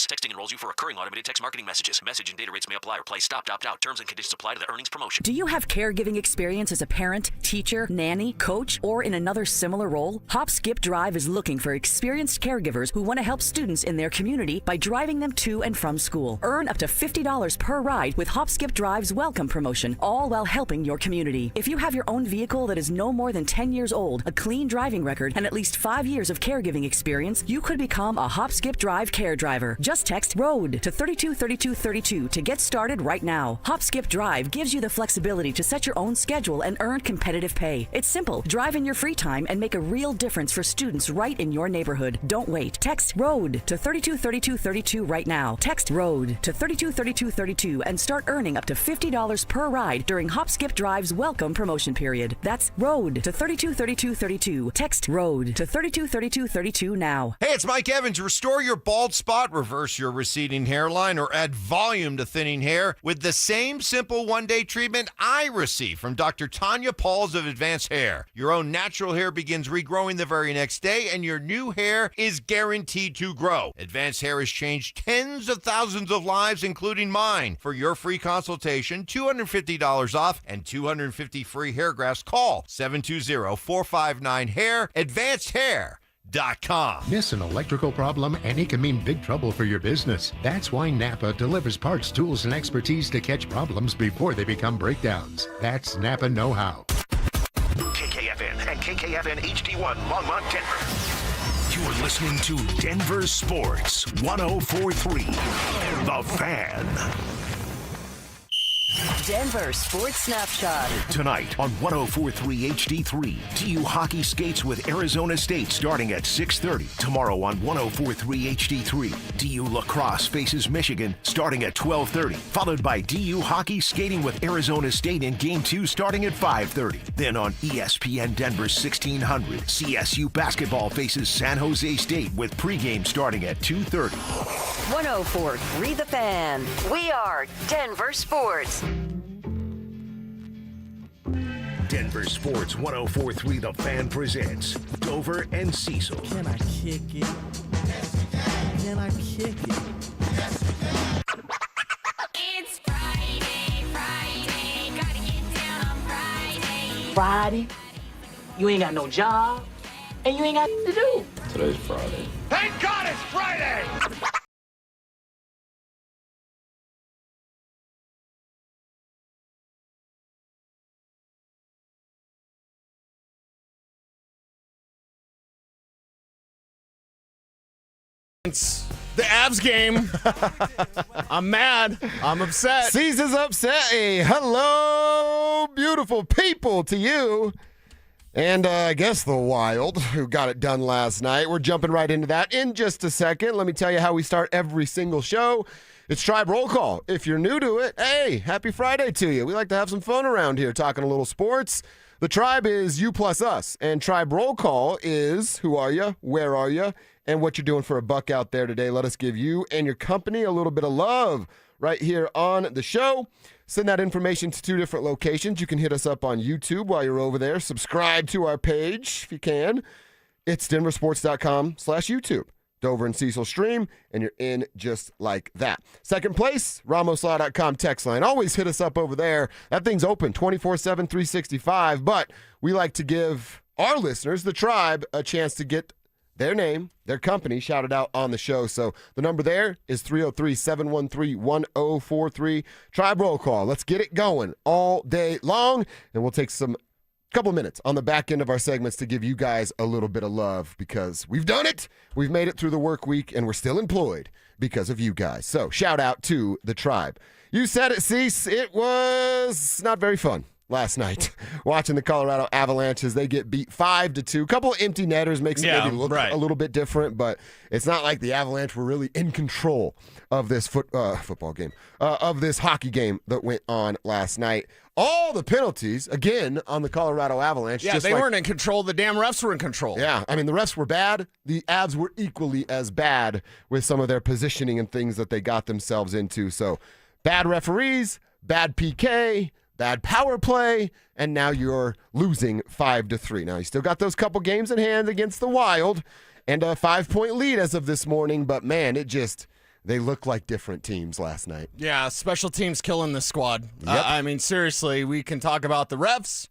plus. Texting enrolls you for recurring automated text marketing messages. Message and data rates may apply or play stopped, opt out. Terms and conditions apply to the earnings promotion. Do you have caregiving experience as a parent, teacher, nanny, coach, or in another similar role? Hop Skip Drive is looking for experienced caregivers who want to help students in their community by driving them to and from school. Earn up to $50 per ride with Hop Skip Drive's welcome promotion, all while helping your community. If you have your own vehicle that is no more than 10 years old, a clean driving record, and at least 5 years of caregiving experience, you could become a Hop Skip Drive care driver. Just text ROAD to 323232 to get started right now. Hop Skip Drive gives you the flexibility to set your own schedule and earn competitive pay. It's simple. Drive in your free time and make a real difference for students right in your neighborhood. Don't wait. Text ROAD to 323232 right now. Text ROAD to 323232 and start earning up to $50 per ride during Hop Skip Drive's welcome promotion period. That's ROAD to 323232. Text ROAD to 323232 now. Hey, it's Mike Evans. Restore your bald spot, reverse your receding hairline, or add volume to thinning hair with the same simple one-day treatment I receive from Dr. Tanya Pauls of Advanced Hair. Your own natural hair begins regrowing the very next day, and your new hair is guaranteed to grow. Advanced Hair has changed tens of thousands of lives, including mine. For your free consultation, $250 off and 250 free hair grafts, call 720-459-HAIR, AdvancedHair.com. Miss an electrical problem and it can mean big trouble for your business. That's why Napa delivers parts, tools, and expertise to catch problems before they become breakdowns. That's Napa know-how. KKFN and KKFN HD1 Longmont, Denver. You are listening to Denver Sports 104.3 The Fan. Denver Sports Snapshot. Tonight on 104.3 HD3, DU hockey skates with Arizona State starting at 6:30. Tomorrow on 104.3 HD3, DU lacrosse faces Michigan starting at 12:30. Followed by DU hockey skating with Arizona State in Game 2 starting at 5:30. Then on ESPN Denver 1600, CSU basketball faces San Jose State with pregame starting at 2:30. 104.3 The Fan. We are Denver Sports. Denver Sports 104.3 The Fan presents Dover and Cecil. Can I kick it? Can I kick it? It's Friday, gotta get down on Friday. Friday? You ain't got no job, and you ain't got to do. Today's Friday. Thank God it's Friday! It's the Avs game. I'm mad. I'm upset. Cecil's upset. Hey, hello, beautiful people, to you. And I guess the Wild, who got it done last night. We're jumping right into that in just a second. Let me tell you how we start every single show. It's Tribe Roll Call. If you're new to it, hey, happy Friday to you. We like to have some fun around here, talking a little sports. The Tribe is you plus us, and Tribe Roll Call is who are you, where are you, and what you're doing for a buck out there today. Let us give you and your company a little bit of love right here on the show. Send that information to 2 different locations. You can hit us up on YouTube while you're over there. Subscribe to our page if you can. It's DenverSports.com/YouTube. Dover and Cecil stream, and you're in just like that. Second place, RamosLaw.com text line. Always hit us up over there. That thing's open 24/7, 365, but we like to give our listeners, the Tribe, a chance to get their name, their company shouted out on the show. So the number there is 303-713-1043. Tribe Roll Call. Let's get it going all day long, and we'll take some couple minutes on the back end of our segments to give you guys a little bit of love because we've done it. We've made it through the work week, and we're still employed because of you guys. So shout out to the Tribe. You said it, Cease. It was not very fun last night watching the Colorado Avalanche as they get beat 5-2. A couple of empty netters makes it maybe look a little bit different, but it's not like the Avalanche were really in control of this football game, of this hockey game that went on last night. All the penalties, again, on the Colorado Avalanche. Yeah, they weren't in control. The damn refs were in control. Yeah, I mean, the refs were bad. The Avs were equally as bad with some of their positioning and things that they got themselves into. So bad referees, bad PK, bad power play, and now you're losing 5-3. Now, you still got those couple games in hand against the Wild and a 5-point lead as of this morning, but man, They look like different teams last night. Yeah, special teams killing the squad. Yep. I mean, seriously, we can talk about the refs.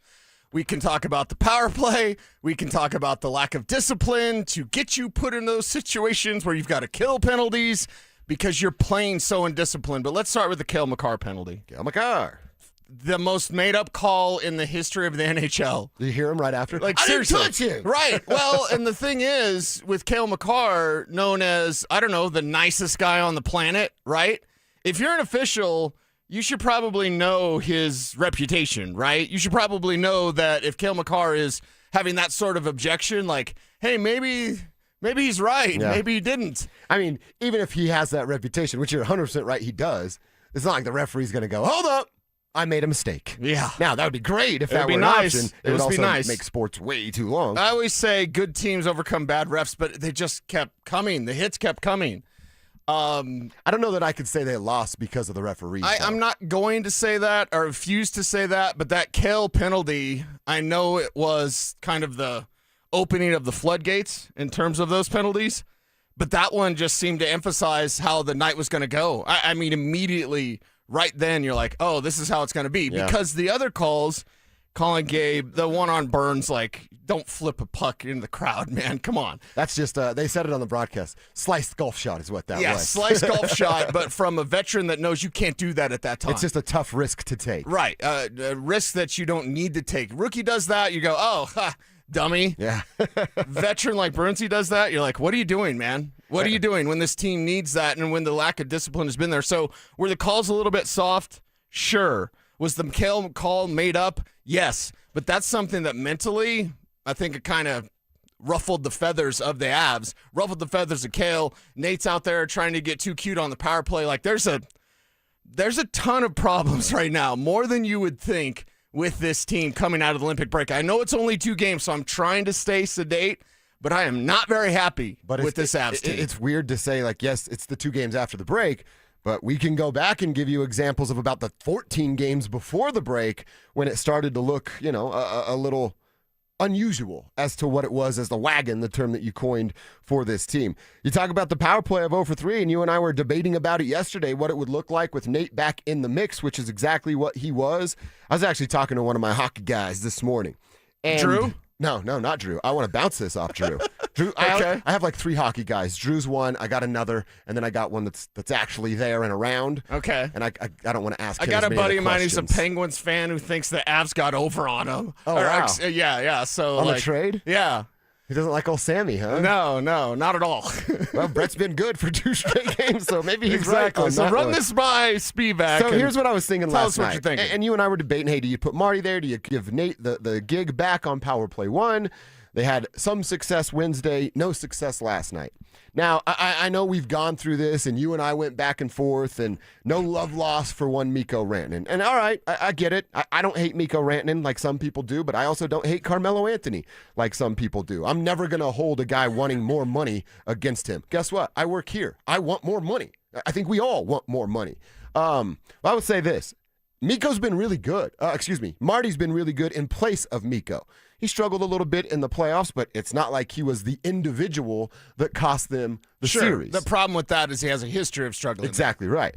We can talk about the power play. We can talk about the lack of discipline to get you put in those situations where you've got to kill penalties because you're playing so undisciplined. But let's start with the Cale Makar penalty. Cale Makar. The most made-up call in the history of the NHL. Did you hear him right after? Like, I seriously. didn't touch him. Right. Well, and the thing is, with Cale Makar, known as, I don't know, the nicest guy on the planet, right? If you're an official, you should probably know his reputation, right? You should probably know that if Cale Makar is having that sort of objection, like, hey, maybe he's right. Yeah. Maybe he didn't. I mean, even if he has that reputation, which you're 100% right he does, it's not like the referee's going to go, hold up, I made a mistake. Yeah. Now, that would be great if It would that be were an nice. option. It would also be nice. make sports way too long. I always say good teams overcome bad refs, but they just kept coming. The hits kept coming. I don't know that I could say they lost because of the referee. I'm not going to say that or refuse to say that, but that Cale penalty, I know it was kind of the opening of the floodgates in terms of those penalties, but that one just seemed to emphasize how the night was going to go. I mean, immediately right then you're like, oh, this is how it's going to be. Yeah. Because the other calls, calling Gabe, the one on Burns, like, don't flip a puck in the crowd, man. Come on. That's just, they said it on the broadcast. Sliced golf shot is what that Yeah, was. sliced golf shot, but from a veteran that knows you can't do that at that time. It's just a tough risk to take. Right. A risk that you don't need to take. Rookie does that, you go, oh, ha, dummy. Yeah. Veteran like Burnsy does that, you're like, what are you doing, man? What are you doing when this team needs that and when the lack of discipline has been there? So were the calls a little bit soft? Sure. Was the Cale call made up? Yes. But that's something that mentally, I think it kind of ruffled the feathers of the Avs, ruffled the feathers of Cale. Nate's out there trying to get too cute on the power play. Like, there's a ton of problems right now, more than you would think with this team coming out of the Olympic break. I know it's only 2 games, so I'm trying to stay sedate, but I am not very happy with this Avs team. It's weird to say, like, yes, it's the 2 games after the break, but we can go back and give you examples of about the 14 games before the break when it started to look, a little unusual as to what it was as the wagon, the term that you coined for this team. You talk about the power play of 0 for 3, and you and I were debating about it yesterday, what it would look like with Nate back in the mix, which is exactly what he was. I was actually talking to one of my hockey guys this morning. And Drew? No, not Drew. I want to bounce this off Drew. Drew, Okay. I have like 3 hockey guys. Drew's one. I got another, and then I got one that's actually there and around. Okay. And I don't want to ask. I him got as a many buddy other of mine who's a questions. Penguins fan who thinks the Avs got over on him. Oh, wow. Yeah. So On like, the trade? Yeah. He doesn't like old Sammy, huh? No, not at all. Well, Brett's been good for 2 straight games, so maybe he's Exactly. right on So that run one. this by Spivak. So here's what I was thinking tell last us what night. you're thinking. And you and I were debating, hey, do you put Marty there? Do you give Nate the gig back on power play 1? They had some success Wednesday, no success last night. Now, I know we've gone through this, and you and I went back and forth, and no love lost for one Mikko Rantanen. And all right, I get it. I don't hate Mikko Rantanen like some people do, but I also don't hate Carmelo Anthony like some people do. I'm never going to hold a guy wanting more money against him. Guess what? I work here. I want more money. I think we all want more money. I would say this. Mikko's been really good. Marty's been really good in place of Mikko. He struggled a little bit in the playoffs, but it's not like he was the individual that cost them the series. The problem with that is he has a history of struggling. Exactly right.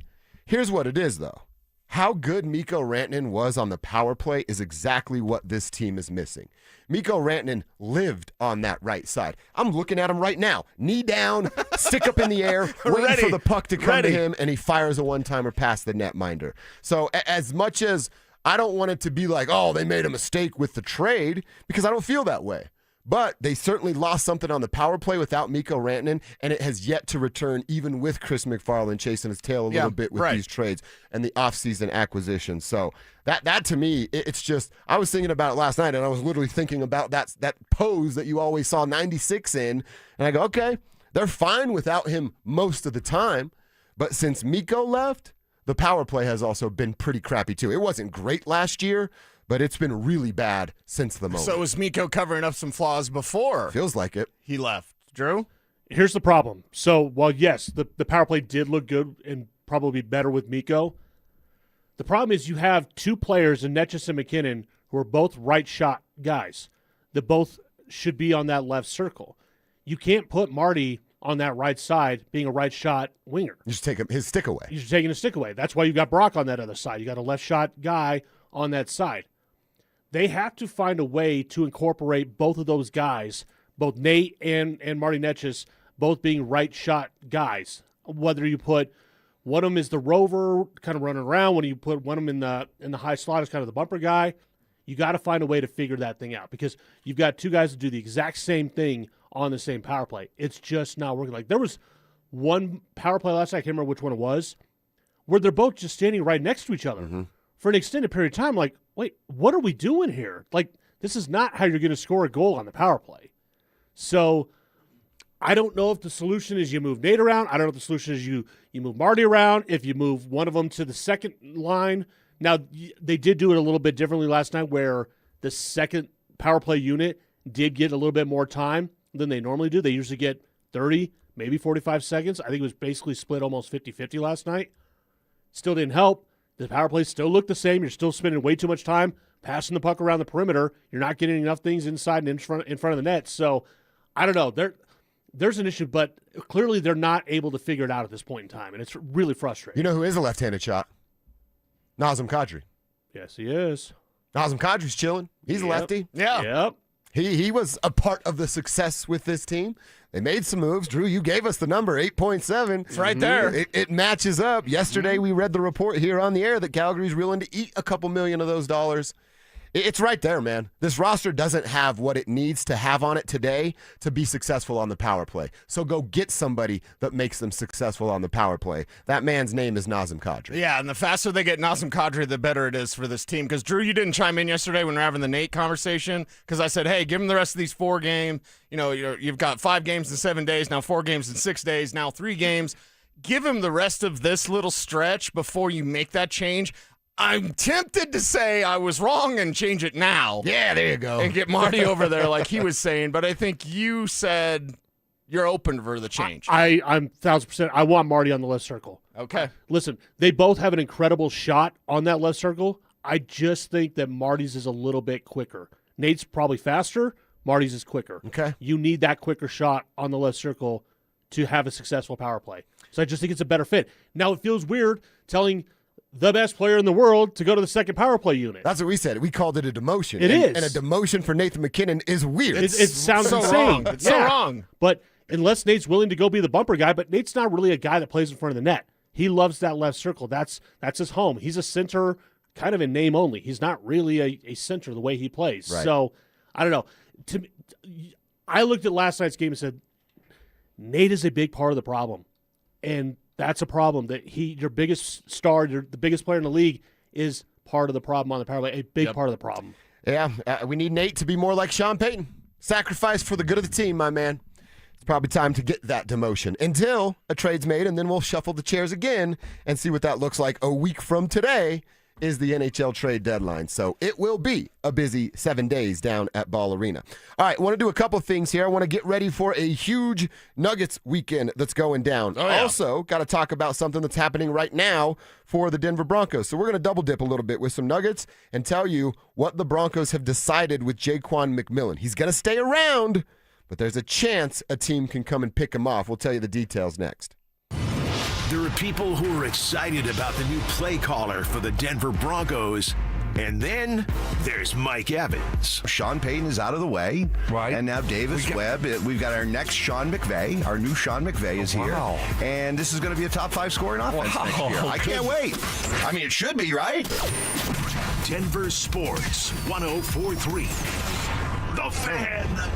Here's what it is, though. How good Mikko Rantanen was on the power play is exactly what this team is missing. Mikko Rantanen lived on that right side. I'm looking at him right now. Knee down, stick up in the air, waiting for the puck to come to him, and he fires a one-timer past the netminder. So as much as I don't want it to be like, oh, they made a mistake with the trade, because I don't feel that way. But they certainly lost something on the power play without Mikko Rantanen, and it has yet to return even with Chris McFarland chasing his tail a little bit with these trades and the offseason acquisitions. So that to me, it's just, I was thinking about it last night, and I was literally thinking about that pose that you always saw 96 in, and I go, okay, they're fine without him most of the time, but since Mikko left, the power play has also been pretty crappy too. It wasn't great last year, but it's been really bad since the moment. So was Mikko covering up some flaws before Feels like it. he left? Drew? Here's the problem. So, while yes, the power play did look good and probably better with Mikko, the problem is you have 2 players in Netchus and McKinnon who are both right shot guys that both should be on that left circle. You can't put Marty on that right side being a right shot winger. You just take his stick away. You're taking his stick away. That's why you got Brock on that other side. You got a left shot guy on that side. They have to find a way to incorporate both of those guys, both Nate and Marty Netchis, both being right shot guys. Whether you put one of them is the rover, kind of running around. When you put one of them in the high slot as kind of the bumper guy, you got to find a way to figure that thing out because you've got two guys that do the exact same thing on the same power play. It's just not working. Like there was one power play last night, I can't remember which one it was, where they're both just standing right next to each other for an extended period of time. Like, wait, what are we doing here? Like, this is not how you're going to score a goal on the power play. So I don't know if the solution is you move Nate around. I don't know if the solution is you move Marty around. If you move one of them to the second line. Now, they did do it a little bit differently last night where the second power play unit did get a little bit more time than they normally do. They usually get 30, maybe 45 seconds. I think it was basically split almost 50-50 last night. Still didn't help. The power plays still look the same. You're still spending way too much time passing the puck around the perimeter. You're not getting enough things inside and in front of the net. So, I don't know. There's an issue, but clearly they're not able to figure it out at this point in time, and it's really frustrating. You know who is a left-handed shot? Nazem Kadri. Yes, he is. Nazem Kadri's chilling. He's a lefty. Yeah. Yep. He was a part of the success with this team. They made some moves. Drew, you gave us the number, 8.7. It's right there. It matches up. Yesterday we read the report here on the air that Calgary's willing to eat a couple million of those dollars. It's right there, man. This roster doesn't have what it needs to have on it today to be successful on the power play. So go get somebody that makes them successful on the power play. That man's name is Nazem Kadri. Yeah, and the faster they get Nazem Kadri, the better it is for this team. Because, Drew, you didn't chime in yesterday when we were having the Nate conversation because I said, hey, give him the rest of these 4 games. You know, you've got 5 games in 7 days, now 4 games in 6 days, now 3 games. Give him the rest of this little stretch before you make that change. I'm tempted to say I was wrong and change it now. Yeah, there you go. And get Marty over there like he was saying. But I think you said you're open for the change. I'm 1,000%. I want Marty on the left circle. Okay. Listen, they both have an incredible shot on that left circle. I just think that Marty's is a little bit quicker. Nate's probably faster. Marty's is quicker. Okay. You need that quicker shot on the left circle to have a successful power play. So I just think it's a better fit. Now, it feels weird telling the best player in the world to go to the second power play unit. That's what we said. We called it a demotion. It is. And a demotion for Nathan McKinnon is weird. It sounds so insane. wrong. It's so wrong. But unless Nate's willing to go be the bumper guy, but Nate's not really a guy that plays in front of the net. He loves that left circle. That's his home. He's a center kind of in name only. He's not really a center the way he plays. Right. So, I don't know. I looked at last night's game and said, Nate is a big part of the problem. And that's a problem that your biggest star, the biggest player in the league is part of the problem on the power play, a big part of the problem. Yeah, we need Nate to be more like Sean Payton. Sacrifice for the good of the team, my man. It's probably time to get that demotion until a trade's made, and then we'll shuffle the chairs again and see what that looks like. A week from today is the NHL trade deadline, so it will be a busy 7 days down at Ball Arena. All right, I want to do a couple things here. I want to get ready for a huge Nuggets weekend that's going down. Oh, yeah. Also, got to talk about something that's happening right now for the Denver Broncos. So we're going to double dip a little bit with some Nuggets and tell you what the Broncos have decided with Jaquan McMillan. He's going to stay around, but there's a chance a team can come and pick him off. We'll tell you the details next. There are people who are excited about the new play caller for the Denver Broncos. And then there's Mike Evans. Sean Payton is out of the way. Right. And now Davis Webb. We've got our next Sean McVay. Our new Sean McVay is here. And this is going to be a top 5 scoring offense next year. I can't wait. I mean, it should be, right? Denver Sports 104.3. The Fan.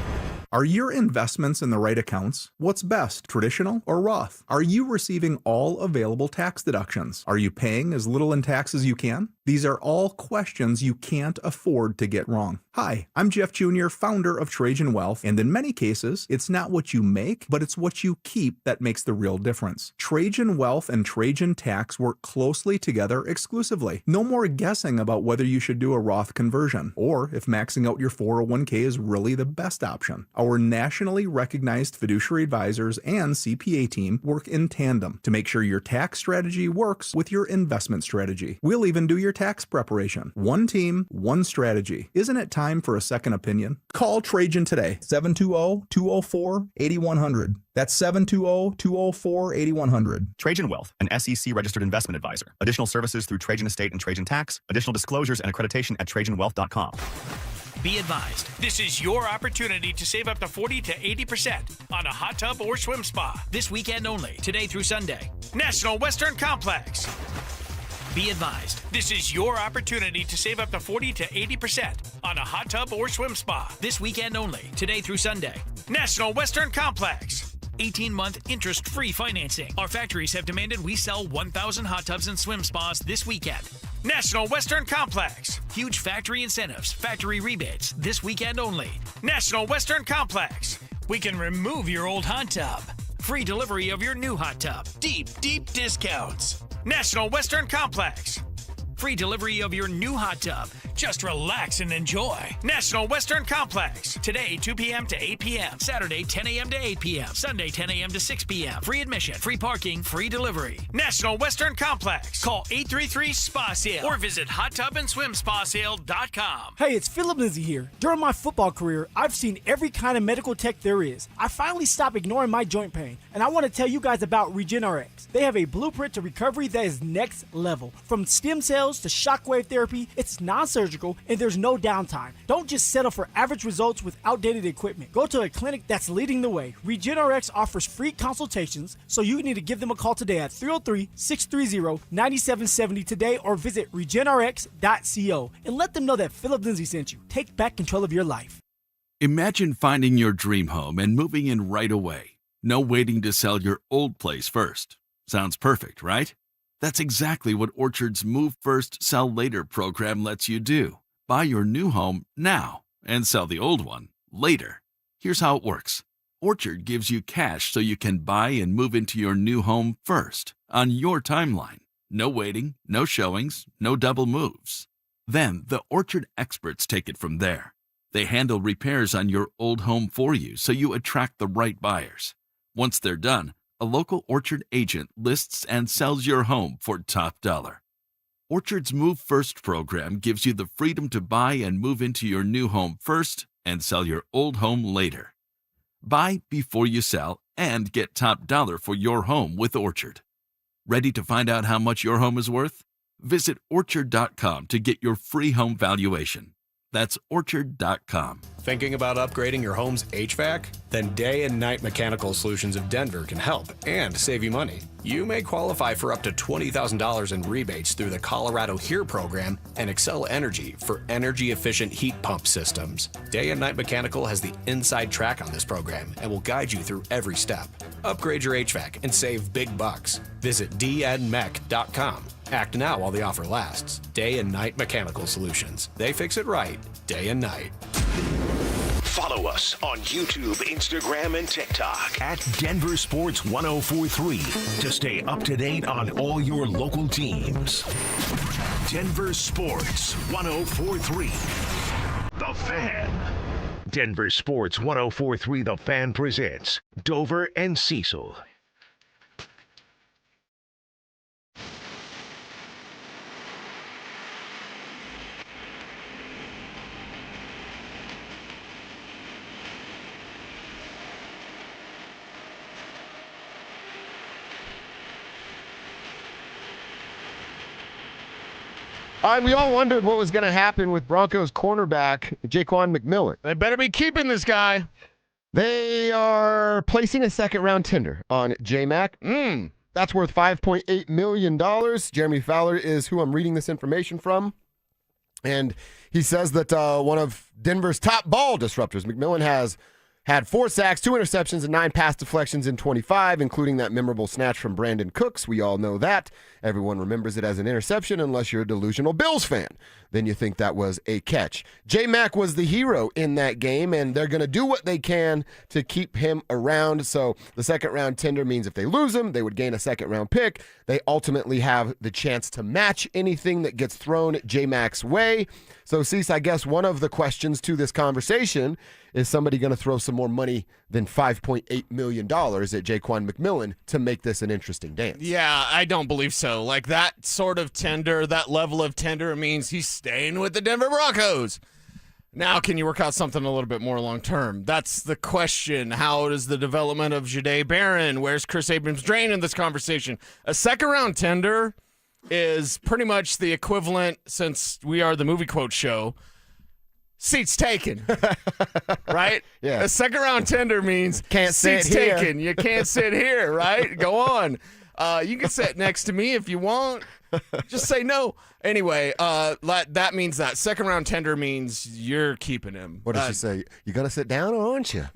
Are your investments in the right accounts? What's best, traditional or Roth? Are you receiving all available tax deductions? Are you paying as little in tax as you can? These are all questions you can't afford to get wrong. Hi, I'm Jeff Jr., founder of Trajan Wealth, and in many cases, it's not what you make, but it's what you keep that makes the real difference. Trajan Wealth and Trajan Tax work closely together exclusively. No more guessing about whether you should do a Roth conversion, or if maxing out your 401k is really the best option. Our nationally recognized fiduciary advisors and CPA team work in tandem to make sure your tax strategy works with your investment strategy. We'll even do your tax preparation. One team, one strategy. Isn't it time time for a second opinion? Call Trajan today, 720-204-8100. That's 720-204-8100. Trajan Wealth, an SEC-registered investment advisor. Additional services through Trajan Estate and Trajan Tax. Additional disclosures and accreditation at TrajanWealth.com. Be advised, this is your opportunity to save up to 40 to 80% on a hot tub or swim spa. This weekend only, today through Sunday. National Western Complex. Be advised, this is your opportunity to save up to 40 to 80% on a hot tub or swim spa. This weekend only, today through Sunday. National Western Complex. 18-month interest-free financing. Our factories have demanded we sell 1,000 hot tubs and swim spas this weekend. National Western Complex. Huge factory incentives, factory rebates, this weekend only. National Western Complex. We can remove your old hot tub. Free delivery of your new hot tub. Deep, deep discounts. National Western Complex. Free delivery of your new hot tub. Just relax and enjoy. National Western Complex. Today, 2 p.m. to 8 p.m. Saturday, 10 a.m. to 8 p.m. Sunday, 10 a.m. to 6 p.m. Free admission, free parking, free delivery. National Western Complex. Call 833-SPA-SALE or visit hottubandSwimSpaSale.com. Hey, it's Philip Lindsay here. During my football career, I've seen every kind of medical tech there is. I finally stopped ignoring my joint pain, and I want to tell you guys about RegenRx. They have a blueprint to recovery that is next level. From stem cells to shockwave therapy, it's non-surgical and there's no downtime. Don't just settle for average results with outdated equipment. Go to a clinic that's leading the way. RegenRx offers free consultations, so you need to give them a call today at 303-630-9770 today or visit regenrx.co and let them know that Philip Lindsay sent you. Take back control of your life. Imagine finding your dream home and moving in right away. No waiting to sell your old place first. Sounds perfect, right? That's exactly what Orchard's Move First, Sell Later program lets you do. Buy your new home now and sell the old one later. Here's how it works. Orchard gives you cash so you can buy and move into your new home first, on your timeline. No waiting, no showings, no double moves. Then the Orchard experts take it from there. They handle repairs on your old home for you so you attract the right buyers. Once they're done, a local Orchard agent lists and sells your home for top dollar. Orchard's Move First program gives you the freedom to buy and move into your new home first and sell your old home later. Buy before you sell and get top dollar for your home with Orchard. Ready to find out how much your home is worth? Visit Orchard.com to get your free home valuation. That's Orchard.com. Thinking about upgrading your home's HVAC? Then Day and Night Mechanical Solutions of Denver can help and save you money. You may qualify for up to $20,000 in rebates through the Colorado HERE program and Excel Energy for energy-efficient heat pump systems. Day and Night Mechanical has the inside track on this program and will guide you through every step. Upgrade your HVAC and save big bucks. Visit dnmech.com. Act now while the offer lasts. Day and Night Mechanical Solutions. They fix it right, day and night. Follow us on YouTube, Instagram, and TikTok at Denver Sports 1043 to stay up to date on all your local teams. Denver Sports 1043. The Fan. Denver Sports 1043 The Fan presents Dover and Cecil. We all wondered what was going to happen with Broncos cornerback Jaquan McMillan. They better be keeping this guy. They are placing a second-round tender on J-Mac. That's worth $5.8 million. Jeremy Fowler is who I'm reading this information from. And he says that one of Denver's top ball disruptors, McMillan, has had 4 sacks, 2 interceptions, and 9 pass deflections in 25, including that memorable snatch from Brandon Cooks. We all know that. Everyone remembers it as an interception unless you're a delusional Bills fan. Then you think that was a catch. J-Mac was the hero in that game, and they're going to do what they can to keep him around. So the second-round tender means if they lose him, they would gain a second-round pick. They ultimately have the chance to match anything that gets thrown J-Mac's way. So, Cease, I guess one of the questions to this conversation is somebody going to throw some more money than $5.8 million at Jaquan McMillan to make this an interesting dance? Yeah, I don't believe so. Like that sort of tender, that level of tender means he's staying with the Denver Broncos. Now, can you work out something a little bit more long term? That's the question. How does the development of Jahdae Barron? Where's Chris Abrams-Drain in this conversation? A second-round tender is pretty much the equivalent, since we are the movie quote show, seats taken, right? Yeah. A second-round tender means Can't sit seats here. taken. You can't sit here, right? Go on. You can sit next to me if you want. Just say no. Anyway, that means that. Second-round tender means you're keeping him. What did she say? You going to sit down or aren't you?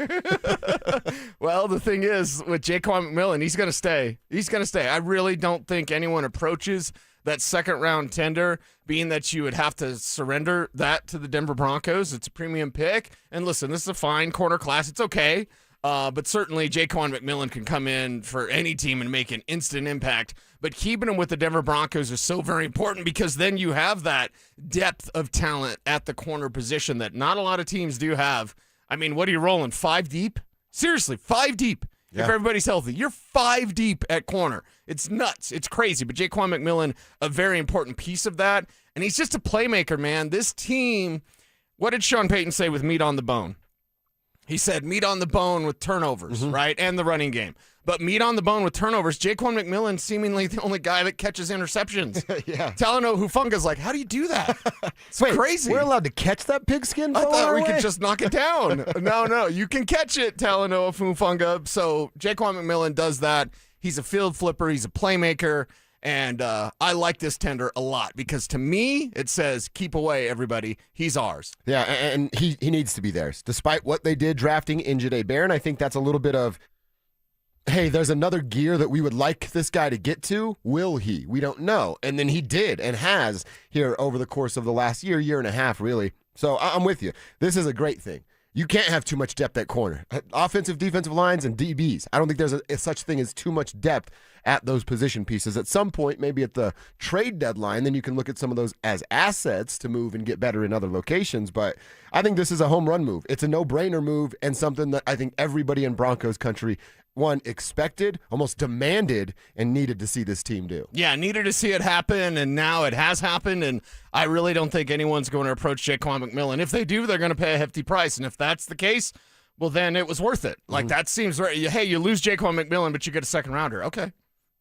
Well, the thing is, with Jaquan McMillan, he's going to stay. He's going to stay. I really don't think anyone approaches that second-round tender, being that you would have to surrender that to the Denver Broncos. It's a premium pick. And listen, this is a fine corner class. It's okay. But certainly Jaquan McMillan can come in for any team and make an instant impact. But keeping him with the Denver Broncos is so very important because then you have that depth of talent at the corner position that not a lot of teams do have. I mean, what are you rolling, 5 deep? Seriously, 5 deep. Yeah. If everybody's healthy, you're 5 deep at corner. It's nuts. It's crazy. But Jaquan McMillan, a very important piece of that. And he's just a playmaker, man. This team, what did Sean Payton say with meat on the bone? He said meat on the bone with turnovers, right? And the running game. But meat on the bone with turnovers, Jaquan McMillan seemingly the only guy that catches interceptions. Yeah. Talanoa Hufunga's like, how do you do that? It's Wait, crazy. We're allowed to catch that pigskin? I falling thought our we way? could just knock it down. No, you can catch it, Talanoa Hufunga. So Jaquan McMillan does that. He's a field flipper. He's a playmaker. And I like this tender a lot because to me, it says, keep away, everybody. He's ours. Yeah, and he needs to be theirs. Despite what they did drafting in Jahdae Barron, I think that's a little bit of, hey, there's another gear that we would like this guy to get to. Will he? We don't know. And then he did and has here over the course of the last year and a half, really. So I'm with you. This is a great thing. You can't have too much depth at corner. Offensive, defensive lines, and DBs. I don't think there's a such thing as too much depth at those position pieces. At some point, maybe at the trade deadline, then you can look at some of those as assets to move and get better in other locations. But I think this is a home run move. It's a no-brainer move and something that I think everybody in Broncos country, one, expected, almost demanded, and needed to see this team do. Yeah, needed to see it happen, and now it has happened, and I really don't think anyone's going to approach Jaquan McMillan. If they do, they're going to pay a hefty price, and if that's the case, well, then it was worth it. Like, that seems right. Hey, you lose Jaquan McMillan, but you get a second-rounder. Okay.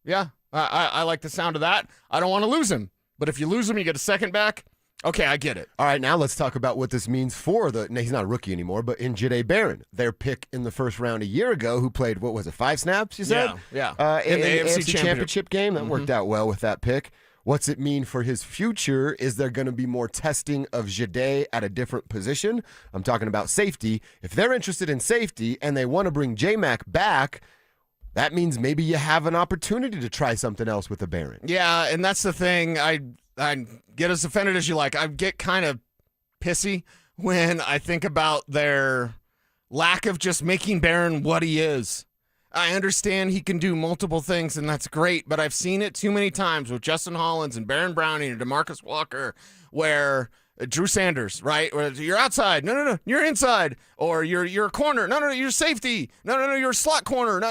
Yeah, I like the sound of that. I don't want to lose him, but if you lose him, you get a second back. Okay, I get it. All right, now let's talk about what this means for he's not a rookie anymore, but in Jahdae Barron, their pick in the first round a year ago, who played, 5 snaps, you said? Yeah. In the AFC Championship game. That worked out well with that pick. What's it mean for his future? Is there going to be more testing of Jahdae at a different position? I'm talking about safety. If they're interested in safety and they want to bring J-Mac back, that means maybe you have an opportunity to try something else with a Barron. Yeah, and that's the thing. I get as offended as you like. I get kind of pissy when I think about their lack of just making Barron what he is. I understand he can do multiple things, and that's great, but I've seen it too many times with Justin Hollins and Baron Browning and DeMarcus Walker where Drew Sanders, right? Where you're outside. No, you're inside. Or you're a corner. No, you're safety. No, you're a slot corner.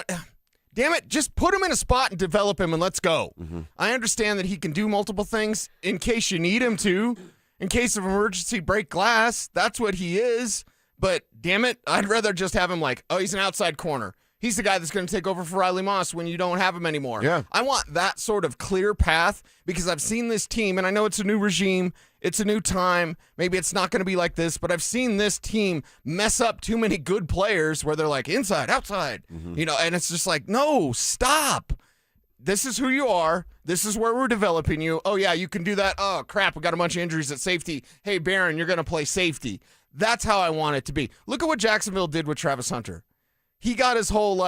Damn it, just put him in a spot and develop him and let's go. I understand that he can do multiple things in case you need him to. In case of emergency, break glass. That's what he is. But damn it, I'd rather just have him like, oh, he's an outside corner. He's the guy that's going to take over for Riley Moss when you don't have him anymore. Yeah. I want that sort of clear path because I've seen this team, and I know it's a new regime, it's a new time. Maybe it's not going to be like this, but I've seen this team mess up too many good players where they're like inside, outside, and it's just like, no, stop. This is who you are. This is where we're developing you. Oh, yeah, you can do that. Oh, crap, we got a bunch of injuries at safety. Hey, Barron, you're going to play safety. That's how I want it to be. Look at what Jacksonville did with Travis Hunter. He got his whole,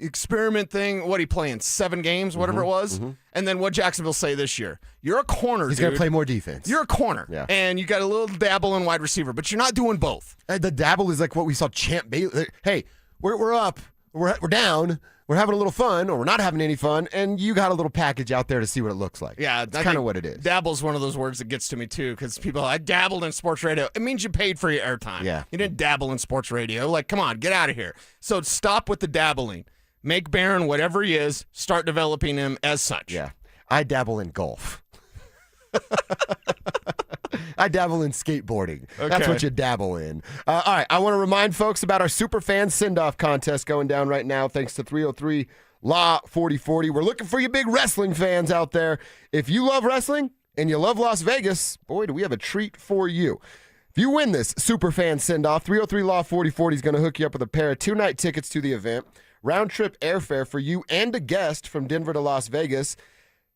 experiment thing. What, he playing 7 games, whatever it was? And then what Jacksonville say this year? You're a corner, He's going to play more defense. You're a corner. Yeah. And you got a little dabble in wide receiver, but you're not doing both. The dabble is like what we saw Champ Bailey. Hey, we're up. We're down. We're having a little fun, or we're not having any fun, and you got a little package out there to see what it looks like. Yeah, that's kind of what it is. Dabble's one of those words that gets to me, too, because people, I dabbled in sports radio. It means you paid for your airtime. Yeah. You didn't dabble in sports radio. Like, come on, get out of here. So stop with the dabbling. Make Barron whatever he is. Start developing him as such. Yeah. I dabble in golf. I dabble in skateboarding. That's Okay. what you dabble in. All right, I want to remind folks about our Superfan Send-Off contest going down right now thanks to 303 Law 4040. We're looking for you big wrestling fans out there. If you love wrestling and you love Las Vegas, boy, do we have a treat for you. If you win this Superfan Send-Off, 303 Law 4040 is going to hook you up with a pair of 2-night tickets to the event, round-trip airfare for you and a guest from Denver to Las Vegas.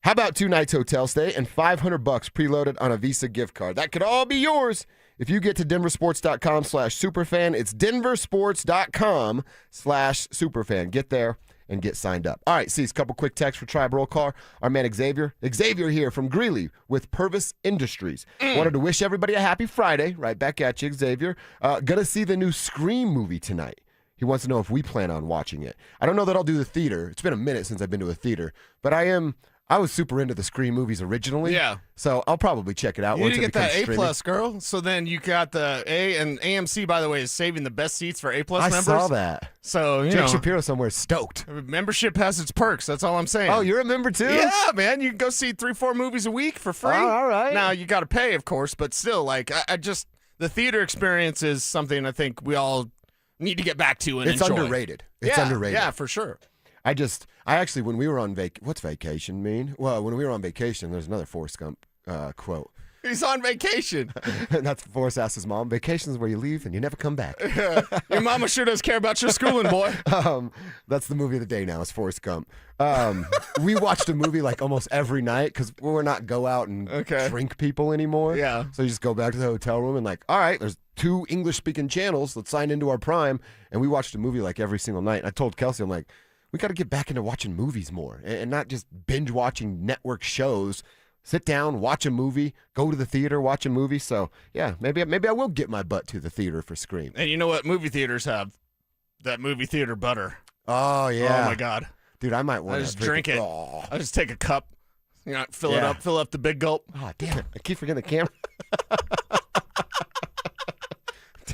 How about 2 nights hotel stay and $500 preloaded on a Visa gift card? That could all be yours if you get to DenverSports.com/superfan. It's DenverSports.com/superfan. Get there and get signed up. All right, see, a couple quick texts for Tribe Roll Call. Our man Xavier. Xavier here from Greeley with Purvis Industries. Wanted to wish everybody a happy Friday. Right back at you, Xavier. Gonna see the new Scream movie tonight. He wants to know if we plan on watching it. I don't know that I'll do the theater. It's been a minute since I've been to a theater, but I was super into the Scream movies originally. Yeah. So I'll probably check it out You once need to it get that becomes streaming. A+, girl. So then you got the A, and AMC, by the way, is saving the best seats for A+ I members. saw that. So, Jake Shapiro somewhere is stoked. Membership has its perks. That's all I'm saying. Oh, you're a member too? Yeah, man. You can go see 3-4 movies a week for free. Oh, all right. Now, you got to pay, of course, but still, like, I just, the theater experience is something I think we all need to get back to and It's enjoy. underrated. It's Yeah, underrated. Yeah, for sure. I actually, when we were on what's vacation mean? Well, when we were on vacation, there's another Forrest Gump quote. He's on vacation. And that's Forrest asked his mom, vacation's where you leave and you never come back. Your mama sure does care about your schooling, boy. That's the movie of the day now, is Forrest Gump. We watched a movie like almost every night because we're not go out and drink people anymore. Yeah. So you just go back to the hotel room and like, all right, there's 2 English-speaking channels. Let's sign into our Prime. And we watched a movie like every single night. And I told Kelsey, I'm like, we got to get back into watching movies more and not just binge watching network shows. Sit down, watch a movie, go to the theater, watch a movie. So, yeah, maybe I will get my butt to the theater for Scream. And you know what movie theaters have? That movie theater butter. Oh, yeah. Oh, my God. Dude, I might want to just drink it. Oh. I just take a cup, fill it up, fill up the big gulp. Oh, damn it. I keep forgetting the camera.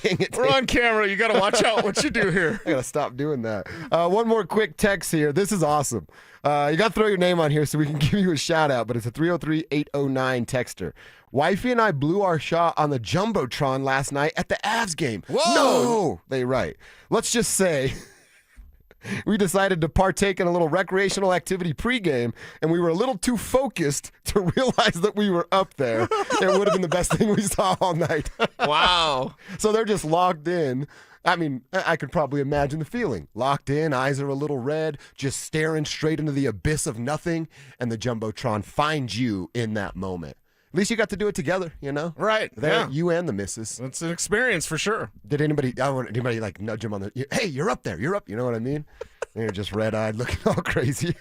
Dang it. We're on camera. You got to watch out what you do here. I got to stop doing that. One more quick text here. This is awesome. You got to throw your name on here so we can give you a shout out, but it's a 303-809 texter. Wifey and I blew our shot on the Jumbotron last night at the Avs game. Whoa! No! They right. Let's just say we decided to partake in a little recreational activity pregame, and we were a little too focused to realize that we were up there. It would have been the best thing we saw all night. Wow. So they're just locked in. I mean, I could probably imagine the feeling. Locked in, eyes are a little red, just staring straight into the abyss of nothing, and the Jumbotron finds you in that moment. At least you got to do it together, you know? Right. There, Yeah. you and the missus. It's an experience for sure. Did anybody like nudge him on the, hey, you're up there, you're up, you know what I mean? And you're just red-eyed looking all crazy.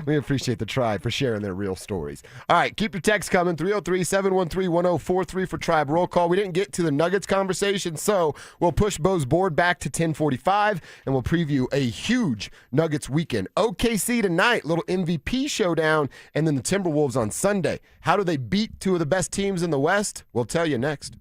We appreciate the Tribe for sharing their real stories. All right, keep your texts coming, 303-713-1043 for Tribe Roll Call. We didn't get to the Nuggets conversation, so we'll push Bo's board back to 10:45, and we'll preview a huge Nuggets weekend. OKC tonight, little MVP showdown, and then the Timberwolves on Sunday. How do they beat 2 of the best teams in the West? We'll tell you next.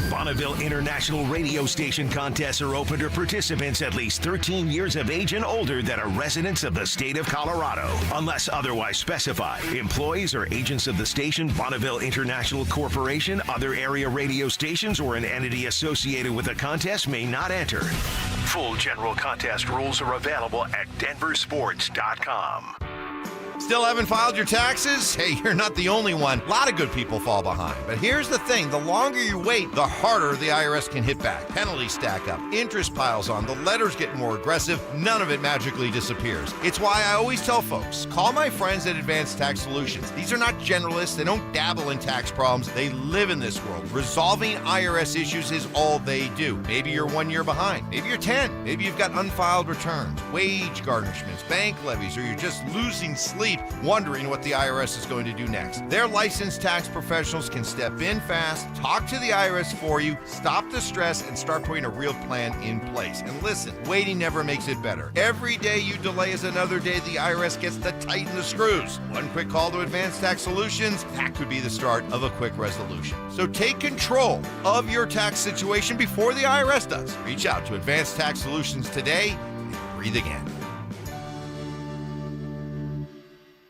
Bonneville International Radio Station contests are open to participants at least 13 years of age and older that are residents of the state of Colorado. Unless otherwise specified, employees or agents of the station, Bonneville International Corporation, other area radio stations, or an entity associated with the contest may not enter. Full general contest rules are available at DenverSports.com. Still haven't filed your taxes? Hey, you're not the only one. A lot of good people fall behind. But here's the thing. The longer you wait, the harder the IRS can hit back. Penalties stack up. Interest piles on. The letters get more aggressive. None of it magically disappears. It's why I always tell folks, call my friends at Advanced Tax Solutions. These are not generalists. They don't dabble in tax problems. They live in this world. Resolving IRS issues is all they do. Maybe you're 1 year behind. Maybe you're 10. Maybe you've got unfiled returns, wage garnishments, bank levies, or you're just losing sleep wondering what the IRS is going to do next. Their licensed tax professionals can step in fast, talk to the IRS for you, stop the stress, and start putting a real plan in place. And listen, waiting never makes it better. Every day you delay is another day the IRS gets to tighten the screws. One quick call to Advanced Tax Solutions, that could be the start of a quick resolution. So take control of your tax situation before the IRS does. Reach out to Advanced Tax Solutions today and breathe again.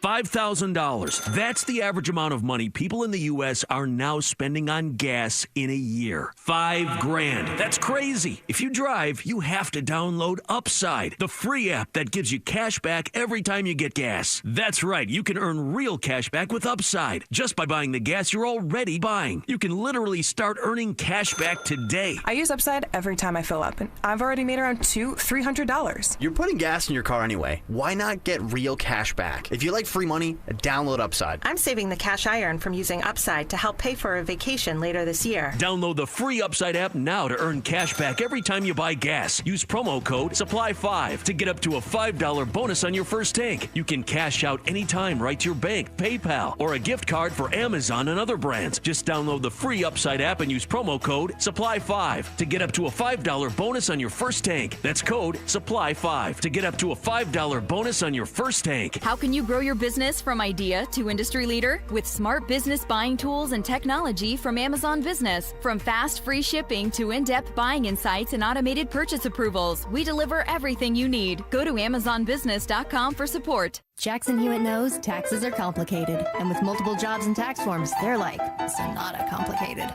$5,000. That's the average amount of money people in the U.S. are now spending on gas in a year. $5,000. That's crazy. If you drive, you have to download Upside, the free app that gives you cash back every time you get gas. That's right. You can earn real cash back with Upside just by buying the gas you're already buying. You can literally start earning cash back today. I use Upside every time I fill up, and I've already made around $300. You're putting gas in your car anyway. Why not get real cash back? If you like free money, download Upside. I'm saving the cash I earn from using Upside to help pay for a vacation later this year. Download the free Upside app now to earn cash back every time you buy gas. Use promo code SUPPLY5 to get up to a $5 bonus on your first tank. You can cash out anytime right to your bank, PayPal, or a gift card for Amazon and other brands. Just download the free Upside app and use promo code SUPPLY5 to get up to a $5 bonus on your first tank. That's code SUPPLY5 to get up to a $5 bonus on your first tank. How can you grow your business from idea to industry leader? With smart business buying tools and technology from Amazon Business. From fast, free shipping to in-depth buying insights and automated purchase approvals, we deliver everything you need. Go to AmazonBusiness.com for support. Jackson Hewitt knows taxes are complicated, and with multiple jobs and tax forms, they're like sonata complicated.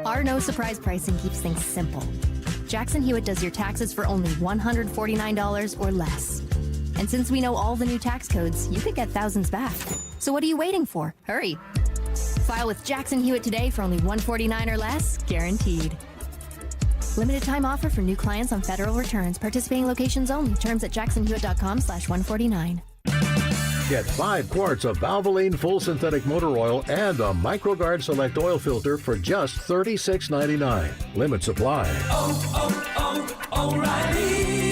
Our no surprise pricing keeps things simple. Jackson Hewitt does your taxes for only $149 or less. And since we know all the new tax codes, you could get thousands back. So what are you waiting for? Hurry. File with Jackson Hewitt today for only $149 or less, guaranteed. Limited time offer for new clients on federal returns. Participating locations only. Terms at jacksonhewitt.com/149. Get 5 quarts of Valvoline full synthetic motor oil and a MicroGuard Select oil filter for just $36.99. Limit supply. O'Reilly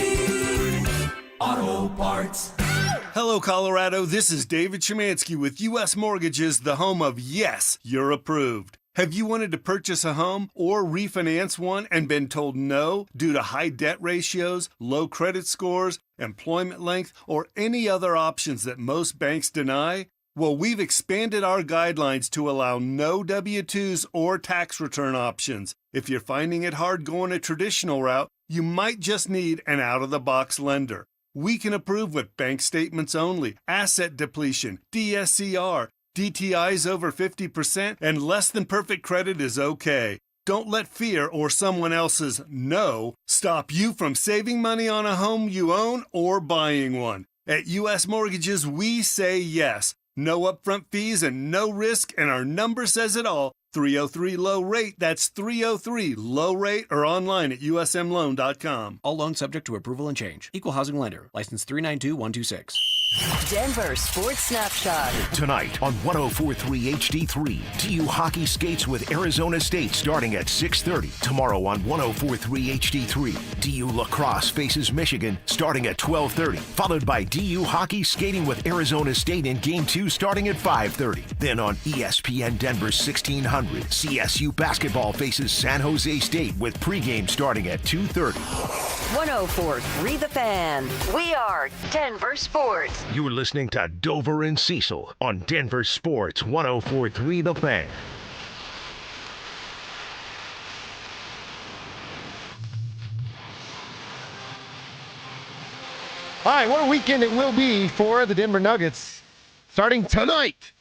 Auto Parts. Hello, Colorado. This is David Chemansky with U.S. Mortgages, the home of Yes, You're Approved. Have you wanted to purchase a home or refinance one and been told no due to high debt ratios, low credit scores, employment length, or any other options that most banks deny? Well, we've expanded our guidelines to allow no W-2s or tax return options. If you're finding it hard going a traditional route, you might just need an out-of-the-box lender. We can approve with bank statements only, asset depletion, DSCR, DTIs over 50%, and less than perfect credit is okay. Don't let fear or someone else's no stop you from saving money on a home you own or buying one. At U.S. Mortgages, we say yes. No upfront fees and no risk, and our number says it all. 303-LOW-RATE. That's 303-LOW-RATE or online at usmloan.com. All loans subject to approval and change. Equal housing lender. License 392126. Denver Sports Snapshot. Tonight on 104.3 HD3, DU hockey skates with Arizona State starting at 6:30. Tomorrow on 104.3 HD3, DU lacrosse faces Michigan starting at 12:30. Followed by DU hockey skating with Arizona State in Game 2 starting at 5:30. Then on ESPN Denver 1600, CSU basketball faces San Jose State with pregame starting at 2:30. 104.3 The Fan. We are Denver Sports. You're listening to Dover and Cecil on Denver Sports 104.3 The Fan. All right, what a weekend it will be for the Denver Nuggets. Starting tonight,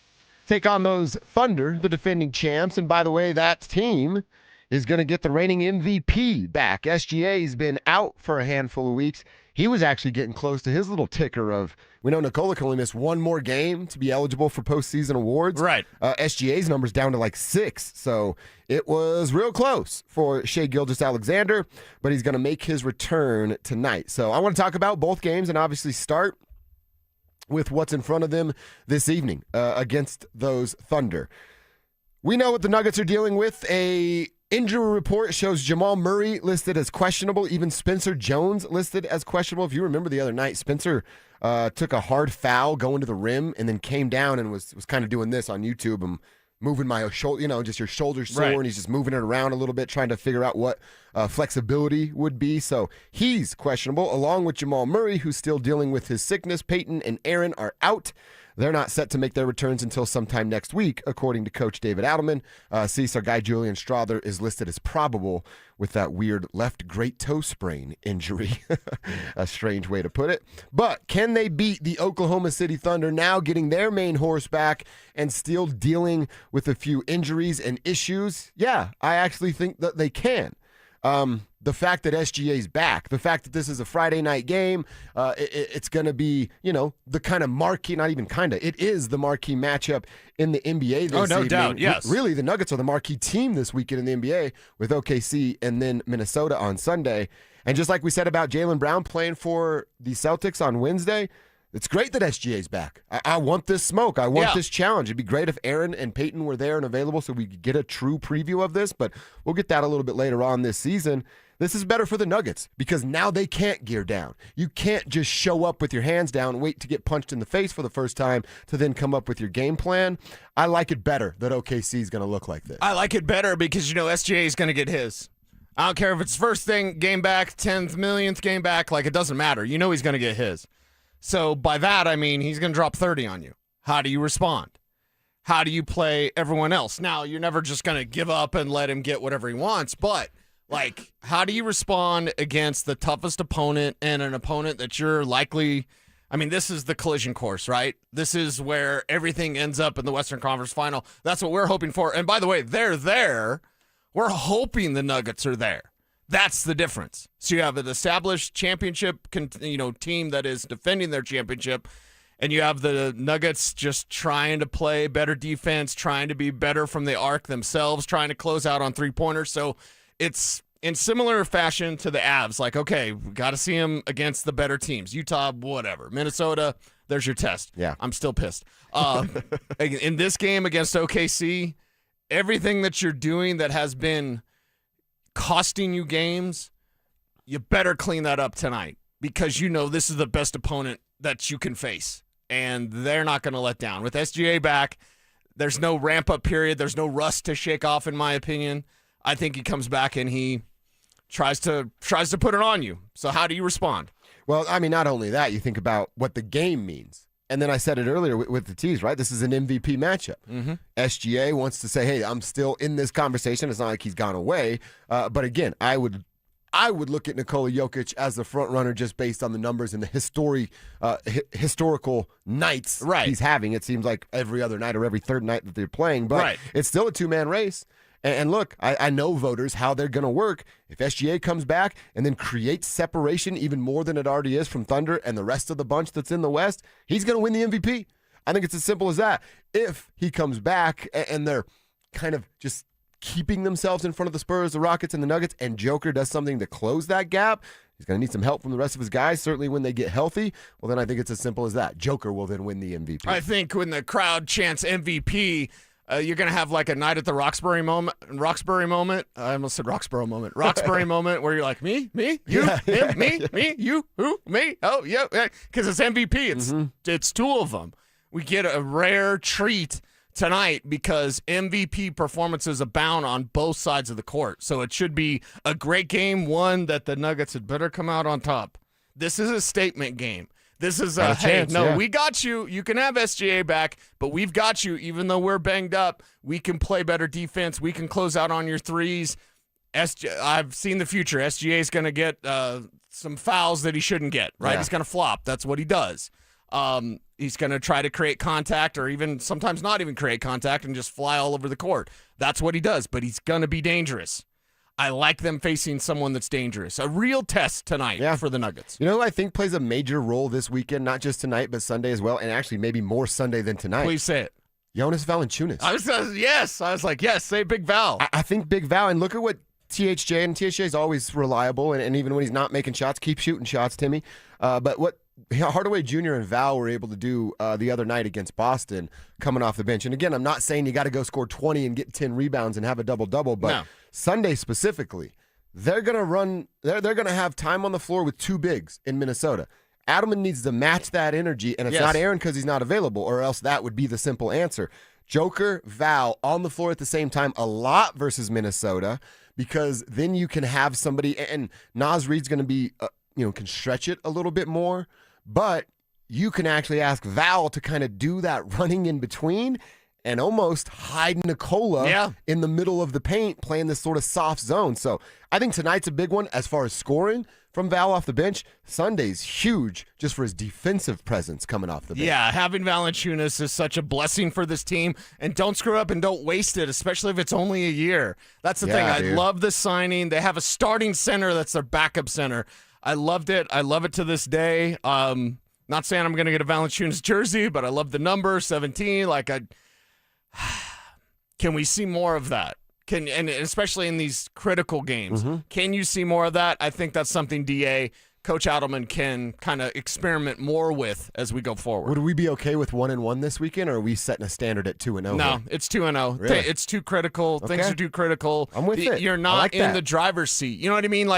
take on those Thunder, the defending champs. And by the way, that team is going to get the reigning MVP back. SGA's been out for a handful of weeks. He was actually getting close to his little ticker of, we know Nikola can only miss one more game to be eligible for postseason awards. Right. SGA's number's down to like 6. So it was real close for Shai Gilgeous-Alexander, but he's going to make his return tonight. So I want to talk about both games and obviously start with what's in front of them this evening against those Thunder. We know what the Nuggets are dealing with. A injury report shows Jamal Murray listed as questionable, even Spencer Jones listed as questionable. If you remember the other night, Spencer took a hard foul going to the rim and then came down and was kind of doing this on YouTube. I'm moving my shoulder, just your shoulder sore, right. And he's just moving it around a little bit, trying to figure out what flexibility would be. So he's questionable, along with Jamal Murray, who's still dealing with his sickness. Payton and Aaron are out. They're not set to make their returns until sometime next week, according to Coach David Adelman. Cecil, guy Julian Strother is listed as probable with that weird left great toe sprain injury. A strange way to put it. But can they beat the Oklahoma City Thunder, now getting their main horse back and still dealing with a few injuries and issues? Yeah, I actually think that they can. The fact that SGA's back, the fact that this is a Friday night game, it's going to be, the kind of marquee, not even kind of, it is the marquee matchup in the NBA this evening. No doubt, yes. Really, the Nuggets are the marquee team this weekend in the NBA with OKC and then Minnesota on Sunday. And just like we said about Jaylen Brown playing for the Celtics on Wednesday, it's great that SGA's back. I want this smoke. I want this challenge. It'd be great if Aaron and Payton were there and available so we could get a true preview of this, but we'll get that a little bit later on this season. This is better for the Nuggets because now they can't gear down. You can't just show up with your hands down, wait to get punched in the face for the first time to then come up with your game plan. I like it better that OKC is going to look like this. I like it better because, SGA is going to get his. I don't care if it's first thing, game back, 10th, millionth game back, it doesn't matter. He's going to get his. So by that, I mean he's going to drop 30 on you. How do you respond? How do you play everyone else? Now, you're never just going to give up and let him get whatever he wants, but how do you respond against the toughest opponent and an opponent that you're likely – this is the collision course, right? This is where everything ends up in the Western Conference Final. That's what we're hoping for. And by the way, they're there. We're hoping the Nuggets are there. That's the difference. So you have an established championship team that is defending their championship, and you have the Nuggets just trying to play better defense, trying to be better from the arc themselves, trying to close out on three-pointers. So it's in similar fashion to the Avs. Okay, we got to see them against the better teams. Utah, whatever. Minnesota, there's your test. Yeah. I'm still pissed. In this game against OKC, everything that you're doing that has been costing you games, you better clean that up tonight because this is the best opponent that you can face, and they're not going to let down. With SGA back, there's no ramp-up period. There's no rust to shake off, in my opinion. I think he comes back and he tries to put it on you. So how do you respond? Well, not only that, you think about what the game means. And then I said it earlier with the T's, right? This is an MVP matchup. Mm-hmm. SGA wants to say, hey, I'm still in this conversation. It's not like he's gone away. But again, I would look at Nikola Jokic as the front runner just based on the numbers and the historical nights he's having. It seems like every other night or every third night that they're playing. But it's still a two-man race. And look, I know voters, how they're going to work. If SGA comes back and then creates separation even more than it already is from Thunder and the rest of the bunch that's in the West, he's going to win the MVP. I think it's as simple as that. If he comes back and they're kind of just keeping themselves in front of the Spurs, the Rockets, and the Nuggets, and Joker does something to close that gap, he's going to need some help from the rest of his guys, certainly when they get healthy. Well, then I think it's as simple as that. Joker will then win the MVP. I think when the crowd chants MVP, you're going to have a night at the Roxbury moment. I almost said Roxborough moment. Roxbury moment where you're like, me, you, him, me, you, who, me, oh, yeah. Because it's MVP. It's two of them. We get a rare treat tonight because MVP performances abound on both sides of the court. So it should be a great game, one that the Nuggets had better come out on top. This is a statement game. This is we got you. You can have SGA back, but we've got you. Even though we're banged up, we can play better defense. We can close out on your threes. I've seen the future. SGA is going to get some fouls that he shouldn't get, right? Yeah. He's going to flop. That's what he does. He's going to try to create contact or even sometimes not even create contact and just fly all over the court. That's what he does, but he's going to be dangerous. I like them facing someone that's dangerous. A real test tonight for the Nuggets. You know who I think plays a major role this weekend, not just tonight, but Sunday as well, and actually maybe more Sunday than tonight? Please say it. Jonas Valanciunas. I was like, yes, say Big Val. I think Big Val, and look at what THJ, and THJ is always reliable, and even when he's not making shots, keep shooting shots, Timmy. But what Hardaway Jr. and Val were able to do the other night against Boston coming off the bench. And again, I'm not saying you got to go score 20 and get 10 rebounds and have a double-double, but Sunday specifically, they're going to run. They're going to have time on the floor with two bigs in Minnesota. Adelman needs to match that energy, and it's not Aaron because he's not available, or else that would be the simple answer. Joker, Val on the floor at the same time a lot versus Minnesota, because then you can have somebody, and Naz Reid's going to be, can stretch it a little bit more, but you can actually ask Val to kind of do that running in between and almost hide Nikola in the middle of the paint, playing this sort of soft zone. So I think tonight's a big one as far as scoring from Val off the bench. Sunday's huge just for his defensive presence coming off the bench. Yeah, having Valanciunas is such a blessing for this team. And don't screw up and don't waste it, especially if it's only a year. That's the thing. Dude. I love this signing. They have a starting center that's their backup center. I loved it. I love it to this day. Not saying I'm going to get a Valanciunas jersey, but I love the number 17. Can we see more of that? And especially in these critical games, can you see more of that? I think that's something Coach Adelman can kind of experiment more with as we go forward. Would we be okay with 1-1 this weekend, or are we setting a standard at 2-0? No, it's 2-0. Really? It's too critical. Okay. Things are too critical. I'm with it. You're not like in that. the driver's seat. You know what I mean?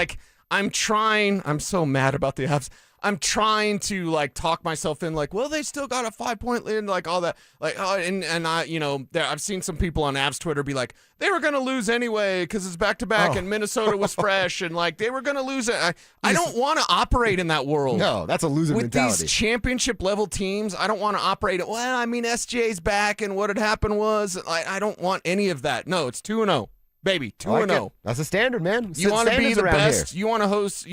I'm so mad about the Avs. I'm trying to talk myself in well, they still got a 5-point lead and all that. I've seen some people on Avs Twitter be like, they were going to lose anyway because it's back-to-back and Minnesota was fresh and they were going to lose it. I don't want to operate in that world. No, that's a losing mentality. With these championship level teams, I don't want to operate it. Well, I mean, SJ's back and what had happened was I don't want any of that. No, it's 2-0. Baby, 2-0. That's a standard, man. You want to be the best. You want to hoist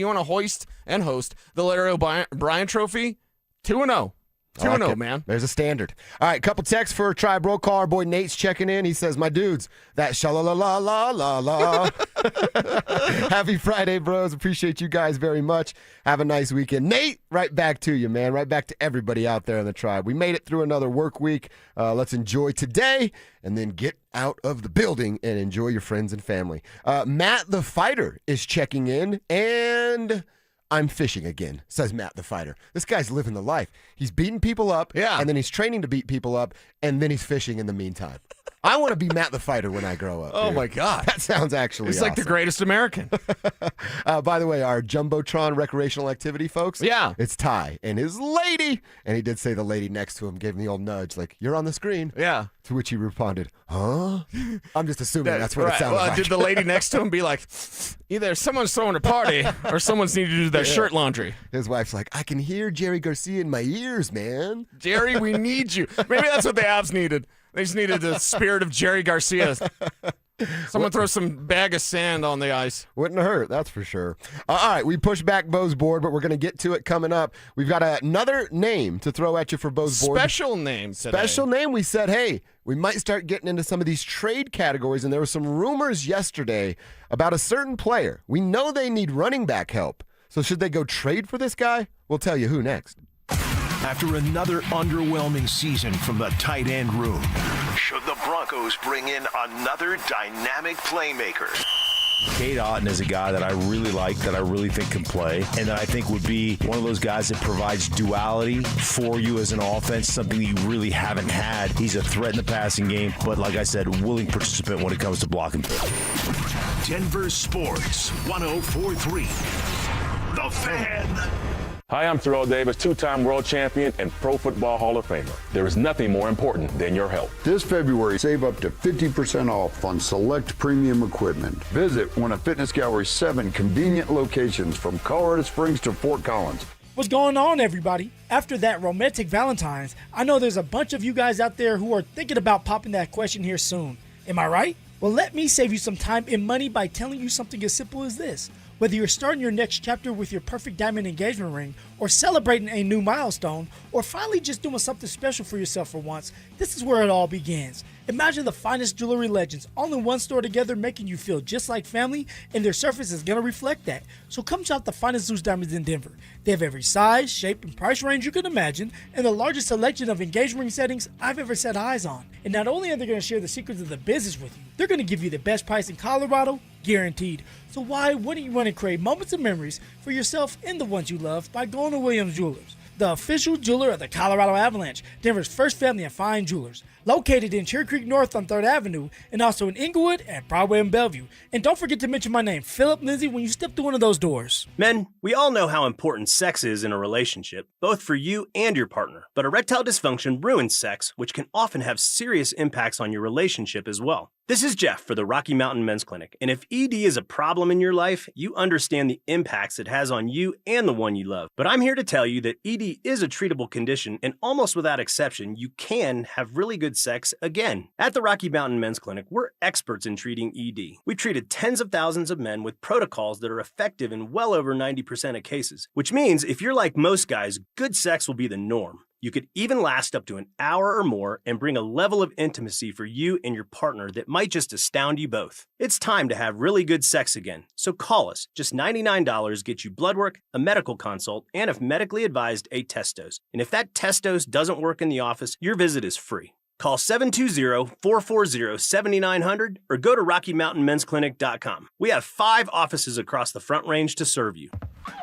the Larry O'Brien Trophy. 2-0. 2-0, man. There's a standard. All right, couple texts for Tribe Roll Call. Our boy Nate's checking in. He says, my dudes, that sha-la-la-la-la-la. Happy Friday, bros. Appreciate you guys very much. Have a nice weekend. Nate, right back to you, man. Right back to everybody out there in the Tribe. We made it through another work week. Let's enjoy today and then get out of the building and enjoy your friends and family. Matt the Fighter is checking in, and I'm fishing again, says Matt the Fighter. This guy's living the life. He's beating people up, and then he's training to beat people up, and then he's fishing in the meantime. I want to be Matt the Fighter when I grow up. Oh, dude. my God. That sounds actually He's awesome. like the greatest American. By the way, our Jumbotron recreational activity, folks, it's Ty and his lady. And he did say the lady next to him gave him the old nudge, like, you're on the screen. Yeah. To which he responded, huh? I'm just assuming that's what it sounded like. Did the lady next to him be like, either someone's throwing a party or someone's needed to do their shirt laundry? His wife's like, I can hear Jerry Garcia in my ears, man. Jerry, we need you. Maybe that's what the Avs needed. They just needed the spirit of Jerry Garcia. Someone throw some bag of sand on the ice. Wouldn't hurt, that's for sure. All right, we pushed back Bo's board, but we're going to get to it coming up. We've got another name to throw at you for Bo's board. Special name today. Special name. We said, hey, we might start getting into some of these trade categories, and there were some rumors yesterday about a certain player. We know they need running back help. So should they go trade for this guy? We'll tell you who next. After another underwhelming season from the tight end room, should the Broncos bring in another dynamic playmaker? Cade Otton is a guy that I really like, that I really think can play, and that I think would be one of those guys that provides duality for you as an offense, something you really haven't had. He's a threat in the passing game, but like I said, willing participant when it comes to blocking. Denver Sports 104.3. The Fan. Hi, I'm Terrell Davis, two-time world champion and Pro Football Hall of Famer. There is nothing more important than your health. This February, save up to 50% off on select premium equipment. Visit one of Fitness Gallery's 7 convenient locations from Colorado Springs to Fort Collins. What's going on, everybody? After that romantic Valentine's, I know there's a bunch of you guys out there who are thinking about popping that question here soon. Am I right? Well, let me save you some time and money by telling you something as simple as this. Whether you're starting your next chapter with your perfect diamond engagement ring, or celebrating a new milestone, or finally just doing something special for yourself for once, this is where it all begins. Imagine the finest jewelry legends all in one store together, making you feel just like family, and their surface is going to reflect that. So come shop the finest Zeus diamonds in Denver. They have every size, shape, and price range you can imagine, and the largest selection of engagement ring settings I've ever set eyes on. And not only are they going to share the secrets of the business with you, they're going to give you the best price in Colorado, guaranteed. So why wouldn't you want to create moments and memories for yourself and the ones you love by going to Williams Jewelers, the official jeweler of the Colorado Avalanche, Denver's first family of fine jewelers. located in Cherry Creek North on 3rd Avenue, and also in Inglewood and Broadway and Bellevue. And don't forget to mention my name, Philip Lindsay, when you step through one of those doors. Men, we all know how important sex is in a relationship, both for you and your partner. But erectile dysfunction ruins sex, which can often have serious impacts on your relationship as well. This is Jeff for the Rocky Mountain Men's Clinic, and if ED is a problem in your life, you understand the impacts it has on you and the one you love. But I'm here to tell you that ED is a treatable condition, and almost without exception, you can have really good sex again. At the Rocky Mountain Men's Clinic, we're experts in treating ED. We've treated tens of thousands of men with protocols that are effective in well over 90% of cases, which means if you're like most guys, good sex will be the norm. You could even last up to an hour or more and bring a level of intimacy for you and your partner that might just astound you both. It's time to have really good sex again, so call us. Just $99 gets you blood work, a medical consult, and if medically advised, a test dose. And if that test dose doesn't work in the office, your visit is free. Call 720-440-7900 or go to RockyMountainMen'sClinic.com. We have 5 offices across the Front Range to serve you.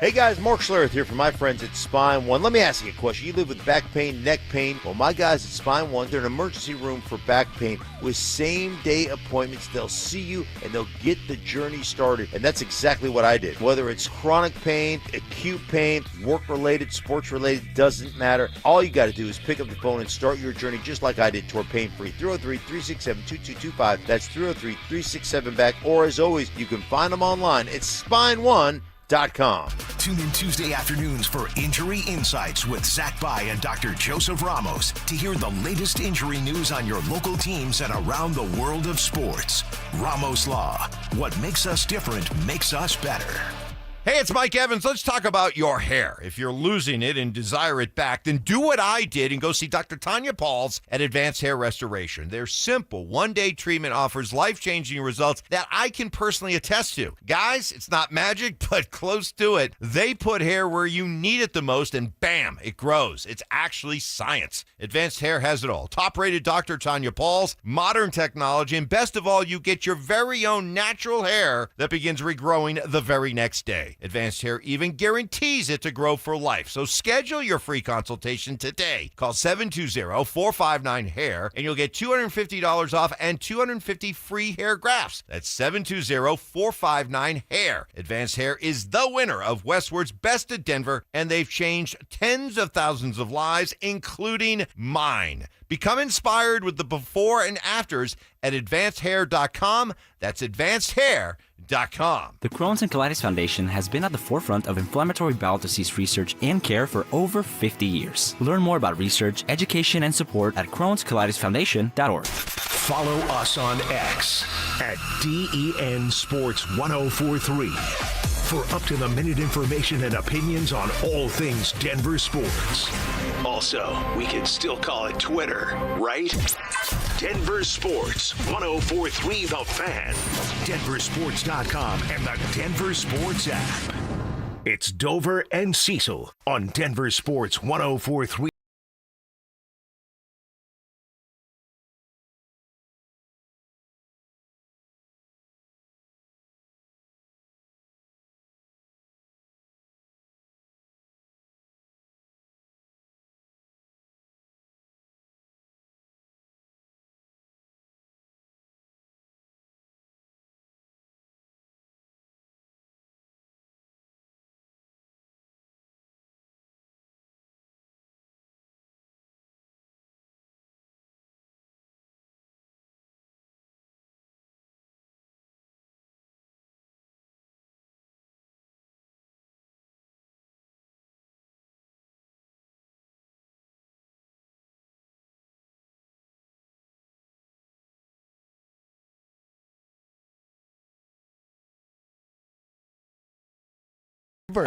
Hey guys, Mark Schlereth here from my friends at Spine One. Let me ask you a question. You live with back pain, neck pain. Well, my guys at Spine One, they're an emergency room for back pain with same-day appointments. They'll see you and they'll get the journey started. And that's exactly what I did. Whether it's chronic pain, acute pain, work-related, sports-related, doesn't matter. All you got to do is pick up the phone and start your journey just like I did toward pain-free. 303-367-2225. That's 303-367-BACK. Or as always, you can find them online at SpineOne.com. Tune in Tuesday afternoons for Injury Insights with Zach Bai and Dr. Joseph Ramos to hear the latest injury news on your local teams and around the world of sports. Ramos Law. What makes us different makes us better. Hey, it's Mike Evans. Let's talk about your hair. If you're losing it and desire it back, then do what I did and go see Dr. Tanya Pauls at Advanced Hair Restoration. Their simple one-day treatment offers life-changing results that I can personally attest to. Guys, it's not magic, but close to it. They put hair where you need it the most, and bam, it grows. It's actually science. Advanced Hair has it all. Top-rated Dr. Tanya Pauls, modern technology, and best of all, you get your very own natural hair that begins regrowing the very next day. Advanced Hair even guarantees it to grow for life. So schedule your free consultation today. Call 720-459-HAIR and you'll get $250 off and 250 free hair grafts. That's 720-459-HAIR. Advanced Hair is the winner of Westward's Best of Denver, and they've changed tens of thousands of lives, including mine. Become inspired with the before and afters at advancedhair.com. That's advancedhair.com. The Crohn's and Colitis Foundation has been at the forefront of inflammatory bowel disease research and care for over 50 years. Learn more about research, education, and support at Crohn'sColitisFoundation.org. Follow us on X at DEN Sports 1043 for up-to-the-minute information and opinions on all things Denver sports. Also, we can still call it Twitter, right? Denver Sports 1043 The Fan, DenverSports.com, and the Denver Sports app. It's Dover and Cecil on Denver Sports 1043.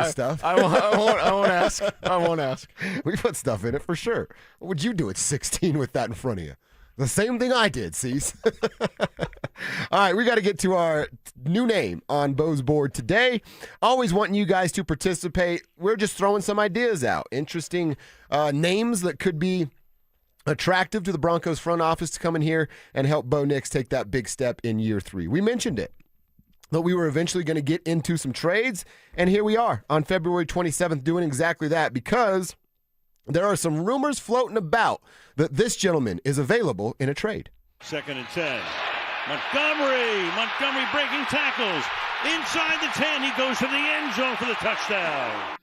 Stuff. I won't ask. I won't ask. We put stuff in it for sure. What would you do at 16 with that in front of you? The same thing I did, Cease. All right, we got to get to our new name on Bo's board today. Always wanting you guys to participate. We're just throwing some ideas out. Interesting names that could be attractive to the Broncos front office to come in here and help Bo Nix take that big step in year 3. We mentioned it, that we were eventually going to get into some trades, and here we are on February 27th doing exactly that, because there are some rumors floating about that this gentleman is available in a trade. 2nd and 10. Montgomery breaking tackles. Inside the 10, he goes to the end zone for the touchdown.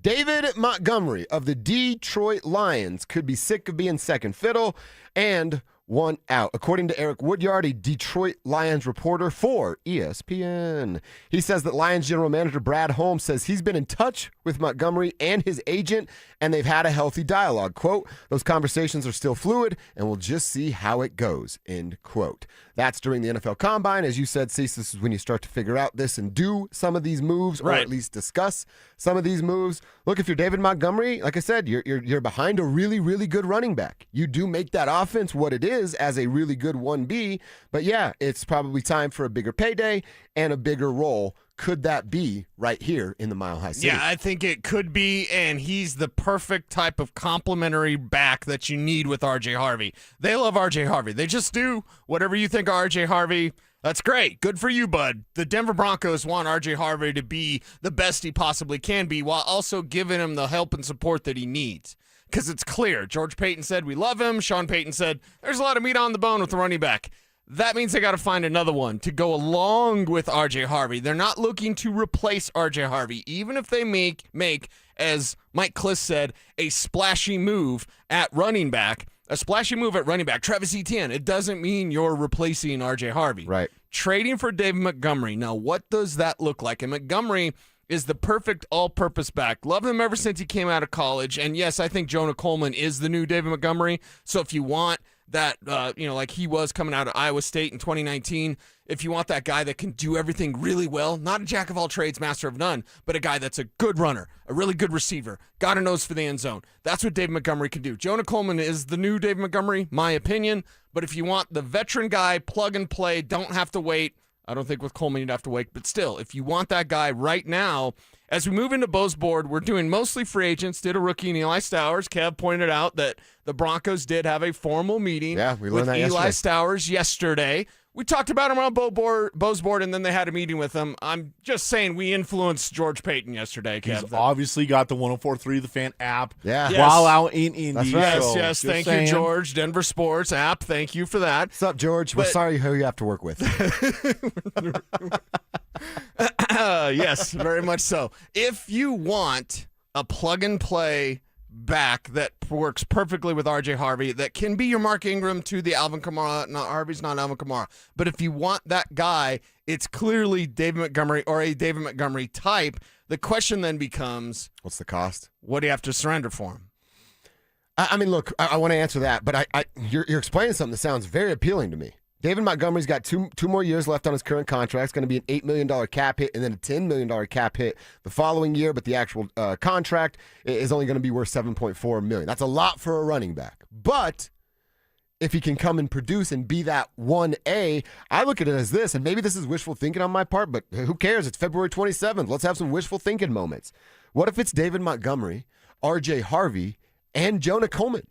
David Montgomery of the Detroit Lions could be sick of being second fiddle and one out, according to Eric Woodyard, a Detroit Lions reporter for ESPN. He says that Lions general manager Brad Holmes says he's been in touch with Montgomery and his agent, and they've had a healthy dialogue. Quote, those conversations are still fluid, and we'll just see how it goes, end quote. That's during the NFL Combine. As you said, Cecil, this is when you start to figure out this and do some of these moves, or at least discuss some of these moves. Look, if you're David Montgomery, like I said, you're behind a really, really good running back. You do make that offense what it is as a really good 1B, but yeah, it's probably time for a bigger payday and a bigger role. Could that be right here in the Mile High City? Yeah, I think it could be, and he's the perfect type of complimentary back that you need with R.J. Harvey. They love R.J. Harvey. They just do. Whatever you think of R.J. Harvey, that's great. Good for you, bud. The Denver Broncos want R.J. Harvey to be the best he possibly can be while also giving him the help and support that he needs. Because it's clear. George Payton said we love him. Sean Payton said there's a lot of meat on the bone with the running back. That means they got to find another one to go along with R.J. Harvey. They're not looking to replace R.J. Harvey, even if they make, as Mike Kliss said, a splashy move at running back. A splashy move at running back, Travis Etienne. It doesn't mean you're replacing R.J. Harvey. Right. Trading for David Montgomery. Now, what does that look like? And Montgomery is the perfect all-purpose back. Loved him ever since he came out of college. And yes, I think Jonah Coleman is the new David Montgomery. So if you want that, like he was coming out of Iowa State in 2019, if you want that guy that can do everything really well, not a jack of all trades, master of none, but a guy that's a good runner, a really good receiver, got a nose for the end zone. That's what David Montgomery can do. Jonah Coleman is the new David Montgomery, my opinion. But if you want the veteran guy, plug and play, don't have to wait. I don't think with Coleman you'd have to wait, but still, if you want that guy right now, as we move into Bo's board, we're doing mostly free agents, did a rookie in Eli Stowers. Kev pointed out that the Broncos did have a formal meeting with Eli Stowers yesterday. We talked about him on Bo's board, and then they had a meeting with him. I'm just saying we influenced George Payton yesterday, Kev. He's obviously got the 104.3 The Fan app yes. while out in Indy. That's right. Yes, thank you, George. Denver Sports app, thank you for that. What's up, George? We're sorry who you have to work with. Yes, very much so. If you want a plug-and-play back that works perfectly with R.J. Harvey, that can be your Mark Ingram to the Alvin Kamara. No, Harvey's not Alvin Kamara. But if you want that guy, it's clearly David Montgomery or a David Montgomery type. The question then becomes, what's the cost? What do you have to surrender for him? I mean, look, I want to answer that, but you're explaining something that sounds very appealing to me. David Montgomery's got two more years left on his current contract. It's going to be an $8 million cap hit and then a $10 million cap hit the following year, but the actual contract is only going to be worth $7.4 million. That's a lot for a running back. But if he can come and produce and be that 1A, I look at it as this, and maybe this is wishful thinking on my part, but who cares? It's February 27th. Let's have some wishful thinking moments. What if it's David Montgomery, R.J. Harvey, and Jonah Coleman?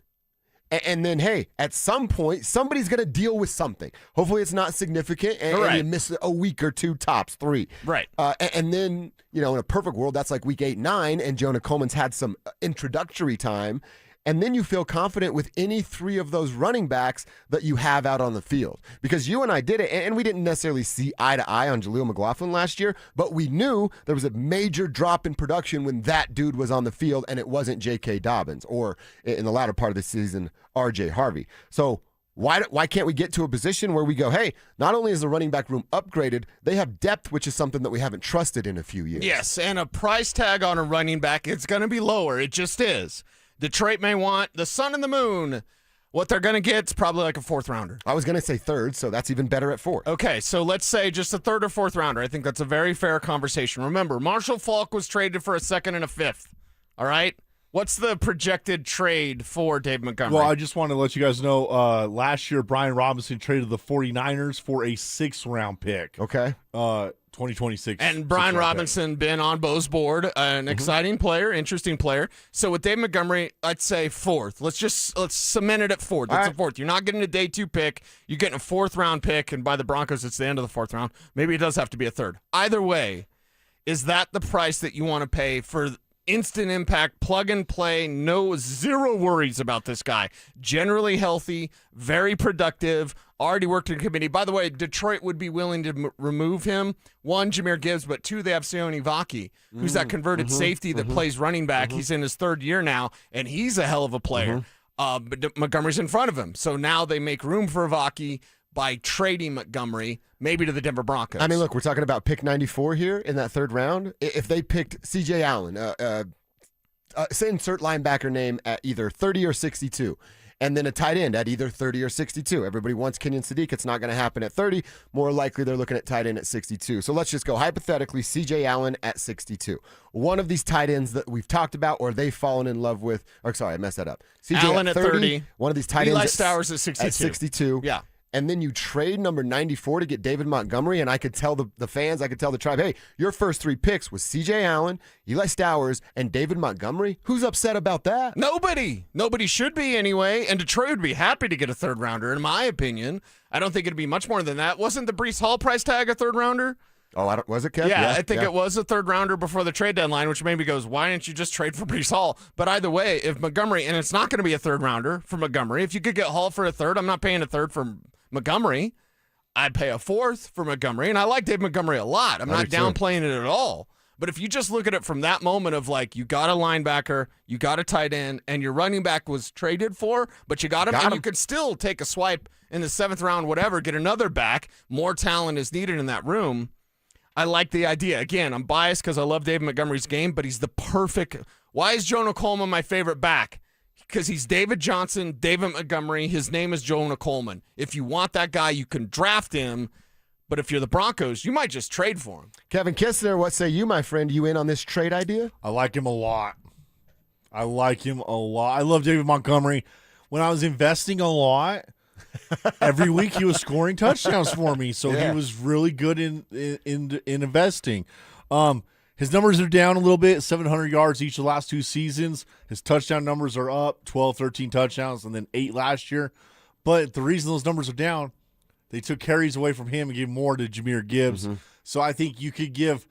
And then, hey, at some point, somebody's going to deal with something. Hopefully it's not significant, and you miss a week or two, tops 3. Right. And then, in a perfect world, that's like week 8, 9, and Jonah Coleman's had some introductory time. And then you feel confident with any 3 of those running backs that you have out on the field. Because you and I did it, and we didn't necessarily see eye to eye on Jaleel McLaughlin last year, but we knew there was a major drop in production when that dude was on the field, and it wasn't J.K. Dobbins, or in the latter part of the season, R.J. Harvey. So why can't we get to a position where we go, hey, not only is the running back room upgraded, they have depth, which is something that we haven't trusted in a few years. Yes, and a price tag on a running back, it's going to be lower. It just is. Detroit may want the sun and the moon. What they're going to get is probably like a 4th rounder. I was going to say 3rd, so that's even better at 4. Okay, so let's say just a 3rd or 4th rounder. I think that's a very fair conversation. Remember, Marshall Faulk was traded for a 2nd and a 5th. All right? What's the projected trade for Dave Montgomery? Well, I just want to let you guys know, last year Brian Robinson traded the 49ers for a 6th-round pick. Okay. 2026. And Brian Robinson been on Bo's board, an exciting player, interesting player. So with Dave Montgomery, I'd say 4th. Let's cement it at 4th. That's a 4th. You're not getting a day 2 pick. You're getting a 4th round pick, and by the Broncos, it's the end of the 4th round. Maybe it does have to be a 3rd. Either way, is that the price that you want to pay for instant impact, plug and play, zero worries about this guy. Generally healthy, very productive, already worked in committee. By the way, Detroit would be willing to remove him. 1, Jahmyr Gibbs, but 2, they have Sione Vaki, who's that converted safety that plays running back. He's in his 3rd year now, and he's a hell of a player. But Montgomery's in front of him. So now they make room for Vaki by trading Montgomery, maybe to the Denver Broncos. I mean, look, we're talking about pick 94 here in that 3rd round. If they picked C.J. Allen, say insert linebacker name at either 30 or 62, and then a tight end at either 30 or 62. Everybody wants Kenyon Sadiq. It's not going to happen at 30. More likely they're looking at tight end at 62. So let's just go hypothetically, C.J. Allen at 62. One of these tight ends that we've talked about or they've fallen in love with, or sorry, I messed that up. C.J. Allen at 30. One of these tight ends Eli Stowers at 62. At 62. Yeah. And then you trade number 94 to get David Montgomery, and I could tell the fans, I could tell the tribe, hey, your first 3 picks was C.J. Allen, Eli Stowers, and David Montgomery. Who's upset about that? Nobody. Nobody should be anyway, and Detroit would be happy to get a 3rd rounder, in my opinion. I don't think it'd be much more than that. Wasn't the Breece Hall price tag a 3rd rounder? Oh, was it, Kev? Yeah, I think it was a 3rd rounder before the trade deadline, which maybe goes, why didn't you just trade for Breece Hall? But either way, if Montgomery, and it's not going to be a 3rd rounder for Montgomery, if you could get Hall for a 3rd, I'm not paying a 3rd for Montgomery. I'd pay a 4th for Montgomery, and I like Dave Montgomery a lot. I'm not downplaying it at all. But if you just look at it from that moment of like, you got a linebacker, you got a tight end, and your running back was traded for, but you got him, and you could still take a swipe in the 7th round, whatever, get another back. More talent is needed in that room. I like the idea. Again, I'm biased because I love David Montgomery's game, but he's the perfect. Why is Jonah Coleman my favorite back? Because he's David Johnson, David Montgomery. His name is Jonah Coleman. If you want that guy, you can draft him. But if you're the Broncos, you might just trade for him. Kevin Kistner, what say you, my friend? You in on this trade idea? I like him a lot. I love David Montgomery. When I was investing a lot, every week he was scoring touchdowns for me. So he was really good in investing. His numbers are down a little bit, 700 yards each of the last 2 seasons. His touchdown numbers are up, 12, 13 touchdowns, and then 8 last year. But the reason those numbers are down, they took carries away from him and gave more to Jahmyr Gibbs. So I think you could give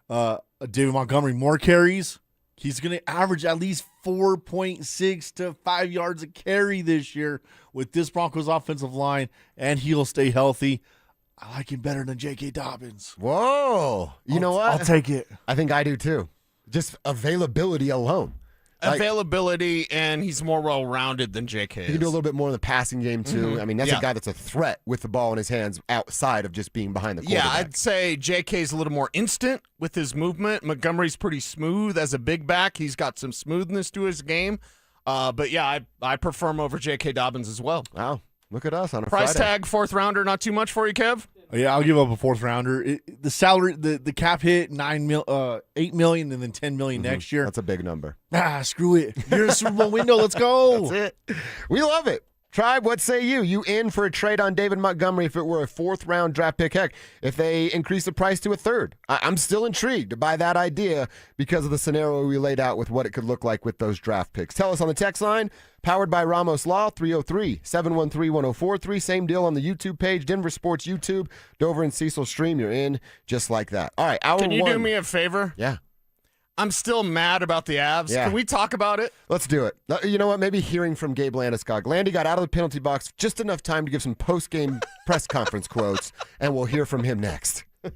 David Montgomery more carries. He's going to average at least 4.6 to 5 yards a carry this year with this Broncos offensive line, and he'll stay healthy. I like him better than J.K. Dobbins. Whoa. You know what? I'll take it. I think I do too. Just availability alone. Availability, and he's more well-rounded than J.K. He can do a little bit more in the passing game, too. I mean, that's Yeah. a guy that's a threat with the ball in his hands outside of just being behind the quarterback. Yeah, I'd say J.K.'s a little more instant with his movement. Montgomery's pretty smooth as a big back. He's got some smoothness to his game. But, yeah, I prefer him over J.K. Dobbins as well. Wow. Look at us on a Price Friday. tag, 4th rounder, not too much for you, Kev? Yeah, I'll give up a 4th rounder. The salary, the cap hit, $8 million and then $10 million next year. That's a big number. Screw it. You're in a Super Bowl window. Let's go. That's it. We love it. Tribe, what say you? You in for a trade on David Montgomery if it were a 4th round draft pick? Heck, if they increase the price to a 3rd. I'm still intrigued by that idea because of the scenario we laid out with what it could look like with those draft picks. Tell us on the text line, powered by Ramos Law, 303-713-1043. Same deal on the YouTube page, Denver Sports YouTube, Dover and Cecil stream. You're in just like that. All right, hour Can you 1. do me a favor? Yeah. I'm still mad about the Avs. Yeah. Can we talk about it? Let's do it. You know what? Maybe hearing from Gabe Landeskog. Landy got out of the penalty box just enough time to give some post-game press conference quotes, and we'll hear from him next. The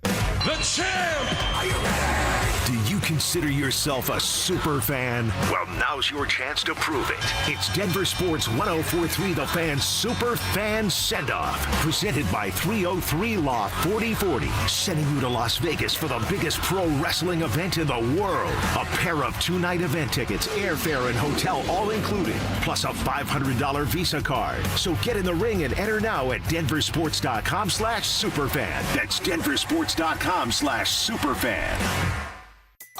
champ! Are you ready? Do you consider yourself a super fan? Well, now's your chance to prove it. It's Denver Sports 104.3 The Fan Super Fan Send-Off, presented by 303 Law 4040, sending you to Las Vegas for the biggest pro wrestling event in the world. A pair of 2-night event tickets, airfare, and hotel all included, plus a $500 Visa card. So get in the ring and enter now at denversports.com/superfan. That's denversports.com/superfan.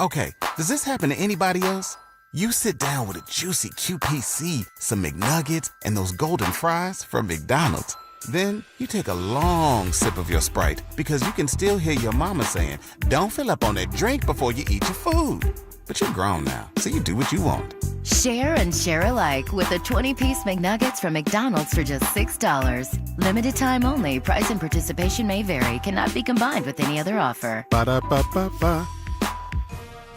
Okay, does this happen to anybody else? You sit down with a juicy QPC, some McNuggets, and those golden fries from McDonald's. Then you take a long sip of your Sprite because you can still hear your mama saying, don't fill up on that drink before you eat your food. But you're grown now, so you do what you want. Share and share alike with the 20-piece McNuggets from McDonald's for just $6. Limited time only. Price and participation may vary. Cannot be combined with any other offer. Ba-da-ba-ba-ba.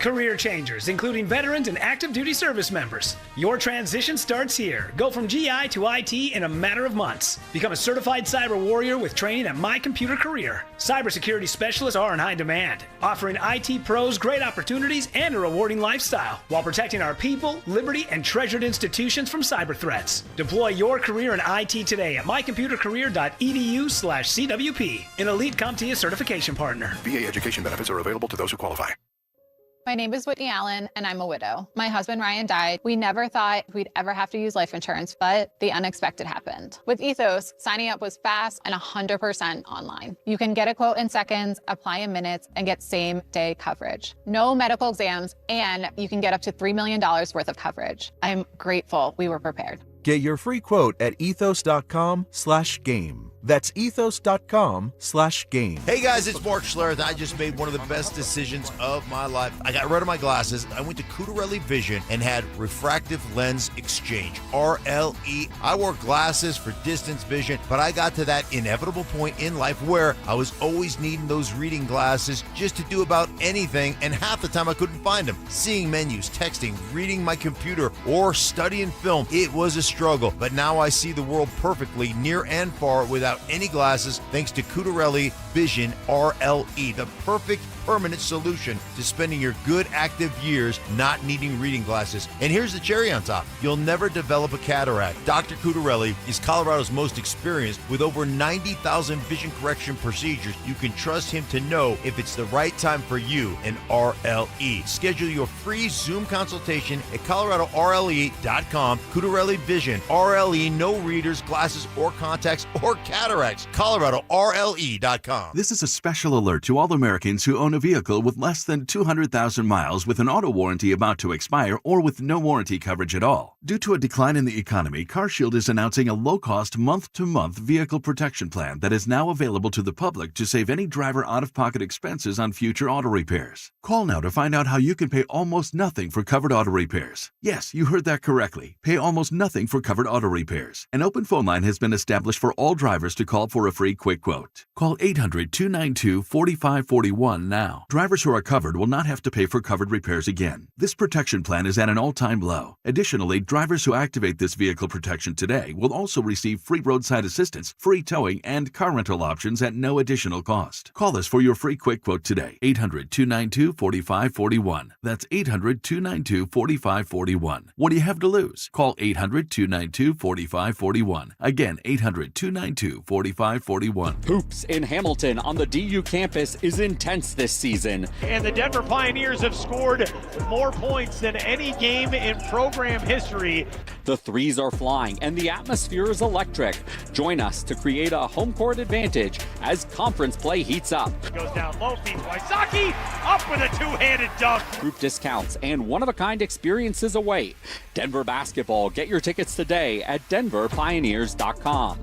career changers, including veterans and active duty service members. Your transition starts here. Go from GI to IT in a matter of months. Become a certified cyber warrior with training at My Computer Career. Cybersecurity specialists are in high demand, offering IT pros great opportunities and a rewarding lifestyle while protecting our people, liberty, and treasured institutions from cyber threats. Deploy your career in IT today at mycomputercareer.edu/CWP, an elite CompTIA certification partner. VA education benefits are available to those who qualify. My name is Whitney Allen, and I'm a widow. My husband, Ryan, died. We never thought we'd ever have to use life insurance, but the unexpected happened. With Ethos, signing up was fast and 100% online. You can get a quote in seconds, apply in minutes, and get same-day coverage. No medical exams, and you can get up to $3 million worth of coverage. I'm grateful we were prepared. Get your free quote at ethos.com/game. That's ethos.com/game. Hey guys, it's Mark Schlereth. I just made one of the best decisions of my life. I got rid of my glasses. I went to Cutarelli Vision and had refractive lens exchange, RLE. I wore glasses for distance vision, but I got to that inevitable point in life where I was always needing those reading glasses just to do about anything, and half the time I couldn't find them. Seeing menus, texting, reading my computer, or studying film, it was a struggle. But now I see the world perfectly, near and far, without any glasses, thanks to Cutarelli Vision RLE, the perfect permanent solution to spending your good active years not needing reading glasses. And here's the cherry on top. You'll never develop a cataract. Dr. Cutarelli is Colorado's most experienced with over 90,000 vision correction procedures. You can trust him to know if it's the right time for you and RLE. Schedule your free Zoom consultation at coloradorle.com. Cutarelli Vision RLE, no readers, glasses, or contacts, or cataracts. coloradorle.com. This is a special alert to all Americans who own a vehicle with less than 200,000 miles with an auto warranty about to expire or with no warranty coverage at all. Due to a decline in the economy, CarShield is announcing a low-cost month-to-month vehicle protection plan that is now available to the public to save any driver out-of-pocket expenses on future auto repairs. Call now to find out how you can pay almost nothing for covered auto repairs. Yes, you heard that correctly. Pay almost nothing for covered auto repairs. An open phone line has been established for all drivers to call for a free quick quote. Call 800-292-4541 now. Drivers who are covered will not have to pay for covered repairs again. This protection plan is at an all-time low. Additionally, drivers who activate this vehicle protection today will also receive free roadside assistance, free towing, and car rental options at no additional cost. Call us for your free quick quote today. 800-292-4541. That's 800-292-4541. What do you have to lose? Call 800-292-4541. Again, 800-292-4541. Hoops in Hamilton on the DU campus is intense this season. And the Denver Pioneers have scored more points than any game in program history. The threes are flying and the atmosphere is electric. Join us to create a home court advantage as conference play heats up. Goes down low, feeds Wysocki, up with a two-handed dunk. Group discounts and one-of-a-kind experiences await. Denver basketball. Get your tickets today at DenverPioneers.com.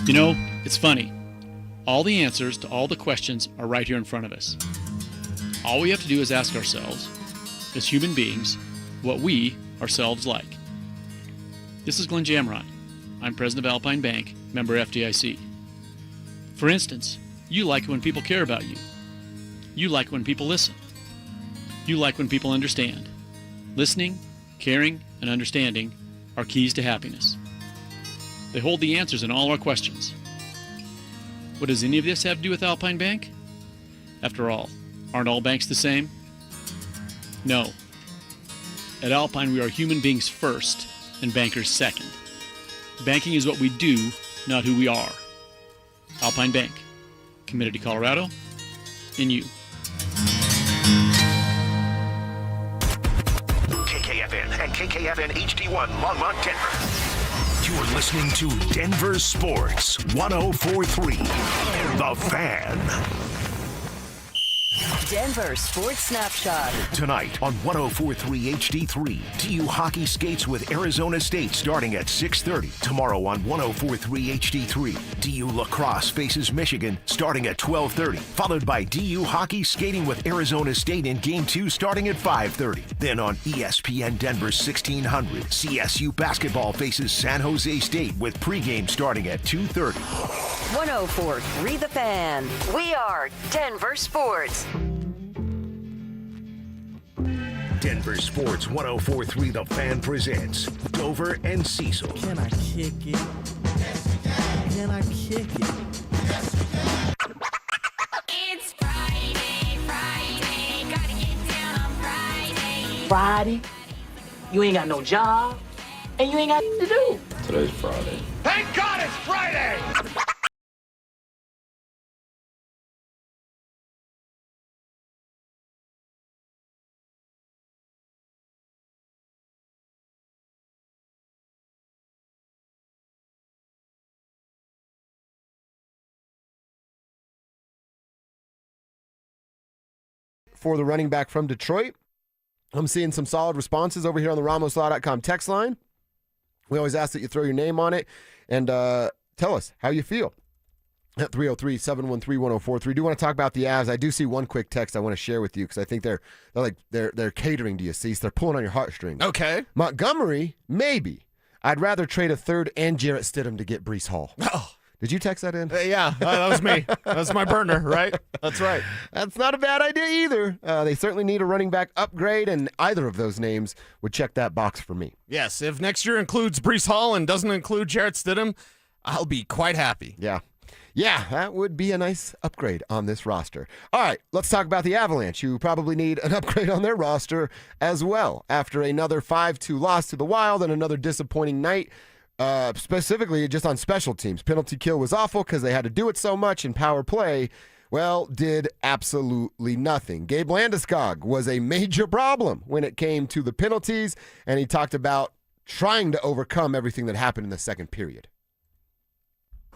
You know, it's funny. All the answers to all the questions are right here in front of us. All we have to do is ask ourselves, as human beings, what we ourselves like. This is Glenn Jamrot. I'm president of Alpine Bank, member FDIC. For instance, you like it when people care about you. You like it when people listen. You like when people understand. Listening, caring, and understanding are keys to happiness. They hold the answers in all our questions. What does any of this have to do with Alpine Bank? After all, aren't all banks the same? No. At Alpine, we are human beings first and bankers second. Banking is what we do, not who we are. Alpine Bank, committed to Colorado and you. KKFN and KKFN HD1 Longmont, Denver. You're listening to Denver Sports 104.3 The Fan. Denver Sports Snapshot. Tonight on 104.3 HD3, DU hockey skates with Arizona State starting at 6:30. Tomorrow on 104.3 HD3, DU lacrosse faces Michigan starting at 12:30. Followed by DU hockey skating with Arizona State in Game 2 starting at 5:30. Then on ESPN Denver 1600, CSU basketball faces San Jose State with pregame starting at 2:30. 104.3 The Fan. We are Denver Sports. Denver Sports 104.3 The Fan presents Dover and Cecil. Can I kick it? Can I kick it? It's Friday, gotta get down on Friday. Friday, you ain't got no job, and you ain't got to do. Today's Friday. Thank God it's Friday! For the running back from Detroit, I'm seeing some solid responses over here on the RamosLaw.com text line. We always ask that you throw your name on it and tell us how you feel at 303-713-1043. Do want to talk about the Avs. I do see one quick text I want to share with you because I think they're catering to you, Cease. They're pulling on your heartstrings. Okay. Montgomery, maybe. I'd rather trade a third and Jarrett Stidham to get Breece Hall. Oh. Did you text that in? Yeah, that was me. That was my burner, right? That's right. That's not a bad idea either. They certainly need a running back upgrade, and either of those names would check that box for me. Yes, if next year includes Breece Hall and doesn't include Jarrett Stidham, I'll be quite happy. Yeah, that would be a nice upgrade on this roster. All right, let's talk about the Avalanche, who probably need an upgrade on their roster as well after another 5-2 loss to the Wild and another disappointing night. Specifically just on special teams. Penalty kill was awful because they had to do it so much, and power play, well, did absolutely nothing. Gabe Landeskog was a major problem when it came to the penalties, and he talked about trying to overcome everything that happened in the second period.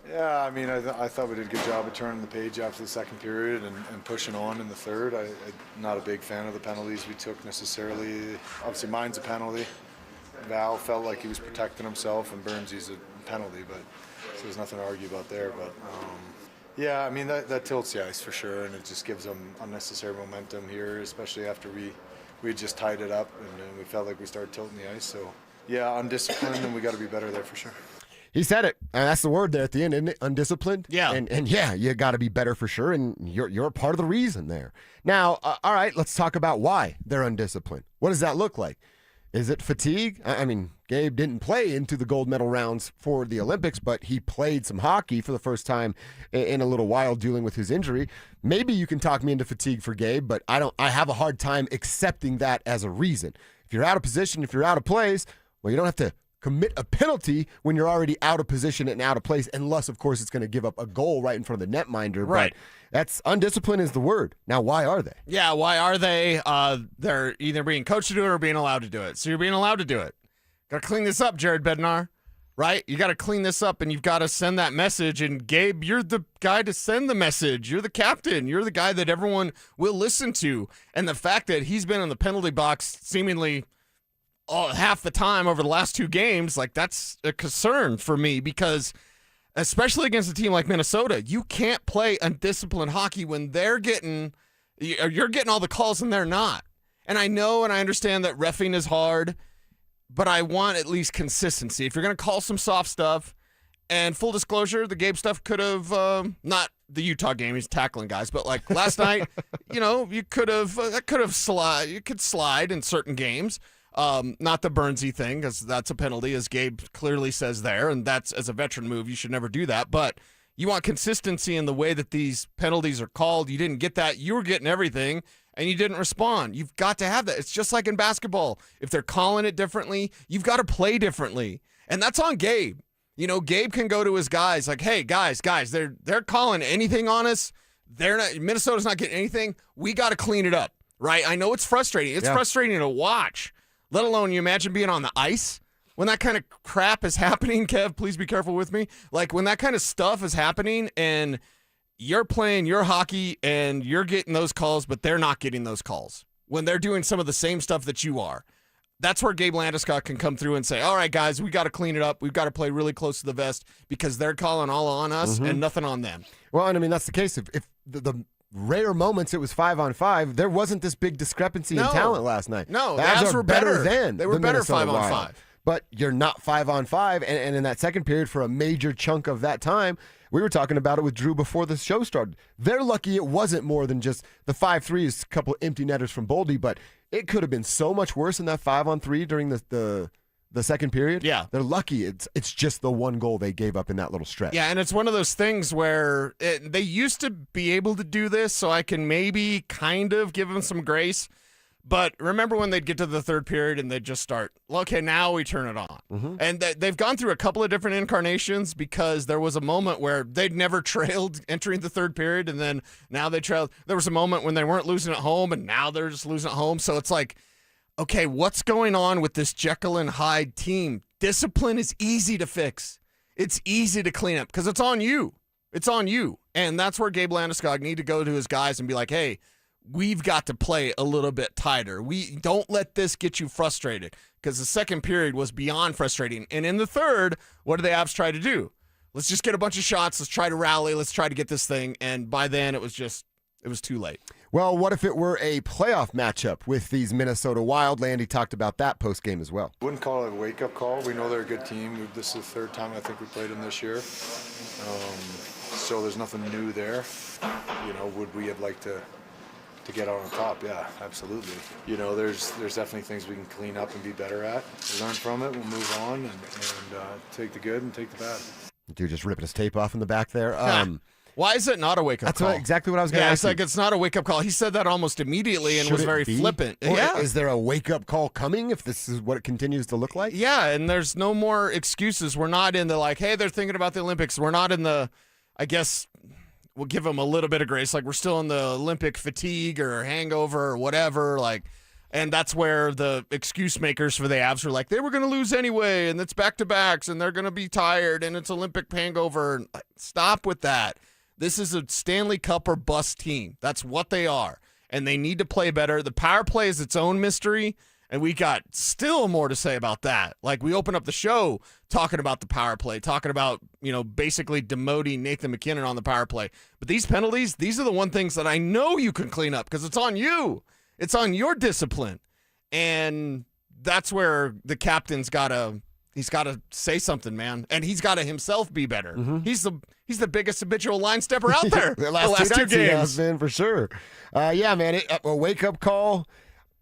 Yeah, I mean, I thought we did a good job of turning the page after the second period and pushing on in the third. I'm not a big fan of the penalties we took necessarily. Obviously, mine's a penalty. Val felt like he was protecting himself, and Burnsy's a penalty, but so there's nothing to argue about there. But yeah, I mean that tilts the ice for sure, and it just gives them unnecessary momentum here, especially after we just tied it up and we felt like we started tilting the ice. So yeah, undisciplined, and we got to be better there for sure. He said it. That's the word there at the end, isn't it? Undisciplined. Yeah. And yeah, you got to be better for sure, and you're part of the reason there. Now, all right, let's talk about why they're undisciplined. What does that look like? Is it fatigue? I mean, Gabe didn't play into the gold medal rounds for the Olympics, but he played some hockey for the first time in a little while dealing with his injury. Maybe you can talk me into fatigue for Gabe, but I have a hard time accepting that as a reason. If you're out of position, if you're out of place, well, you don't have to commit a penalty when you're already out of position and out of place, unless, of course, it's going to give up a goal right in front of the netminder. Right. But that's undisciplined is the word. Now, why are they? Yeah, why are they? They're either being coached to do it or being allowed to do it. So you're being allowed to do it. Got to clean this up, Jared Bednar, right? You got to clean this up, and you've got to send that message. And, Gabe, you're the guy to send the message. You're the captain. You're the guy that everyone will listen to. And the fact that he's been in the penalty box seemingly half the time over the last two games, like, that's a concern for me because – especially against a team like Minnesota, you can't play undisciplined hockey when you're getting all the calls and they're not. And I know and I understand that reffing is hard, but I want at least consistency. If you're going to call some soft stuff, and full disclosure, the Gabe stuff could have, not the Utah game, he's tackling guys, but like last night, you could slide in certain games. Not the Burnsy thing, because that's a penalty, as Gabe clearly says there, and that's, as a veteran move, you should never do that. But you want consistency in the way that these penalties are called. You didn't get that. You were getting everything, and you didn't respond. You've got to have that. It's just like in basketball. If they're calling it differently, you've got to play differently. And that's on Gabe. Gabe can go to his guys like, hey, guys, they're calling anything on us. Minnesota's not getting anything. We got to clean it up, right? I know it's frustrating. It's frustrating to watch. Let alone, you imagine being on the ice when that kind of crap is happening. Kev, please be careful with me. Like, when that kind of stuff is happening and you're playing your hockey and you're getting those calls, but they're not getting those calls when they're doing some of the same stuff that you are. That's where Gabe Landeskog can come through and say, all right, guys, we got to clean it up. We've got to play really close to the vest because they're calling all on us and nothing on them. Well, and I mean, that's the case. If the rare moments it was 5-on-5, there wasn't this big discrepancy in talent last night. No, the Avs were better then. They were better 5-on-5. but you're not 5-on-5. And in that second period, for a major chunk of that time, we were talking about it with Drew before the show started. They're lucky it wasn't more than just the 5-3s, a couple empty netters from Boldy, but it could have been so much worse in that 5-on-3 during the second period. Yeah. They're lucky it's just the one goal they gave up in that little stretch. Yeah, and it's one of those things where they used to be able to do this, so I can maybe kind of give them some grace. But remember when they'd get to the third period and they'd just start, okay, now we turn it on. Mm-hmm. And they've gone through a couple of different incarnations because there was a moment where they'd never trailed entering the third period, and then now they trailed. There was a moment when they weren't losing at home, and now they're just losing at home. So it's like, okay, what's going on with this Jekyll and Hyde team? Discipline is easy to fix. It's easy to clean up because it's on you. It's on you. And that's where Gabe Landeskog need to go to his guys and be like, hey, we've got to play a little bit tighter. We don't let this get you frustrated, because the second period was beyond frustrating. And in the third, what do the Avs try to do? Let's just get a bunch of shots. Let's try to rally. Let's try to get this thing. And by then it was too late. Well, what if it were a playoff matchup with these Minnesota Wild? Landy talked about that post-game as well. Wouldn't call it a wake-up call. We know they're a good team. This is the third time I think we played them this year. So there's nothing new there. Would we have liked to get out on top? Yeah, absolutely. There's definitely things we can clean up and be better at. Learn from it. We'll move on and take the good and take the bad. Dude, just ripping his tape off in the back there. Why is it not a wake-up call? That's exactly what I was going to ask. It's like it's not a wake-up call. He said that almost immediately and was very flippant. Or is there a wake-up call coming if this is what it continues to look like? Yeah, and there's no more excuses. We're not in the hey, they're thinking about the Olympics. We're not in the, I guess, we'll give them a little bit of grace. We're still in the Olympic fatigue or hangover or whatever. And that's where the excuse makers for the Avs are they were going to lose anyway, and it's back-to-backs, and they're going to be tired, and it's Olympic hangover. Stop with that. This is a Stanley Cup or bust team. That's what they are, and they need to play better. The power play is its own mystery, and we got still more to say about that. We open up the show talking about the power play, talking about, basically demoting Nathan McKinnon on the power play. But these penalties, these are the one things that I know you can clean up because it's on you. It's on your discipline. And that's where the captain's he's got to say something, man. And he's got to himself be better. Mm-hmm. He's the biggest habitual line stepper out there. the last two games. He has been, for sure. Yeah, man, a wake-up call.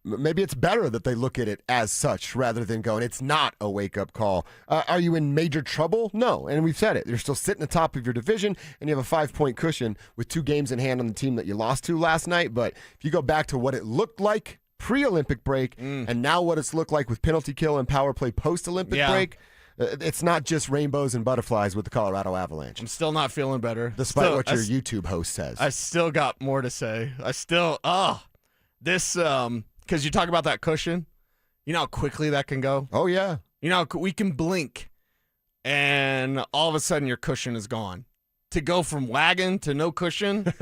Maybe it's better that they look at it as such rather than going, it's not a wake-up call. Are you in major trouble? No, and we've said it. You're still sitting at the top of your division, and you have a 5-point cushion with 2 games in hand on the team that you lost to last night. But if you go back to what it looked like pre-Olympic break and now what it's looked like with penalty kill and power play post-Olympic break, it's not just rainbows and butterflies with the Colorado Avalanche. I'm still not feeling better. Despite what your YouTube host says. I still got more to say. Because you talk about that cushion, you know how quickly that can go? Oh, yeah. We can blink, and all of a sudden your cushion is gone. To go from wagon to no cushion,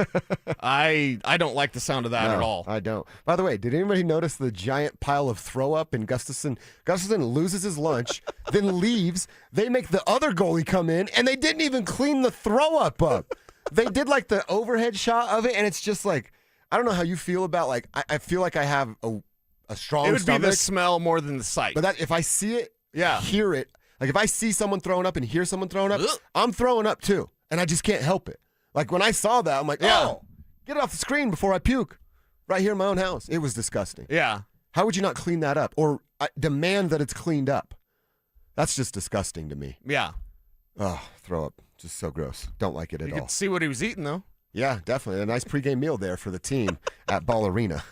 I don't like the sound of that at all. I don't. By the way, did anybody notice the giant pile of throw-up and Gustafsson? Gustafsson loses his lunch, then leaves. They make the other goalie come in, and they didn't even clean the throw-up up. They did the overhead shot of it, and it's just I don't know how you feel about I feel like I have a strong stomach. It would be the smell more than the sight. But if I see it, hear it, if I see someone throwing up and hear someone throwing up, I'm throwing up too. And I just can't help it. When I saw that, I'm oh, get it off the screen before I puke. Right here in my own house. It was disgusting. Yeah. How would you not clean that up? Or demand that it's cleaned up? That's just disgusting to me. Yeah. Oh, throw up. Just so gross. Don't like it at all. You could see what he was eating, though. Yeah, definitely. A nice pregame meal there for the team at Ball Arena.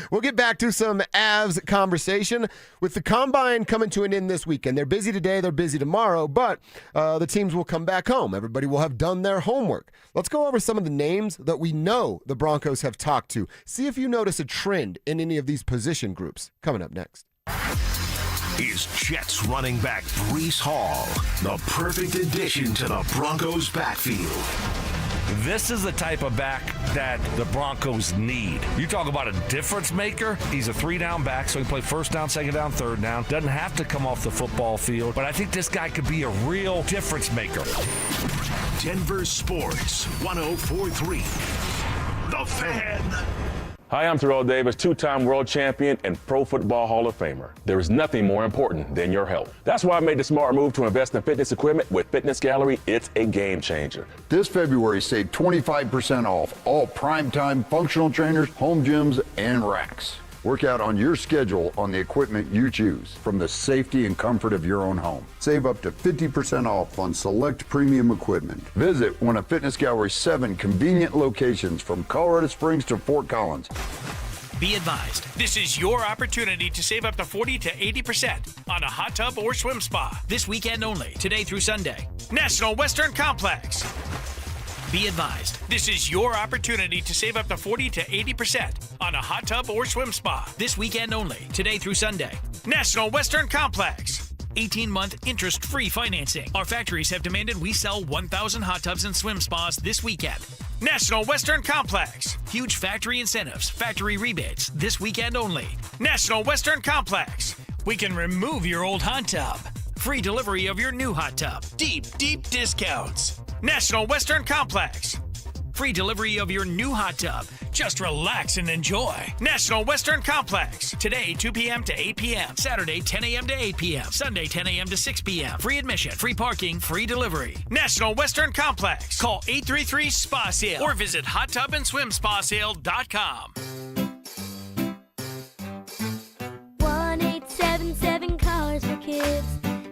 We'll get back to some Avs conversation with the Combine coming to an end this weekend. They're busy today, they're busy tomorrow, but the teams will come back home. Everybody will have done their homework. Let's go over some of the names that we know the Broncos have talked to. See if you notice a trend in any of these position groups. Coming up next. Is Jets running back Breece Hall the perfect addition to the Broncos backfield? This is the type of back that the Broncos need. You talk about a difference maker. He's a 3-down back, so he can play first down, second down, third down. Doesn't have to come off the football field, but I think this guy could be a real difference maker. Denver Sports 104.3. The Fan. Hi, I'm Terrell Davis, two-time world champion and Pro Football Hall of Famer. There is nothing more important than your health. That's why I made the smart move to invest in fitness equipment with Fitness Gallery. It's a game changer. This February, save 25% off all primetime functional trainers, home gyms, and racks. Work out on your schedule on the equipment you choose from the safety and comfort of your own home. Save up to 50% off on select premium equipment. Visit one of Fitness Gallery's 7 convenient locations from Colorado Springs to Fort Collins. Be advised, this is your opportunity to save up to 40 to 80% on a hot tub or swim spa. This weekend only, today through Sunday. National Western Complex. Be advised, this is your opportunity to save up to 40 to 80% on a hot tub or swim spa. This weekend only, today through Sunday. National Western Complex. 18-month interest-free financing. Our factories have demanded we sell 1,000 hot tubs and swim spas this weekend. National Western Complex. Huge factory incentives, factory rebates, this weekend only. National Western Complex. We can remove your old hot tub. Free delivery of your new hot tub. Deep, deep discounts. National Western Complex. Free delivery of your new hot tub. Just relax and enjoy. National Western Complex. Today, 2 p.m. to 8 p.m. Saturday, 10 a.m. to 8 p.m. Sunday, 10 a.m. to 6 p.m. Free admission, free parking, free delivery. National Western Complex. Call 833-SPA-SALE or visit hottubandSwimSpaSale.com. 1-877 Cars for Kids.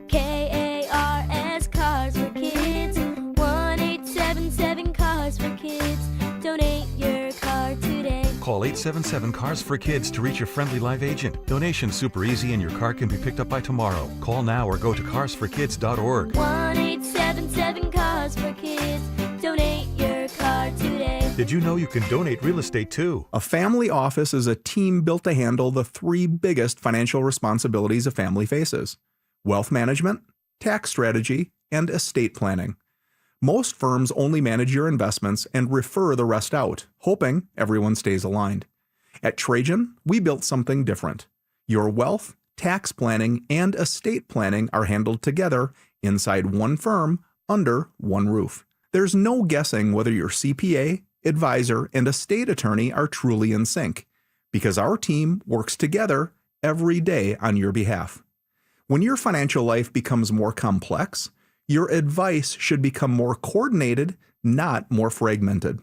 KARS Cars for Kids. 1-877 Cars for Kids. Donate your car today. Call 877 Cars for Kids to reach a friendly live agent. Donation's super easy and your car can be picked up by tomorrow. Call now or go to carsforkids.org. 1-877 Cars for Kids. Donate your car today. Did you know you can donate real estate too? A family office is a team built to handle the 3 biggest financial responsibilities a family faces: wealth management, tax strategy, and estate planning. Most firms only manage your investments and refer the rest out, hoping everyone stays aligned. At Trajan, we built something different. Your wealth, tax planning, and estate planning are handled together inside one firm under one roof. There's no guessing whether your CPA, advisor, and estate attorney are truly in sync, because our team works together every day on your behalf. When your financial life becomes more complex, your advice should become more coordinated, not more fragmented.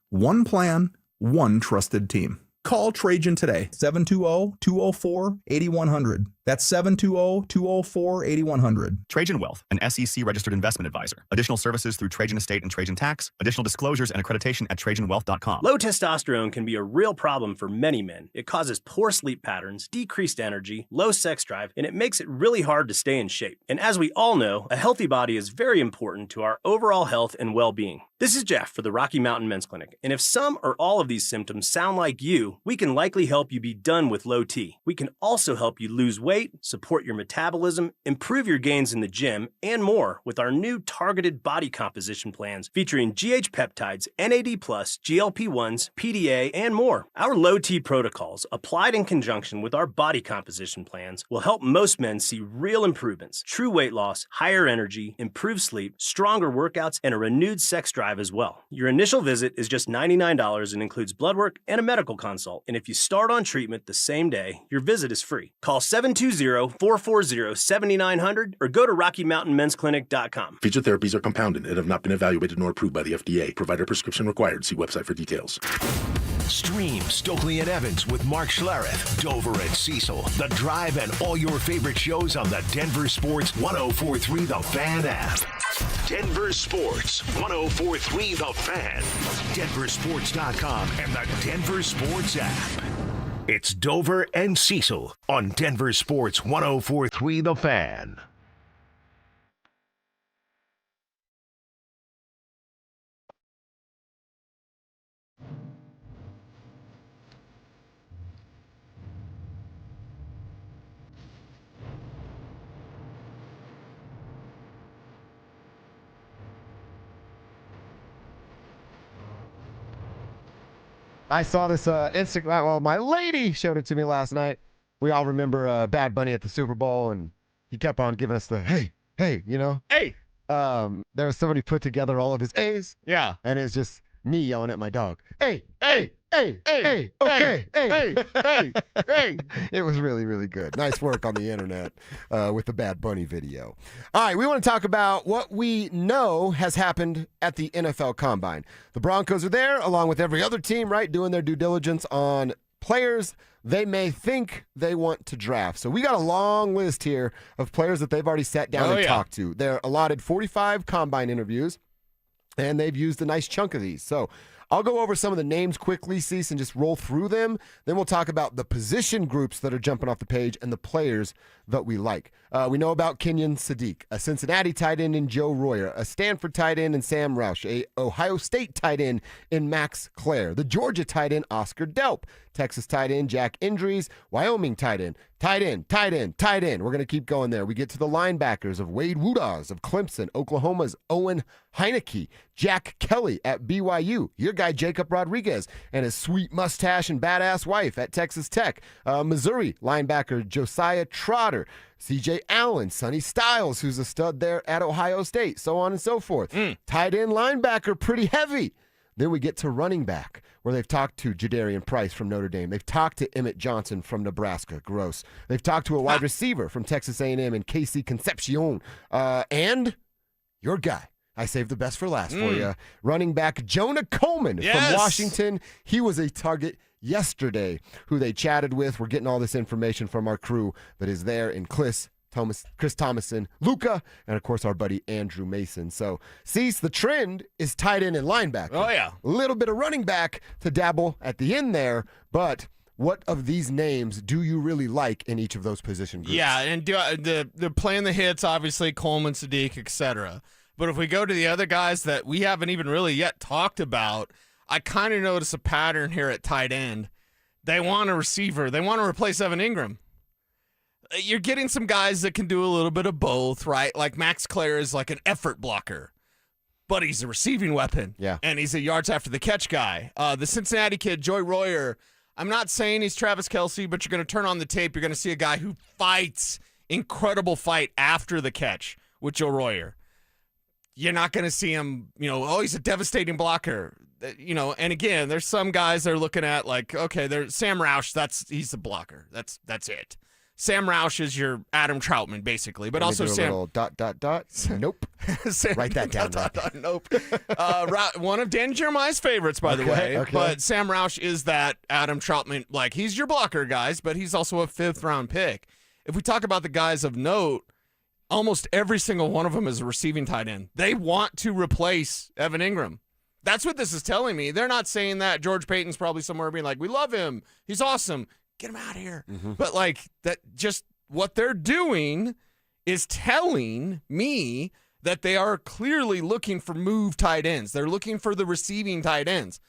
One plan, one trusted team. Call Trajan today, 720-204-8100. That's 720-204-8100. Trajan Wealth, an SEC-registered investment advisor. Additional services through Trajan Estate and Trajan Tax. Additional disclosures and accreditation at TrajanWealth.com. Low testosterone can be a real problem for many men. It causes poor sleep patterns, decreased energy, low sex drive, and it makes it really hard to stay in shape. And as we all know, a healthy body is very important to our overall health and well-being. This is Jeff for the Rocky Mountain Men's Clinic, and if some or all of these symptoms sound like you, we can likely help you be done with low T. We can also help you lose weight, support your metabolism, improve your gains in the gym, and more with our new targeted body composition plans featuring GH peptides, NAD+, GLP-1s, PDA, and more. Our low T protocols, applied in conjunction with our body composition plans, will help most men see real improvements, true weight loss, higher energy, improved sleep, stronger workouts, and a renewed sex drive as well. Your initial visit is just $99 and includes blood work and a medical consult. And if you start on treatment the same day, your visit is free. Call 720-440-7900 or go to RockyMountainMen'sClinic.com. Featured therapies are compounded and have not been evaluated nor approved by the FDA. Provider prescription required. See website for details. Stream Stokely and Evans with Mark Schlereth, Dover and Cecil, The Drive, and all your favorite shows on the Denver Sports 104.3 The Fan app. Denver Sports 104.3 The Fan, DenverSports.com, and the Denver Sports app. It's Dover and Cecil on Denver Sports 104.3 The Fan. I saw this Instagram. Well, my lady showed it to me last night. We all remember Bad Bunny at the Super Bowl, and he kept on giving us the hey, you know? Hey! There was somebody put together all of his A's. Yeah. And it's just me yelling at my dog. Hey, hey, Hey, okay, hey. It was really, really good. Nice work on the internet with the Bad Bunny video. All right, we want to talk about what we know has happened at the NFL Combine. The Broncos are there, along with every other team, right, doing their due diligence on players they may think they want to draft. So we got a long list here of players that they've already sat down and talked to. They're allotted 45 Combine interviews, and they've used a nice chunk of these. So I'll go over some of the names quickly, Cecil, and just roll through them. Then we'll talk about the position groups that are jumping off the page and the players that we like. We know about Kenyon Sadiq, a Cincinnati tight end in Joe Royer, a Stanford tight end in Sam Roush, a Ohio State tight end in Max Clare, the Georgia tight end Oscar Delp, Texas tight end Jack Indries, Wyoming tight end. We're going to keep going there. We get to the linebackers of Wade Woodaz of Clemson, Oklahoma's Owen Heineke, Jack Kelly at BYU, your guy Jacob Rodriguez and his sweet mustache and badass wife at Texas Tech, Missouri linebacker Josiah Trotter, C.J. Allen, Sonny Styles, who's a stud there at Ohio State, so on and so forth. Tight end linebacker, pretty heavy. Then we get to running back, where they've talked to Jadarian Price from Notre Dame. They've talked to Emmett Johnson from Nebraska. Gross. They've talked to a wide receiver from Texas A&M and Casey Concepcion. And your guy. I saved the best for last for you. Running back Jonah Coleman from Washington. He was a target yesterday who they chatted with. We're getting all this information from our crew that is there in Chris Thomason, Luca, and of course our buddy Andrew Mason. So, Cease, the trend is tight end and linebacker. Oh, yeah. A little bit of running back to dabble at the end there, but what of these names do you really like in each of those position groups? Yeah, and they're playing the hits, obviously, Coleman, Sadiq, etc. But if we go to the other guys that we haven't even really yet talked about, I kind of notice a pattern here at tight end. They want a receiver. They want to replace Evan Ingram. You're getting some guys that can do a little bit of both, right? Like Max Clare is like an effort blocker, but he's a receiving weapon. Yeah. And he's a yards after the catch guy. The Cincinnati kid, Joy Royer, I'm not saying he's Travis Kelce, but you're going to turn on the tape. You're going to see a guy who fights, incredible fight after the catch with Joe Royer. You're not going to see him, he's a devastating blocker. And again, there's some guys that are looking at like, okay, there's Sam Roush, he's the blocker. That's it. Sam Roush is your Adam Troutman, basically, but also Sam. Nope. Write that down. Nope. One of Dan Jeremiah's favorites, by the way. Okay. But Sam Roush is that Adam Troutman. Like, he's your blocker, guys, but he's also a 5th-round pick. If we talk about the guys of note, almost every single one of them is a receiving tight end. They want to replace Evan Ingram. That's what this is telling me. They're not saying that George Payton's probably somewhere being like, we love him. He's awesome. Get him out of here. But just what they're doing is telling me that they are clearly looking for move tight ends. They're looking for the receiving tight ends.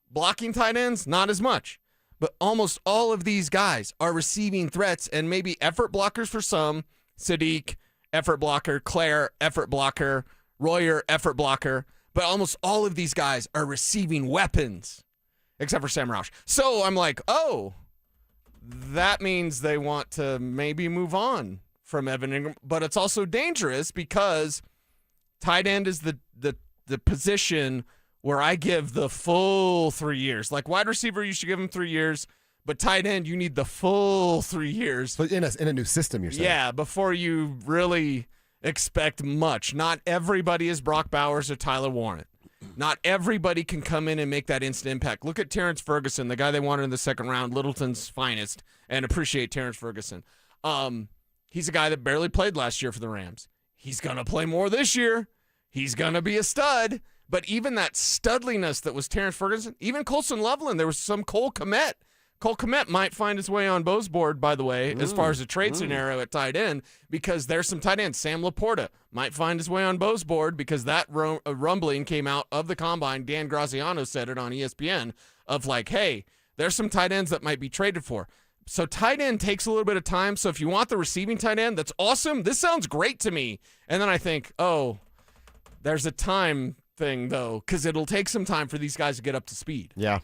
Blocking tight ends, not as much. But almost all of these guys are receiving threats and maybe effort blockers for some. Sadiq, effort blocker. Claire, effort blocker. Royer, effort blocker. But almost all of these guys are receiving weapons, except for Sam Roush. So I'm like, that means they want to maybe move on from Evan Ingram, but it's also dangerous because tight end is the position where I give the full 3 years. Like wide receiver, you should give him 3 years, but tight end, you need the full 3 years. But in a new system, you're saying? Yeah, before you really expect much. Not everybody is Brock Bowers or Tyler Warren. Not everybody can come in and make that instant impact. Look at Terrence Ferguson, the guy they wanted in the second round, Littleton's finest, and appreciate Terrence Ferguson. He's a guy that barely played last year for the Rams. He's going to play more this year. He's going to be a stud. But even that studliness that was Terrence Ferguson, even Colson Loveland, there was some Cole Kmet. Cole Kmet might find his way on Bo's board, by the way, as far as a trade scenario at tight end, because there's some tight ends. Sam Laporta might find his way on Bo's board because that rumbling came out of the combine. Dan Graziano said it on ESPN of like, hey, there's some tight ends that might be traded for. So tight end takes a little bit of time. So if you want the receiving tight end, that's awesome. This sounds great to me. And then I think, there's a time thing, though, because it'll take some time for these guys to get up to speed. Yeah.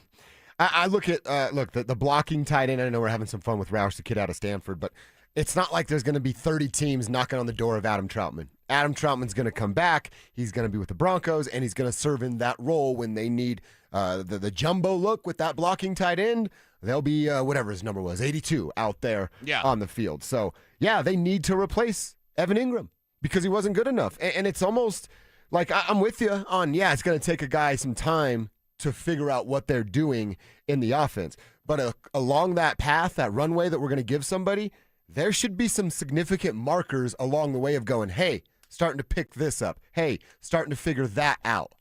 I look at the blocking tight end. I know we're having some fun with Roush, the kid out of Stanford, but it's not like there's going to be 30 teams knocking on the door of Adam Troutman. Adam Troutman's going to come back. He's going to be with the Broncos, and he's going to serve in that role when they need the jumbo look with that blocking tight end. They'll be, whatever his number was, 82 out there on the field. So, yeah, they need to replace Evan Ingram because he wasn't good enough. And it's almost like I'm with you on, it's going to take a guy some time to figure out what they're doing in the offense. But along that path, that runway that we're going to give somebody, there should be some significant markers along the way of going, hey, starting to pick this up. Hey, starting to figure that out.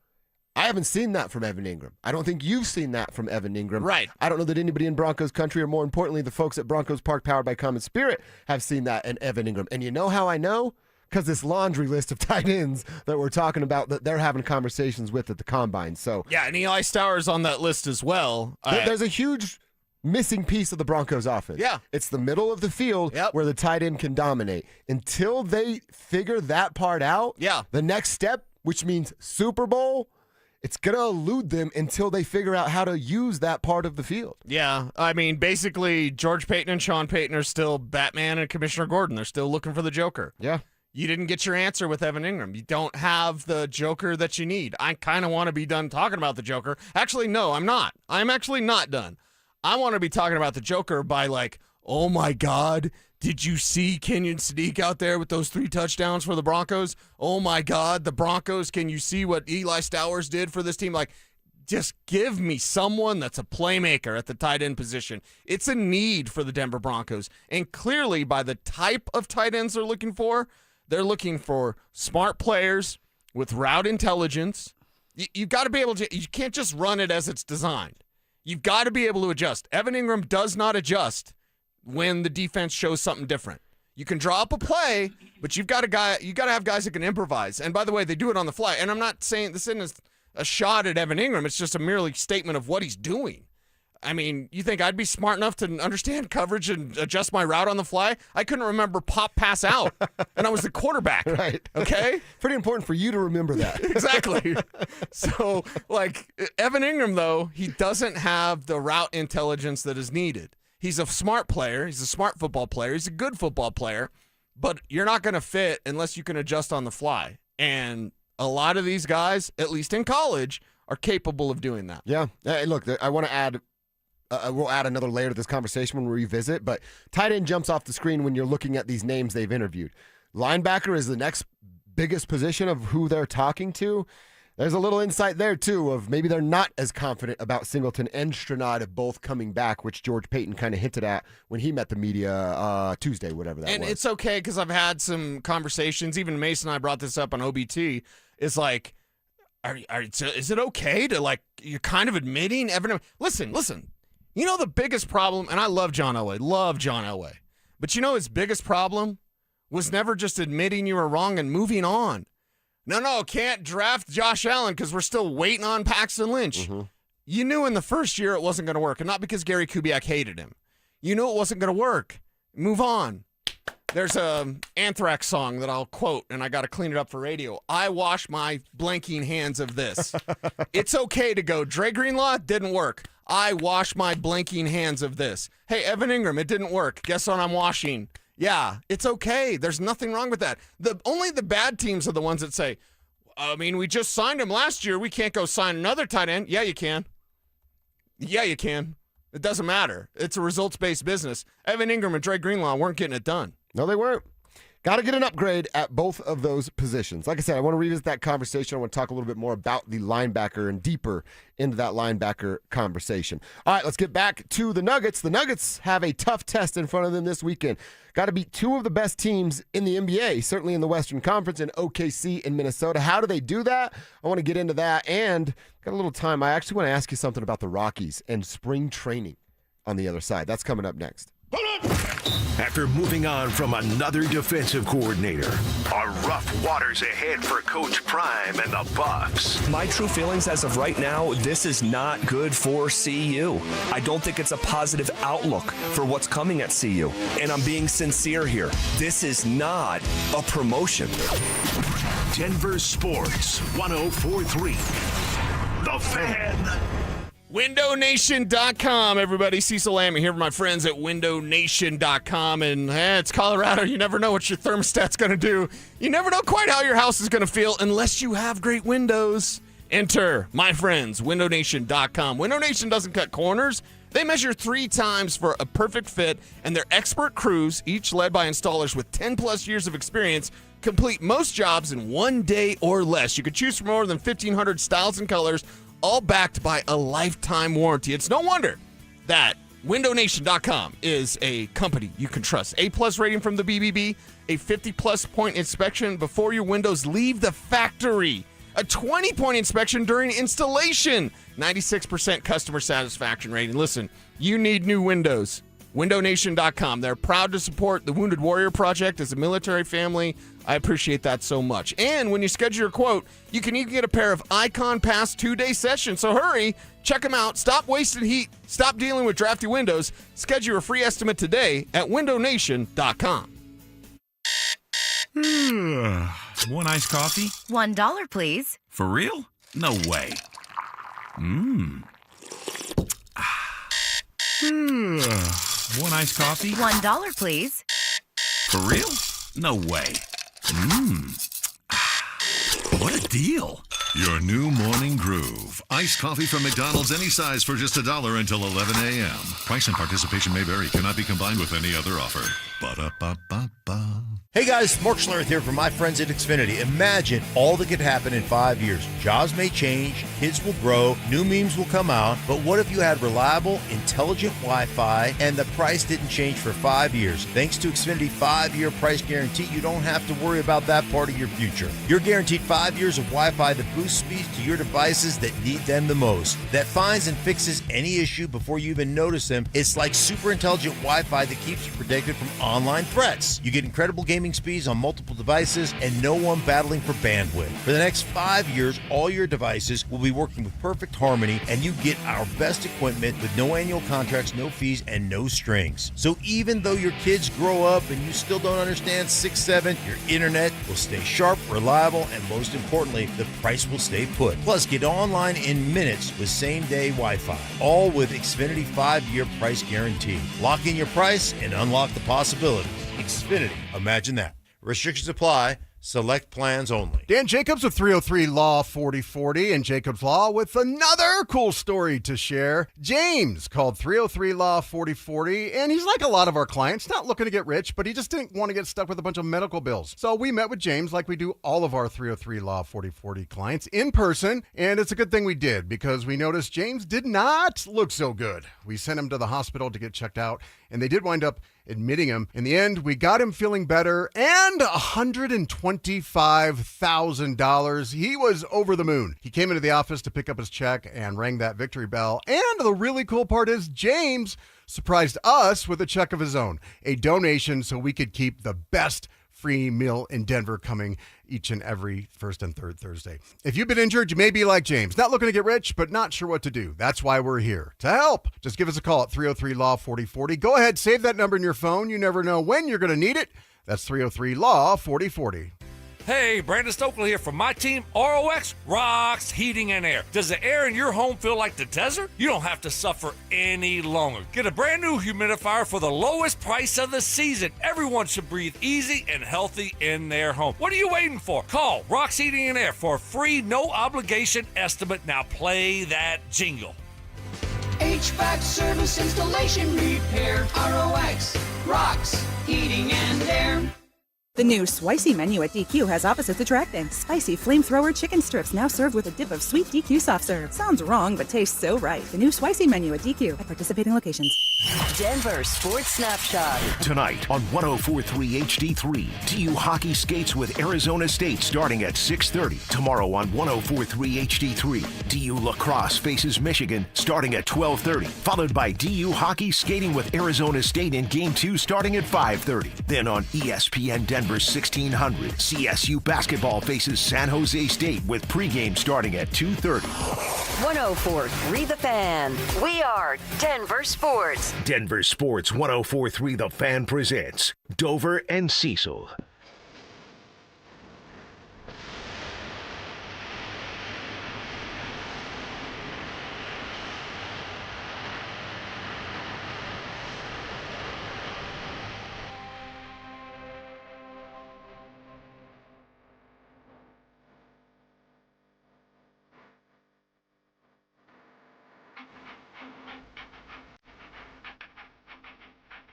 I haven't seen that from Evan Ingram. I don't think you've seen that from Evan Ingram. Right. I don't know that anybody in Broncos country, or more importantly, the folks at Broncos Park powered by Common Spirit, have seen that in Evan Ingram. And you know how I know? Because this laundry list of tight ends that we're talking about that they're having conversations with at the Combine. So yeah, and Eli Stowers on that list as well. There's a huge missing piece of the Broncos offense. Yeah. It's the middle of the field where the tight end can dominate. Until they figure that part out, the next step, which means Super Bowl, it's going to elude them until they figure out how to use that part of the field. Yeah, I mean, basically, George Payton and Sean Payton are still Batman and Commissioner Gordon. They're still looking for the Joker. Yeah. You didn't get your answer with Evan Ingram. You don't have the Joker that you need. I kind of want to be done talking about the Joker. Actually, no, I'm not. I'm actually not done. I want to be talking about the Joker by like, oh my God, did you see Kenyon Sadiq out there with those 3 touchdowns for the Broncos? Oh my God, the Broncos, can you see what Eli Stowers did for this team? Like, just give me someone that's a playmaker at the tight end position. It's a need for the Denver Broncos. And clearly, by the type of tight ends they're looking for smart players with route intelligence. You've got to be able to, you can't just run it as it's designed. You've got to be able to adjust. Evan Ingram does not adjust when the defense shows something different. You can draw up a play, but you got to have guys that can improvise. And by the way, they do it on the fly. And I'm not saying this isn't a shot at Evan Ingram. It's just a merely statement of what he's doing. I mean, you think I'd be smart enough to understand coverage and adjust my route on the fly? I couldn't remember pop, pass out, and I was the quarterback. Right. Okay? Pretty important for you to remember that. Exactly. So, like, Evan Ingram, though, he doesn't have the route intelligence that is needed. He's a smart player. He's a smart football player. He's a good football player, but you're not going to fit unless you can adjust on the fly. And a lot of these guys, at least in college, are capable of doing that. Yeah. Hey, look, I want to add we'll add another layer to this conversation when we revisit, but tight end jumps off the screen when you're looking at these names they've interviewed. Linebacker is the next biggest position of who they're talking to. There's a little insight there, too, of maybe they're not as confident about Singleton and Stranad both coming back, which George Payton kind of hinted at when he met the media Tuesday, whatever that was. And it's okay because I've had some conversations. Even Mason and I brought this up on OBT. It's like, is it okay to, like, you're kind of admitting Evan? Listen. You know the biggest problem, and I love John Elway, but you know his biggest problem was never just admitting you were wrong and moving on. No, can't draft Josh Allen because we're still waiting on Paxton Lynch. Mm-hmm. You knew in the first year it wasn't going to work, and not because Gary Kubiak hated him. You knew it wasn't going to work. Move on. There's a Anthrax song that I'll quote, and I got to clean it up for radio. I wash my blanking hands of this. It's okay to go, Dre Greenlaw, didn't work. I wash my blanking hands of this. Hey, Evan Ingram, it didn't work. Guess what I'm washing? Yeah, it's okay. There's nothing wrong with that. Only the bad teams are the ones that say, I mean, we just signed him last year. We can't go sign another tight end. Yeah, you can. It doesn't matter. It's a results-based business. Evan Ingram and Dre Greenlaw weren't getting it done. No, they weren't. Got to get an upgrade at both of those positions. Like I said, I want to revisit that conversation. I want to talk a little bit more about the linebacker and deeper into that linebacker conversation. All right, let's get back to the Nuggets. The Nuggets have a tough test in front of them this weekend. Got to beat 2 of the best teams in the NBA, certainly in the Western Conference, in OKC and Minnesota. How do they do that? I want to get into that. And got a little time. I actually want to ask you something about the Rockies and spring training on the other side. That's coming up next. After moving on from another defensive coordinator, are rough waters ahead for Coach Prime and the Buffs. My true feelings as of right now, this is not good for CU. I don't think it's a positive outlook for what's coming at CU. And I'm being sincere here. This is not a promotion. Denver Sports 104.3. The Fan. WindowNation.com, everybody. Cecil Lammy here with my friends at WindowNation.com. And it's Colorado. You never know what your thermostat's going to do. You never know quite how your house is going to feel unless you have great windows. Enter my friends, WindowNation.com. WindowNation doesn't cut corners. They measure 3 times for a perfect fit, and their expert crews, each led by installers with 10-plus years of experience, complete most jobs in 1 day or less. You could choose from more than 1,500 styles and colors, all backed by a lifetime warranty. It's no wonder that WindowNation.com is a company you can trust. A-plus rating from the BBB, a 50-plus point inspection before your windows leave the factory, a 20-point inspection during installation, 96% customer satisfaction rating. Listen, you need new windows. WindowNation.com. They're proud to support the Wounded Warrior Project as a military family. I appreciate that so much. And when you schedule your quote, you can even get a pair of Icon Pass 2-day sessions. So hurry, check them out. Stop wasting heat. Stop dealing with drafty windows. Schedule a free estimate today at WindowNation.com. One iced coffee? $1, please. For real? No way. One iced coffee? $1, please. For real? No way. What a deal. Your new morning groove. Iced coffee from McDonald's, any size for just $1 until 11 a.m. Price and participation may vary. Cannot be combined with any other offer. Ba-da-ba-ba-ba. Hey guys, Mark Schlereth here from my friends at Xfinity. Imagine all that could happen in 5 years. Jobs may change, kids will grow, new memes will come out, but what if you had reliable, intelligent Wi-Fi and the price didn't change for 5 years? Thanks to Xfinity 5-year price guarantee, you don't have to worry about that part of your future. You're guaranteed 5 years of Wi-Fi that boosts speeds to your devices that need them the most, that finds and fixes any issue before you even notice them. It's like super intelligent Wi-Fi that keeps you protected from online threats. You get incredible gaming speeds on multiple devices and no one battling for bandwidth. For the next 5 years, all your devices will be working with perfect harmony, and you get our best equipment with no annual contracts, no fees, and no strings. So even though your kids grow up and you still don't understand 6-7, your internet will stay sharp, reliable, and most importantly, the price will stay put. Plus, get online in minutes with same-day Wi-Fi, all with Xfinity 5-year price guarantee. Lock in your price and unlock the possibilities. Xfinity. Imagine that. Restrictions apply. Select plans only. Dan Jacobs of 303 Law 4040 and Jacobs Law with another cool story to share. James called 303 Law 4040, and he's like a lot of our clients, not looking to get rich, but he just didn't want to get stuck with a bunch of medical bills. So we met with James like we do all of our 303 Law 4040 clients in person, and it's a good thing we did because we noticed James did not look so good. We sent him to the hospital to get checked out, and they did wind up admitting him. In the end, we got him feeling better and $125,000. He was over the moon. He came into the office to pick up his check and rang that victory bell. And the really cool part is James surprised us with a check of his own, a donation so we could keep the best free meal in Denver coming each and every first and third Thursday. If you've been injured, you may be like James, not looking to get rich, but not sure what to do. That's why we're here to help. Just give us a call at 303 Law 4040. Go ahead, save that number in your phone. You never know when you're going to need it. That's 303 Law 4040. Hey, Brandon Stokely here from my team, ROX Rocks Heating and Air. Does the air in your home feel like the desert? You don't have to suffer any longer. Get a brand new humidifier for the lowest price of the season. Everyone should breathe easy and healthy in their home. What are you waiting for? Call Rocks Heating and Air for a free, no obligation estimate. Now play that jingle. HVAC service, installation, repair. ROX Rocks Heating and Air. The new spicy menu at DQ has opposites attracting. Spicy flamethrower chicken strips now served with a dip of sweet DQ soft serve. Sounds wrong, but tastes so right. The new spicy menu at DQ at participating locations. Denver Sports Snapshot. Tonight on 104.3 HD3, DU hockey skates with Arizona State starting at 6:30. Tomorrow on 104.3 HD3, DU lacrosse faces Michigan starting at 12:30. Followed by DU hockey skating with Arizona State in Game 2 starting at 5:30. Then on ESPN Denver 1600, CSU basketball faces San Jose State with pregame starting at 2:30. 104.3 The Fan. We are Denver Sports. Denver Sports 104.3 The Fan presents Dover and Cecil.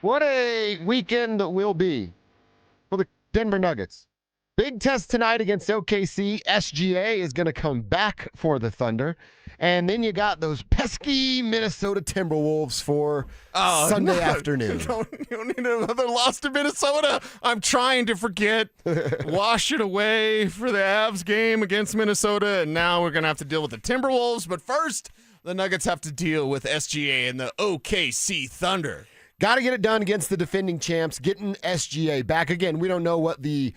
What a weekend it will be for the Denver Nuggets. Big test tonight against OKC. SGA is going to come back for the Thunder. And then you got those pesky Minnesota Timberwolves for Sunday afternoon. You don't need another loss to Minnesota. I'm trying to forget. Wash it away for the Avs game against Minnesota. And now we're going to have to deal with the Timberwolves. But first, the Nuggets have to deal with SGA and the OKC Thunder. Got to get it done against the defending champs, getting SGA back. Again, we don't know what the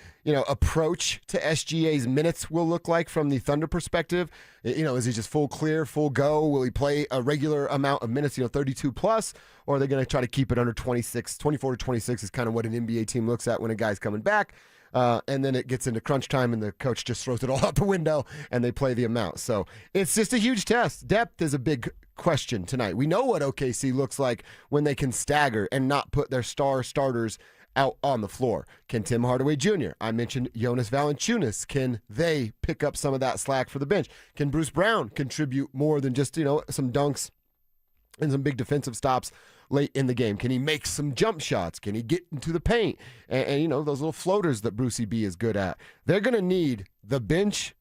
approach to SGA's minutes will look like from the Thunder perspective. Is he just full clear, full go? Will he play a regular amount of minutes, 32 plus? Or are they going to try to keep it under 26? 24 to 26 is kind of what an NBA team looks at when a guy's coming back. And then it gets into crunch time and the coach just throws it all out the window and they play the amount. So it's just a huge test. Depth is a big question tonight. We know what OKC looks like when they can stagger and not put their starters out on the floor. Can Tim Hardaway Jr., I mentioned Jonas Valanciunas, can they pick up some of that slack for the bench? Can Bruce Brown contribute more than just, some dunks and some big defensive stops late in the game? Can he make some jump shots? Can he get into the paint? And those little floaters that Brucey B is good at. They're going to need the bench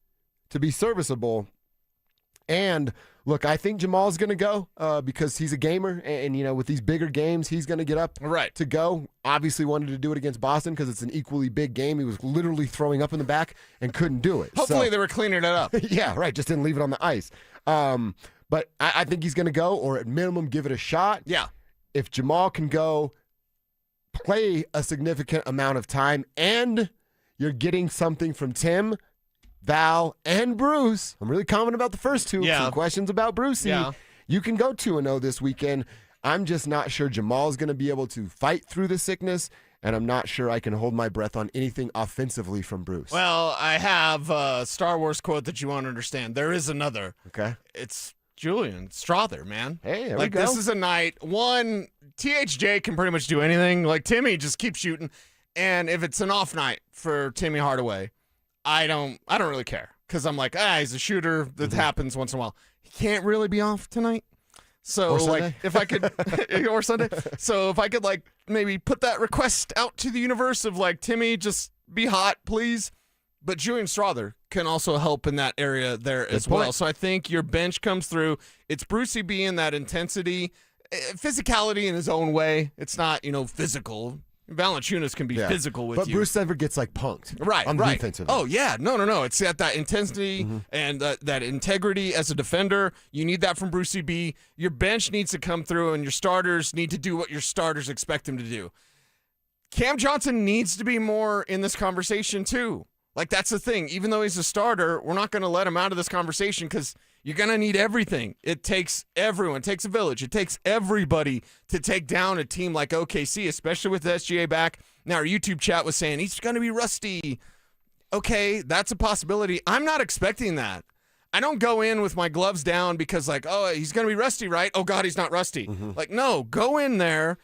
to be serviceable. And look, I think Jamal's going to go because he's a gamer. And with these bigger games, he's going to get up to go. Obviously wanted to do it against Boston because it's an equally big game. He was literally throwing up in the back and couldn't do it. Hopefully they were cleaning it up. Yeah, right. Just didn't leave it on the ice. But I think he's going to go, or at minimum give it a shot. Yeah. If Jamal can go play a significant amount of time and you're getting something from Tim, Val, and Bruce, I'm really confident about the first two. Yeah. Some questions about Brucey. Yeah. You can go 2-0 this weekend. I'm just not sure Jamal's going to be able to fight through the sickness, and I'm not sure I can hold my breath on anything offensively from Bruce. Well, I have a Star Wars quote that you won't understand. There is another. Okay. It's Julian Strother, man. Hey, there we go. This is a night. One, THJ can pretty much do anything. Like, Timmy just keeps shooting. And if it's an off night for Timmy Hardaway, I don't really care. Because I'm like, he's a shooter. That happens once in a while. He can't really be off tonight. So, if I could, or Sunday. So, if I could, maybe put that request out to the universe of, Timmy, just be hot, please. But Julian Strother can also help in that area there as well. So I think your bench comes through. It's Brucey B in that intensity, physicality in his own way. It's not, physical. Valanciunas can be physical with you. But Bruce never gets punked. Right, on the defensive end. Oh, yeah. No. It's at that intensity and that integrity as a defender. You need that from Brucey B. Your bench needs to come through, and your starters need to do what your starters expect them to do. Cam Johnson needs to be more in this conversation, too. That's the thing. Even though he's a starter, we're not going to let him out of this conversation because you're going to need everything. It takes everyone. It takes a village. It takes everybody to take down a team like OKC, especially with the SGA back. Now, our YouTube chat was saying he's going to be rusty. Okay, that's a possibility. I'm not expecting that. I don't go in with my gloves down because, he's going to be rusty, right? Oh, God, he's not rusty. No, go in there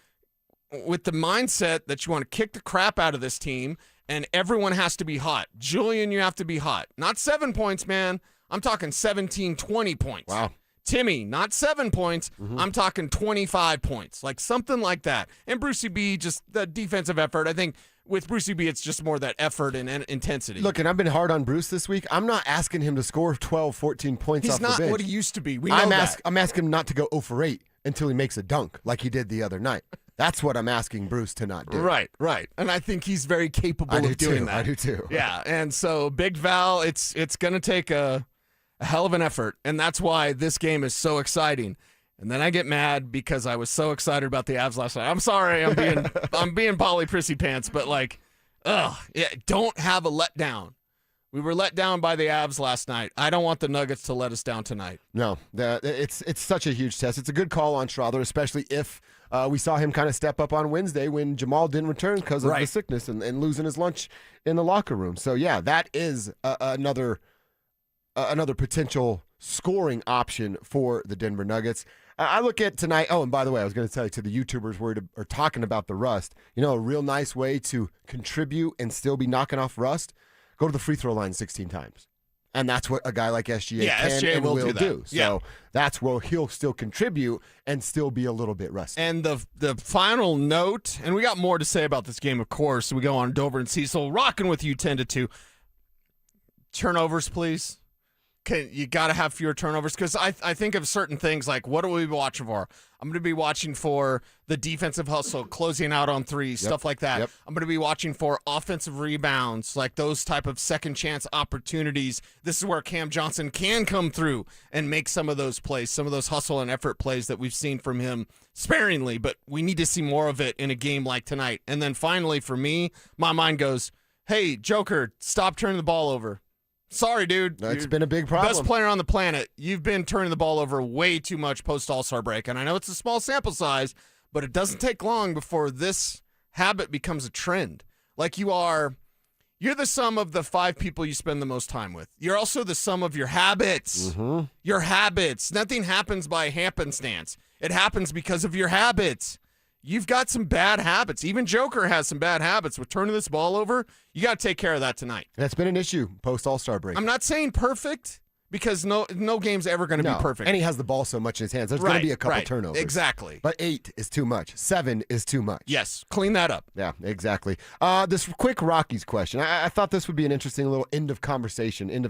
with the mindset that you want to kick the crap out of this team. And everyone has to be hot. Julian, you have to be hot. Not 7 points, man. I'm talking 17, 20 points. Wow. Timmy, not 7 points. I'm talking 25 points. Something like that. And Brucey B, just the defensive effort. I think with Brucey B, it's just more that effort and intensity. Look, and I've been hard on Bruce this week. I'm not asking him to score 12, 14 points off the bench. He's not what he used to be. We know that. I'm asking him not to go 0 for 8 until he makes a dunk like he did the other night. That's what I'm asking Bruce to not do. Right. And I think he's very capable of doing that. I do too. Yeah, and so Big Val, it's going to take a hell of an effort, and that's why this game is so exciting. And then I get mad because I was so excited about the Avs last night. I'm sorry, I'm being Polly Prissy Pants, but don't have a letdown. We were let down by the Avs last night. I don't want the Nuggets to let us down tonight. No, it's such a huge test. It's a good call on Strother, especially if we saw him kind of step up on Wednesday when Jamal didn't return because of the sickness and losing his lunch in the locker room. So, yeah, that is another potential scoring option for the Denver Nuggets. I look at tonight. Oh, and by the way, I was going to tell you to the YouTubers are talking about the rust. A real nice way to contribute and still be knocking off rust, go to the free throw line 16 times. And that's what a guy like SGA can SGA and will do. that. So that's where he'll still contribute and still be a little bit rusty. And the final note, and we got more to say about this game, of course. We go on Dover and Cecil, rocking with you 10-2. Turnovers, please. You got to have fewer turnovers because I think of certain things like what are we watching for? I'm going to be watching for the defensive hustle, closing out on threes, stuff like that. I'm going to be watching for offensive rebounds, like those type of second chance opportunities. This is where Cam Johnson can come through and make some of those plays, some of those hustle and effort plays that we've seen from him sparingly, but we need to see more of it in a game like tonight. And then finally, for me, my mind goes, hey, Joker, stop turning the ball over. Sorry, dude. It's been a big problem. Best player on the planet. You've been turning the ball over way too much post All-Star break. And I know it's a small sample size, but it doesn't take long before this habit becomes a trend. Like you're the sum of the 5 people you spend the most time with. You're also the sum of your habits. Mm-hmm. Your habits. Nothing happens by happenstance. It happens because of your habits. You've got some bad habits. Even Joker has some bad habits with turning this ball over. You got to take care of that tonight. That's been an issue post All-Star break. I'm not saying perfect because no game's ever going to be perfect. And he has the ball so much in his hands. There's going to be a couple turnovers. Exactly. But 8 is too much. 7 is too much. Yes. Clean that up. Yeah, exactly. This quick Rockies question. I thought this would be an interesting little end of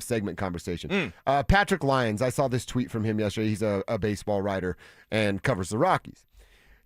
segment conversation. Patrick Lyons, I saw this tweet from him yesterday. He's a baseball writer and covers the Rockies.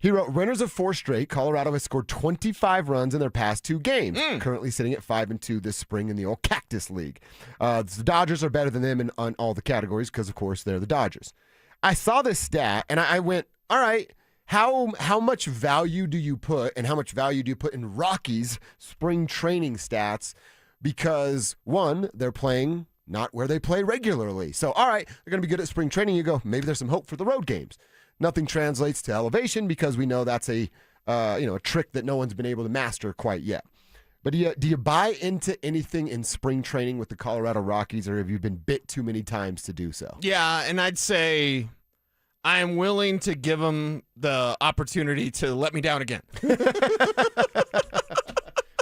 He wrote, winners of 4 straight, Colorado has scored 25 runs in their past 2 games, currently sitting at 5-2 this spring in the old Cactus League. The Dodgers are better than them on all the categories because, of course, they're the Dodgers. I saw this stat, and I went, all right, how much value do you put and how much value do you put in Rockies' spring training stats? Because, one, they're playing not where they play regularly. So, all right, they're going to be good at spring training. You go, maybe there's some hope for the road games. Nothing translates to elevation because we know that's a trick that no one's been able to master quite yet. But do you buy into anything in spring training with the Colorado Rockies, or have you been bit too many times to do so? Yeah, and I'd say I am willing to give them the opportunity to let me down again.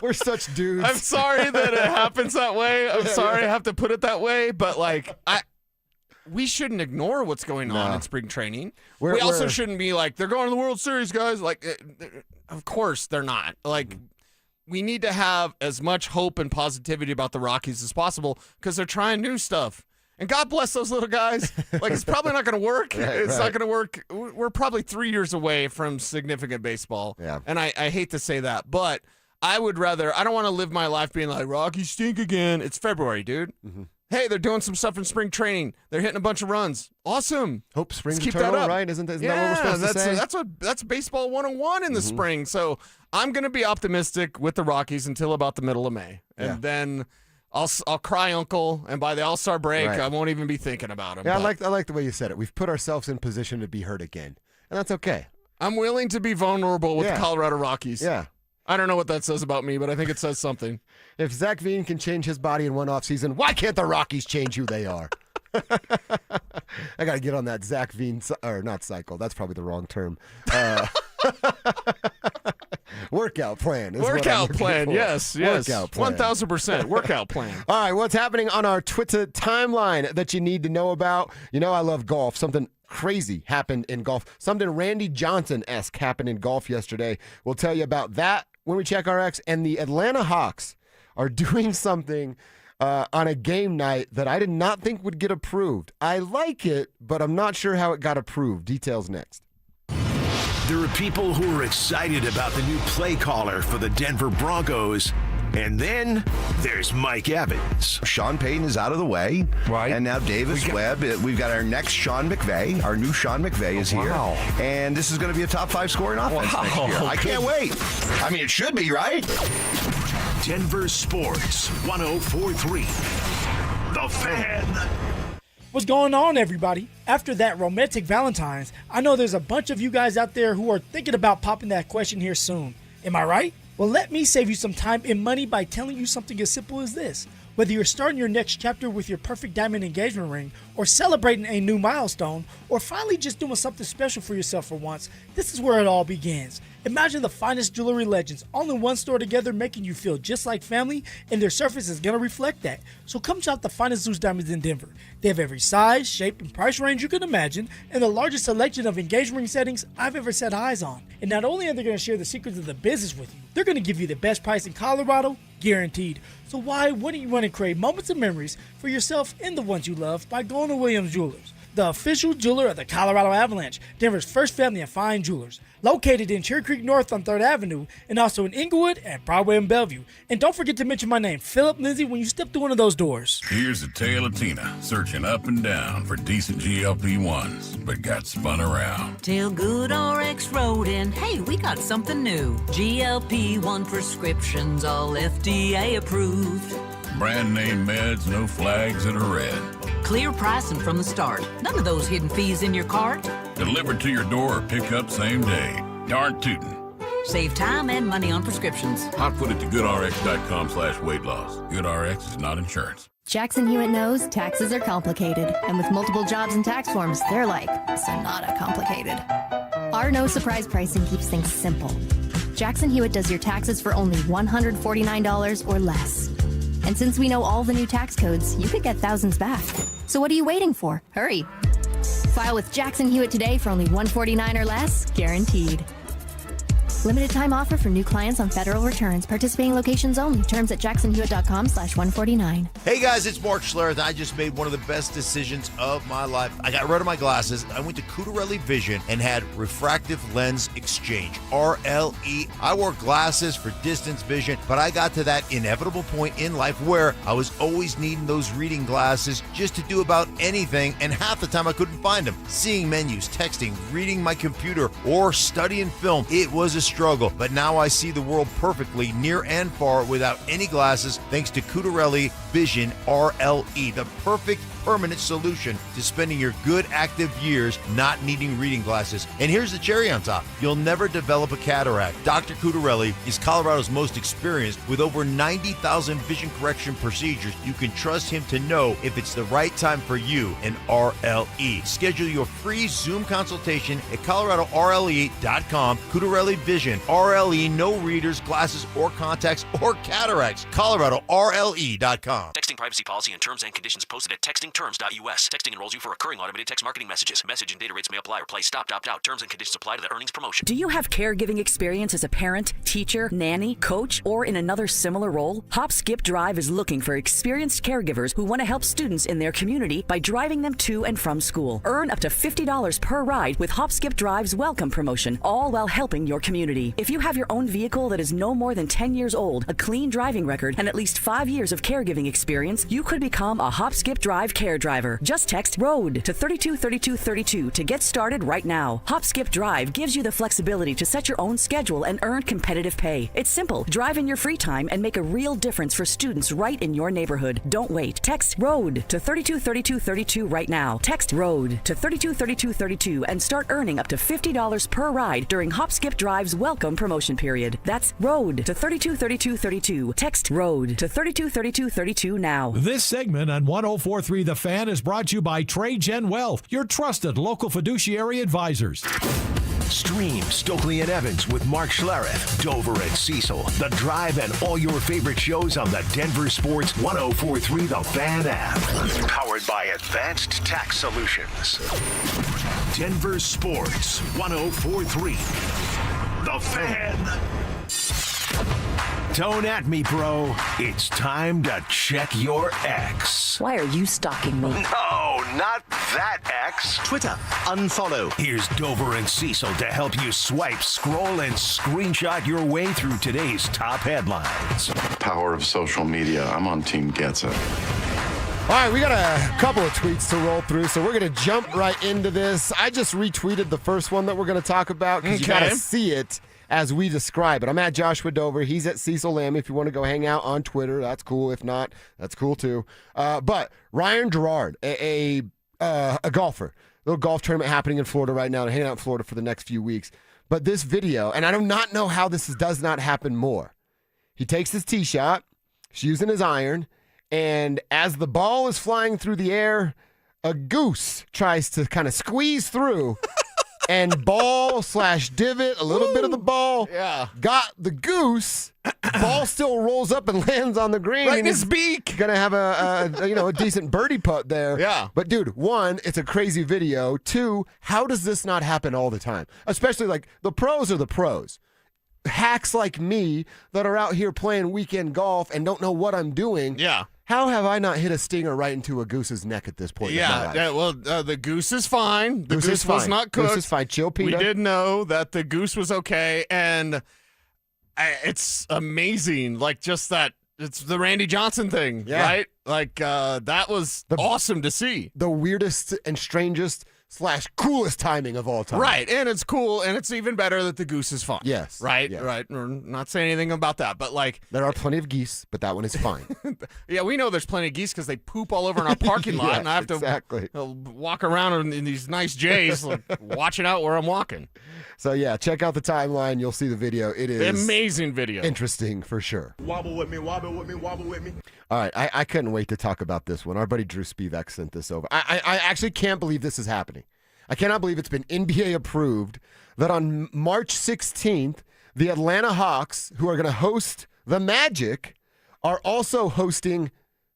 We're such dudes. I'm sorry that it happens that way. I'm sorry I have to put it that way, but we shouldn't ignore what's going on in spring training. We also shouldn't be like, they're going to the World Series, guys. Like, of course they're not. Like, we need to have as much hope and positivity about the Rockies as possible because they're trying new stuff. And God bless those little guys. Like, it's probably not going to work. It's not going to work. We're probably 3 years away from significant baseball. Yeah. And I hate to say that, but I don't want to live my life being like, Rockies stink again. It's February, dude. Mm-hmm. Hey, they're doing some stuff in spring training. They're hitting a bunch of runs. Awesome. Hope spring's keep eternal, that up. right? Isn't that what we're supposed to say? That's baseball 101 in the spring. So I'm going to be optimistic with the Rockies until about the middle of May. And then I'll cry uncle, and by the All-Star break, I won't even be thinking about them. Yeah, I like the way you said it. We've put ourselves in position to be hurt again, and that's okay. I'm willing to be vulnerable with the Colorado Rockies. Yeah. I don't know what that says about me, but I think it says something. If Zach Veen can change his body in one offseason, why can't the Rockies change who they are? I got to get on that Zach Veen, or not cycle. That's probably the wrong term. Workout plan. Workout plan, yes. Workout plan. 1,000% workout plan. All right, what's happening on our Twitter timeline that you need to know about? You know I love golf. Something crazy happened in golf. Something Randy Johnson-esque happened in golf yesterday. We'll tell you about that when we check our X. And the Atlanta Hawks are doing something on a game night that I did not think would get approved. I like it, but I'm not sure how it got approved. Details next. There are people who are excited about the new play caller for the Denver Broncos. And then there's Mike Evans. Sean Payton is out of the way. Right. And now Davis Webb. We've got our next Sean McVay. Our new Sean McVay is here. And this is going to be a top 5 scoring offense next year. I can't wait. I mean, it should be, right? Denver Sports 104.3. The Fan. What's going on, everybody? After that romantic Valentine's, I know there's a bunch of you guys out there who are thinking about popping that question here soon. Am I right? Well, let me save you some time and money by telling you something as simple as this. Whether you're starting your next chapter with your perfect diamond engagement ring, or celebrating a new milestone, or finally just doing something special for yourself for once, this is where it all begins. Imagine the finest jewelry legends all in one store together, making you feel just like family, and their surface is going to reflect that. So come shop the finest Zeus diamonds in Denver. They have every size, shape, and price range you can imagine, and the largest selection of engagement ring settings I've ever set eyes on. And not only are they going to share the secrets of the business with you, they're going to give you the best price in Colorado, guaranteed. So why wouldn't you want to create moments of memories for yourself and the ones you love by going to Williams Jewelers, the official jeweler of the Colorado Avalanche, Denver's first family of fine jewelers, located in Cherry Creek North on 3rd Avenue, and also in Inglewood and Broadway and Bellevue. And don't forget to mention my name, Philip Lindsay, when you step through one of those doors. Here's the tale of Tina, searching up and down for decent GLP-1s, but got spun around. Till Good RX wrote in, hey, we got something new. GLP-1 prescriptions, all FDA approved. Brand name meds, no flags that are red. Clear pricing from the start. None of those hidden fees in your cart. Delivered to your door or pick up same day. Darn tootin'. Save time and money on prescriptions. I'll put it to goodrx.com/weight loss. GoodRx is not insurance. Jackson Hewitt knows taxes are complicated, and with multiple jobs and tax forms, they're like Sonata complicated. Our no surprise pricing keeps things simple. Jackson Hewitt does your taxes for only $149 or less. And since we know all the new tax codes, you could get thousands back. So what are you waiting for? Hurry. File with Jackson Hewitt today for only $149 or less, guaranteed. Limited time offer for new clients on federal returns. Participating locations only. Terms at jacksonhewitt.com/149. Hey guys, it's Mark Schlereth. I just made one of the best decisions of my life. I got rid of my glasses. I went to Cutarelli Vision and had refractive lens exchange, RLE. I wore glasses for distance vision, but I got to that inevitable point in life where I was always needing those reading glasses just to do about anything, and half the time I couldn't find them. Seeing menus, texting, reading my computer, or studying film, it was a struggle, but now I see the world perfectly near and far without any glasses thanks to Cutarelli Vision RLE, the perfect permanent solution to spending your good active years not needing reading glasses. And here's the cherry on top. You'll never develop a cataract. Dr. Cutarelli is Colorado's most experienced with over 90,000 vision correction procedures. You can trust him to know if it's the right time for you and RLE. Schedule your free Zoom consultation at coloradorle.com. Cutarelli Vision, RLE, no readers, glasses, or contacts, or cataracts. coloradorle.com. Texting privacy policy and terms and conditions posted at textingterms.us. Texting enrolls you for recurring automated text marketing messages. Message and data rates may apply or play. Stop, opt out. Terms and conditions apply to the earnings promotion. Do you have caregiving experience as a parent, teacher, nanny, coach, or in another similar role? Hop Skip Drive is looking for experienced caregivers who want to help students in their community by driving them to and from school. Earn up to $50 per ride with Hop Skip Drive's welcome promotion, all while helping your community. If you have your own vehicle that is no more than 10 years old, a clean driving record, and at least 5 years of caregiving experience, you could become a Hop Skip Drive care driver. Just text ROAD to 323232 to get started right now. Hop Skip Drive gives you the flexibility to set your own schedule and earn competitive pay. It's simple. Drive in your free time and make a real difference for students right in your neighborhood. Don't wait. Text ROAD to 323232 right now. Text ROAD to 323232 and start earning up to $50 per ride during Hop Skip Drive's welcome promotion period. That's ROAD to 323232. Text ROAD to 323232 now. This segment on 104.3 The Fan is brought to you by TradeGen Wealth, your trusted local fiduciary advisors. Stream Stokely and Evans with Mark Schlereth, Dover and Cecil, The Drive, and all your favorite shows on the Denver Sports 104.3 The Fan app. Powered by Advanced Tax Solutions. Denver Sports 104.3 The Fan. Don't at me, bro. It's time to check your ex. Why are you stalking me? No, not that ex. Twitter, unfollow. Here's Dover and Cecil to help you swipe, scroll, and screenshot your way through today's top headlines. Power of social media. I'm on Team Gets It. All right, we got a couple of tweets to roll through, so we're going to jump right into this. I just retweeted the first one that we're going to talk about because you got to see it as we describe it. I'm at Joshua Dover. He's at Cecil Lamb. If you want to go hang out on Twitter, that's cool. If not, that's cool too. But Ryan Gerard, a golfer, little golf tournament happening in Florida right now. They're hanging out in Florida for the next few weeks. But this video, and I do not know how this does not happen more. He takes his tee shot. He's using his iron. And as the ball is flying through the air, a goose tries to kind of squeeze through and ball/divot, a little bit of the ball. Yeah. Got the goose. Ball still rolls up and lands on the green. Right in and his he's beak. Gonna have a decent birdie putt there. Yeah. But dude, one, it's a crazy video. Two, how does this not happen all the time? Especially like the pros are the pros. Hacks like me that are out here playing weekend golf and don't know what I'm doing. Yeah. How have I not hit a stinger right into a goose's neck at this point? in my life? Well, the goose is fine. The goose was fine. not cooked. Goose is fine. Chill, Peter. We did know that the goose was okay, and it's amazing. Like, just that, it's the Randy Johnson thing, right? Like, that was awesome to see. The weirdest and strangest / coolest timing of all time. Right, and it's cool, and it's even better that the goose is fine. Yes. Right, yes. right. We're not saying anything about that, but like... There are plenty of geese, but that one is fine. Yeah, we know there's plenty of geese because they poop all over in our parking lot, Yes, and I have to walk around in these nice J's, like, watching out where I'm walking. So, yeah, check out the timeline. You'll see the video. It is... amazing video. Interesting, for sure. Wobble with me, wobble with me, wobble with me. All right, I couldn't wait to talk about this one. Our buddy Drew Spivak sent this over. I actually can't believe this is happening. I cannot believe it's been NBA approved that on March 16th, the Atlanta Hawks, who are going to host the Magic, are also hosting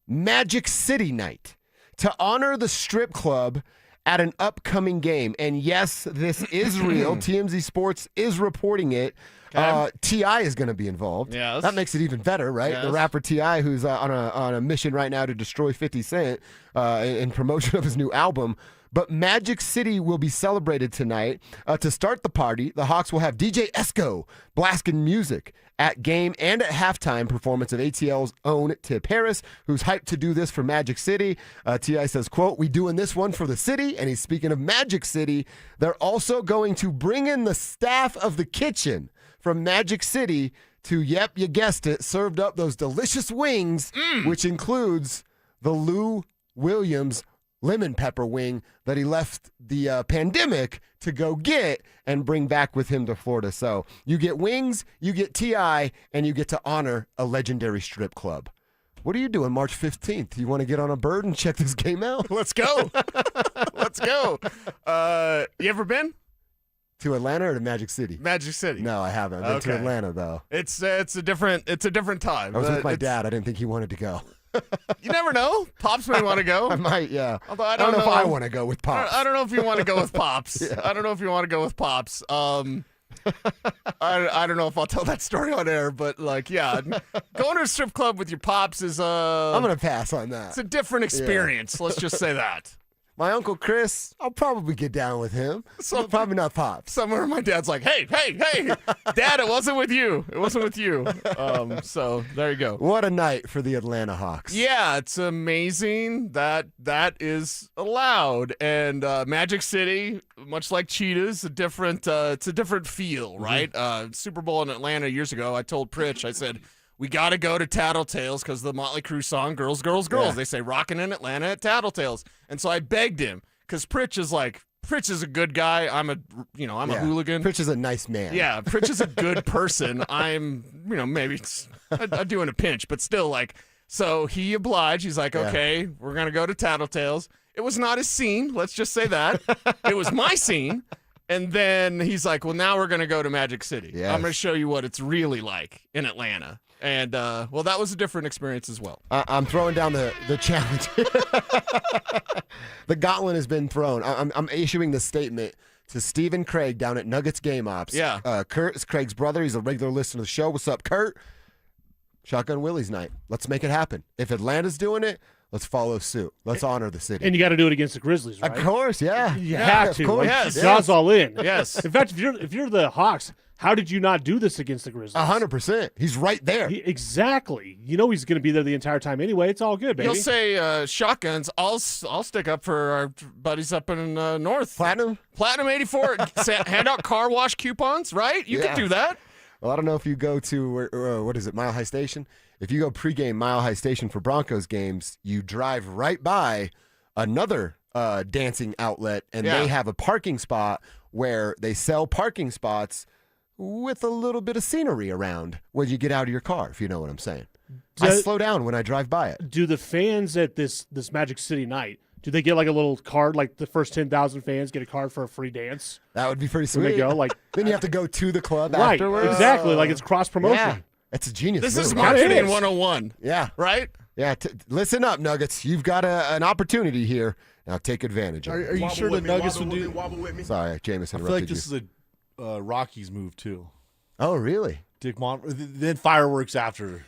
Magic City Night to honor the strip club at an upcoming game. And yes, this is real. TMZ Sports is reporting it. T.I. is going to be involved. Yes. That makes it even better, right? Yes. The rapper T.I., who's on a mission right now to destroy 50 Cent in promotion of his new album. But Magic City will be celebrated tonight. To start the party, the Hawks will have DJ Esco blasting music at game and at halftime performance of ATL's own Tip Harris, who's hyped to do this for Magic City. T.I. says, quote, "We doing this one for the city." And he's speaking of Magic City. They're also going to bring in the staff of the kitchen from Magic City to, yep, you guessed it, served up those delicious wings, which includes the Lou Williams lemon pepper wing that he left the pandemic to go get and bring back with him to Florida. So you get wings, you get T.I., and you get to honor a legendary strip club. What are you doing March 15th? You want to get on a bird and check this game out? Let's go. Let's go. You ever been? To Atlanta or to Magic City? Magic City. No, I haven't. I've been to Atlanta, though. It's a different time. I was with my dad. I didn't think he wanted to go. You never know. Pops may want to go. I might, yeah. Although I don't don't know if I want to go with Pops. I don't know if you want to go with Pops. Yeah. I don't know if you want to go with Pops. I don't know if I'll tell that story on air, but like, yeah, going to a strip club with your Pops is I'm gonna pass on that. It's a different experience. Let's just say that. My Uncle Chris, I'll probably get down with him. So probably not Pops. Somewhere my dad's like, hey, Dad, it wasn't with you. It wasn't with you. So there you go. What a night for the Atlanta Hawks. Yeah, it's amazing that is allowed. And Magic City, much like Cheetahs, it's a different feel, right? Super Bowl in Atlanta years ago, I told Pritch, I said, we got to go to Tattletales because the Motley Crue song, Girls, Girls, Girls. Yeah. They say rockin' in Atlanta at Tattletales. And so I begged him because Pritch is a good guy. I'm a hooligan. Pritch is a nice man. Yeah, Pritch is a good person. I'm, maybe I do in a pinch, but still like, so he obliged. He's like, okay, we're going to go to Tattletales. It was not his scene. Let's just say that. It was my scene. And then he's like, well, now we're going to go to Magic City. Yes. I'm going to show you what it's really like in Atlanta. And, well, that was a different experience as well. I'm throwing down the challenge. The gauntlet has been thrown. I'm issuing this statement to Stephen Craig down at Nuggets Game Ops. Yeah. Kurt is Craig's brother. He's a regular listener to the show. What's up, Kurt? Shotgun Willie's night. Let's make it happen. If Atlanta's doing it, let's follow suit. Let's honor the city. And you got to do it against the Grizzlies, right? Of course, yeah. You have to. Of course. Like, God's all in. Yes. In fact, if you're the Hawks, how did you not do this against the Grizzlies? 100%. He's right there. Exactly. You know he's going to be there the entire time anyway. It's all good, baby. You'll say shotguns. I'll stick up for our buddies up in North. Platinum 84. Hand out car wash coupons, right? You can do that. Well, I don't know if you go to, what is it, Mile High Station? If you go pregame Mile High Station for Broncos games, you drive right by another dancing outlet, and they have a parking spot where they sell parking spots with a little bit of scenery around when you get out of your car, if you know what I'm saying. I slow down when I drive by it. Do the fans at this Magic City night, Do they get like a little card, like the first 10,000 fans get a card for a free dance? That would be pretty When sweet. they go, like, then you have to go to the club right, afterwards. exactly. Like it's cross promotion. Yeah, it's a genius. This move. is marketing 101. Yeah. Right? Yeah. Listen up, Nuggets. You've got an opportunity here. Now take advantage of it. Are you sure the Nuggets would do? Sorry, Jameis interrupted I feel like you. this is a Rockies move too. Oh, really? Dick then fireworks after.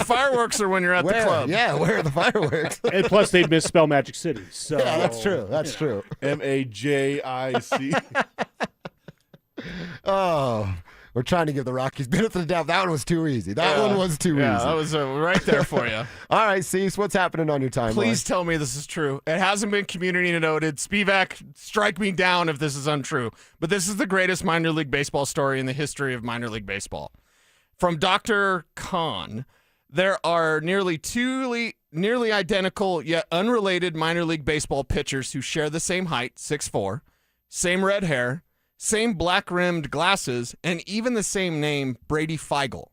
Fireworks are when you're at the club. Yeah, where are the fireworks? And plus, they'd misspell Magic City. So yeah, that's true. That's true. MAJIC. Oh, we're trying to give the Rockies benefit of the doubt. That one was too easy. That one was too easy. Yeah, that was right there for you. All right, Cease, what's happening on your timeline? Please tell me this is true. It hasn't been community noted. Spivak, strike me down if this is untrue. But this is the greatest minor league baseball story in the history of minor league baseball. From Dr. Khan, there are nearly identical yet unrelated minor league baseball pitchers who share the same height, 6'4", same red hair, same black-rimmed glasses, and even the same name, Brady Feigl.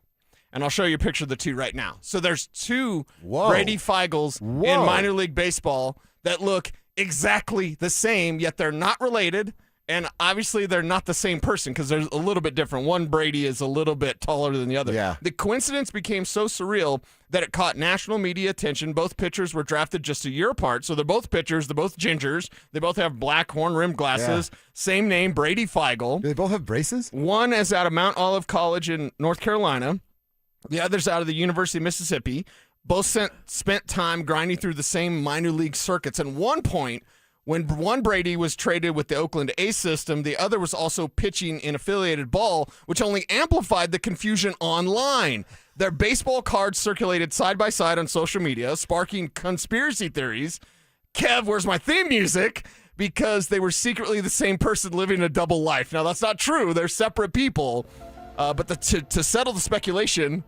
And I'll show you a picture of the two right now. So there's two Brady Feigls in minor league baseball that look exactly the same, yet they're not related. And obviously, they're not the same person because they're a little bit different. One Brady is a little bit taller than the other. Yeah. The coincidence became so surreal that it caught national media attention. Both pitchers were drafted just a year apart. So they're both pitchers. They're both gingers. They both have black horn-rimmed glasses. Yeah. Same name, Brady Feigl. Do they both have braces? One is out of Mount Olive College in North Carolina. The other's out of the University of Mississippi. Both spent time grinding through the same minor league circuits. At one point, when one Brady was traded with the Oakland A's system, the other was also pitching in affiliated ball, which only amplified the confusion online. Their baseball cards circulated side by side on social media, sparking conspiracy theories. Kev, where's my theme music? Because they were secretly the same person living a double life. Now, that's not true. They're separate people. But to settle the speculation,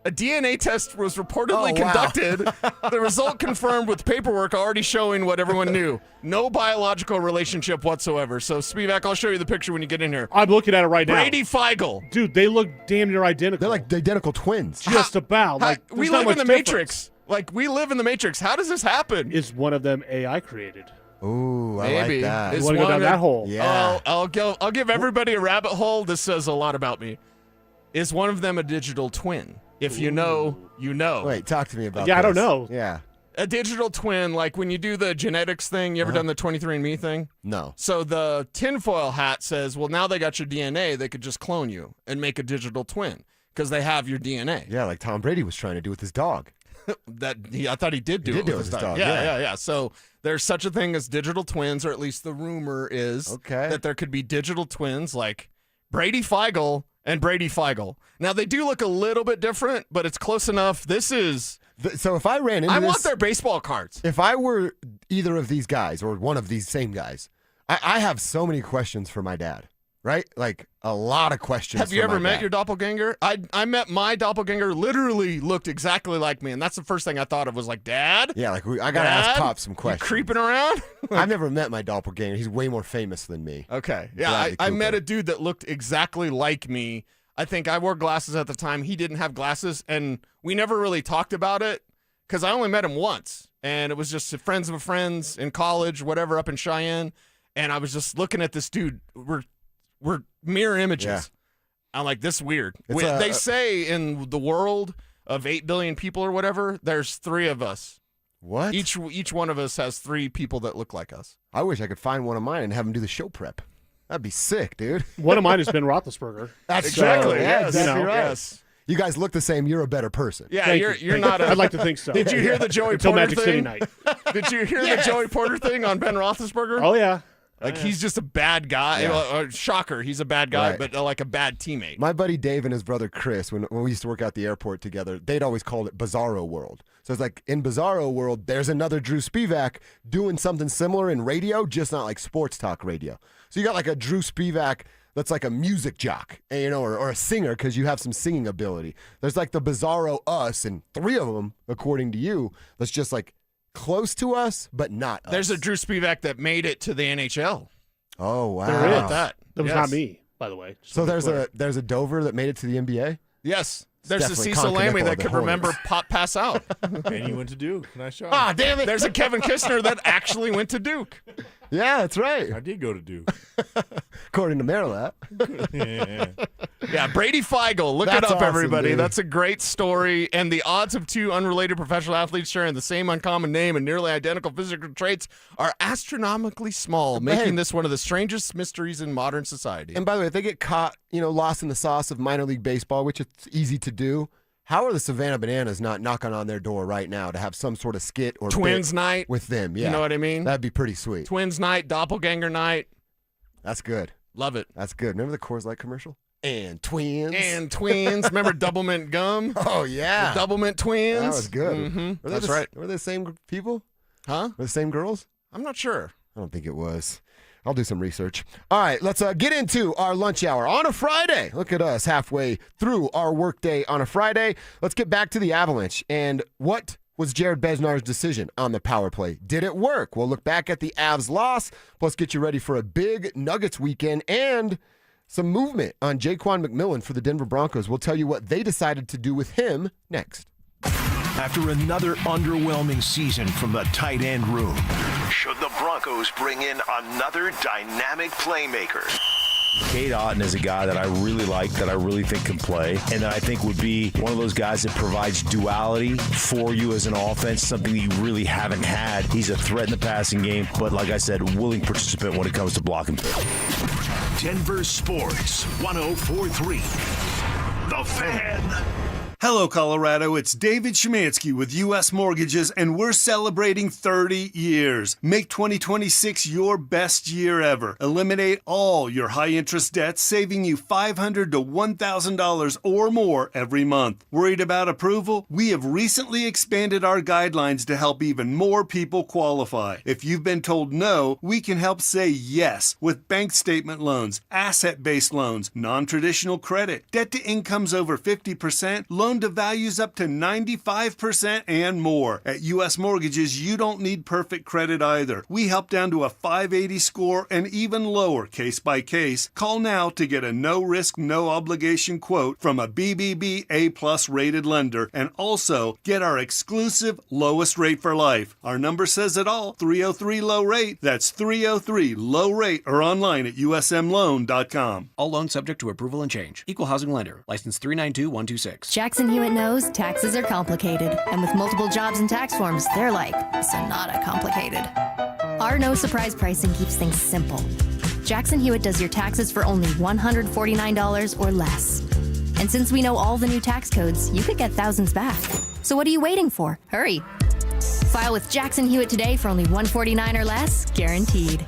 a DNA test was reportedly conducted. The result confirmed with paperwork already showing what everyone knew. No biological relationship whatsoever. So, Spivak, I'll show you the picture when you get in here. I'm looking at it right now. Brady Feigl. Dude, they look damn near identical. They're like identical twins. Just about. Like we live in the Matrix. Like, we live in the Matrix. How does this happen? Is one of them AI created? Ooh, I Maybe. like that. You want to go down that hole? Yeah. I'll give everybody a rabbit hole. This says a lot about me. Is one of them a digital twin? If you know, you know. Wait, talk to me about Yeah, this. I don't know. Yeah. A digital twin, like when you do the genetics thing, you ever done the 23andMe thing? No. So the tinfoil hat says, well, now they got your DNA, they could just clone you and make a digital twin because they have your DNA. Yeah, like Tom Brady was trying to do with his dog. I thought he did do it with his dog. Yeah. So there's such a thing as digital twins, or at least the rumor is that there could be digital twins like Brady Feigl and Brady Feigl. Now, they do look a little bit different, but it's close enough. This is... So if I ran into I want their baseball cards. If I were either of these guys or one of these same guys, I have so many questions for my dad, right? Like a lot of questions. Have you ever met your doppelganger? I met my doppelganger, literally looked exactly like me, and that's the first thing I thought of was like, Dad? Yeah, like I got to ask Pop some questions. You creeping around? I've never met my doppelganger. He's way more famous than me. Okay. Yeah, I met a dude that looked exactly like me. I think I wore glasses at the time. He didn't have glasses, and we never really talked about it because I only met him once, and it was just friends of friends in college, whatever, up in Cheyenne, and I was just looking at this dude. We're mirror images. Yeah. I'm like, this is weird. They say in the world of 8 billion people or whatever, there's 3 of us. What? Each one of us has 3 people that look like us. I wish I could find one of mine and have him do the show prep. That'd be sick, dude. One of mine has been Roethlisberger. That's exactly. Yeah, exactly right. Yes. You guys look the same. You're a better person. Yeah, you're not. I'd like to think so. Did you hear the Joey Until Porter Magic thing? City night. Did you hear the Joey Porter thing on Ben Roethlisberger? Oh yeah. Like he's just a bad guy. Yeah. Shocker, he's a bad guy, Right. but like a bad teammate. My buddy Dave and his brother Chris, when we used to work out the airport together, they'd always called it Bizarro World. So it's like in Bizarro World, there's another Drew Spivak doing something similar in radio, just not like sports talk radio. So you got like a Drew Spivak that's like a music jock, or a singer because you have some singing ability. There's like the Bizarro us, and 3 of them, according to you, that's just like close to us, but not us. There's a Drew Spivak that made it to the NHL. Oh, wow. How about that? That was Yes. not me, by the way. So there's a Dover that made it to the NBA? Yes. There's a definitely Cecil Lammy Conquer that could remember pass out. And you went to Duke. Nice shot. Ah, damn it. There's a Kevin Kistner that actually went to Duke. Yeah, that's right. I did go to Duke. According to Maryland. Yeah, Brady Feigl. Look it That's up, awesome, everybody. dude. That's a great story. And the odds of two unrelated professional athletes sharing the same uncommon name and nearly identical physical traits are astronomically small, making this one of the strangest mysteries in modern society. And by the way, if they get caught, lost in the sauce of minor league baseball, which it's easy to do, how are the Savannah Bananas not knocking on their door right now to have some sort of skit or Twins bit night with them? Yeah. You know what I mean? That'd be pretty sweet. Twins night, doppelganger night. That's good. Love it. That's good. Remember the Coors Light commercial? And twins. And twins. Remember Double Mint Gum? Oh, yeah. The Double Mint Twins. That was good. Mm-hmm. That's right. Were they the same people? Huh? Were the same girls? I'm not sure. I don't think it was. I'll do some research. All right, let's get into our lunch hour on a Friday. Look at us halfway through our workday on a Friday. Let's get back to the Avalanche. And what was Jared Bednar's decision on the power play? Did it work? We'll look back at the Avs loss, plus get you ready for a big Nuggets weekend and some movement on Jaquan McMillan for the Denver Broncos. We'll tell you what they decided to do with him next. After another underwhelming season from the tight end room, should the Broncos bring in another dynamic playmaker? Cade Otton is a guy that I really like, that I really think can play, and that I think would be one of those guys that provides duality for you as an offense, something that you really haven't had. He's a threat in the passing game, but like I said, willing participant when it comes to blocking. Denver Sports 104.3. The Fan. Hello, Colorado. It's David Szymanski with U.S. Mortgages, and we're celebrating 30 years. Make 2026 your best year ever. Eliminate all your high-interest debts, saving you $500 to $1,000 or more every month. Worried about approval? We have recently expanded our guidelines to help even more people qualify. If you've been told no, we can help say yes with bank statement loans, asset-based loans, non-traditional credit, debt to incomes over 50%, loan to values up to 95% and more. At U.S. Mortgages, you don't need perfect credit either. We help down to a 580 score and even lower case by case. Call now to get a no-risk, no-obligation quote from a BBB A+ rated lender and also get our exclusive lowest rate for life. Our number says it all, 303 low rate. That's 303 low rate or online at usmloan.com. All loans subject to approval and change. Equal housing lender. License 392126. Jackson Hewitt knows taxes are complicated, and with multiple jobs and tax forms, they're like Sonata complicated. Our no surprise pricing keeps things simple. Jackson Hewitt does your taxes for only $149 or less. And since we know all the new tax codes, you could get thousands back. So what are you waiting for? Hurry. File with Jackson Hewitt today for only $149 or less, guaranteed.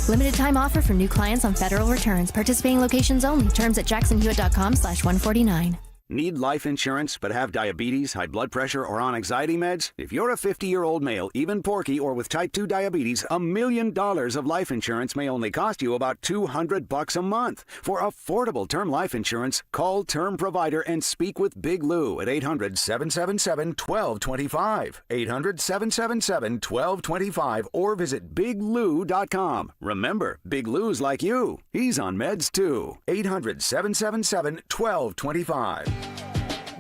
Limited time offer for new clients on federal returns. Participating locations only. Terms at jacksonhewitt.com/149. Need life insurance but have diabetes, high blood pressure, or on anxiety meds? If you're a 50-year-old male, even porky, or with type 2 diabetes, $1 million of life insurance may only cost you about $200 a month. For affordable term life insurance, call Term Provider and speak with Big Lou at 800-777-1225. 800-777-1225 or visit biglou.com. Remember, Big Lou's like you. He's on meds too. 800-777-1225.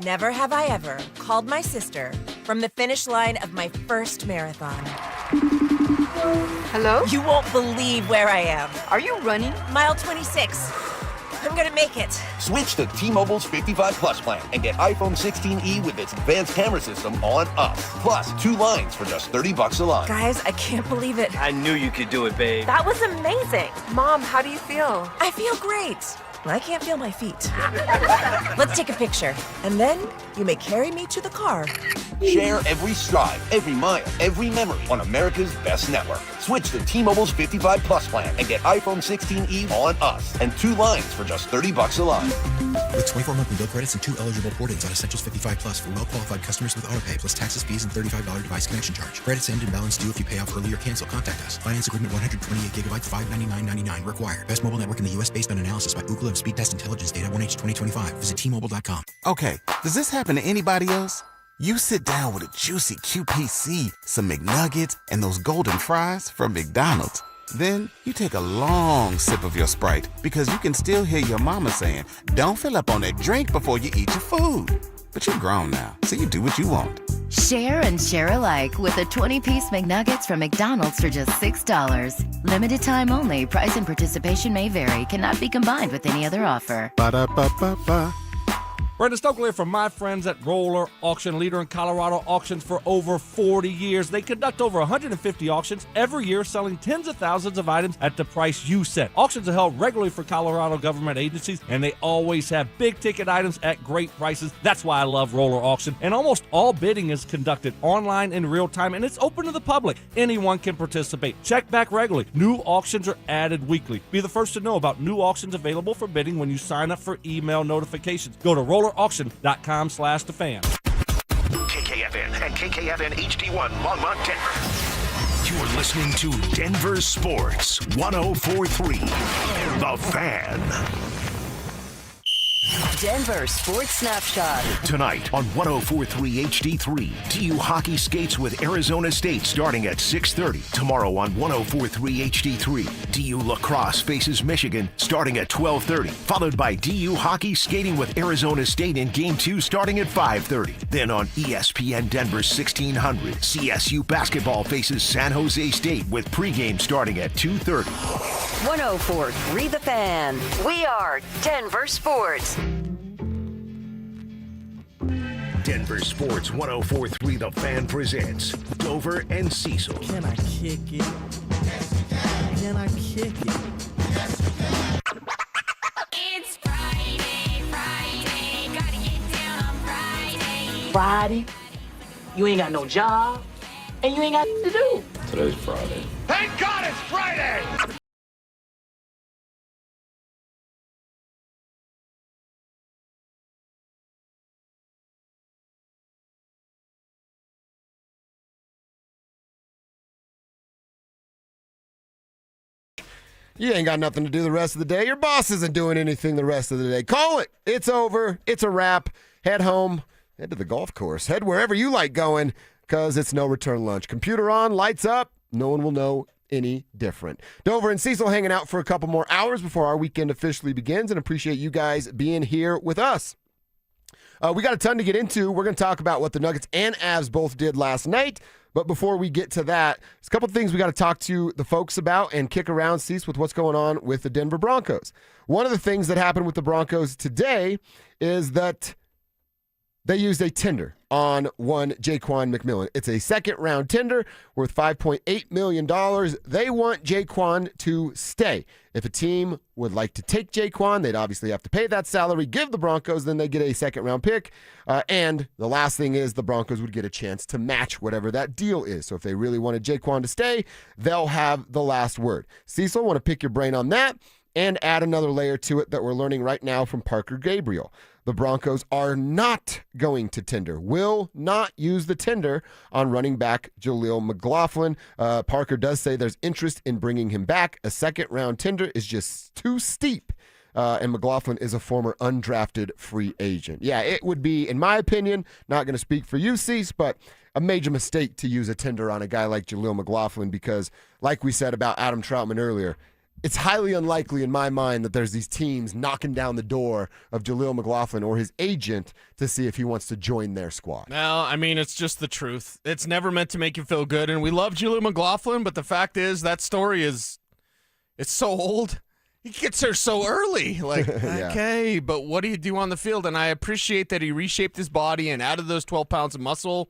Never have I ever called my sister from the finish line of my first marathon. Hello? You won't believe where I am. Are you running? Mile 26. I'm gonna make it. Switch to T-Mobile's 55 Plus plan and get iPhone 16e with its advanced camera system on us. Plus, 2 lines for just $30 a line. Guys, I can't believe it. I knew you could do it, babe. That was amazing. Mom, how do you feel? I feel great. I can't feel my feet. Let's take a picture, and then you may carry me to the car. Share every stride, every mile, every memory on America's best network. Switch to T-Mobile's 55 Plus plan and get iPhone 16e on us and 2 lines for just $30 a line. With 24 monthly bill credits and 2 eligible port-ins on Essentials 55 Plus for well-qualified customers with autopay, plus taxes, fees, and $35 device connection charge. Credits end and balance due if you pay off early or cancel. Contact us. Finance agreement 128 gigabytes, $599.99 required. Best mobile network in the U.S. based on analysis by Ookla of Speed Test Intelligence data 1H 2025. Visit T-Mobile.com. Okay, does this happen to anybody else? You sit down with a juicy QPC, some McNuggets, and those golden fries from McDonald's. Then you take a long sip of your Sprite because you can still hear your mama saying, don't fill up on that drink before you eat your food. But you're grown now, so you do what you want. Share and share alike with the 20-piece McNuggets from McDonald's for just $6. Limited time only. Price and participation may vary. Cannot be combined with any other offer. Ba-da-ba-ba-ba. Brendan Stokely from my friends at Roller Auction, leader in Colorado auctions for over 40 years. They conduct over 150 auctions every year, selling tens of thousands of items at the price you set. Auctions are held regularly for Colorado government agencies, and they always have big-ticket items at great prices. That's why I love Roller Auction. And almost all bidding is conducted online in real time, and it's open to the public. Anyone can participate. Check back regularly. New auctions are added weekly. Be the first to know about new auctions available for bidding when you sign up for email notifications. Go to rollerauction.com/thefan. KKFN and KKFN HD1 Longmont, Denver. You're listening to Denver Sports 104.3 The Fan. Denver Sports Snapshot. Tonight on 104.3 HD3, DU hockey skates with Arizona State starting at 6:30. Tomorrow on 104.3 HD3, DU lacrosse faces Michigan starting at 12:30. Followed by DU hockey skating with Arizona State in Game 2 starting at 5:30. Then on ESPN Denver 1600, CSU basketball faces San Jose State with pregame starting at 2:30. 104.3 The Fan. We are Denver Sports. Denver Sports 104.3 The Fan presents Dover and Cecil. Can I kick it? Can I kick it? It's Friday, gotta get down on Friday. Friday, you ain't got no job, and you ain't got to do. Today's Friday. Thank God it's Friday! You ain't got nothing to do the rest of the day. Your boss isn't doing anything the rest of the day. Call it. It's over. It's a wrap. Head home. Head to the golf course. Head wherever you like going because it's no return lunch. Computer on, lights up. No one will know any different. Dover and Cecil hanging out for a couple more hours before our weekend officially begins, and appreciate you guys being here with us. We got a ton to get into. We're going to talk about what the Nuggets and Avs both did last night. But before we get to that, there's a couple of things we got to talk to the folks about and kick around, Cease, with what's going on with the Denver Broncos. One of the things that happened with the Broncos today is that they used a tender on one Jaquan McMillan. It's a second-round tender worth $5.8 million. They want Jaquan to stay. If a team would like to take Jaquan, they'd obviously have to pay that salary, give the Broncos, then they get a second-round pick. And the last thing is the Broncos would get a chance to match whatever that deal is. So if they really wanted Jaquan to stay, they'll have the last word. Cecil, want to pick your brain on that and add another layer to it that we're learning right now from Parker Gabriel. The Broncos are not going to tender, will not use the tender on running back Jaleel McLaughlin. Parker does say there's interest in bringing him back. A second-round tender is just too steep, and McLaughlin is a former undrafted free agent. Yeah, it would be, in my opinion, not going to speak for you, Cease, but a major mistake to use a tender on a guy like Jaleel McLaughlin because, like we said about Adam Troutman earlier, it's highly unlikely in my mind that there's these teams knocking down the door of Jaleel McLaughlin or his agent to see if he wants to join their squad. No, I mean, it's just the truth. It's never meant to make you feel good, and we love Jaleel McLaughlin, but the fact is that story it's so old. He gets there so early. Like, Yeah. Okay, but what do you do on the field? And I appreciate that he reshaped his body and added those 12 pounds of muscle.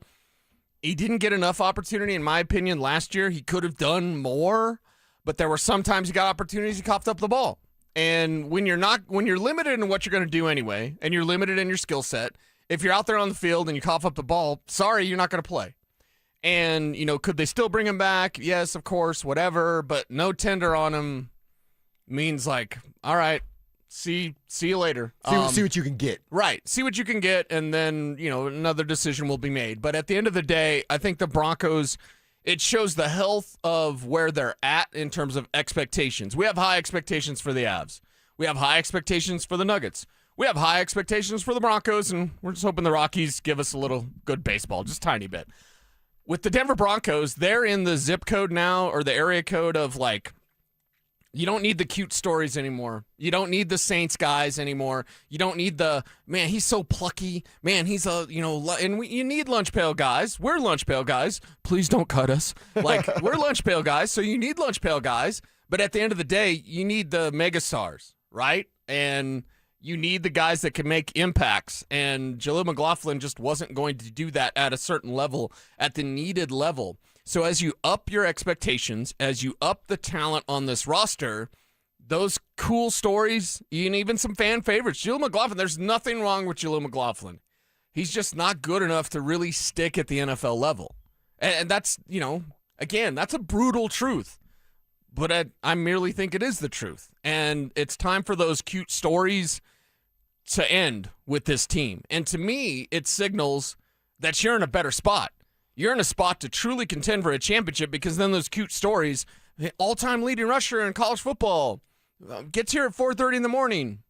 He didn't get enough opportunity, in my opinion, last year. He could have done more. But there were some times he got opportunities, he coughed up the ball. And when you're limited in what you're going to do anyway, and you're limited in your skill set, if you're out there on the field and you cough up the ball, sorry, you're not going to play. And, could they still bring him back? Yes, of course, whatever. But no tender on him means like, all right, see you later. See what you can get. Right. See what you can get, and then, another decision will be made. But at the end of the day, I think the Broncos, it shows the health of where they're at in terms of expectations. We have high expectations for the Avs. We have high expectations for the Nuggets. We have high expectations for the Broncos, and we're just hoping the Rockies give us a little good baseball, just a tiny bit. With the Denver Broncos, they're in the zip code now, or the area code of like You don't need the cute stories anymore. You don't need the Saints guys anymore. You don't need the, man, he's so plucky. Man, he's you need lunch pail guys. We're lunch pail guys. Please don't cut us. Like, we're lunch pail guys, so you need lunch pail guys. But at the end of the day, you need the megastars, right? And you need the guys that can make impacts. And Jaleel McLaughlin just wasn't going to do that at a certain level, at the needed level. So as you up your expectations, as you up the talent on this roster, those cool stories, and even some fan favorites. Jaleel McLaughlin, there's nothing wrong with Jaleel McLaughlin. He's just not good enough to really stick at the NFL level. And that's, again, that's a brutal truth. But I merely think it is the truth. And it's time for those cute stories to end with this team. And to me, it signals that you're in a better spot. You're in a spot to truly contend for a championship, because then those cute stories, the all-time leading rusher in college football, gets here at 4:30 in the morning.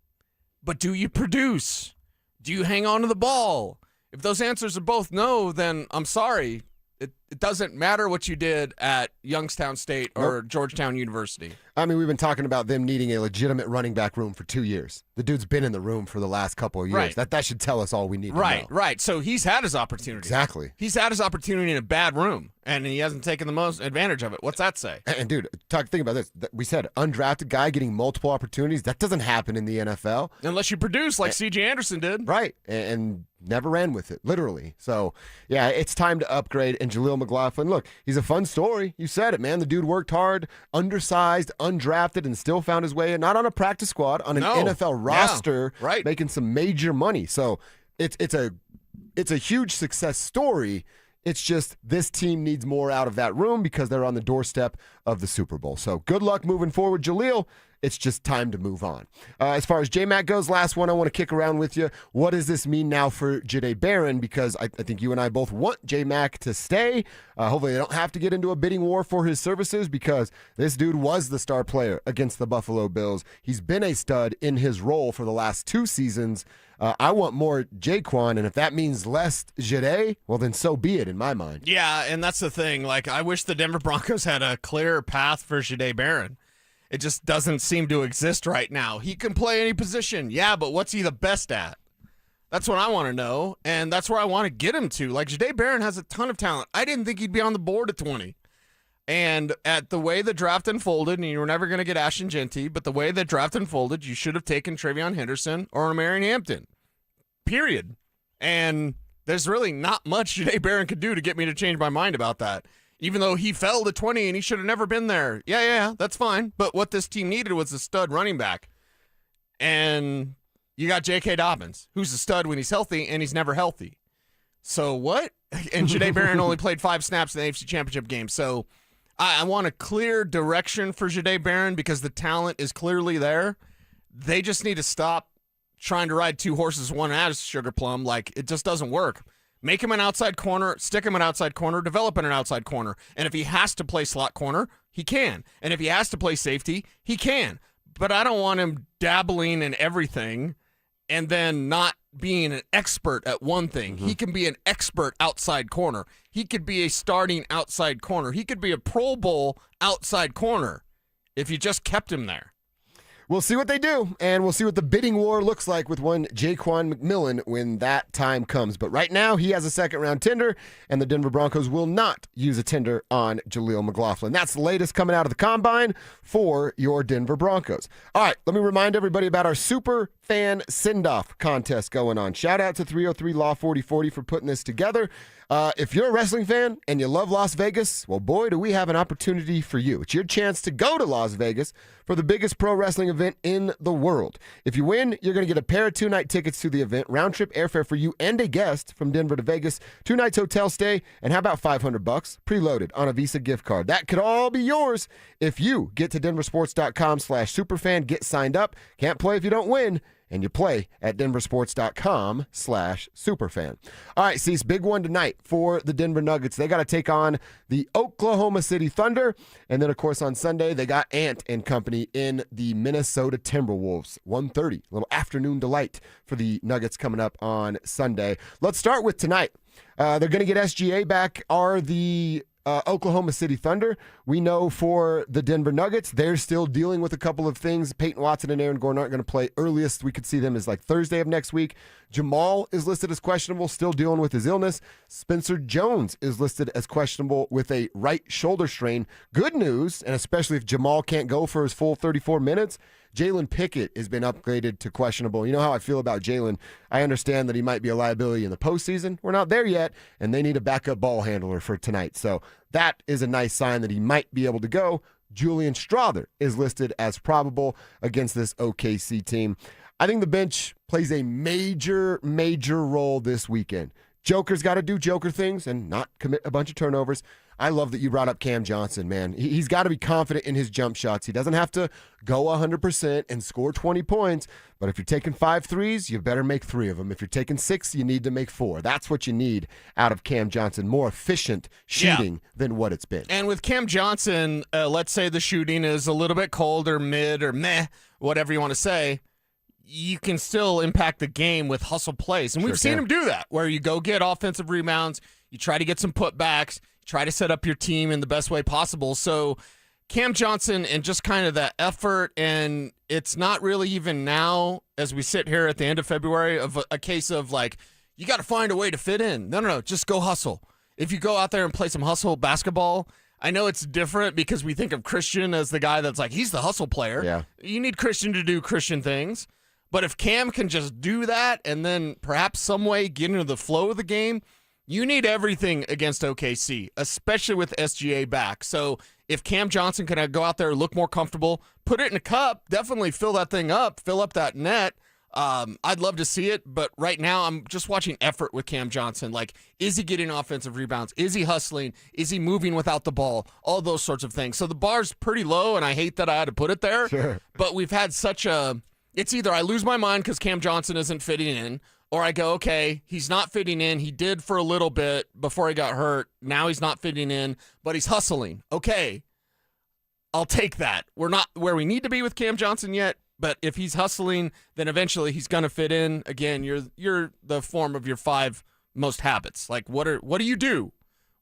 But do you produce? Do you hang on to the ball? If those answers are both no, then I'm sorry. It doesn't matter what you did at Youngstown State or Georgetown University. I mean, we've been talking about them needing a legitimate running back room for 2 years. The dude's been in the room for the last couple of years. Right. That should tell us all we need to know. Right. So he's had his opportunity. Exactly. He's had his opportunity in a bad room, and he hasn't taken the most advantage of it. What's that say? And dude, think about this. We said undrafted guy getting multiple opportunities. That doesn't happen in the NFL. Unless you produce like C.J. Anderson did. Right. And never ran with it, literally. So, yeah, it's time to upgrade. And Jaleel McLaughlin, look, he's a fun story. You said it, man. The dude worked hard, undersized, undrafted, and still found his way in, not on a practice squad, on an NFL roster, making some major money. So it's a huge success story. It's just this team needs more out of that room because they're on the doorstep of the Super Bowl. So good luck moving forward, Jaleel. It's just time to move on. As far as J-Mac goes, last one I want to kick around with you. What does this mean now for Jahdae Barron? Because I think you and I both want J-Mac to stay. Hopefully they don't have to get into a bidding war for his services, because this dude was the star player against the Buffalo Bills. He's been a stud in his role for the last 2 seasons. I want more Jaquan, and if that means less Jahdae, well, then so be it in my mind. Yeah, and that's the thing. Like, I wish the Denver Broncos had a clear path for Jahdae Barron. It just doesn't seem to exist right now. He can play any position. Yeah, but what's he the best at? That's what I want to know, and that's where I want to get him to. Like, Jahdae Barron has a ton of talent. I didn't think he'd be on the board at 20. And at the way the draft unfolded, and you were never going to get Ashton Genty, but the way the draft unfolded, you should have taken Travion Henderson or Marion Hampton. Period. And there's really not much Jahdae Barron could do to get me to change my mind about that. Even though he fell to 20 and he should have never been there. Yeah, that's fine. But what this team needed was a stud running back. And you got J.K. Dobbins, who's a stud when he's healthy, and he's never healthy. So what? And Jahdae Barron only played 5 snaps in the AFC Championship game. So I want a clear direction for Jahdae Barron, because the talent is clearly there. They just need to stop trying to ride 2 horses, one ass sugar plum. Like, it just doesn't work. Make him an outside corner, stick him an outside corner, develop in an outside corner. And if he has to play slot corner, he can. And if he has to play safety, he can. But I don't want him dabbling in everything and then not being an expert at one thing. He can be an expert outside corner. He could be a starting outside corner. He could be a Pro Bowl outside corner if you just kept him there. We'll see what they do, and we'll see what the bidding war looks like with one Jaquan McMillan when that time comes. But right now, he has a second-round tender, and the Denver Broncos will not use a tender on Jaleel McLaughlin. That's the latest coming out of the Combine for your Denver Broncos. All right, let me remind everybody about our Super Fan Send-Off contest going on. Shout out to 303 Law 4040 for putting this together. If you're a wrestling fan and you love Las Vegas, well, boy, do we have an opportunity for you. It's your chance to go to Las Vegas for the biggest pro wrestling event in the world. If you win, you're going to get a pair of 2-night tickets to the event, round-trip airfare for you and a guest from Denver to Vegas, 2 nights hotel stay, and how about $500 preloaded on a Visa gift card? That could all be yours if you get to DenverSports.com/superfan, get signed up. Can't play if you don't win. And you play at DenverSports.com/superfan. All right, Cease, big one tonight for the Denver Nuggets. They got to take on the Oklahoma City Thunder. And then, of course, on Sunday, they got Ant and company in the Minnesota Timberwolves. 1:30, a little afternoon delight for the Nuggets coming up on Sunday. Let's start with tonight. They're going to get SGA back. Are the Oklahoma City Thunder. We know for the Denver Nuggets, they're still dealing with a couple of things. Peyton Watson and Aaron Gordon aren't going to play. Earliest we could see them is like Thursday of next week. Jamal is listed as questionable, still dealing with his illness. Spencer Jones is listed as questionable with a right shoulder strain. Good news, and especially if Jamal can't go for his full 34 minutes, Jalen Pickett has been upgraded to questionable. You know how I feel about Jalen. I understand that he might be a liability in the postseason. We're not there yet, and they need a backup ball handler for tonight. So that is a nice sign that he might be able to go. Julian Strother is listed as probable against this OKC team. I think the bench plays a major, major role this weekend. Joker's got to do Joker things and not commit a bunch of turnovers. I love that you brought up Cam Johnson, man. He's got to be confident in his jump shots. He doesn't have to go 100% and score 20 points, but if you're taking 5 threes, you better make 3 of them. If you're taking 6, you need to make 4. That's what you need out of Cam Johnson, more efficient shooting than what it's been. And with Cam Johnson, let's say the shooting is a little bit cold or mid or meh, whatever you want to say, you can still impact the game with hustle plays. And we've seen him do that, where you go get offensive rebounds, you try to get some putbacks, try to set up your team in the best way possible. So Cam Johnson and just kind of that effort, and it's not really even now, as we sit here at the end of February, of a case of like, you got to find a way to fit in. No, just go hustle. If you go out there and play some hustle basketball, I know it's different because we think of Christian as the guy that's like, he's the hustle player. Yeah. You need Christian to do Christian things. But if Cam can just do that and then perhaps some way get into the flow of the game, you need everything against OKC, especially with SGA back. So if Cam Johnson can go out there, look more comfortable, put it in a cup, definitely fill that thing up, fill up that net. I'd love to see it, but right now I'm just watching effort with Cam Johnson. Like, is he getting offensive rebounds? Is he hustling? Is he moving without the ball? All those sorts of things. So the bar's pretty low, and I hate that I had to put it there. Sure. But we've had such a... It's either I lose my mind because Cam Johnson isn't fitting in, or I go, okay, he's not fitting in. He did for a little bit before he got hurt. Now he's not fitting in, but he's hustling. Okay, I'll take that. We're not where we need to be with Cam Johnson yet, but if he's hustling, then eventually he's going to fit in. Again, you're the form of your 5 most habits. Like, what do you do?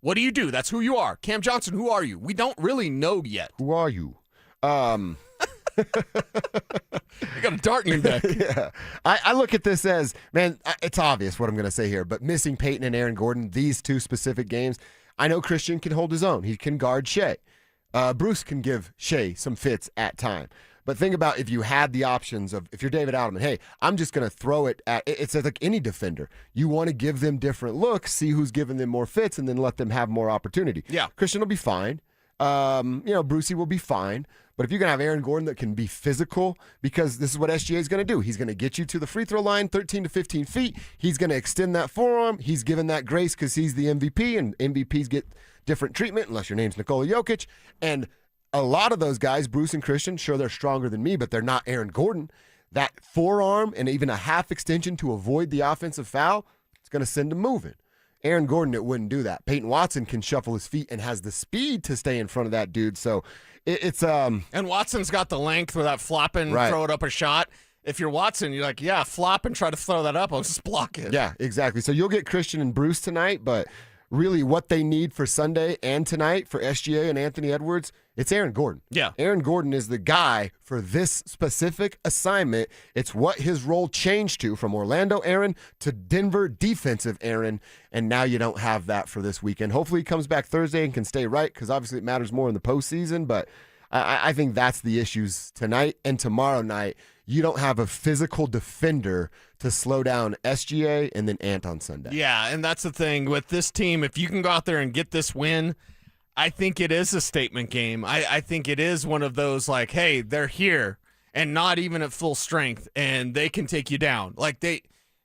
What do you do? That's who you are. Cam Johnson, who are you? We don't really know yet. Who are you? You got a dart in your neck. Yeah. I look at this as, man, it's obvious what I'm going to say here, but missing Peyton and Aaron Gordon, these 2 specific games, I know Christian can hold his own. He can guard Shea. Bruce can give Shea some fits at time. But think about if you had the options of, if you're David Alderman, hey, I'm just going to throw it at, it's like any defender. You want to give them different looks, see who's giving them more fits, and then let them have more opportunity. Yeah. Christian will be fine. Brucey will be fine. But if you're going to have Aaron Gordon that can be physical, because this is what SGA is going to do. He's going to get you to the free throw line, 13 to 15 feet. He's going to extend that forearm. He's given that grace because he's the MVP, and MVPs get different treatment unless your name's Nikola Jokic. And a lot of those guys, Bruce and Christian, sure, they're stronger than me, but they're not Aaron Gordon. That forearm and even a half extension to avoid the offensive foul, it's going to send him moving. Aaron Gordon, it wouldn't do that. Peyton Watson can shuffle his feet and has the speed to stay in front of that dude. So it's And Watson's got the length for that flopping, throw it up a shot. If you're Watson, you're like, yeah, flop and try to throw that up. I'll just block it. Yeah, exactly. So you'll get Christian and Bruce tonight, but really what they need for Sunday and tonight for SGA and Anthony Edwards, it's Aaron Gordon. Yeah. Aaron Gordon is the guy for this specific assignment. It's what his role changed to from Orlando Aaron to Denver defensive Aaron, and now you don't have that for this weekend. Hopefully he comes back Thursday and can stay right, because obviously it matters more in the postseason, but I think that's the issues tonight and tomorrow night. You don't have a physical defender to slow down SGA and then Ant on Sunday. Yeah, and that's the thing with this team. If you can go out there and get this win, I think it is a statement game. I think it is one of those like, hey, they're here and not even at full strength, and they can take you down. Like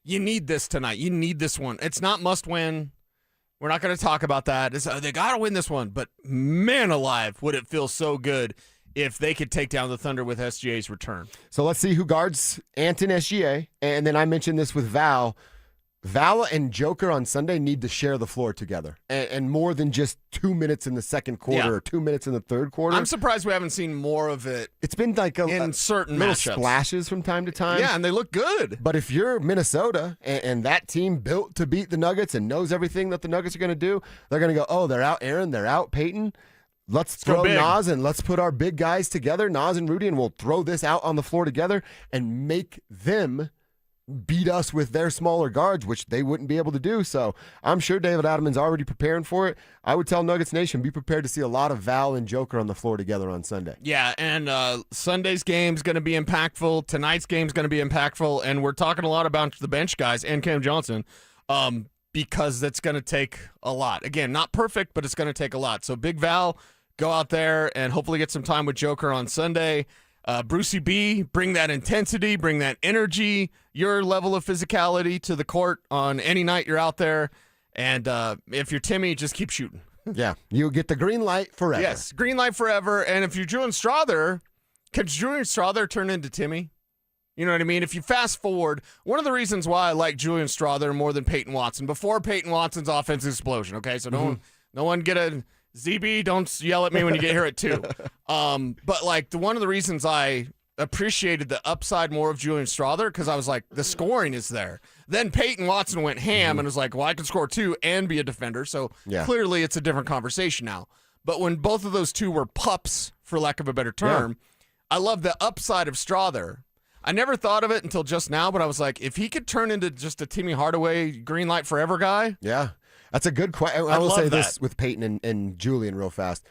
you need this tonight. You need this one. It's not must win. We're not going to talk about that. They got to win this one, but man alive, would it feel so good if they could take down the Thunder with SGA's return. So let's see who guards Ant and SGA. And then I mentioned this with Val. Val and Joker on Sunday need to share the floor together, and more than just 2 minutes in the second quarter or 2 minutes in the third quarter. I'm surprised we haven't seen more of it. It's been like in certain little matchups. splashes from time to time. Yeah, and they look good. But if you're Minnesota and that team built to beat the Nuggets and knows everything that the Nuggets are going to do, they're going to go, oh, they're out Aaron, they're out Payton. Let's throw Nas and let's put our big guys together, Nas and Rudy, and we'll throw this out on the floor together and make them beat us with their smaller guards, which they wouldn't be able to do. So I'm sure David Adelman's already preparing for it. I would tell Nuggets Nation, be prepared to see a lot of Val and Joker on the floor together on Sunday. Yeah, and Sunday's game's going to be impactful. Tonight's game's going to be impactful. And we're talking a lot about the bench guys and Cam Johnson because that's going to take a lot. Again, not perfect, but it's going to take a lot. So Big Val, go out there and hopefully get some time with Joker on Sunday. Brucey B, bring that intensity, bring that energy, your level of physicality to the court on any night you're out there. And if you're Timmy, just keep shooting. Yeah, you get the green light forever. Yes, green light forever. And if you're Julian Strother, can Julian Strother turn into Timmy? You know what I mean? If you fast forward, one of the reasons why I like Julian Strother more than Peyton Watson, before Peyton Watson's offensive explosion, okay? So no one get a... ZB, don't yell at me when you get here at 2. But like one of the reasons I appreciated the upside more of Julian Strother, because I was like, the scoring is there. Then Peyton Watson went ham and was like, well, I can score 2 and be a defender. So clearly it's a different conversation now. But when both of those two were pups, for lack of a better term, I love the upside of Strother. I never thought of it until just now, but I was like, if he could turn into just a Timmy Hardaway green light forever guy. Yeah. That's a good question. I will say this with Peyton and Julian real fast.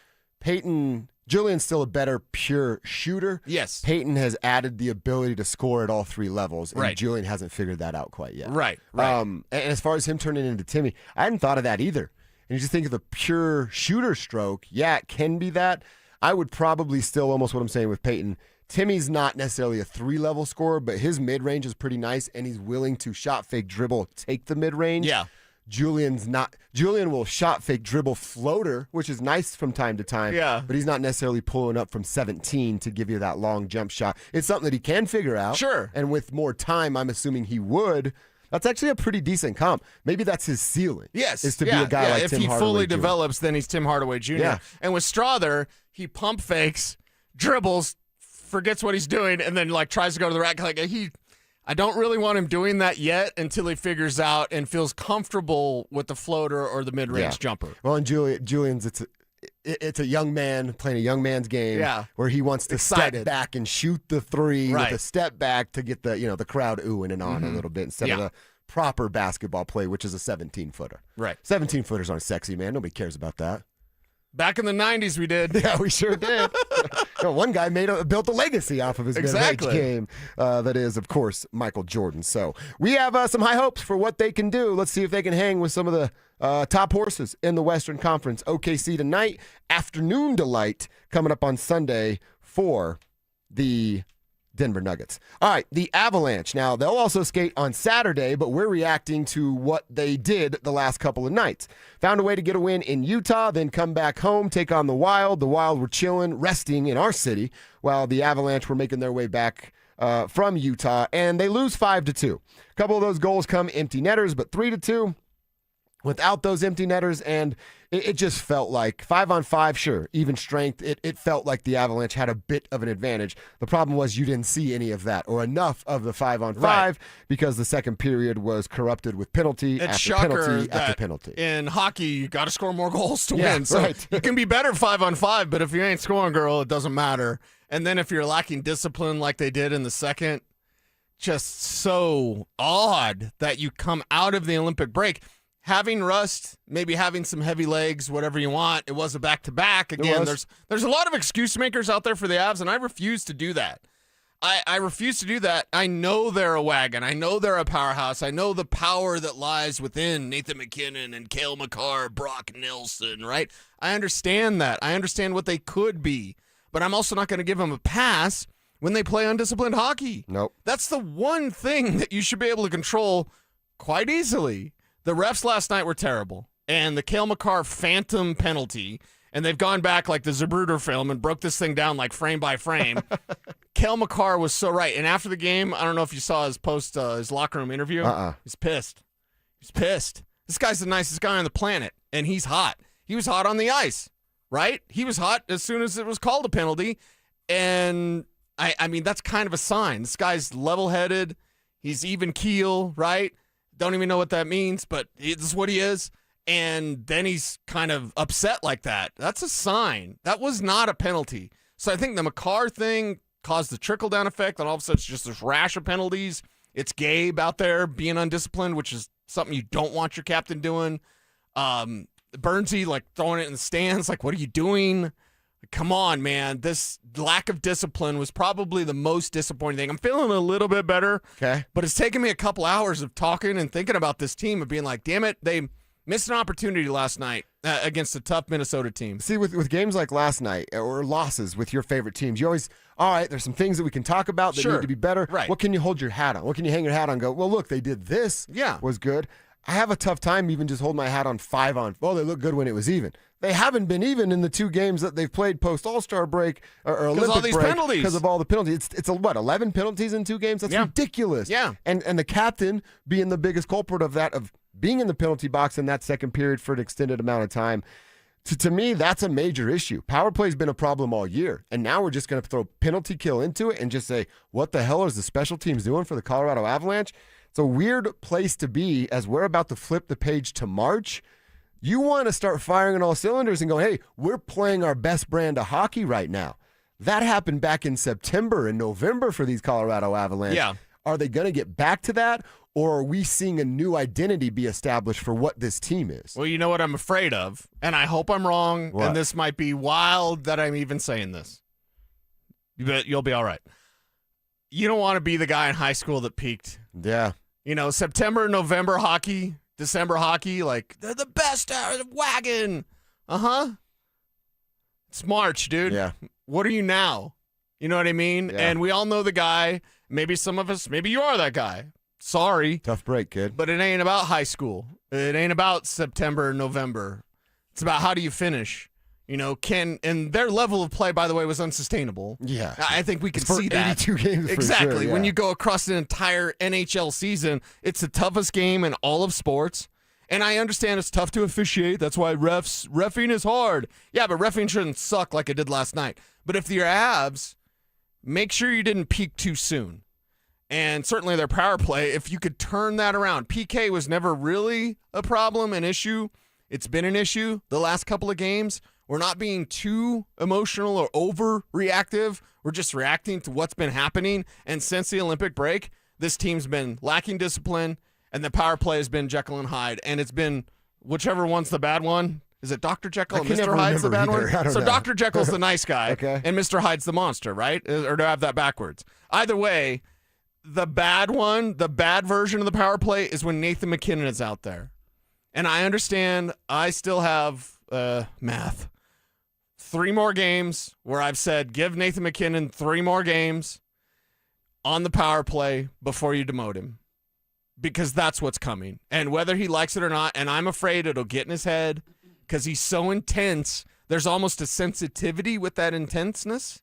Julian's still a better pure shooter. Yes. Peyton has added the ability to score at all 3 levels, and right. Julian hasn't figured that out quite yet. Right. And as far as him turning into Timmy, I hadn't thought of that either. And you just think of the pure shooter stroke. Yeah, it can be that. I would probably still, almost what I'm saying with Peyton, Timmy's not necessarily a 3-level scorer, but his mid-range is pretty nice, and he's willing to shot fake dribble, take the mid-range. Yeah. Julian's not. Julian will shot fake dribble floater, which is nice from time to time. Yeah. But he's not necessarily pulling up from 17 to give you that long jump shot. It's something that he can figure out. Sure. And with more time, I'm assuming he would. That's actually a pretty decent comp. Maybe that's his ceiling. Yes. Is to be a guy like if Tim he Hardaway fully Jr. develops, then he's Tim Hardaway Jr. Yeah. And with Strother, he pump fakes, dribbles, forgets what he's doing, and then like tries to go to the rack. Like I don't really want him doing that yet until he figures out and feels comfortable with the floater or the mid-range jumper. Well, and Julian's it's a young man playing a young man's game where he wants to step back and shoot the 3 with a step back to get the crowd oohing and on a little bit instead of the proper basketball play, which is a 17-footer. Right. 17-footers aren't sexy, man. Nobody cares about that. Back in the 90s, we did. Yeah, we sure did. One guy built a legacy off of his mid-range game. That is, of course, Michael Jordan. So we have some high hopes for what they can do. Let's see if they can hang with some of the top horses in the Western Conference. OKC tonight, afternoon delight coming up on Sunday for the Denver Nuggets. All right, the Avalanche. Now, they'll also skate on Saturday, but we're reacting to what they did the last couple of nights. Found a way to get a win in Utah, then come back home, take on the Wild. The Wild were chilling, resting in our city, while the Avalanche were making their way back from Utah, and they lose 5-2. A couple of those goals come empty netters, but 3-2 without those empty netters, and it just felt like 5-on-5, sure, even strength. It felt like the Avalanche had a bit of an advantage. The problem was you didn't see any of that or enough of the 5-on-5 because the second period was corrupted with penalty after penalty after penalty. In hockey, you got to score more goals to win. So you can be better 5-on-5, but if you ain't scoring, girl, it doesn't matter. And then if you're lacking discipline like they did in the second, just so odd that you come out of the Olympic break having rust, maybe having some heavy legs, whatever you want. It was a back-to-back. Again, there's a lot of excuse makers out there for the Avs, and I refuse to do that. I refuse to do that. I know they're a wagon. I know they're a powerhouse. I know the power that lies within Nathan McKinnon and Cale Makar, Brock Nelson, right? I understand that. I understand what they could be, but I'm also not going to give them a pass when they play undisciplined hockey. Nope. That's the one thing that you should be able to control quite easily. The refs last night were terrible, and the Cale Makar phantom penalty, and they've gone back like the Zapruder film and broke this thing down like frame by frame. Cale Makar was so right, and after the game, I don't know if you saw his post, his locker room interview. He's pissed. He's pissed. This guy's the nicest guy on the planet, and he's hot. He was hot on the ice, right? He was hot as soon as it was called a penalty, and I mean, that's kind of a sign. This guy's level-headed. He's even keel, right? Don't even know what that means, but this is what he is. And then he's kind of upset like that. That's a sign. That was not a penalty. So I think the McCarr thing caused the trickle-down effect, and all of a sudden it's just this rash of penalties. It's Gabe out there being undisciplined, which is something you don't want your captain doing. Burnsy, like, throwing it in the stands. Like, what are you doing? Come on, man. This lack of discipline was probably the most disappointing thing. I'm feeling a little bit better. Okay. But it's taken me a couple hours of talking and thinking about this team and being like, damn it, they missed an opportunity last night against a tough Minnesota team. See, with games like last night or losses with your favorite teams, you always, all right, there's some things that we can talk about that need to be better. Right. What can you hold your hat on? What can you hang your hat on and go, well, look, they did this. Yeah. Was good. I have a tough time even just holding my hat on 5 on. Well, they look good when it was even. They haven't been even in the 2 games that they've played post All-Star break or Olympic all these break penalties. because of all the penalties. It's 11 penalties in 2 games? That's ridiculous. Yeah. And the captain being the biggest culprit of that, of being in the penalty box in that second period for an extended amount of time. To me, that's a major issue. Power play's been a problem all year, and now we're just going to throw penalty kill into it and just say, what the hell is the special teams doing for the Colorado Avalanche? It's a weird place to be as we're about to flip the page to March. You want to start firing on all cylinders and go, hey, we're playing our best brand of hockey right now. That happened back in September and November for these Colorado Avalanche. Yeah. Are they going to get back to that, or are we seeing a new identity be established for what this team is? Well, you know what I'm afraid of, and I hope I'm wrong, What? and this might be wild that I'm even saying this. But you'll be all right. You don't want to be the guy in high school that peaked. Yeah. You know, September, November hockey, December hockey, like, they're the best wagon. Uh-huh. It's March, dude. Yeah. What are you now? You know what I mean? Yeah. And we all know the guy. Maybe some of us, maybe you are that guy. Sorry. Tough break, kid. But it ain't about high school. It ain't about September, November. It's about how do you finish. You know, and their level of play, by the way, was unsustainable. Yeah. I think we can For see that. 82 games for Exactly. sure, When yeah. you go across an entire NHL season, it's the toughest game in all of sports. And I understand it's tough to officiate. That's why reffing is hard. Yeah, but reffing shouldn't suck like it did last night. But if you're Avs, make sure you didn't peak too soon. And certainly their power play, if you could turn that around. PK was never really a problem, an issue. It's been an issue the last couple of games. We're not being too emotional or overreactive. We're just reacting to what's been happening. And since the Olympic break, this team's been lacking discipline, and the power play has been Jekyll and Hyde. And it's been whichever one's the bad one. Is it Dr. Jekyll I and can Mr. never Hyde's the bad remember one? either. I don't So know. Dr. Jekyll's the nice guy, Okay. and Mr. Hyde's the monster, right? Or do I have that backwards? Either way, the bad one, the bad version of the power play is when Nathan McKinnon is out there. And I understand I still have math. 3 more games where I've said give Nathan McKinnon 3 more games on the power play before you demote him. Because that's what's coming. And whether he likes it or not, and I'm afraid it'll get in his head because he's so intense. There's almost a sensitivity with that intensity.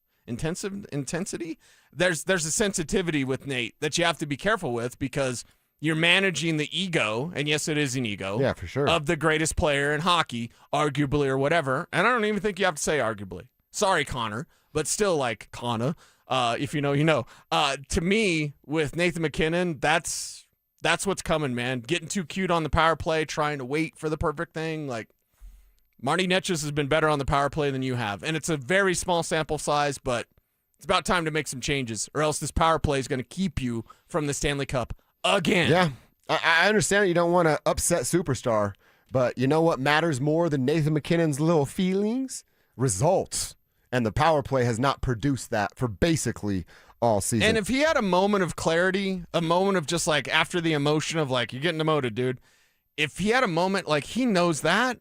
There's a sensitivity with Nate that you have to be careful with because you're managing the ego, and yes, it is an ego. Yeah, for sure. Of the greatest player in hockey, arguably or whatever. And I don't even think you have to say arguably. Sorry, Connor, but still like Connor. If you know, you know. To me, with Nathan McKinnon, that's what's coming, man. Getting too cute on the power play, trying to wait for the perfect thing. Like, Marty Netchus has been better on the power play than you have. And it's a very small sample size, but it's about time to make some changes, or else this power play is going to keep you from the Stanley Cup again. Yeah, I understand that you don't want to upset superstar, but you know what matters more than Nathan McKinnon's little feelings? Results. And the power play has not produced that for basically all season. And if he had a moment of clarity, a moment of just like after the emotion of like, you're getting demoted, dude. If he had a moment like he knows that,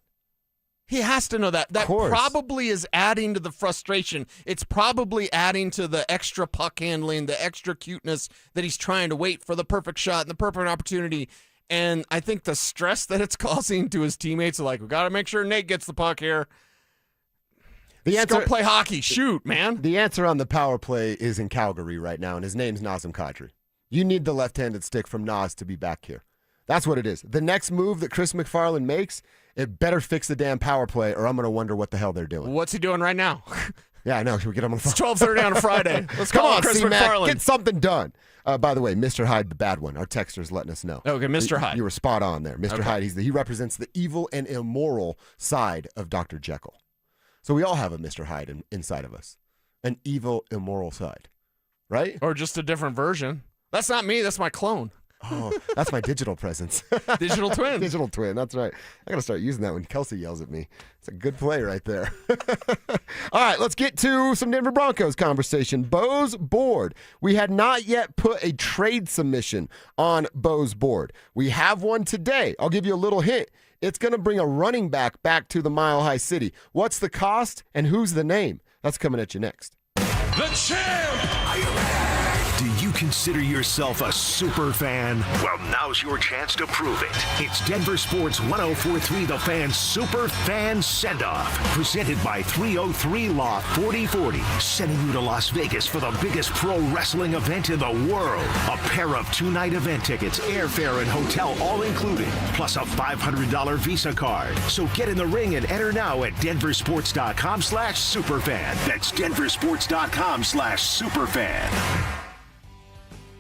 he has to know that. That probably is adding to the frustration. It's probably adding to the extra puck handling, the extra cuteness that he's trying to wait for the perfect shot and the perfect opportunity. And I think the stress that it's causing to his teammates are like, we got to make sure Nate gets the puck here. Just go play hockey. Shoot, man. The answer on the power play is in Calgary right now, and his name's Nazem Kadri. You need the left-handed stick from Nas to be back here. That's what it is. The next move that Chris McFarland makes, it better fix the damn power play, or I'm going to wonder what the hell they're doing. What's he doing right now? Yeah, I know. Should we get him on the phone? It's 12:30 on a Friday. Let's Come call on, Chris C-Mac, McFarland. get something done. By the way, Mr. Hyde, the bad one. Our texter's letting us know. Okay, Mr. Hyde. You were spot on there. Mr. Okay. Hyde, he represents the evil and immoral side of Dr. Jekyll. So we all have a Mr. Hyde inside of us. An evil, immoral side. Right? Or just a different version. That's not me. That's my clone. Oh, that's my digital presence. Digital twin. Digital twin. That's right. I got to start using that when Kelsey yells at me. It's a good play right there. All right, let's get to some Denver Broncos conversation. Bo's board. We had not yet put a trade submission on Bo's board. We have one today. I'll give you a little hint. It's going to bring a running back to the Mile High City. What's the cost and who's the name? That's coming at you next. The champ! Are you ready? Do you consider yourself a super fan? Well, now's your chance to prove it. It's Denver Sports 104.3 The Fan Super Fan Send-Off, presented by 303 Law 4040, sending you to Las Vegas for the biggest pro wrestling event in the world. A pair of 2-night event tickets, airfare, and hotel all included, plus a $500 Visa card. So get in the ring and enter now at denversports.com/superfan. That's denversports.com/superfan.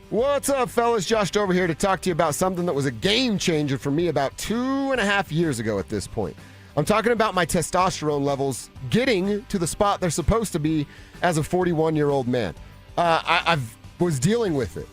What's up, fellas? Josh Dover here to talk to you about something that was a game changer for me about 2.5 years ago at this point. I'm talking about my testosterone levels getting to the spot they're supposed to be as a 41-year-old man. I was dealing with it.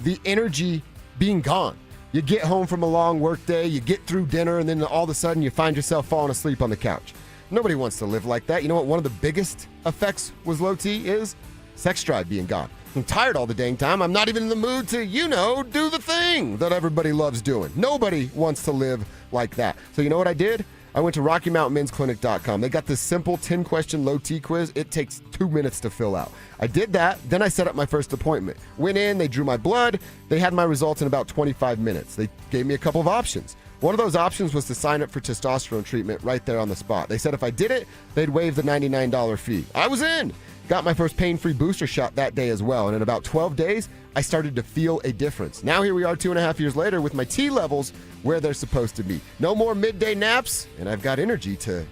The energy being gone. You get home from a long work day, you get through dinner, and then all of a sudden you find yourself falling asleep on the couch. Nobody wants to live like that. You know what one of the biggest effects was low T is? Sex drive being gone. I'm tired all the dang time. I'm not even in the mood to, do the thing that everybody loves doing. Nobody wants to live like that. So you know what I did? I went to RockyMountainMen'sClinic.com. They got this simple 10-question low T quiz. It takes 2 minutes to fill out. I did that. Then I set up my first appointment. Went in. They drew my blood. They had my results in about 25 minutes. They gave me a couple of options. One of those options was to sign up for testosterone treatment right there on the spot. They said if I did it, they'd waive the $99 fee. I was in. Got my first pain-free booster shot that day as well. And in about 12 days, I started to feel a difference. Now here we are 2.5 years later with my T levels where they're supposed to be. No more midday naps, and I've got energy to,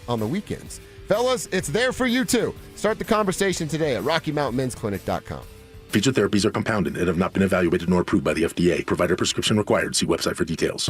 on the weekends. Fellas, it's there for you too. Start the conversation today at RockyMountainMen'sClinic.com. Featured therapies are compounded and have not been evaluated nor approved by the FDA. Provider prescription required. See website for details.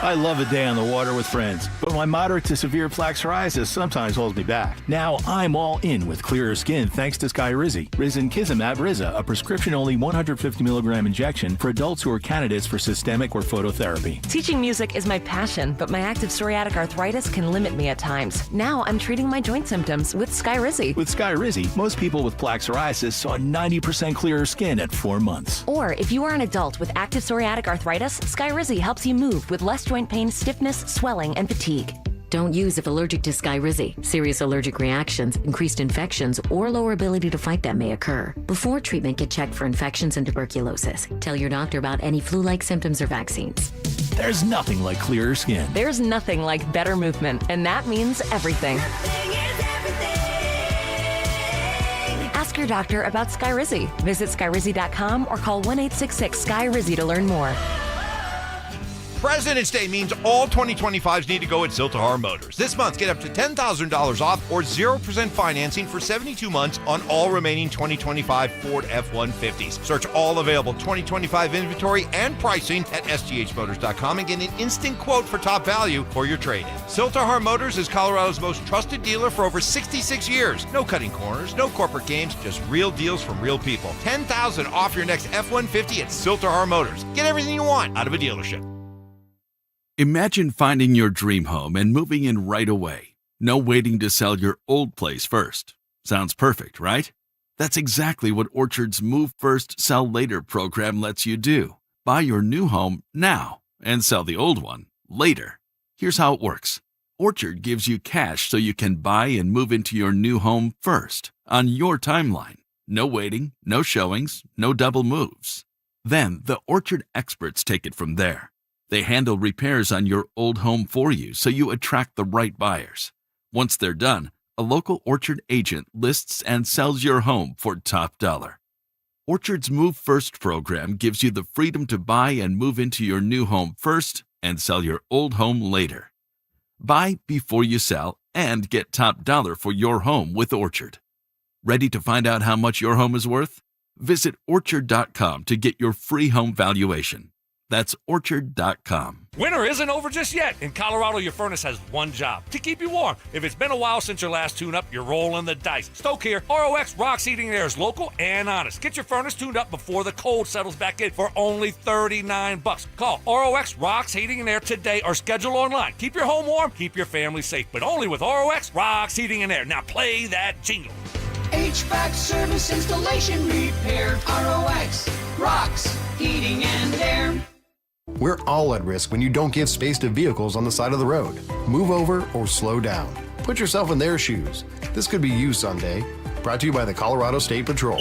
I love a day on the water with friends, but my moderate to severe plaque psoriasis sometimes holds me back. Now I'm all in with clearer skin thanks to Skyrizi. Risankizumab Riza, a prescription-only 150 milligram injection for adults who are candidates for systemic or phototherapy. Teaching music is my passion, but my active psoriatic arthritis can limit me at times. Now I'm treating my joint symptoms with Skyrizi. With Skyrizi, most people with plaque psoriasis saw 90% clearer skin at 4 months. Or if you are an adult with active psoriatic arthritis, Skyrizi helps you move with less joint pain, stiffness, swelling, and fatigue. Don't use if allergic to Skyrizi. Serious allergic reactions, increased infections, or lower ability to fight them may occur. Before treatment, get checked for infections and tuberculosis. Tell your doctor about any flu-like symptoms or vaccines. There's nothing like clearer skin. There's nothing like better movement, and that means everything. Ask your doctor about Skyrizi. Visit Skyrizi.com or call 1-866-SKYRIZI to learn more. President's Day means all 2025s need to go at Ziltahar Motors. This month, get up to $10,000 off or 0% financing for 72 months on all remaining 2025 Ford F-150s. Search all available 2025 inventory and pricing at sthmotors.com and get an instant quote for top value for your trade-in. Ziltahar Motors is Colorado's most trusted dealer for over 66 years. No cutting corners, no corporate games, just real deals from real people. $10,000 off your next F-150 at Ziltahar Motors. Get everything you want out of a dealership. Imagine finding your dream home and moving in right away. No waiting to sell your old place first. Sounds perfect, right? That's exactly what Orchard's Move First, Sell Later program lets you do. Buy your new home now and sell the old one later. Here's how it works. Orchard gives you cash so you can buy and move into your new home first, on your timeline. No waiting, no showings, no double moves. Then the Orchard experts take it from there. They handle repairs on your old home for you so you attract the right buyers. Once they're done, a local Orchard agent lists and sells your home for top dollar. Orchard's Move First program gives you the freedom to buy and move into your new home first and sell your old home later. Buy before you sell and get top dollar for your home with Orchard. Ready to find out how much your home is worth? Visit Orchard.com to get your free home valuation. That's Orchard.com. Winter isn't over just yet. In Colorado, your furnace has one job: to keep you warm. If it's been a while since your last tune-up, you're rolling the dice. Stoke here. ROX Rocks Heating and Air is local and honest. Get your furnace tuned up before the cold settles back in for only $39. Call ROX Rocks Heating and Air today or schedule online. Keep your home warm, keep your family safe, but only with ROX Rocks Heating and Air. Now play that jingle. HVAC service, installation, repair. ROX Rocks Heating and Air. We're all at risk when you don't give space to vehicles on the side of the road. Move over or slow down. Put yourself in their shoes. This could be you someday. Brought to you by the Colorado State Patrol.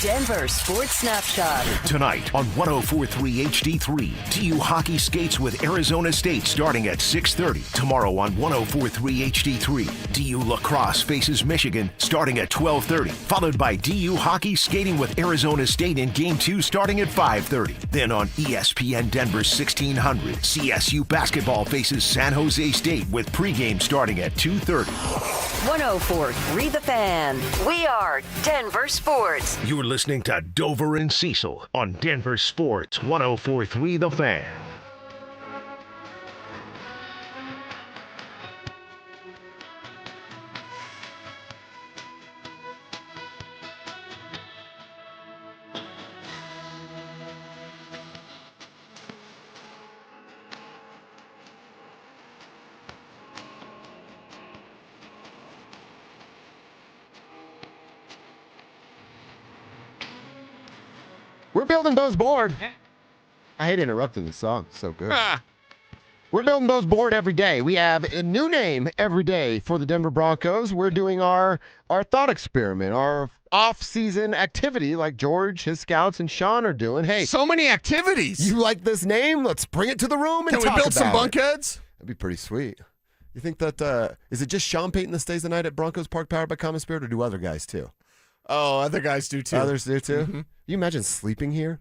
Denver Sports Snapshot. Tonight on 104.3 HD3, TU hockey skates with Arizona State starting at 6:30. Tomorrow on 104.3 HD3, DU lacrosse faces Michigan starting at 12:30. Followed by DU hockey skating with Arizona State in Game 2 starting at 5:30. Then on ESPN Denver 1600, CSU basketball faces San Jose State with pregame starting at 2:30. 104.3 The Fan. We are Denver Sports. You're listening to Dover and Cecil on Denver Sports 104.3 The Fan. We're building those board. I hate interrupting the song. It's so good. We're building those board every day. We have a new name every day for the Denver Broncos. We're doing our thought experiment, our off-season activity like George, his scouts, and Sean are doing. Hey, so many activities. You like this name? Let's bring it to the room and Can we talk build some about it. bunkheads? That'd be pretty sweet. You think that, is it just Sean Payton that stays the night at Broncos Park powered by Common Spirit, or do other guys too? Oh, other guys do too. Others do too? Mm-hmm. You imagine sleeping here?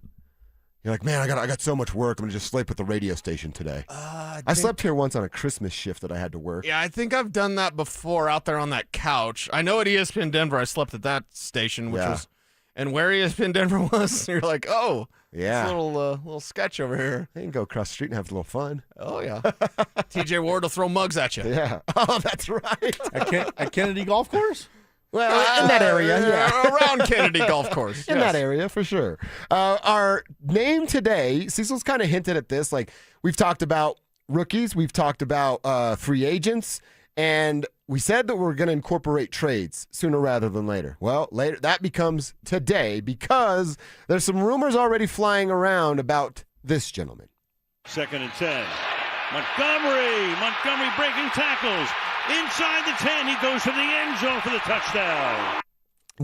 You're like, man, I got so much work. I'm going to just sleep at the radio station today. I slept here once on a Christmas shift that I had to work. Yeah, I think I've done that before out there on that couch. I know at ESPN Denver I slept at that station, which was, and where ESPN Denver was, you're like, oh, yeah, this little sketch over here. You can go across the street and have a little fun. Oh, yeah. TJ Ward will throw mugs at you. Yeah. Oh, that's right. At Kennedy Golf Course? Well, in that area, yeah. Around Kennedy Golf Course. In that area, for sure. Our name today, Cecil's kind of hinted at this. Like, we've talked about rookies, we've talked about free agents, and we said that we're going to incorporate trades sooner rather than later. Well, later that becomes today because there's some rumors already flying around about this gentleman. 2nd and 10. Montgomery breaking tackles. Inside the 10, he goes to the end zone for the touchdown.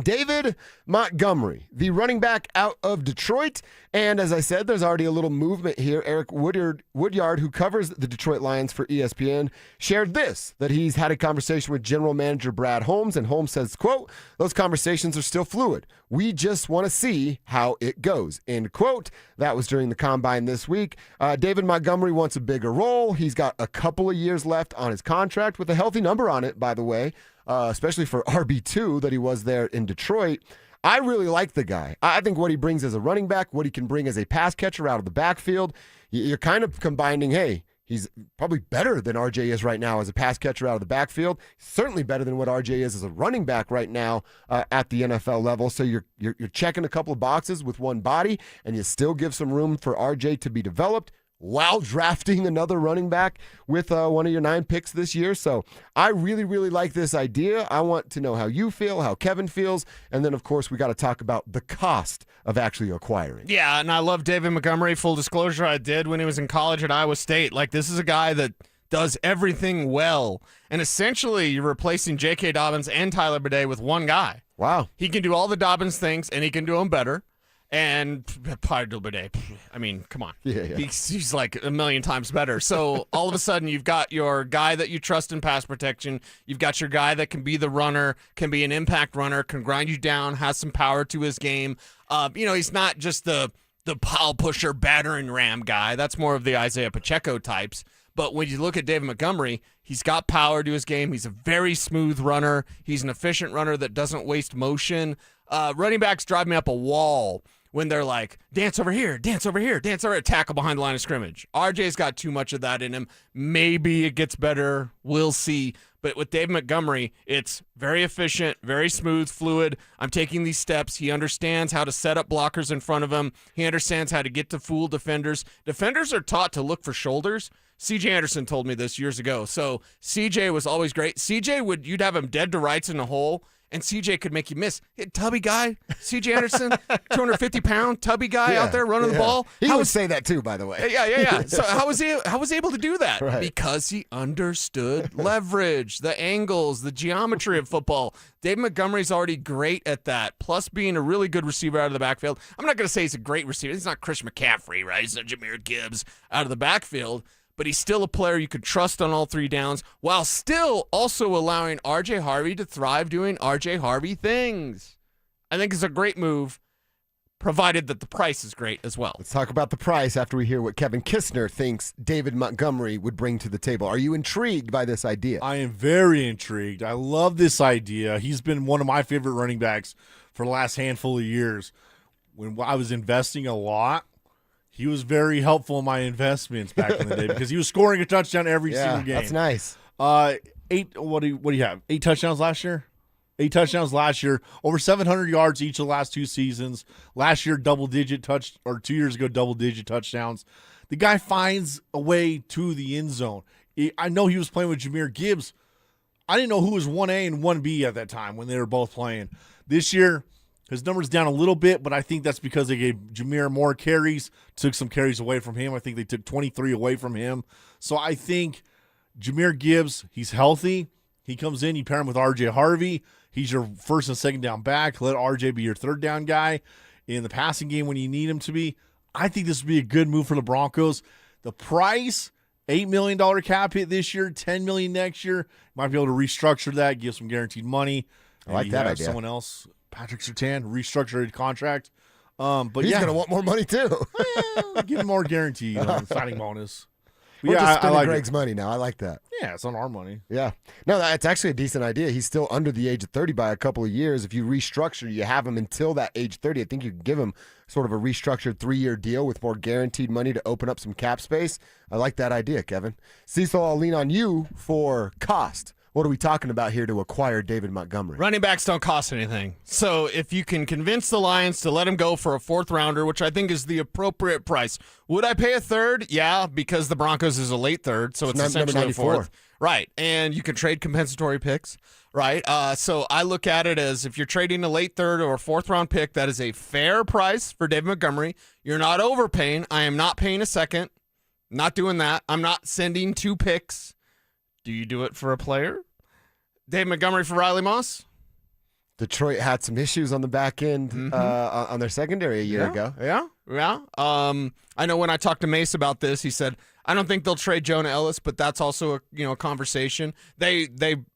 David Montgomery, the running back out of Detroit. And as I said, there's already a little movement here. Eric Woodyard, who covers the Detroit Lions for ESPN, shared this, that he's had a conversation with general manager Brad Holmes, and Holmes says, quote, those conversations are still fluid. We just want to see how it goes, end quote. That was during the combine this week. David Montgomery wants a bigger role. He's got a couple of years left on his contract with a healthy number on it, by the way. Especially for RB2 that he was there in Detroit. I really like the guy. I think what he brings as a running back, what he can bring as a pass catcher out of the backfield, you're kind of combining, hey, he's probably better than RJ is right now as a pass catcher out of the backfield. Certainly better than what RJ is as a running back right now at the NFL level. So you're checking a couple of boxes with one body, and you still give some room for RJ to be developed while drafting another running back with one of your 9 picks this year. So I really, really like this idea. I want to know how you feel, how Kevin feels, and then, of course, we got to talk about the cost of actually acquiring. Yeah, and I love David Montgomery. Full disclosure, I did when he was in college at Iowa State. Like, this is a guy that does everything well. And essentially, you're replacing J.K. Dobbins and Tyler Bidet with one guy. Wow. He can do all the Dobbins things, and he can do them better. And Pardubade, I mean, come on. Yeah. He's like a million times better. So all of a sudden, you've got your guy that you trust in pass protection. You've got your guy that can be the runner, can be an impact runner, can grind you down, has some power to his game. He's not just the pile pusher, battering ram guy. That's more of the Isaiah Pacheco types. But when you look at David Montgomery, he's got power to his game. He's a very smooth runner. He's an efficient runner that doesn't waste motion. Running backs drive me up a wall when they're like, dance over here, tackle behind the line of scrimmage. RJ's got too much of that in him. Maybe it gets better. We'll see. But with David Montgomery, it's very efficient, very smooth, fluid. I'm taking these steps. He understands how to set up blockers in front of him. He understands how to get to fool defenders. Defenders are taught to look for shoulders. CJ Anderson told me this years ago. So CJ was always great. You'd have him dead to rights in a hole, and CJ could make you miss. Tubby guy, CJ Anderson, 250-pound tubby guy out there running the ball. He would say that too, by the way. Yeah. So how was he able to do that? Right. Because he understood leverage, the angles, the geometry of football. David Montgomery's already great at that, plus being a really good receiver out of the backfield. I'm not going to say he's a great receiver. He's not Chris McCaffrey, right? He's not Jahmyr Gibbs out of the backfield. But he's still a player you could trust on all three downs while still also allowing R.J. Harvey to thrive doing R.J. Harvey things. I think it's a great move, provided that the price is great as well. Let's talk about the price after we hear what Kevin Kistner thinks David Montgomery would bring to the table. Are you intrigued by this idea? I am very intrigued. I love this idea. He's been one of my favorite running backs for the last handful of years. When I was investing a lot, he was very helpful in my investments back in the day because he was scoring a touchdown every single game. That's nice. What do you have? 8 touchdowns last year? 8 touchdowns last year. Over 700 yards each of the last 2 seasons. Last year, 2 years ago, double-digit touchdowns. The guy finds a way to the end zone. I know he was playing with Jahmyr Gibbs. I didn't know who was 1A and 1B at that time when they were both playing. This year, his number's down a little bit, but I think that's because they gave Jahmyr more carries, took some carries away from him. I think they took 23 away from him. So I think Jahmyr Gibbs, he's healthy. He comes in, you pair him with R.J. Harvey. He's your first and second down back. Let R.J. be your third down guy in the passing game when you need him to be. I think this would be a good move for the Broncos. The price, $8 million cap hit this year, $10 million next year. Might be able to restructure that, give some guaranteed money. I like that idea. Someone else, Patrick Surtain, restructured contract. But he's going to want more money too. Give him more guaranteed signing bonus. We're just spending Greg's money now. I like that. Yeah, it's on our money. Yeah. No, that's actually a decent idea. He's still under the age of 30 by a couple of years. If you restructure, you have him until that age 30. I think you can give him sort of a restructured 3-year deal with more guaranteed money to open up some cap space. I like that idea, Kevin. Cecil, I'll lean on you for cost. What are we talking about here to acquire David Montgomery? Running backs don't cost anything. So if you can convince the Lions to let him go for a 4th rounder, which I think is the appropriate price. Would I pay a 3rd? Yeah, because the Broncos is a late 3rd, so it's essentially a 4th. Right, and you can trade compensatory picks, right? So I look at it as if you're trading a late 3rd or a 4th round pick, that is a fair price for David Montgomery. You're not overpaying. I am not paying a 2nd. Not doing that. I'm not sending 2 picks. Do you do it for a player? Dave Montgomery for Riley Moss? Detroit had some issues on the back end on their secondary a year ago. Yeah. I know when I talked to Mace about this, he said, I don't think they'll trade Jonah Ellis, but that's also a conversation. They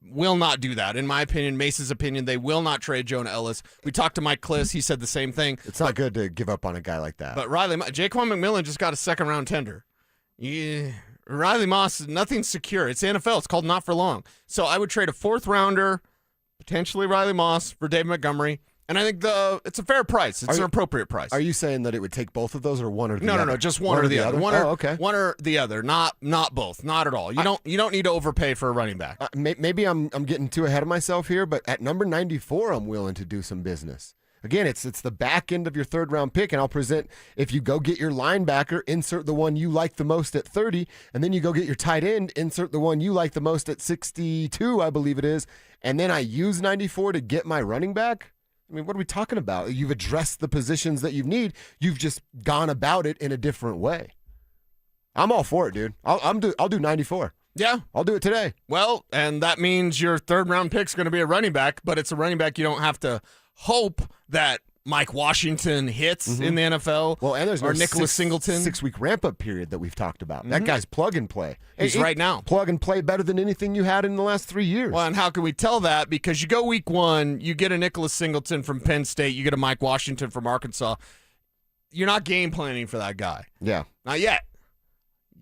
will not do that. In my opinion, Mace's opinion, they will not trade Jonah Ellis. We talked to Mike Kliss. He said the same thing. It's not good to give up on a guy like that. But Jaquan McMillan just got a 2nd-round tender. Yeah. Riley Moss, nothing's secure. It's NFL. It's called not for long. So I would trade a 4th rounder, potentially Riley Moss, for Dave Montgomery. And I think it's a fair price. It's an appropriate price. Are you saying that it would take both of those or one or the other? No, just one or the other. Okay. One or the other. Not both. Not at all. You don't need to overpay for a running back. Maybe I'm getting too ahead of myself here, but at number 94, I'm willing to do some business. Again, it's the back end of your 3rd round pick, and I'll present, if you go get your linebacker, insert the one you like the most at 30, and then you go get your tight end, insert the one you like the most at 62, I believe it is, and then I use 94 to get my running back. I mean, what are we talking about? You've addressed the positions that you need. You've just gone about it in a different way. I'm all for it, dude. I'll do 94. Yeah. I'll do it today. Well, and that means your 3rd round pick's going to be a running back, but it's a running back you don't have to hope that Mike Washington hits in the NFL. Well, and there's no Nicholas Singleton 6-week ramp-up period that we've talked about. That guy's plug and play. He's right now plug and play better than anything you had in the last 3 years. Well, and how can we tell that? Because you go week 1, you get a Nicholas Singleton from Penn State, you get a Mike Washington from Arkansas. You're not game planning for that guy. Yeah, not yet.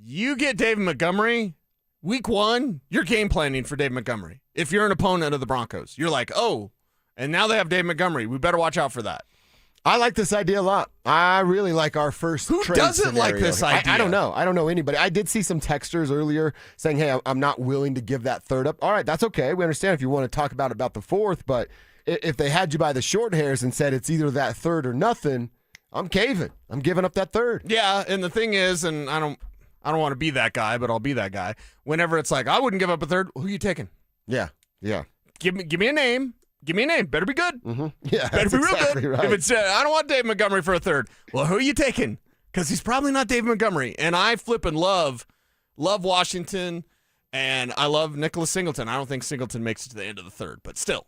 You get David Montgomery. Week 1, you're game planning for David Montgomery. If you're an opponent of the Broncos, you're like, oh, and now they have David Montgomery. We better watch out for that. I like this idea a lot. I really like our first trade Who doesn't like scenario this here. idea? I don't know. I don't know anybody. I did see some texters earlier saying, hey, I'm not willing to give that third up. All right, that's okay. We understand if you want to talk about the fourth, but if they had you by the short hairs and said it's either that third or nothing, I'm caving. I'm giving up that third. Yeah, and the thing is, and I don't want to be that guy, but I'll be that guy. Whenever it's like, I wouldn't give up a third, who are you taking? Yeah. Give me a name. Give me a name. Better be good. Yeah, better be real exactly good. right. If it's I don't want Dave Montgomery for a third. Well, who are you taking? Because he's probably not Dave Montgomery. And I flip and love Washington, and I love Nicholas Singleton. I don't think Singleton makes it to the end of the third, but still.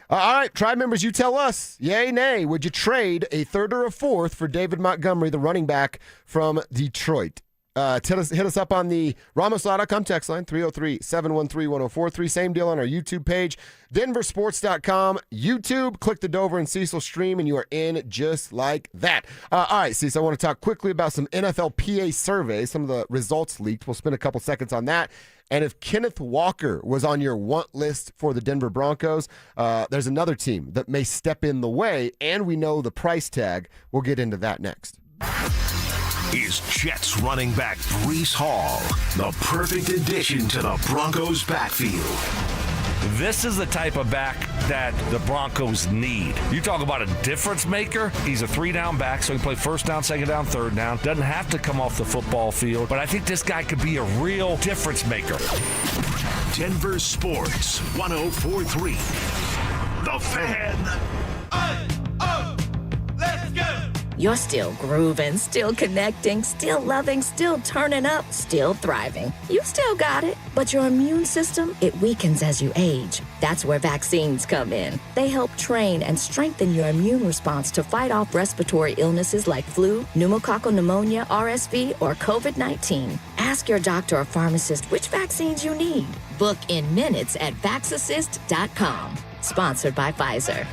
All right, Tribe members, you tell us, yay, nay, would you trade a third or a fourth for David Montgomery, the running back from Detroit? Hit us up on the RamosLaw.com text line, 303-713-1043. Same deal on our YouTube page, DenverSports.com, YouTube. Click the Dover and Cecil stream, and you are in just like that. All right, Cecil, I want to talk quickly about some NFL PA surveys. Some of the results leaked. We'll spend a couple seconds on that. And if Kenneth Walker was on your want list for the Denver Broncos, there's another team that may step in the way, and we know the price tag. We'll get into that next. Is Jets running back Breece Hall the perfect addition to the Broncos backfield? This is the type of back that the Broncos need. You talk about a difference maker. He's a 3-down back, so he can play first down, second down, third down. Doesn't have to come off the football field, but I think this guy could be a real difference maker. Denver Sports 104.3. The Fan. Let's go! You're still grooving, still connecting, still loving, still turning up, still thriving. You still got it, but your immune system, it weakens as you age. That's where vaccines come in. They help train and strengthen your immune response to fight off respiratory illnesses like flu, pneumococcal pneumonia, RSV, or COVID-19. Ask your doctor or pharmacist which vaccines you need. Book in minutes at VaxAssist.com. Sponsored by Pfizer.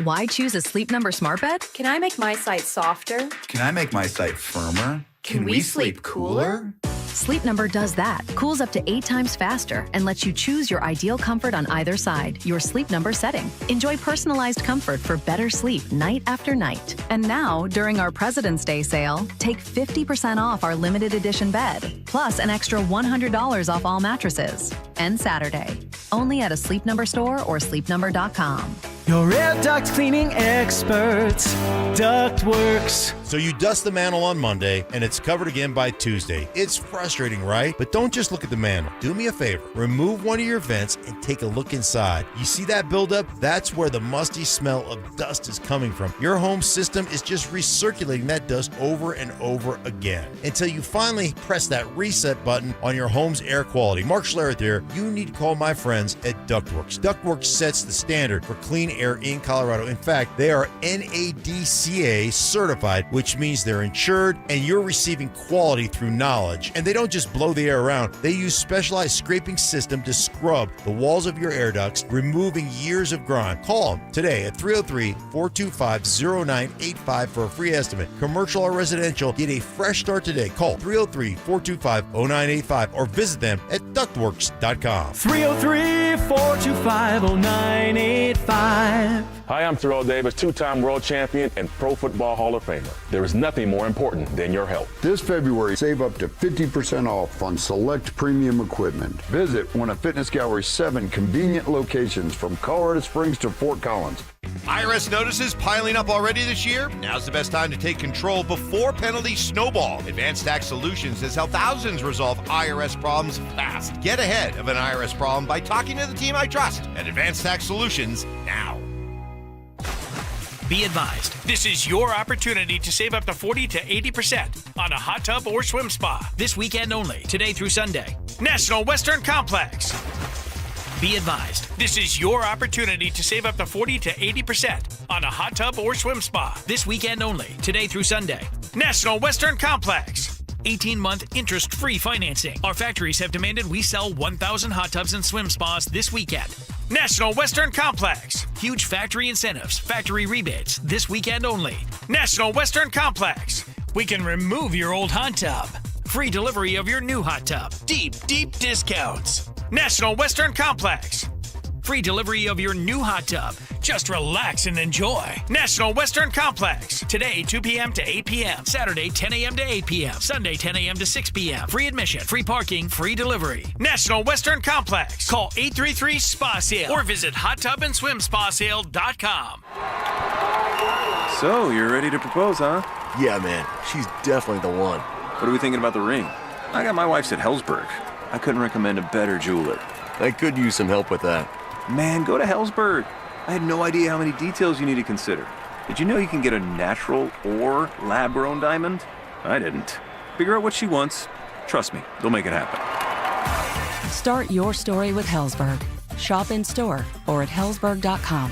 Why choose a Sleep Number smart bed? Can I make my site softer? Can I make my site firmer? Can we sleep cooler? Sleep Number does that. Cools up to 8 times faster and lets you choose your ideal comfort on either side, your Sleep Number setting. Enjoy personalized comfort for better sleep night after night. And now, during our President's Day sale, take 50% off our limited edition bed, plus an extra $100 off all mattresses. And Saturday. Only at a Sleep Number store or sleepnumber.com. Your air duct cleaning experts, Ductworks. So you dust the mantle on Monday, and it's covered again by Tuesday. It's frustrating, right? But don't just look at the mantle. Do me a favor. Remove one of your vents and take a look inside. You see that buildup? That's where the musty smell of dust is coming from. Your home system is just recirculating that dust over and over again until you finally press that reset button on your home's air quality. Mark Schlereth here. You need to call my friends at Ductworks. Ductworks sets the standard for clean air in Colorado. In fact, they are NADCA certified, which means they're insured and you're receiving quality through knowledge. And they don't just blow the air around. They use specialized scraping system to scrub the walls of your air ducts, removing years of grime. Call them today at 303-425-0985 for a free estimate. Commercial or residential, get a fresh start today. Call 303-425-0985 or visit them at ductworks.com. 303-425-0985. Hi, I'm Terrell Davis, 2-time world champion and Pro Football Hall of Famer. There is nothing more important than your health. This February, save up to 50% off on select premium equipment. Visit one of Fitness Gallery's 7 convenient locations from Colorado Springs to Fort Collins. IRS notices piling up already this year? Now's the best time to take control before penalties snowball. Advanced Tax Solutions has helped thousands resolve IRS problems fast. Get ahead of an IRS problem by talking to the team I trust at Advanced Tax Solutions now. Be advised, this is your opportunity to save up to 40 to 80% on a hot tub or swim spa. This weekend only, today through Sunday. National Western Complex. Be advised, this is your opportunity to save up to 40 to 80% on a hot tub or swim spa this weekend only, today through Sunday. National Western Complex. 18-month interest-free financing. Our factories have demanded we sell 1,000 hot tubs and swim spas this weekend. National Western Complex. Huge factory incentives, factory rebates this weekend only. National Western Complex. We can remove your old hot tub. Free delivery of your new hot tub. Deep, deep discounts. National Western Complex. Free delivery of your new hot tub. Just relax and enjoy. National Western Complex. Today, 2 p.m. to 8 p.m. Saturday, 10 a.m. to 8 p.m. Sunday, 10 a.m. to 6 p.m. Free admission, free parking, free delivery. National Western Complex. Call 833-SPA-SALE or visit hottubandSwimSpaSale.com. So, you're ready to propose, huh? Yeah, man. She's definitely the one. What are we thinking about the ring? I got my wife's at Hellsberg. I couldn't recommend a better jeweler. I could use some help with that. Man, go to Hellsberg. I had no idea how many details you need to consider. Did you know you can get a natural or lab-grown diamond? I didn't. Figure out what she wants. Trust me, they'll make it happen. Start your story with Hellsberg. Shop in store or at hellsberg.com.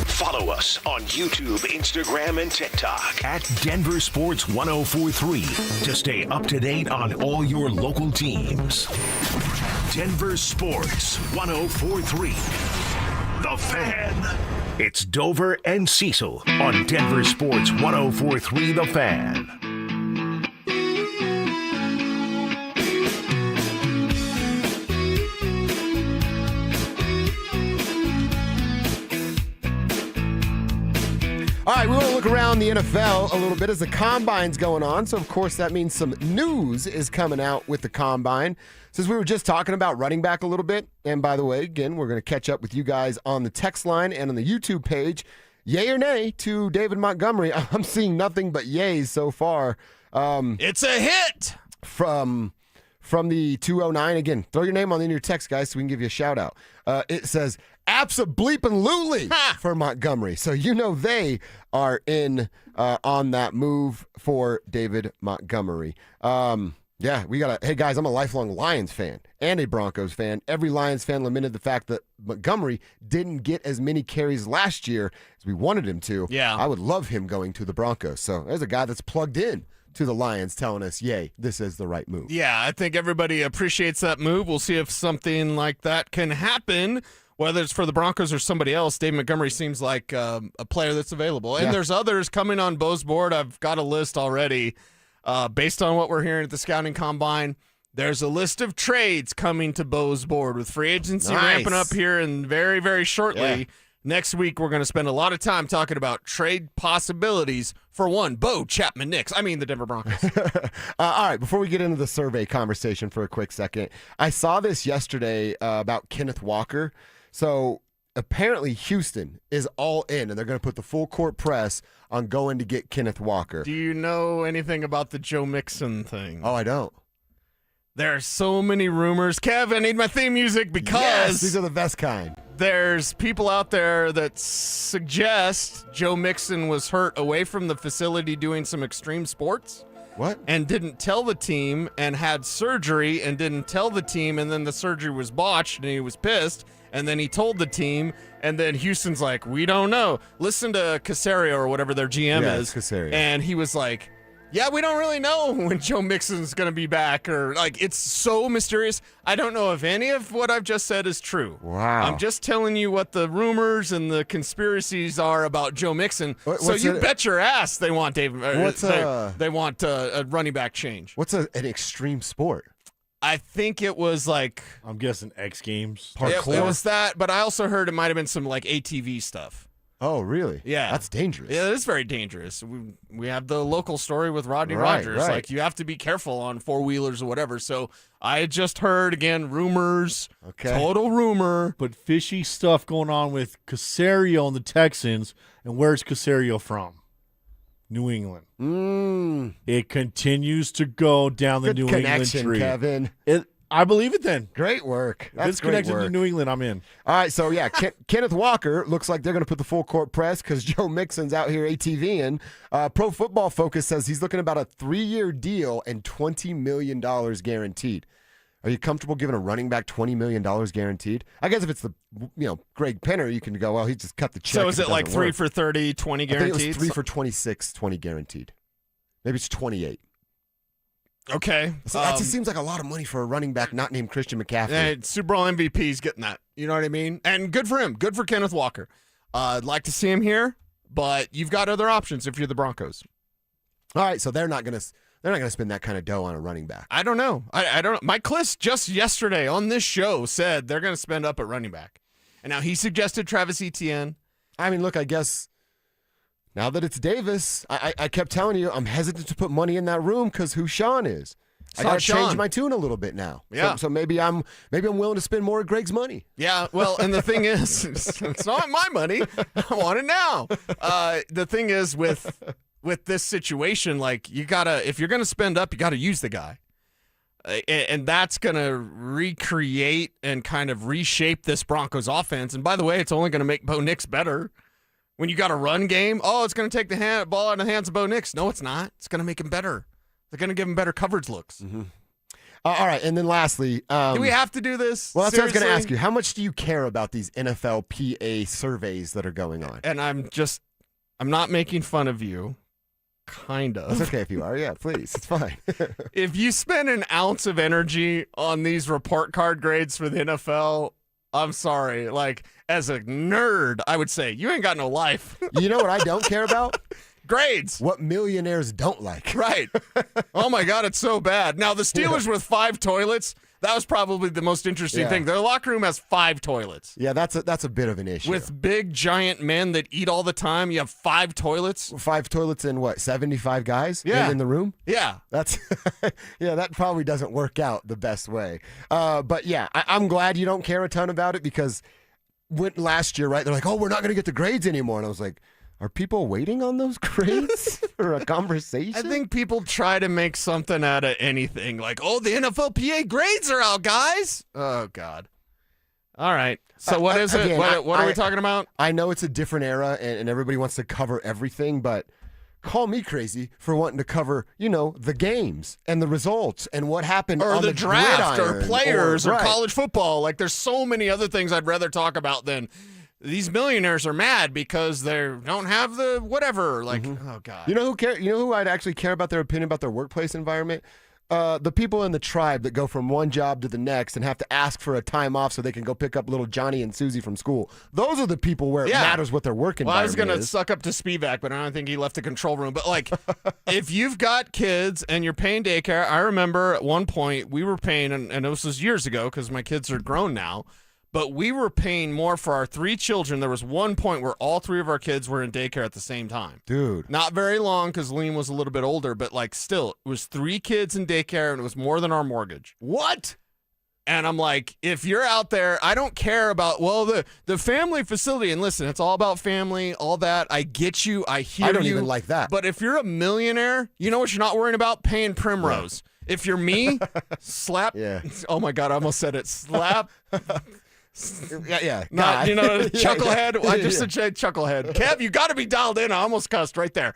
Follow us on YouTube, Instagram, and TikTok at Denver Sports 1043 to stay up to date on all your local teams. Denver Sports 1043. The Fan. It's Dover and Cecil on Denver Sports 1043 The Fan. All right, we want to look around the NFL a little bit as the Combine's going on. So, of course, that means some news is coming out with the Combine. Since we were just talking about running back a little bit, and by the way, again, we're going to catch up with you guys on the text line and on the YouTube page. Yay or nay to David Montgomery? I'm seeing nothing but yays so far. It's a hit! From the 209. Again, throw your name on the end of your text, guys, so we can give you a shout-out. It says, abso-bleepin-lutely for Montgomery. So you know they are in on that move for David Montgomery. Yeah, we got to, hey guys, I'm a lifelong Lions fan and a Broncos fan. Every Lions fan lamented the fact that Montgomery didn't get as many carries last year as we wanted him to. Yeah. I would love him going to the Broncos. So there's a guy that's plugged in to the Lions telling us, yay, this is the right move. Yeah, I think everybody appreciates that move. We'll see if something like that can happen, whether it's for the Broncos or somebody else. Dave Montgomery seems like a player that's available. And there's others coming on Bo's board. I've got a list already. Based on what we're hearing at the Scouting Combine, there's a list of trades coming to Bo's board with free agency ramping up here and very, very shortly. Yeah. Next week, we're going to spend a lot of time talking about trade possibilities for one, Bo Chapman-Nix. I mean, the Denver Broncos. All right, before we get into the survey conversation for a quick second, I saw this yesterday about Kenneth Walker. So apparently Houston is all in, and they're going to put the full court press on going to get Kenneth Walker. Do you know anything about the Joe Mixon thing? Oh, I don't. There are so many rumors. Kev, I need my theme music because these are the best kind. There's people out there that suggest Joe Mixon was hurt away from the facility doing some extreme sports. What? And didn't tell the team and had surgery and didn't tell the team, and then the surgery was botched and he was pissed. And then he told the team, and then Houston's like, we don't know. Listen to Caserio or whatever their GM is. Caserio. And he was like, yeah, we don't really know when Joe Mixon's going to be back. Or like, it's so mysterious. I don't know if any of what I've just said is true. Wow. I'm just telling you what the rumors and the conspiracies are about Joe Mixon. So you bet your ass they want David. They want a running back change. What's an extreme sport? I think it was like, I'm guessing X Games. Parkour? It was that, but I also heard it might have been some like ATV stuff. Oh, really? Yeah. That's dangerous. Yeah, it is very dangerous. We have the local story with Rodney Rogers. Right. Like, you have to be careful on four-wheelers or whatever. So I just heard, again, rumors. Okay. Total rumor. But fishy stuff going on with Caserio and the Texans. And where's Caserio from? New England. It continues to go down the Good New England connection, tree. Kevin. I believe it then. Great work. If it's connected to New England, I'm in. All right, so yeah, Kenneth Walker looks like they're going to put the full court press because Joe Mixon's out here ATVing. Pro Football Focus says he's looking about a 3-year deal and $20 million guaranteed. Are you comfortable giving a running back $20 million guaranteed? I guess if it's the Greg Penner, you can go, well, he just cut the check. So is it like 3 work. for 30, 20 I think guaranteed? it was 3 for 26, 20 guaranteed. Maybe it's 28. Okay. So that just seems like a lot of money for a running back not named Christian McCaffrey. Super Bowl MVP's getting that. You know what I mean? And good for him. Good for Kenneth Walker. I'd like to see him here, but you've got other options if you're the Broncos. All right, so they're not gonna spend that kind of dough on a running back. I don't know. I don't know. Mike Kliss just yesterday on this show said they're going to spend up at running back. And now he suggested Travis Etienne. I mean, look, I guess now that it's Davis, I kept telling you I'm hesitant to put money in that room because who Sean is. I got to change my tune a little bit now. Yeah. So maybe I'm willing to spend more of Greg's money. Yeah. Well, and the thing is, it's not my money. I want it now. The thing is with this situation, like if you're gonna spend up, you gotta use the guy, and that's gonna recreate and kind of reshape this Broncos offense. And by the way, it's only gonna make Bo Nix better. When you got a run game, it's gonna take the ball out of the hands of Bo Nix. No, it's not. It's gonna make him better. They're gonna give him better coverage looks. Mm-hmm. All right, and then lastly, do we have to do this? Well, that's Seriously? what I was going to ask you. How much do you care about these NFL PA surveys that are going on? And I'm not making fun of you. Kind of. It's okay if you are. Yeah, please. It's fine. If you spend an ounce of energy on these report card grades for the NFL, I'm sorry. Like, as a nerd, I would say, you ain't got no life. You know what I don't care about? Grades. What millionaires don't like. Right. Oh, my God, it's so bad. Now, the Steelers with 5 toilets, that was probably the most interesting thing. Their locker room has 5 toilets. Yeah, that's a bit of an issue. With big, giant men that eat all the time, you have 5 toilets? 5 toilets and what, 75 guys in the room? Yeah. That's that probably doesn't work out the best way. But, yeah, I'm glad you don't care a ton about it because last year, right, they're like, we're not going to get the grades anymore. And I was like, are people waiting on those grades for a conversation? I think people try to make something out of anything. Like, the NFLPA grades are out, guys. Oh, God. All right. So what is it? What are we talking about? I know it's a different era, and everybody wants to cover everything, but call me crazy for wanting to cover, the games and the results and what happened or on the draft gridiron, or players or right. college football. Like, there's so many other things I'd rather talk about than these millionaires are mad because they don't have the whatever. Like, oh, God. You know who I'd actually care about their opinion about their workplace environment? The people in the tribe that go from one job to the next and have to ask for a time off so they can go pick up little Johnny and Susie from school. Those are the people where it matters what their work environment is. I was going to suck up to Spivak, but I don't think he left the control room. But, like, if you've got kids and you're paying daycare, I remember at one point we were paying, and this was years ago because my kids are grown now, but we were paying more for our 3 children. There was one point where all 3 of our kids were in daycare at the same time. Dude. Not very long because Liam was a little bit older, but like still, it was 3 kids in daycare and it was more than our mortgage. What? And I'm like, if you're out there, I don't care about, the family facility. And listen, it's all about family, all that. I get you. I hear you. I don't even like that. But if you're a millionaire, you know what you're not worrying about? Paying Primrose. Yeah. If you're me, slap. Yeah. Oh, my God, I almost said it. Slap. Yeah. Not, chucklehead. I just said chucklehead. Kev, you got to be dialed in. I almost cussed right there.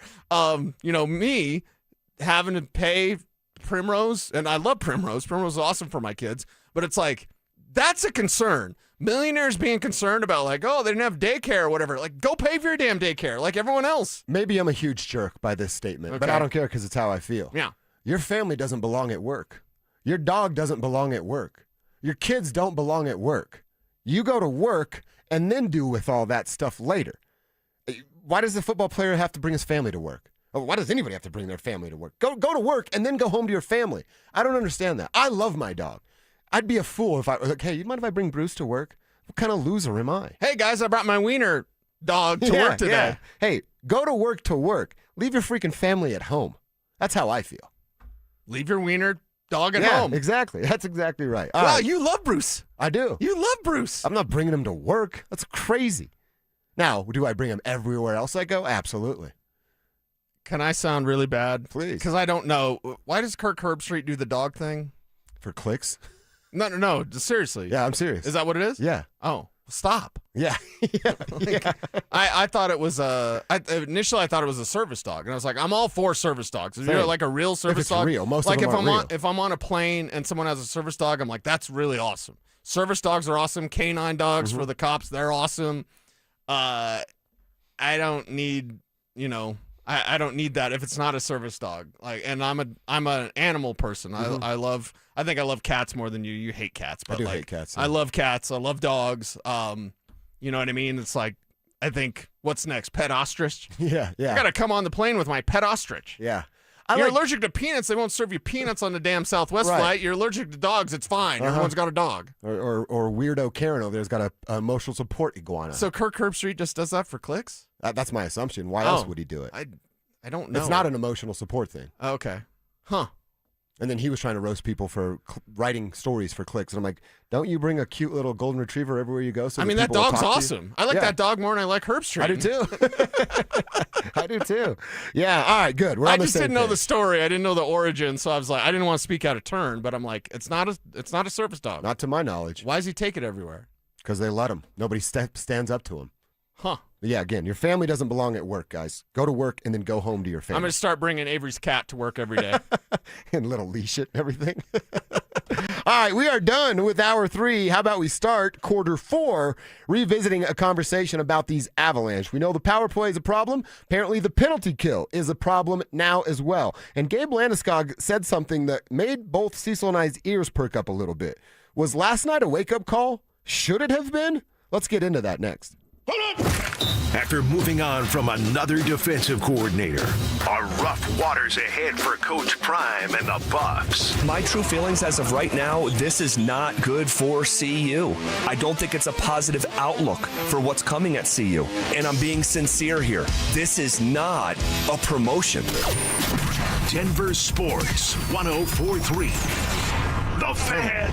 Me having to pay Primrose, and I love Primrose. Primrose is awesome for my kids, but it's like, that's a concern. Millionaires being concerned about like, they didn't have daycare or whatever. Like, go pay for your damn daycare like everyone else. Maybe I'm a huge jerk by this statement, but I don't care because it's how I feel. Yeah. Your family doesn't belong at work. Your dog doesn't belong at work. Your kids don't belong at work. You go to work and then do with all that stuff later. Why does the football player have to bring his family to work? Or why does anybody have to bring their family to work? Go to work and then go home to your family. I don't understand that. I love my dog. I'd be a fool if I was like, hey, you mind if I bring Bruce to work? What kind of loser am I? Hey, guys, I brought my wiener dog to work today. Yeah. Hey, go to work. Leave your freaking family at home. That's how I feel. Leave your wiener dog at home. Exactly. That's exactly right. Wow, right. You love Bruce. I do. You love Bruce. I'm not bringing him to work. That's crazy. Now, do I bring him everywhere else I go? Absolutely. Can I sound really bad? Please. Because I don't know. Why does Kirk Herbstreit do the dog thing? For clicks? No. Seriously. Yeah, I'm serious. Is that what it is? Yeah. Oh. Stop. Yeah. I thought it was initially I thought it was a service dog, and I was like, I'm all for service dogs. If Same. you're like a real service it's dog, real. Most like of them aren't real. if I'm on a plane and someone has a service dog, I'm like, that's really awesome. Service dogs are awesome. Canine dogs for the cops, they're awesome. I don't need, I don't need that if it's not a service dog. Like, and I'm an animal person. I think I love cats more than you. You hate cats, but I do hate cats. I love cats. I love dogs. You know what I mean? It's like, I think, what's next? Pet ostrich? Yeah. I gotta come on the plane with my pet ostrich. Yeah. You're allergic to peanuts. They won't serve you peanuts on the damn Southwest flight. You're allergic to dogs. It's fine. Everyone's got a dog. Or weirdo Karen over there's got a emotional support iguana. So Kirk Herbstreit just does that for clicks? That's my assumption. Why else would he do it? I don't know. It's not an emotional support thing. Okay. Huh. And then he was trying to roast people for writing stories for clicks. And I'm like, don't you bring a cute little golden retriever everywhere you go? So I mean, that dog's awesome. I like that dog more than I like Herbstreit. I do too. I do too. Yeah. All right. Good. We're on the same just didn't know page. the story. I didn't know the origin, so I was like, I didn't want to speak out of turn. But I'm like, it's not a service dog. Not to my knowledge. Why does he take it everywhere? Because they let him. Nobody stands up to him. Huh. But yeah. Again, your family doesn't belong at work, guys. Go to work and then go home to your family. I'm going to start bringing Avery's cat to work every day. And little leash it and everything. All right, we are done with hour 3. How about we start quarter 4, revisiting a conversation about these Avalanche. We know the power play is a problem. Apparently the penalty kill is a problem now as well. And Gabe Landeskog said something that made both Cecil and I's ears perk up a little bit. Was last night a wake-up call? Should it have been? Let's get into that next. After moving on from another defensive coordinator, are rough waters ahead for Coach Prime and the Buffs. My true feelings as of right now, this is not good for CU. I don't think it's a positive outlook for what's coming at CU. And I'm being sincere here. This is not a promotion. Denver Sports 104.3. The Fan.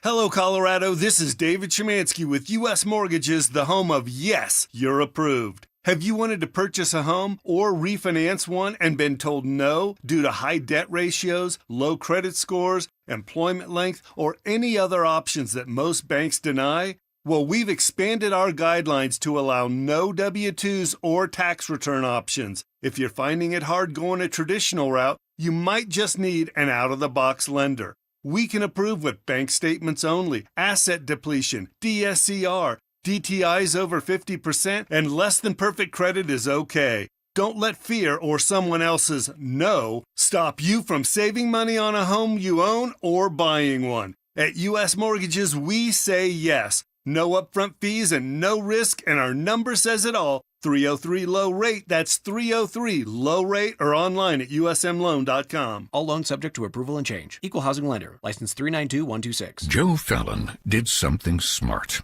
Hello, Colorado. This is David Szymanski with U.S. Mortgages, the home of Yes, You're Approved. Have you wanted to purchase a home or refinance one and been told no due to high debt ratios, low credit scores, employment length, or any other options that most banks deny? Well, we've expanded our guidelines to allow no W-2s or tax return options. If you're finding it hard going a traditional route, you might just need an out-of-the-box lender. We can approve with bank statements only, asset depletion, DSCR, DTIs over 50%, and less than perfect credit is okay. Don't let fear or someone else's no stop you from saving money on a home you own or buying one. At U.S. Mortgages, we say yes. No upfront fees and no risk, and our number says it all. 303 low rate. That's 303 low rate, or online at usmloan.com. All loans subject to approval and change. Equal housing lender. License 392126. Joe Fallon did something smart.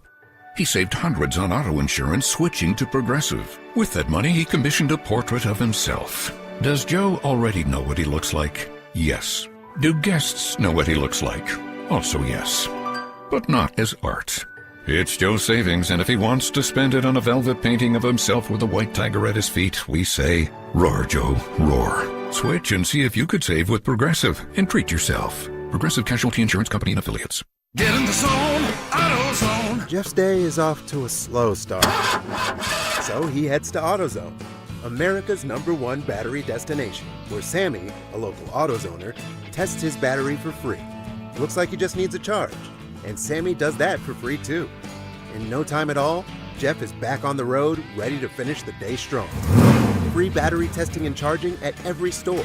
He saved hundreds on auto insurance switching to Progressive. With that money, he commissioned a portrait of himself. Does Joe already know what he looks like? Yes. Do guests know what he looks like? Also yes. But not as art. It's Joe's savings, and if he wants to spend it on a velvet painting of himself with a white tiger at his feet, we say, roar, Joe, roar. Switch and see if you could save with Progressive and treat yourself. Progressive Casualty Insurance Company and Affiliates. Get in the zone, AutoZone. Jeff's day is off to a slow start. So he heads to AutoZone, America's #1 battery destination, where Sammy, a local AutoZoner, tests his battery for free. Looks like he just needs a charge. And Sammy does that for free too. In no time at all, Jeff is back on the road, ready to finish the day strong. Free battery testing and charging at every store.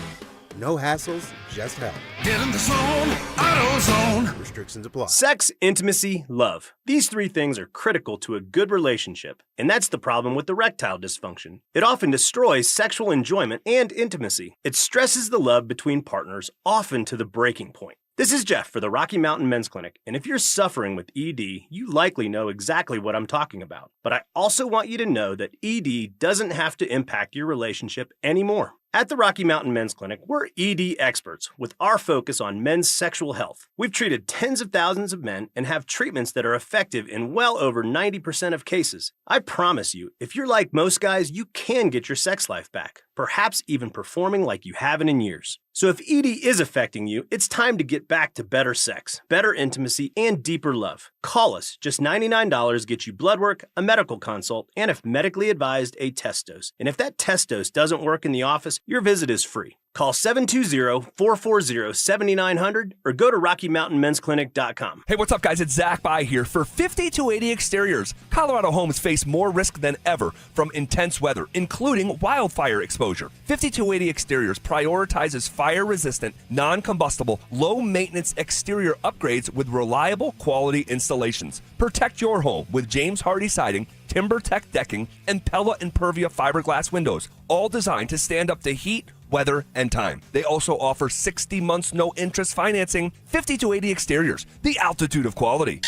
No hassles, just help. Get in the zone, AutoZone. Restrictions apply. Sex, intimacy, love. These 3 things are critical to a good relationship. And that's the problem with erectile dysfunction. It often destroys sexual enjoyment and intimacy. It stresses the love between partners, often to the breaking point. This is Jeff for the Rocky Mountain Men's Clinic, and if you're suffering with ED, you likely know exactly what I'm talking about. But I also want you to know that ED doesn't have to impact your relationship anymore. At the Rocky Mountain Men's Clinic, we're ED experts with our focus on men's sexual health. We've treated tens of thousands of men and have treatments that are effective in well over 90% of cases. I promise you, if you're like most guys, you can get your sex life back, perhaps even performing like you haven't in years. So if ED is affecting you, it's time to get back to better sex, better intimacy, and deeper love. Call us. Just $99 gets you blood work, a medical consult, and if medically advised, a test dose. And if that test dose doesn't work in the office, your visit is free. Call 720-440-7900 or go to RockyMountainMen'sClinic.com. Hey, what's up, guys? It's Zach By here. For 50-80 Exteriors, Colorado homes face more risk than ever from intense weather, including wildfire exposure. 50-80 Exteriors prioritizes fire-resistant, non-combustible, low-maintenance exterior upgrades with reliable quality installations. Protect your home with James Hardy siding, TimberTech decking, and Pella Impervia fiberglass windows, all designed to stand up to heat, weather, and time. They also offer 60 months no-interest financing. 50-80 Exteriors, the altitude of quality.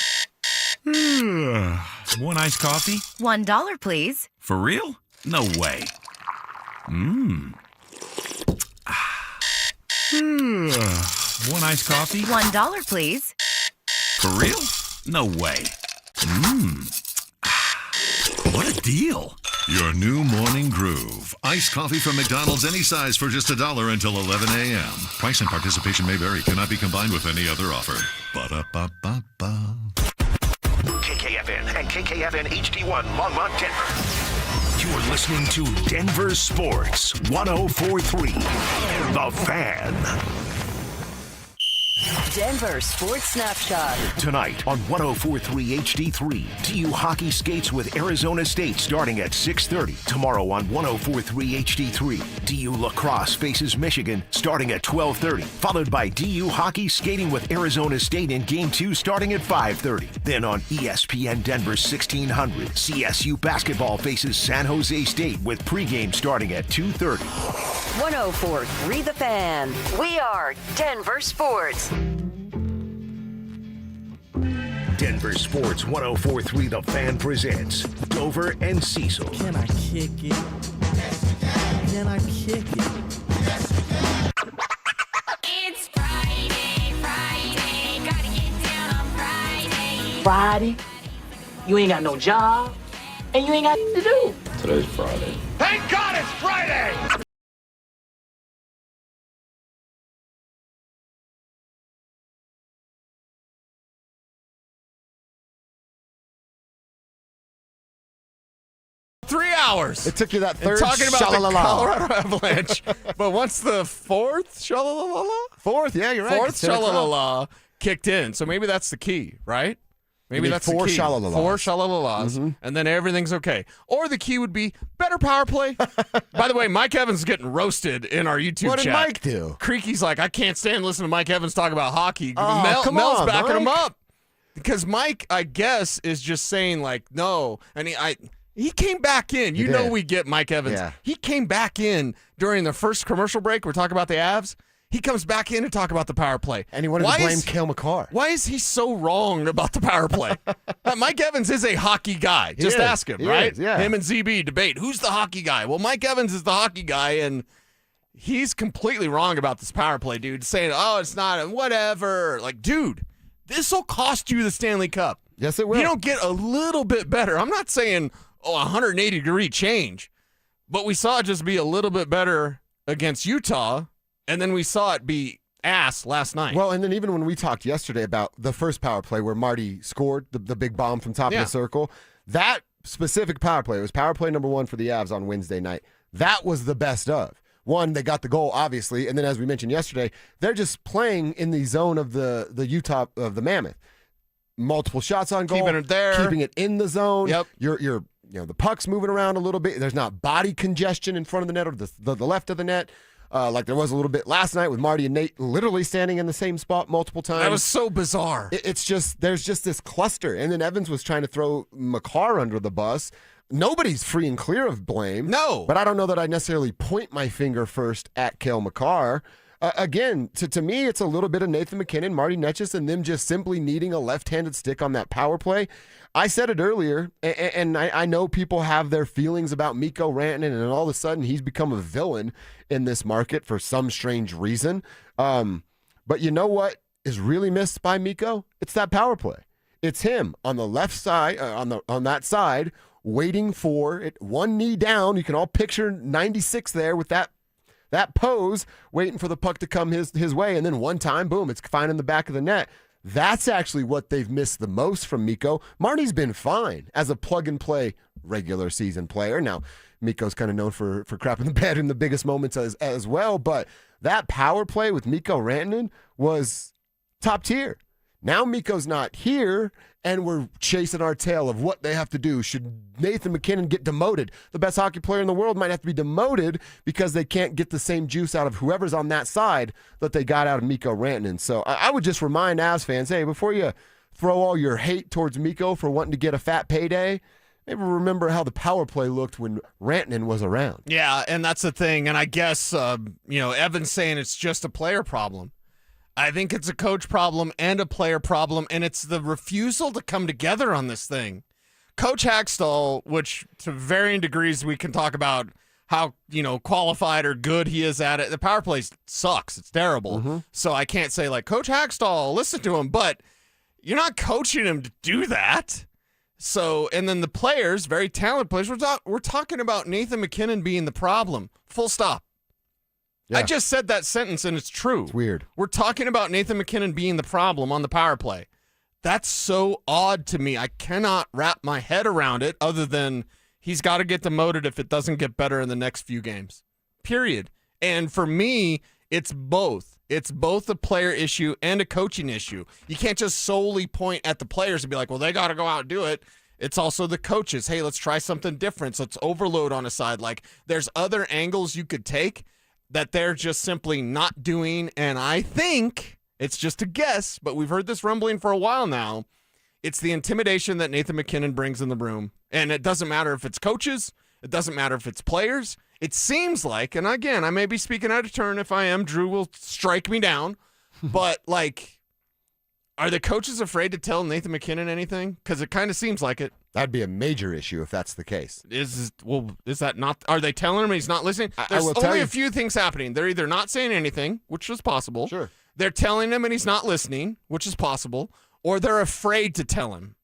One iced coffee? $1, please. For real? No way. One iced coffee? $1, please. For real? No way. What a deal. Your new morning groove. Iced coffee from McDonald's, any size for just $1 until 11 a.m. Price and participation may vary. Cannot be combined with any other offer. Ba-da-ba-ba-ba. KKFN and KKFN HD1 Longmont, Denver. You're listening to Denver Sports 104.3. The Fan. Denver Sports Snapshot. Tonight on 104.3 HD3, TU hockey skates with Arizona State starting at 6:30. Tomorrow on 104.3 HD3, DU lacrosse faces Michigan starting at 12:30. Followed by DU hockey skating with Arizona State in Game 2 starting at 5:30. Then on ESPN Denver 1600, CSU basketball faces San Jose State with pregame starting at 2:30. 104.3 The Fan. We are Denver Sports. Denver Sports 104.3 The Fan presents Dover and Cecil. Can I kick it? Can I kick it? It's Friday, gotta get down on Friday. Friday, you ain't got no job, and you ain't got to do. Today's Friday. Thank God it's Friday! 3 hours. It took you that third and talking about sha-la-la-la. the Colorado Avalanche. But once the fourth sha-la-la-la? Fourth, yeah, you're right. Fourth sha-la-la-la kicked in. So maybe that's the key, right? Maybe that's four the key. sha-la-la-las. 4 sha-la-la-las, and then everything's okay. Or the key would be better power play. By the way, Mike Evans is getting roasted in our YouTube chat. What did Mike do? Creaky's like, I can't stand listening to Mike Evans talk about hockey. Oh, come Mel's on, backing him Mike. up. Because Mike, I guess, is just saying, like, no. And he came back in. You know we get Mike Evans. Yeah. He came back in during the first commercial break. We're talking about the Avs. He comes back in to talk about the power play. And he wanted to blame Cale McCarr. Why is he so wrong about the power play? Mike Evans is a hockey guy. Just ask him, right? Is, yeah. Him and ZB debate. Who's the hockey guy? Well, Mike Evans is the hockey guy, and he's completely wrong about this power play, dude. Saying, oh, it's not, whatever. Like, dude, this will cost you the Stanley Cup. Yes, it will. You don't get a little bit better. I'm not saying, 180-degree change, but we saw it just be a little bit better against Utah, and then we saw it be ass last night. Well, and then even when we talked yesterday about the first power play where Marty scored the big bomb from top of the circle, that specific power play, it was power play number 1 for the Avs on Wednesday night. That was the best of. One, they got the goal, obviously, and then as we mentioned yesterday, they're just playing in the zone of the Utah, of the Mammoth. Multiple shots on goal. Keeping it there. Keeping it in the zone. Yep. You're the puck's moving around a little bit. There's not body congestion in front of the net or the left of the net. Like there was a little bit last night with Marty and Nate literally standing in the same spot multiple times. That was so bizarre. It's just, there's just this cluster. And then Evans was trying to throw McCarr under the bus. Nobody's free and clear of blame. No. But I don't know that I necessarily point my finger first at Cale McCarr. again, to me, it's a little bit of Nathan McKinnon, Marty Netchus, and them just simply needing a left-handed stick on that power play. I said it earlier, and I know people have their feelings about Mikko Rantanen, and all of a sudden he's become a villain in this market for some strange reason. But you know what is really missed by Mikko? It's that power play. It's him on the left side, on that side, waiting for it, one knee down. You can all picture 96 there with that pose, waiting for the puck to come his way, and then one time, boom, it's finding the back of the net. That's actually what they've missed the most from Mikko. Marty's been fine as a plug-and-play regular season player. Now, Mikko's kind of known for crapping the bed in the biggest moments as well, but that power play with Mikko Rantanen was top tier. Now Mikko's not here, and we're chasing our tail of what they have to do. Should Nathan McKinnon get demoted? The best hockey player in the world might have to be demoted because they can't get the same juice out of whoever's on that side that they got out of Mikko Rantanen. So I would just remind Avs fans, hey, before you throw all your hate towards Mikko for wanting to get a fat payday, maybe remember how the power play looked when Rantanen was around. Yeah, and that's the thing. And I guess, Evan's saying it's just a player problem. I think it's a coach problem and a player problem, and it's the refusal to come together on this thing. Coach Hackstall, which to varying degrees we can talk about how, qualified or good he is at it. The power play sucks. It's terrible. Mm-hmm. So I can't say, Coach Hackstall, listen to him, but you're not coaching him to do that. So, and then the players, very talented players, we're talking about Nathan McKinnon being the problem. Full stop. Yeah. I just said that sentence, and it's true. It's weird. We're talking about Nathan McKinnon being the problem on the power play. That's so odd to me. I cannot wrap my head around it other than he's got to get demoted if it doesn't get better in the next few games. Period. And for me, it's both. It's both a player issue and a coaching issue. You can't just solely point at the players and be like, well, they got to go out and do it. It's also the coaches. Hey, let's try something different. So let's overload on a side. There's other angles you could take that they're just simply not doing, and I think, it's just a guess, but we've heard this rumbling for a while now, it's the intimidation that Nathan McKinnon brings in the room, and it doesn't matter if it's coaches, it doesn't matter if it's players, it seems like, and again, I may be speaking out of turn. If I am, Drew will strike me down, but, are the coaches afraid to tell Nathan McKinnon anything? Because it kind of seems like it. That'd be a major issue if that's the case. Is that not? Are they telling him he's not listening? There's only a few things happening. They're either not saying anything, which is possible. Sure. They're telling him and he's not listening, which is possible. Or they're afraid to tell him.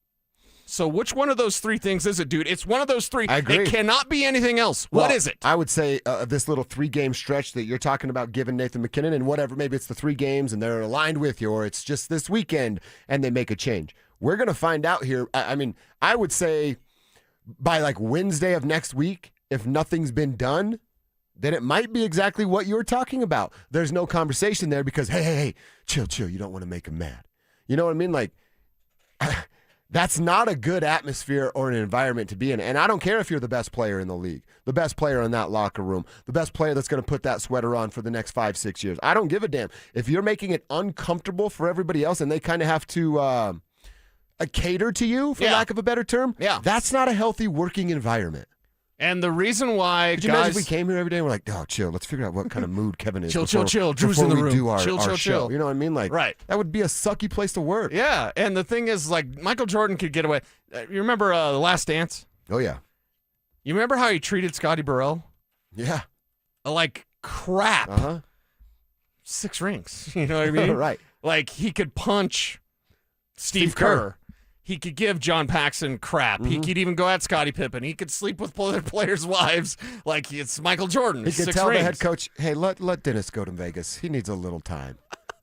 So which one of those three things is it, dude? It's one of those three. I agree. It cannot be anything else. What is it? I would say this little 3-game stretch that you're talking about giving Nathan McKinnon, and whatever, maybe it's the 3 games and they're aligned with you, or it's just this weekend and they make a change. We're going to find out here. I would say by Wednesday of next week, if nothing's been done, then it might be exactly what you're talking about. There's no conversation there because, hey, chill. You don't want to make him mad. You know what I mean? That's not a good atmosphere or an environment to be in. And I don't care if you're the best player in the league, the best player in that locker room, the best player that's going to put that sweater on for the next 5-6 years. I don't give a damn. If you're making it uncomfortable for everybody else and they kind of have to cater to you, for lack of a better term, that's not a healthy working environment. And the reason why, Could you imagine if we came here every day and we're like, oh, chill, let's figure out what kind of mood Kevin is. Chill. Drew's in the room. Do our chill. show. You know what I mean? Right. That would be a sucky place to work. Yeah, and the thing is, Michael Jordan could get away. You remember The Last Dance? Oh, yeah. You remember how he treated Scotty Burrell? Yeah. Crap. Uh-huh. 6 rings. You know what I mean? Right. He could punch Steve Kerr. He could give John Paxson crap. Mm-hmm. He could even go at Scottie Pippen. He could sleep with other players' wives like it's Michael Jordan. He could 6 tell rings. the head coach, hey, let Dennis go to Vegas. He needs a little time.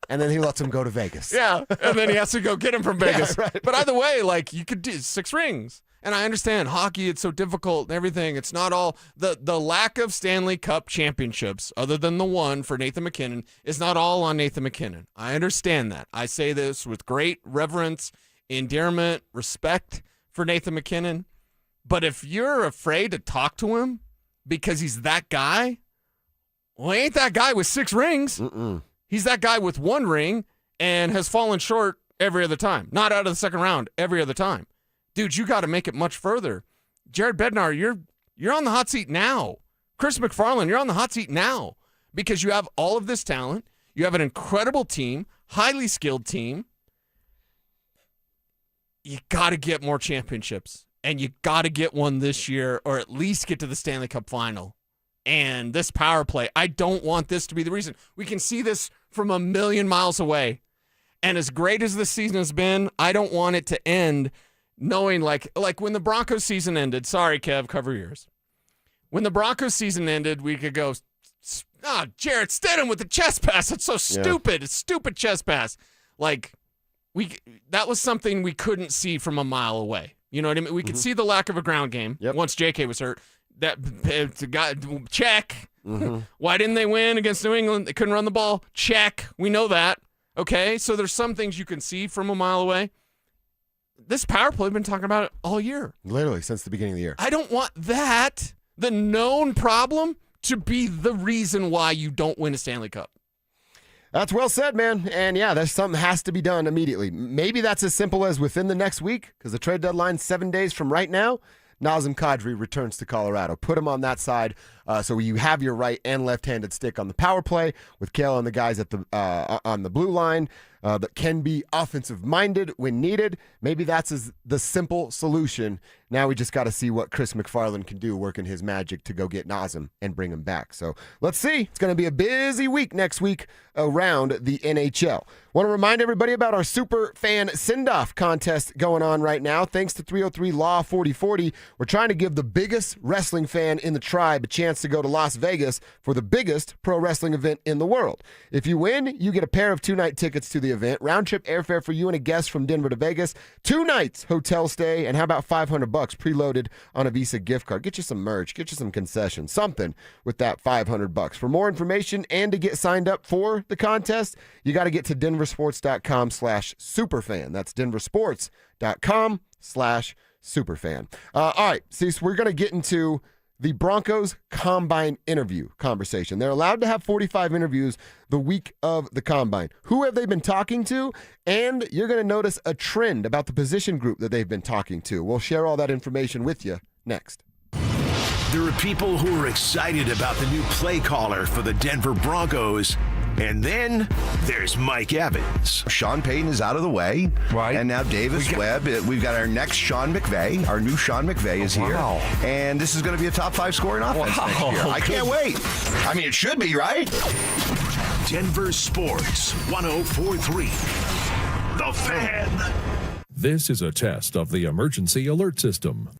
And then he lets him go to Vegas. Yeah, and then he has to go get him from Vegas. Yeah, right. But either way, you could do 6 rings. And I understand hockey, it's so difficult and everything. It's not all the lack of Stanley Cup championships, other than the one for Nathan McKinnon, is not all on Nathan McKinnon. I understand that. I say this with great reverence, endearment, respect for Nathan McKinnon. But if you're afraid to talk to him because he's that guy, well, he ain't that guy with 6 rings. Mm-mm. He's that guy with 1 ring and has fallen short every other time. Not out of the second round every other time. Dude, you got to make it much further. Jared Bednar, you're on the hot seat now. Chris McFarland, you're on the hot seat now because you have all of this talent. You have an incredible team, highly skilled team. You got to get more championships, and you got to get one this year, or at least get to the Stanley Cup final. And this power play, I don't want this to be the reason. We can see this from a million miles away. And as great as this season has been, I don't want it to end knowing like when the Broncos season ended. Sorry, Kev, cover your ears. When the Broncos season ended, we could go, Jarrett Stidham with the chest pass. It's so stupid. It's stupid chest pass. Like, that was something we couldn't see from a mile away. You know what I mean? We could see the lack of a ground game once JK was hurt. That check. Why didn't they win against New England? They couldn't run the ball. Check. We know that. Okay, so there's some things you can see from a mile away. This power play, we've been talking about it all year. Literally, since the beginning of the year. I don't want that, the known problem, to be the reason why you don't win a Stanley Cup. That's well said, man. And yeah, there's something has to be done immediately. Maybe that's as simple as within the next week, because the trade deadline's 7 days from right now. Nazem Kadri returns to Colorado. Put him on that side so you have your right and left-handed stick on the power play with Kale and the guys at the on the blue line that can be offensive-minded when needed. Maybe that's the simple solution. Now we just got to see what Chris McFarland can do working his magic to go get Nazem and bring him back. So let's see. It's going to be a busy week next week around the NHL. Want to remind everybody about our Super Fan Send-Off contest going on right now. Thanks to 303 Law 4040, we're trying to give the biggest wrestling fan in the tribe a chance to go to Las Vegas for the biggest pro wrestling event in the world. If you win, you get a pair of 2-night tickets to the event, round-trip airfare for you and a guest from Denver to Vegas, 2 nights hotel stay, and how about $500 preloaded on a Visa gift card? Get you some merch, get you some concessions, something with that $500. For more information and to get signed up for the contest, you got to get to DenverSports.com/superfan. That's DenverSports.com/superfan. All right, so we're going to get into the Broncos Combine interview conversation. They're allowed to have 45 interviews the week of the Combine. Who have they been talking to? And you're going to notice a trend about the position group that they've been talking to. We'll share all that information with you next. There are people who are excited about the new play caller for the Denver Broncos. And then there's Mike Evans. Sean Payton is out of the way. Right. And now Davis Webb. We've got our next Sean McVay. Our new Sean McVay is here. And this is going to be a top 5 scoring offense next year. I can't wait. I mean, it should be, right? Denver Sports 104.3. The Fan. This is a test of the emergency alert system.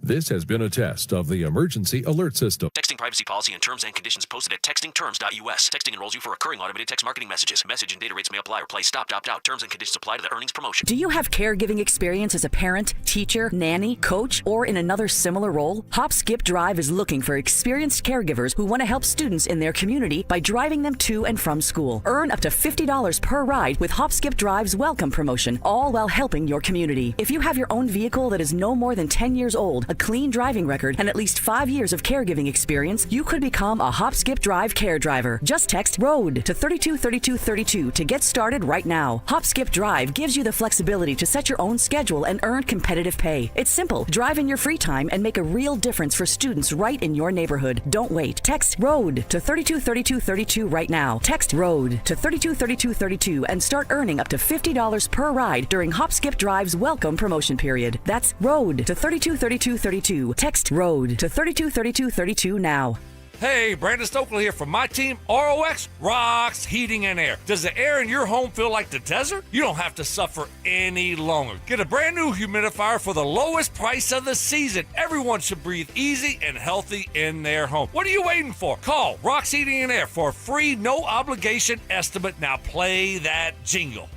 This has been a test of the emergency alert system. Texting privacy policy and terms and conditions posted at textingterms.us. Texting enrolls you for recurring automated text marketing messages. Message and data rates may apply or play stop, opt out. Terms and conditions apply to the earnings promotion. Do you have caregiving experience as a parent, teacher, nanny, coach, or in another similar role? Hop Skip Drive is looking for experienced caregivers who want to help students in their community by driving them to and from school. Earn up to $50 per ride with Hop Skip Drive's welcome promotion, all while helping your community. If you have your own vehicle that is no more than 10 years old, a clean driving record, and at least 5 years of caregiving experience, you could become a Hop Skip Drive care driver. Just text ROAD to 323232 to get started right now. Hop Skip Drive gives you the flexibility to set your own schedule and earn competitive pay. It's simple. Drive in your free time and make a real difference for students right in your neighborhood. Don't wait. Text ROAD to 323232 right now. Text ROAD to 323232 and start earning up to $50 per ride during Hop Skip Drive's welcome promotion period. That's ROAD to 323232. Text ROAD to 323232 now. Hey, Brandon Stokely here from my team, ROX Rocks Heating and Air. Does the air in your home feel like the desert? You don't have to suffer any longer. Get a brand new humidifier for the lowest price of the season. Everyone should breathe easy and healthy in their home. What are you waiting for? Call Rocks Heating and Air for a free, no obligation estimate. Now play that jingle.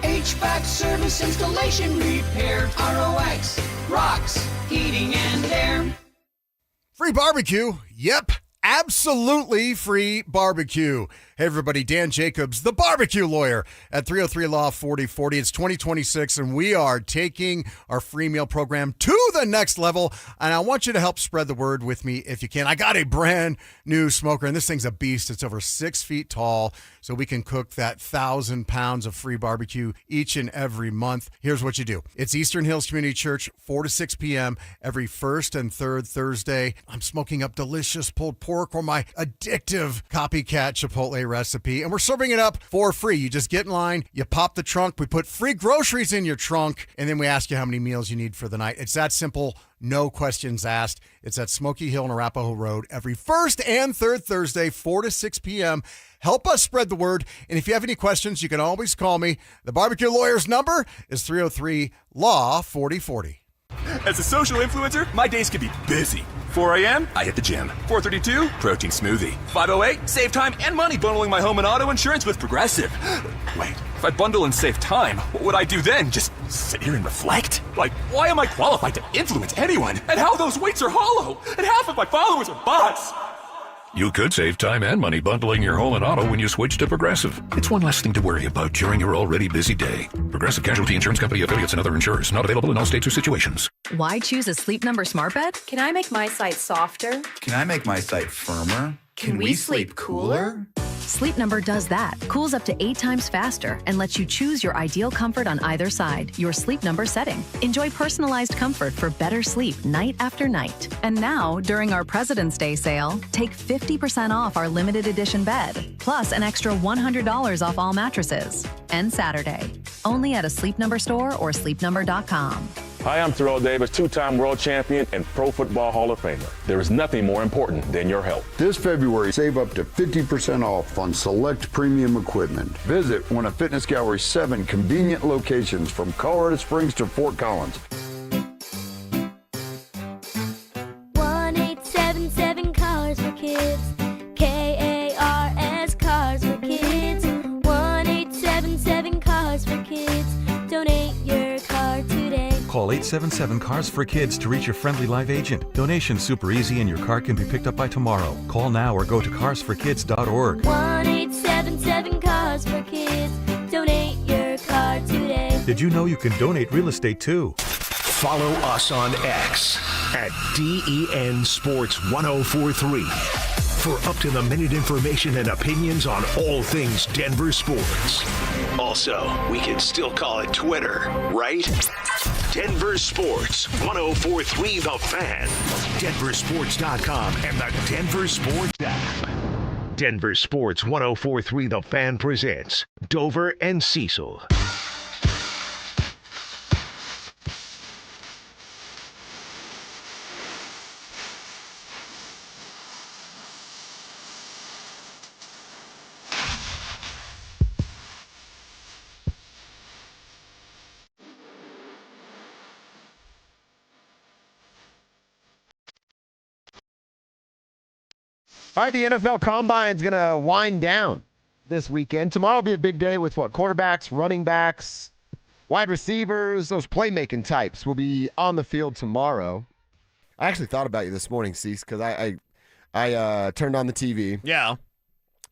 HVAC service, installation, repair, ROX, Rocks, Heating and Air. Free barbecue? Yep, absolutely free barbecue. Hey, everybody, Dan Jacobs, the barbecue lawyer at 303 Law 4040. It's 2026, and we are taking our free meal program to the next level, and I want you to help spread the word with me if you can. I got a brand new smoker, and this thing's a beast. It's over 6 feet tall, so we can cook that 1,000 pounds of free barbecue each and every month. Here's what you do. It's Eastern Hills Community Church, 4 to 6 p.m. every first and third Thursday. I'm smoking up delicious pulled pork or my addictive copycat Chipotle recipe, and we're serving it up for free. You just get in line, you pop the trunk, we put free groceries in your trunk, and then we ask you how many meals you need for the night. It's that simple, no questions asked. It's at Smoky Hill and Arapahoe Road every first and third Thursday, 4 to 6 p.m. Help us spread the word, and if you have any questions, you can always call me. The barbecue lawyer's number is 303-LAW-4040. As a social influencer, my days can be busy. 4 a.m., I hit the gym. 4:32, protein smoothie. 5:08, save time and money bundling my home and auto insurance with Progressive. Wait, if I bundle and save time, what would I do then? Just sit here and reflect? Like, why am I qualified to influence anyone? And how those weights are hollow? And half of my followers are bots? You could save time and money bundling your home and auto when you switch to Progressive. It's one less thing to worry about during your already busy day. Progressive Casualty Insurance Company, affiliates, and other insurers. Not available in all states or situations. Why choose a Sleep Number smart bed? Can I make my site softer? Can I make my site firmer? Can we sleep cooler? Sleep Number does that. Cools up to 8 times faster and lets you choose your ideal comfort on either side, your Sleep Number setting. Enjoy personalized comfort for better sleep night after night. And now, during our President's Day sale, take 50% off our limited edition bed, plus an extra $100 off all mattresses. And Saturday, only at a Sleep Number store or sleepnumber.com. Hi, I'm Terrell Davis, 2-time world champion and Pro Football Hall of Famer. There is nothing more important than your health. This February, save up to 50% off on select premium equipment. Visit one of Fitness Gallery's 7 convenient locations from Colorado Springs to Fort Collins. 1-877 Cars for Kids. KARS Cars for Kids. 1-877 Cars for Kids. Donate your car today. Call 877 Cars for Kids to reach your friendly live agent. Donation's super easy and your car can be picked up by tomorrow. Call now or go to carsforkids.org. 1-877 Cars for Kids. Donate your car today. Did you know you can donate real estate too? Follow us on X at DEN Sports 1043 for up-to-the-minute information and opinions on all things Denver sports. Also, we can still call it Twitter, right? Denver Sports 1043 The Fan, DenverSports.com, and the Denver Sports app. Denver Sports 1043 The Fan presents Dover and Cecil. All right, the NFL Combine's going to wind down this weekend. Tomorrow will be a big day with quarterbacks, running backs, wide receivers, those playmaking types will be on the field tomorrow. I actually thought about you this morning, Cease, because I turned on the TV. Yeah.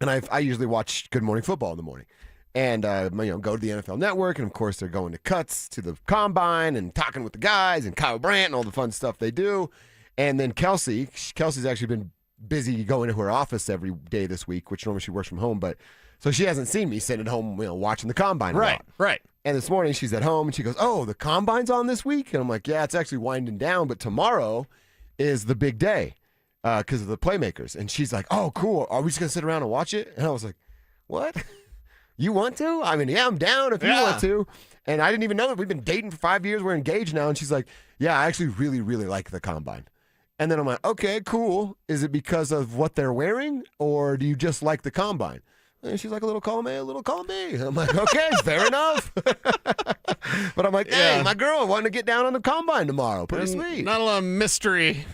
And I usually watch Good Morning Football in the morning. And, go to the NFL Network, and, of course, they're going to cuts to the Combine and talking with the guys and Kyle Brandt and all the fun stuff they do. And then Kelsey's actually been busy going to her office every day this week, which normally she works from home, but so she hasn't seen me sitting at home, watching the Combine. Right. And this morning she's at home and she goes, "Oh, the Combine's on this week?" And I'm like, "Yeah, it's actually winding down, but tomorrow is the big day because of the playmakers." And she's like, "Oh, cool. Are we just gonna sit around and watch it?" And I was like, "What? You want to? I mean, yeah, I'm down if you want to." And I didn't even know that we've been dating for 5 years. We're engaged now. And she's like, "Yeah, I actually really, really like the Combine." And then I'm like, okay, cool. Is it because of what they're wearing, or do you just like the Combine? And she's like, a little column A, a little column B. I'm like, okay, fair enough. But I'm like, hey, my girl wanting to get down on the Combine tomorrow. Pretty sweet. Not a lot of mystery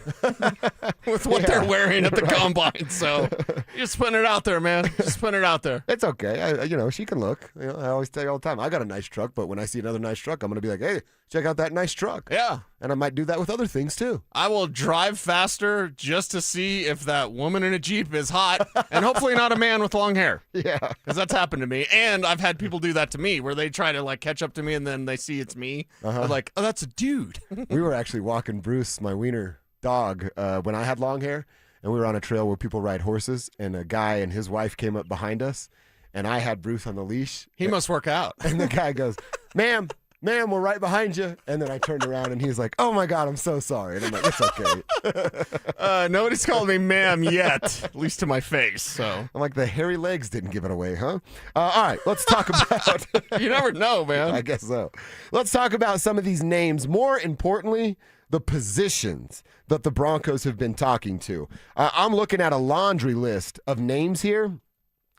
with what they're wearing at the Combine. So just putting it out there, man. Just putting it out there. It's okay. She can look. I always tell you all the time, I got a nice truck, but when I see another nice truck, I'm going to be like, hey, check out that nice truck. Yeah. And I might do that with other things, too. I will drive faster just to see if that woman in a Jeep is hot, and hopefully not a man with long hair. Yeah. Because that's happened to me. And I've had people do that to me, where they try to, like, catch up to me, and then they see it's me. They're like, oh, that's a dude. We were actually walking Bruce, my wiener dog, when I had long hair, and we were on a trail where people ride horses, and a guy and his wife came up behind us, and I had Bruce on the leash. He must work out. And the guy goes, ma'am, we're right behind you. And then I turned around and he's like, oh my God, I'm so sorry. And I'm like, it's okay. Nobody's called me ma'am yet, at least to my face. So I'm like, the hairy legs didn't give it away, huh? All right, let's talk about. You never know, man. I guess so. Let's talk about some of these names. More importantly, the positions that the Broncos have been talking to. I'm looking at a laundry list of names here.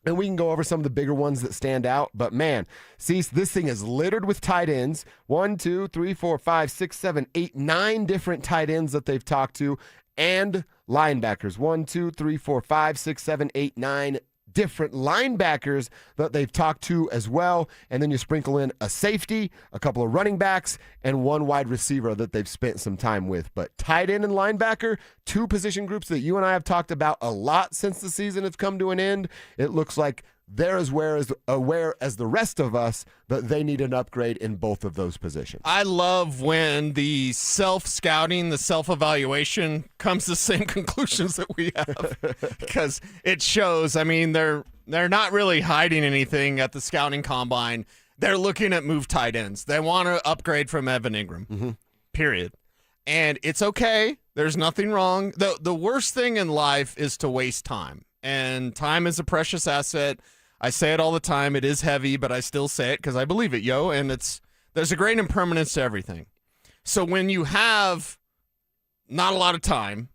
And we can go over some of the bigger ones that stand out. But, man, see, this thing is littered with tight ends. 1, 2, 3, 4, 5, 6, 7, 8, 9 different tight ends that they've talked to. And linebackers. 1, 2, 3, 4, 5, 6, 7, 8, 9 different linebackers that they've talked to as well. And then you sprinkle in a safety, a couple of running backs, and one wide receiver that they've spent some time with. But tight end and linebacker, 2 position groups that you and I have talked about a lot since the season has come to an end. It looks like they're as aware as the rest of us that they need an upgrade in both of those positions. I love when the self-scouting, the self-evaluation comes to the same conclusions that we have, because it shows. I mean, they're not really hiding anything at the scouting combine. They're looking at move tight ends. They want to upgrade from Evan Ingram, period. And it's okay. There's nothing wrong. The worst thing in life is to waste time, and time is a precious asset. I say it all the time. It is heavy, but I still say it because I believe it, yo. And there's a great impermanence to everything. So when you have not a lot of time,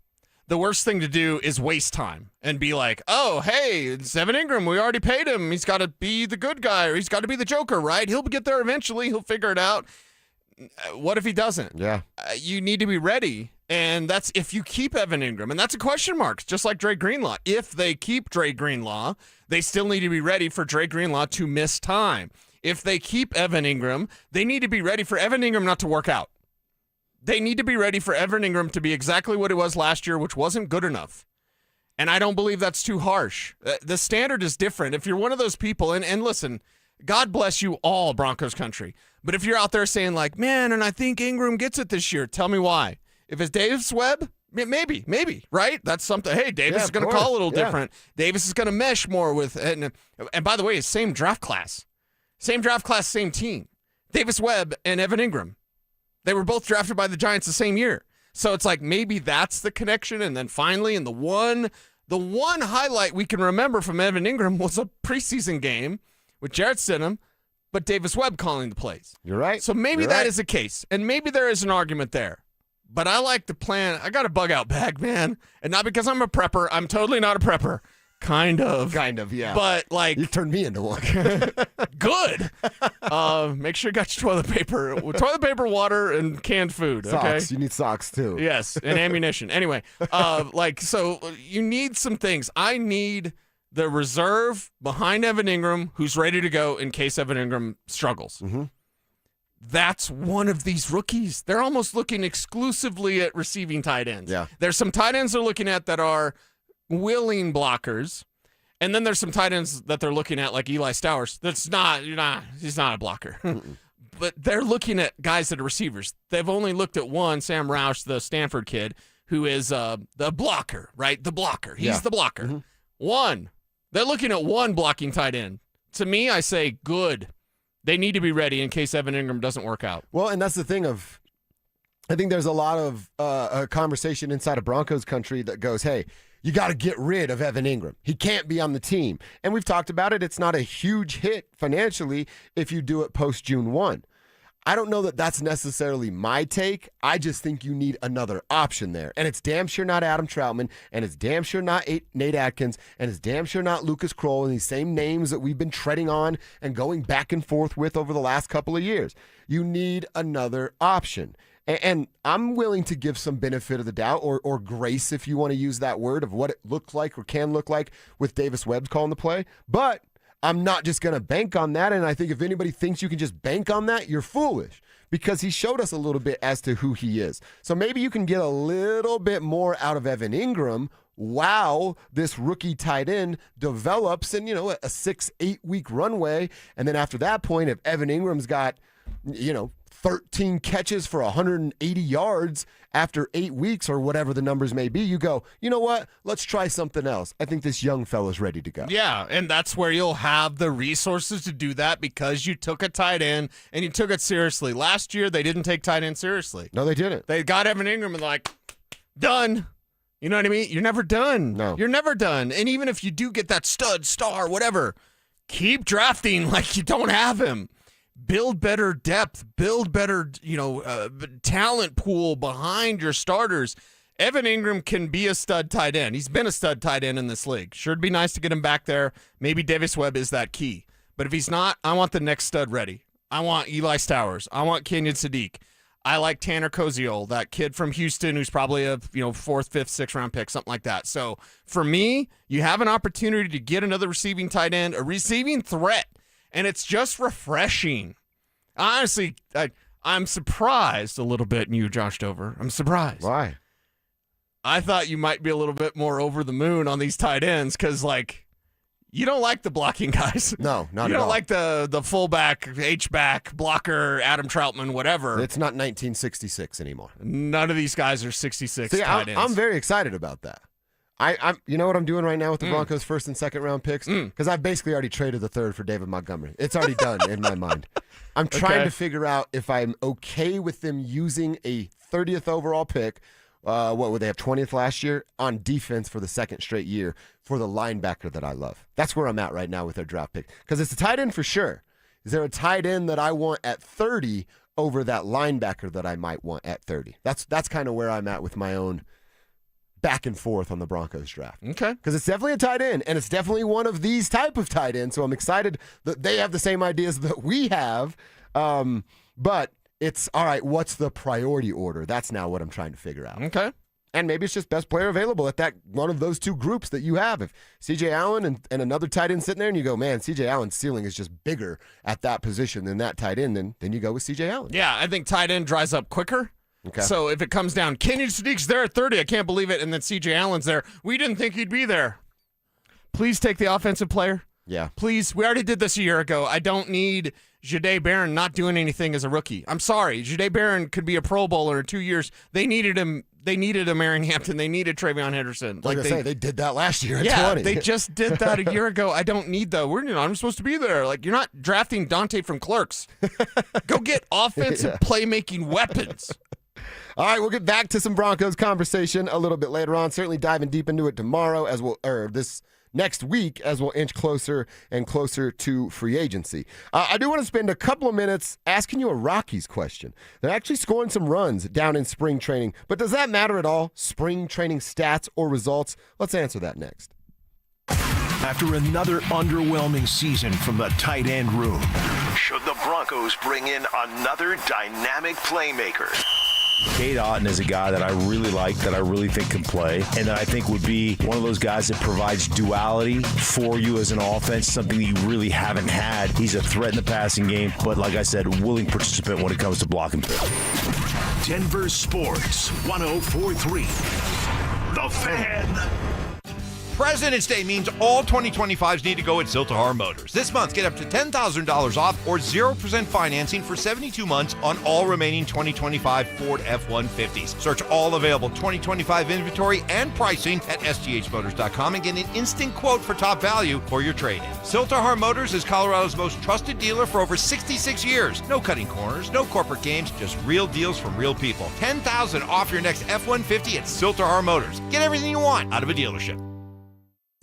the worst thing to do is waste time and be like, oh, hey, it's Evan Ingram. We already paid him. He's got to be the good guy, or he's got to be the joker, right? He'll get there eventually. He'll figure it out. What if he doesn't? Yeah. You need to be ready. And that's if you keep Evan Ingram. And that's a question mark, just like Dre Greenlaw. If they keep Dre Greenlaw, they still need to be ready for Dre Greenlaw to miss time. If they keep Evan Ingram, they need to be ready for Evan Ingram not to work out. They need to be ready for Evan Ingram to be exactly what it was last year, which wasn't good enough. And I don't believe that's too harsh. The standard is different. If you're one of those people, and listen, God bless you all, Broncos country. But if you're out there saying like, man, and I think Ingram gets it this year, tell me why. If it's Davis Webb, maybe, right? That's something. Hey, Davis is going to call a little different. Davis is going to mesh more with, and by the way, same draft class, same team. Davis Webb and Evan Ingram. They were both drafted by the Giants the same year. So it's like maybe that's the connection. And then finally, in the one highlight we can remember from Evan Ingram was a preseason game with Jarrett Stidham, but Davis Webb calling the plays. You're right. So maybe that is a case, and maybe there is an argument there. But I like the plan. I got a bug out bag, man. And not because I'm a prepper. I'm totally not a prepper. Kind of, yeah. But like, you turned me into one. Good. Make sure you got your toilet paper, water, and canned food. Okay? Socks. You need socks too. Yes, and ammunition. Anyway, so you need some things. I need the reserve behind Evan Ingram, who's ready to go in case Evan Ingram struggles. Mm-hmm. That's one of these rookies. They're almost looking exclusively at receiving tight ends. Yeah. There's some tight ends they're looking at that are willing blockers, and then there's some tight ends that they're looking at like Eli Stowers. He's not a blocker. But they're looking at guys that are receivers. They've only looked at one, Sam Roush, the Stanford kid, who is the blocker, right? The blocker. He's the blocker. Mm-hmm. One. They're looking at one blocking tight end. To me, I say good. They need to be ready in case Evan Ingram doesn't work out. Well, and that's the thing I think there's a lot of a conversation inside of Broncos country that goes, hey, you got to get rid of Evan Ingram. He can't be on the team. And we've talked about it. It's not a huge hit financially if you do it post June 1. I don't know that that's necessarily my take. I just think you need another option there. And it's damn sure not Adam Troutman, and it's damn sure not Nate Atkins, and it's damn sure not Lucas Kroll, and these same names that we've been treading on and going back and forth with over the last couple of years. You need another option. And I'm willing to give some benefit of the doubt or grace, if you want to use that word, of what it looked like or can look like with Davis Webb calling the play. But I'm not just going to bank on that, and I think if anybody thinks you can just bank on that, you're foolish. because he showed us a little bit as to who he is. So maybe you can get a little bit more out of Evan Ingram while this rookie tight end develops in, a 6-8 week runway. And then after that point, if Evan Ingram's got, 13 catches for 180 yards after 8 weeks or whatever the numbers may be, you go, you know what? Let's try something else. I think this young fella's ready to go. Yeah, and that's where you'll have the resources to do that because you took a tight end and you took it seriously. Last year, they didn't take tight end seriously. No, they didn't. They got Evan Ingram and done. You know what I mean? You're never done. No. You're never done. And even if you do get that stud, star, whatever, keep drafting like you don't have him. Build better depth, build better, talent pool behind your starters. Evan Ingram can be a stud tight end. He's been a stud tight end in this league. Sure, it'd be nice to get him back there. Maybe Davis Webb is that key. But if he's not, I want the next stud ready. I want Eli Stowers. I want Kenyon Sadiq. I like Tanner Koziol, that kid from Houston who's probably a 4th, 5th, 6th round pick, something like that. So for me, you have an opportunity to get another receiving tight end, a receiving threat. And it's just refreshing. Honestly, I'm surprised a little bit in you, Josh Dover. I'm surprised. Why? I thought you might be a little bit more over the moon on these tight ends because, you don't like the blocking guys. No, not at all. You don't like the fullback, H-back, blocker, Adam Troutman, whatever. It's not 1966 anymore. None of these guys are 66 tight ends. I'm very excited about that. I'm you know what I'm doing right now with the Broncos' 1st and 2nd round picks? Because I've basically already traded the 3rd for David Montgomery. It's already done in my mind. I'm trying to figure out if I'm okay with them using a 30th overall pick. What would they have, 20th last year, on defense for the 2nd straight year for the linebacker that I love. That's where I'm at right now with their draft pick. Because it's a tight end for sure. Is there a tight end that I want at 30 over that linebacker that I might want at 30? That's kind of where I'm at with my own back and forth on the Broncos draft. Okay. Because it's definitely a tight end, and it's definitely one of these type of tight ends, so I'm excited that they have the same ideas that we have. But it's, all right, what's the priority order? That's now what I'm trying to figure out. Okay. And maybe it's just best player available at that one of those two groups that you have. If C.J. Allen and another tight end sitting there, and you go, man, C.J. Allen's ceiling is just bigger at that position than that tight end, then you go with C.J. Allen. Yeah, I think tight end dries up quicker. Okay. So if it comes down, Kenyon Sadiq's there at 30, I can't believe it, and then C.J. Allen's there. We didn't think he'd be there. Please take the offensive player. Yeah. Please. We already did this a year ago. I don't need Jahdae Barron not doing anything as a rookie. I'm sorry. Jahdae Barron could be a Pro Bowler in 2 years. They needed him. They needed a Aaron Hampton. They needed Travion Henderson. They did that last year at 20. They just did that a year ago. I don't need that. I'm supposed to be there. You're not drafting Dante from Clerks. Go get offensive playmaking weapons. All right, we'll get back to some Broncos conversation a little bit later on. Certainly diving deep into it tomorrow this next week as we'll inch closer and closer to free agency. I do want to spend a couple of minutes asking you a Rockies question. They're actually scoring some runs down in spring training, but does that matter at all? Spring training stats or results? Let's answer that next. After another underwhelming season from the tight end room, should the Broncos bring in another dynamic playmaker? Cade Otton is a guy that I really like, that I really think can play, and that I think would be one of those guys that provides duality for you as an offense, something that you really haven't had. He's a threat in the passing game, but like I said, a willing participant when it comes to blocking. Denver Sports 104.3. The Fan. President's Day means all 2025s need to go at Ziltahar Motors. This month, get up to $10,000 off or 0% financing for 72 months on all remaining 2025 Ford F-150s. Search all available 2025 inventory and pricing at sthmotors.com and get an instant quote for top value for your trade-in. Ziltahar Motors is Colorado's most trusted dealer for over 66 years. No cutting corners, no corporate games, just real deals from real people. $10,000 off your next F-150 at Ziltahar Motors. Get everything you want out of a dealership.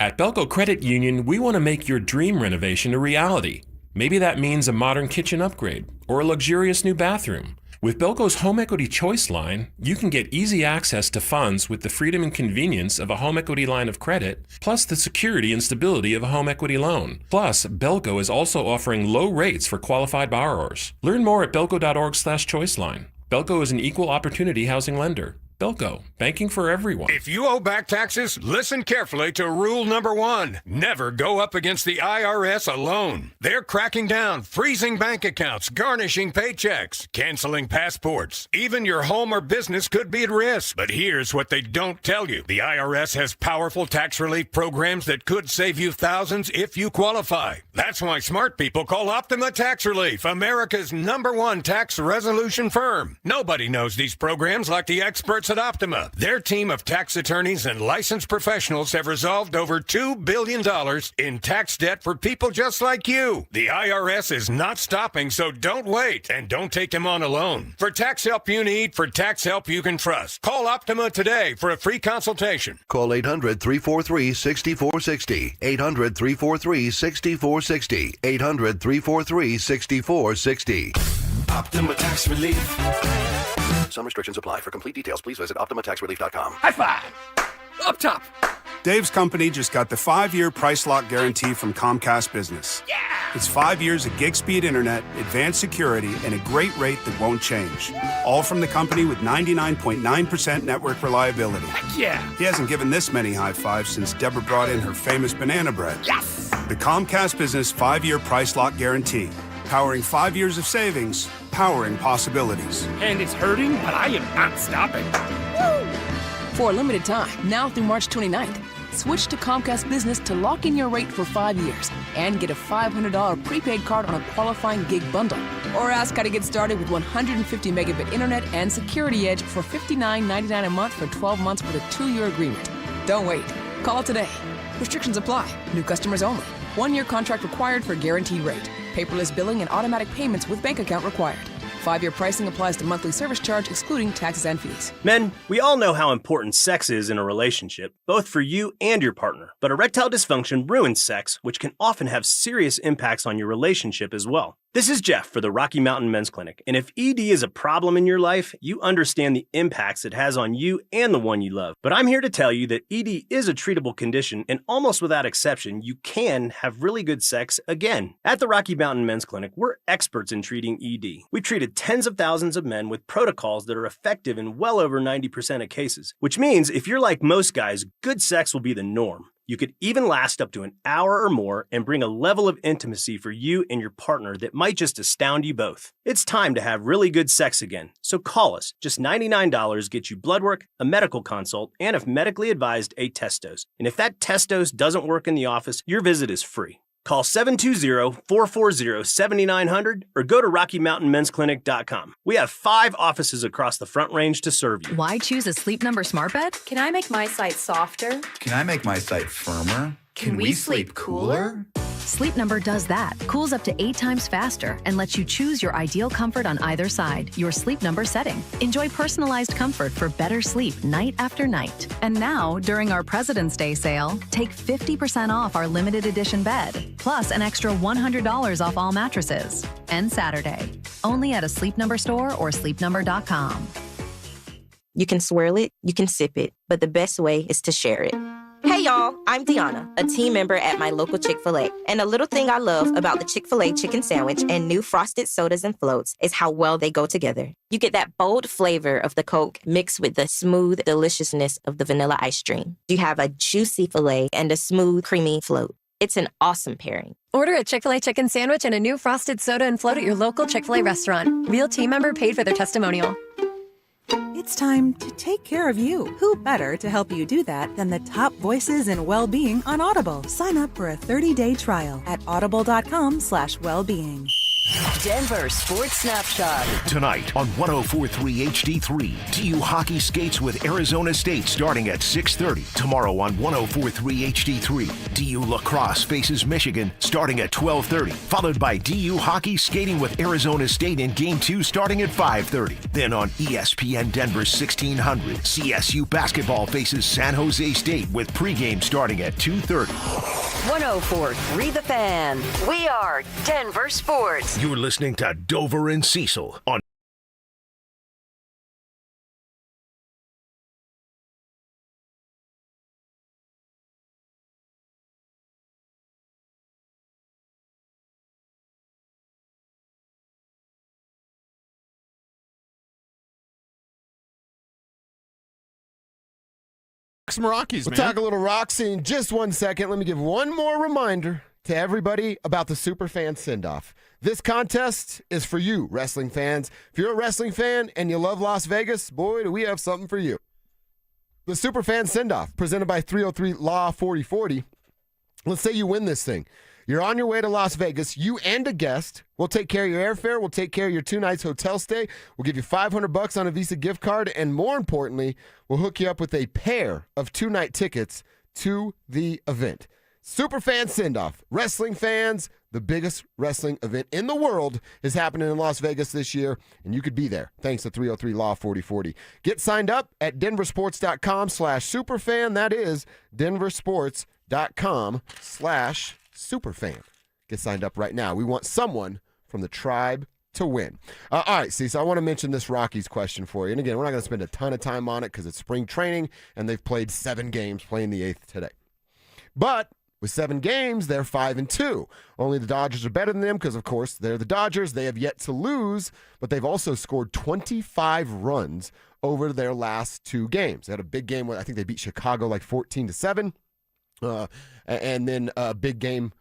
At Belco Credit Union, we want to make your dream renovation a reality. Maybe that means a modern kitchen upgrade or a luxurious new bathroom. With Belco's Home Equity Choice line, you can get easy access to funds with the freedom and convenience of a home equity line of credit, plus the security and stability of a home equity loan. Plus, Belco is also offering low rates for qualified borrowers. Learn more at belco.org/choiceline. Belco is an equal opportunity housing lender. Belco, banking for everyone. If you owe back taxes, listen carefully to rule number 1. Never go up against the IRS alone. They're cracking down, freezing bank accounts, garnishing paychecks, canceling passports. Even your home or business could be at risk. But here's what they don't tell you. The IRS has powerful tax relief programs that could save you thousands if you qualify. That's why smart people call Optima Tax Relief, America's #1 tax resolution firm. Nobody knows these programs like the experts at Optima. Their team of tax attorneys and licensed professionals have resolved over $2 billion in tax debt for people just like you. The IRS is not stopping, so don't wait. And don't take them on alone. For tax help you need, for tax help you can trust, call Optima today for a free consultation. Call 800-343-6460. 800-343-6460. 800-343-6460. Optima Tax Relief. Some restrictions apply. For complete details, please visit OptimaTaxRelief.com. High five! Up top! Dave's company just got the 5-year price lock guarantee from Comcast Business. Yeah! It's 5 years of gig speed internet, advanced security, and a great rate that won't change. All from the company with 99.9% network reliability. Heck yeah! He hasn't given this many high fives since Deborah brought in her famous banana bread. Yes! The Comcast Business 5-year price lock guarantee. Powering 5 years of savings, powering possibilities. And it's hurting, but I am not stopping. Woo! For a limited time, now through March 29th, switch to Comcast Business to lock in your rate for 5 years and get a $500 prepaid card on a qualifying gig bundle. Or ask how to get started with 150 megabit internet and Security Edge for $59.99 a month for 12 months with a 2-year agreement. Don't wait. Call today. Restrictions apply. New customers only. 1-year contract required for guaranteed rate. Paperless billing and automatic payments with bank account required. 5-year pricing applies to monthly service charge, excluding taxes and fees. Men, we all know how important sex is in a relationship, both for you and your partner. But erectile dysfunction ruins sex, which can often have serious impacts on your relationship as well. This is Jeff for the Rocky Mountain Men's Clinic, and if ED is a problem in your life, you understand the impacts it has on you and the one you love. But I'm here to tell you that ED is a treatable condition, and almost without exception, you can have really good sex again. At the Rocky Mountain Men's Clinic, we're experts in treating ED. We've treated tens of thousands of men with protocols that are effective in well over 90% of cases, which means if you're like most guys, good sex will be the norm. You could even last up to an hour or more and bring a level of intimacy for you and your partner that might just astound you both. It's time to have really good sex again, so call us. Just $99 gets you blood work, a medical consult, and if medically advised, a test dose. And if that test dose doesn't work in the office, your visit is free. Call 720-440-7900 or go to RockyMountainMen'sClinic.com. We have 5 offices across the Front Range to serve you. Why choose a Sleep Number smart bed? Can I make my site softer? Can I make my site firmer? Can we sleep cooler? Sleep Number does that. Cools up to 8 times faster and lets you choose your ideal comfort on either side, your Sleep Number setting. Enjoy personalized comfort for better sleep night after night. And now, during our President's Day sale, take 50% off our limited edition bed, plus an extra $100 off all mattresses. And Saturday, only at a Sleep Number store or sleepnumber.com. You can swirl it, you can sip it, but the best way is to share it. Hey y'all, I'm Deanna, a team member at my local Chick-fil-A. And a little thing I love about the Chick-fil-A chicken sandwich and new frosted sodas and floats is how well they go together. You get that bold flavor of the Coke mixed with the smooth deliciousness of the vanilla ice cream. You have a juicy filet and a smooth, creamy float. It's an awesome pairing. Order a Chick-fil-A chicken sandwich and a new frosted soda and float at your local Chick-fil-A restaurant. Real team member paid for their testimonial. It's time to take care of you. Who better to help you do that than the top voices in well-being on Audible? Sign up for a 30-day trial at audible.com/wellbeing. Denver Sports Snapshot. Tonight on 104.3 HD3, DU Hockey skates with Arizona State starting at 6:30. Tomorrow on 104.3 HD3, DU Lacrosse faces Michigan starting at 12:30. Followed by DU Hockey skating with Arizona State in Game 2 starting at 5:30. Then on ESPN Denver 1600, CSU basketball faces San Jose State with pregame starting at 2:30. 104.3 The Fan. We are Denver Sports. You're listening to Dover and Cecil on some Rockies, We'll man. talk a little Rocks in just 1 second. Let me give one more reminder to everybody about the Superfan Send-Off. This contest is for you, wrestling fans. If you're a wrestling fan and you love Las Vegas, boy, do we have something for you. The Superfan Send-Off, presented by 303 Law 4040. Let's say you win this thing. You're on your way to Las Vegas. You and a guest. We'll take care of your airfare. We'll take care of your 2 nights hotel stay. We'll give you $500 on a Visa gift card. And more importantly, we'll hook you up with a pair of 2-night tickets to the event. Superfan Send-Off. Wrestling fans, the biggest wrestling event in the world is happening in Las Vegas this year, and you could be there thanks to 303 Law 4040. Get signed up at DenverSports.com/superfan. That is DenverSports.com/superfan. Get signed up right now. We want someone from the tribe to win. All right, Cecil, I want to mention this Rockies question for you. And again, we're not going to spend a ton of time on it because it's spring training, and they've played 7 games, playing the 8th today. But with 7 games, they're 5-2. Only the Dodgers are better than them because, of course, they're the Dodgers. They have yet to lose, but they've also scored 25 runs over their last 2 games. They had a big game where I think they beat Chicago like 14-7, and then a big game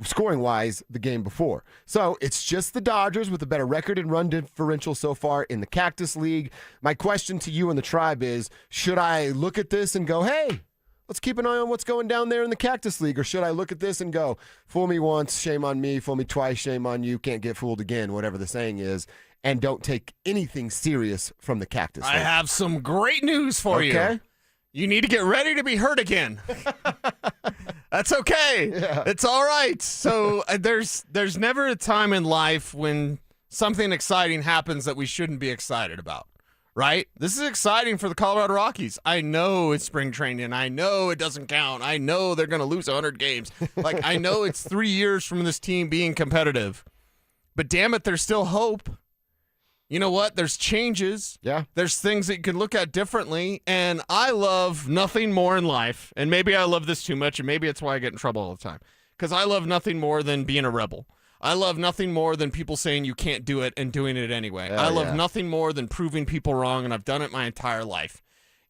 scoring-wise the game before. So it's just the Dodgers with a better record and run differential so far in the Cactus League. My question to you and the tribe is, should I look at this and go, hey, let's keep an eye on what's going down there in the Cactus League? Or should I look at this and go, fool me once, shame on me, fool me twice, shame on you, can't get fooled again, whatever the saying is, and don't take anything serious from the Cactus League? I have some great news for you. You need to get ready to be hurt again. That's okay. Yeah. It's all right. So there's never a time in life when something exciting happens that we shouldn't be excited about. Right? This is exciting for the Colorado Rockies. I know it's spring training. I know it doesn't count. I know they're going to lose 100 games. Like, I know it's 3 years from this team being competitive. But damn it, there's still hope. You know what? There's changes. Yeah. There's things that you can look at differently. And I love nothing more in life. And maybe I love this too much, and maybe it's why I get in trouble all the time. Because I love nothing more than being a rebel. I love nothing more than people saying you can't do it and doing it anyway. I love nothing more than proving people wrong, and I've done it my entire life.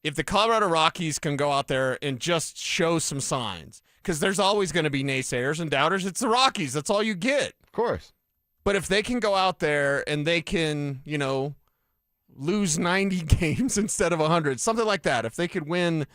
If the Colorado Rockies can go out there and just show some signs, because there's always going to be naysayers and doubters. It's the Rockies. That's all you get. Of course. But if they can go out there and they can, lose 90 games instead of 100, something like that, if they could win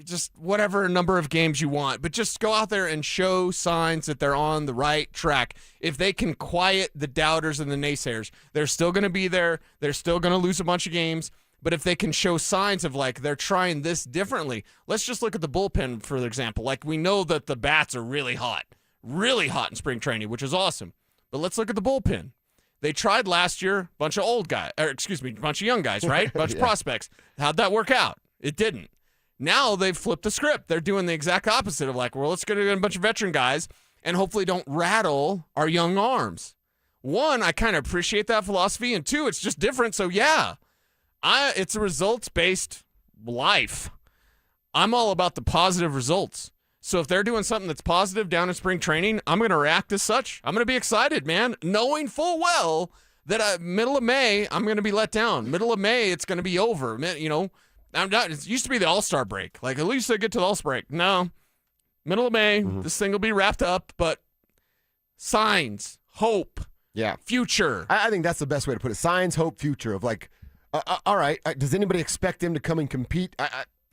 just whatever number of games you want, but just go out there and show signs that they're on the right track. If they can quiet the doubters and the naysayers, they're still going to be there. They're still going to lose a bunch of games. But if they can show signs of, like, they're trying this differently, let's just look at the bullpen, for example. Like, we know that the bats are really hot in spring training, which is awesome. But let's look at the bullpen. They tried last year, bunch of young guys, right? Bunch of prospects. How'd that work out? It didn't. Now they've flipped the script. They're doing the exact opposite of, like, well, let's get a bunch of veteran guys and hopefully don't rattle our young arms. 1, I kind of appreciate that philosophy, and 2, it's just different. So, yeah, it's a results-based life. I'm all about the positive results. So if they're doing something that's positive down in spring training, I'm going to react as such. I'm going to be excited, man, knowing full well that middle of May, I'm going to be let down. Middle of May, it's going to be over, it used to be the All-Star break. Like, at least I get to the All-Star break. No. Middle of May, this thing will be wrapped up, but signs, hope, future. I think that's the best way to put it. Signs, hope, future of, like, all right, does anybody expect them to come and compete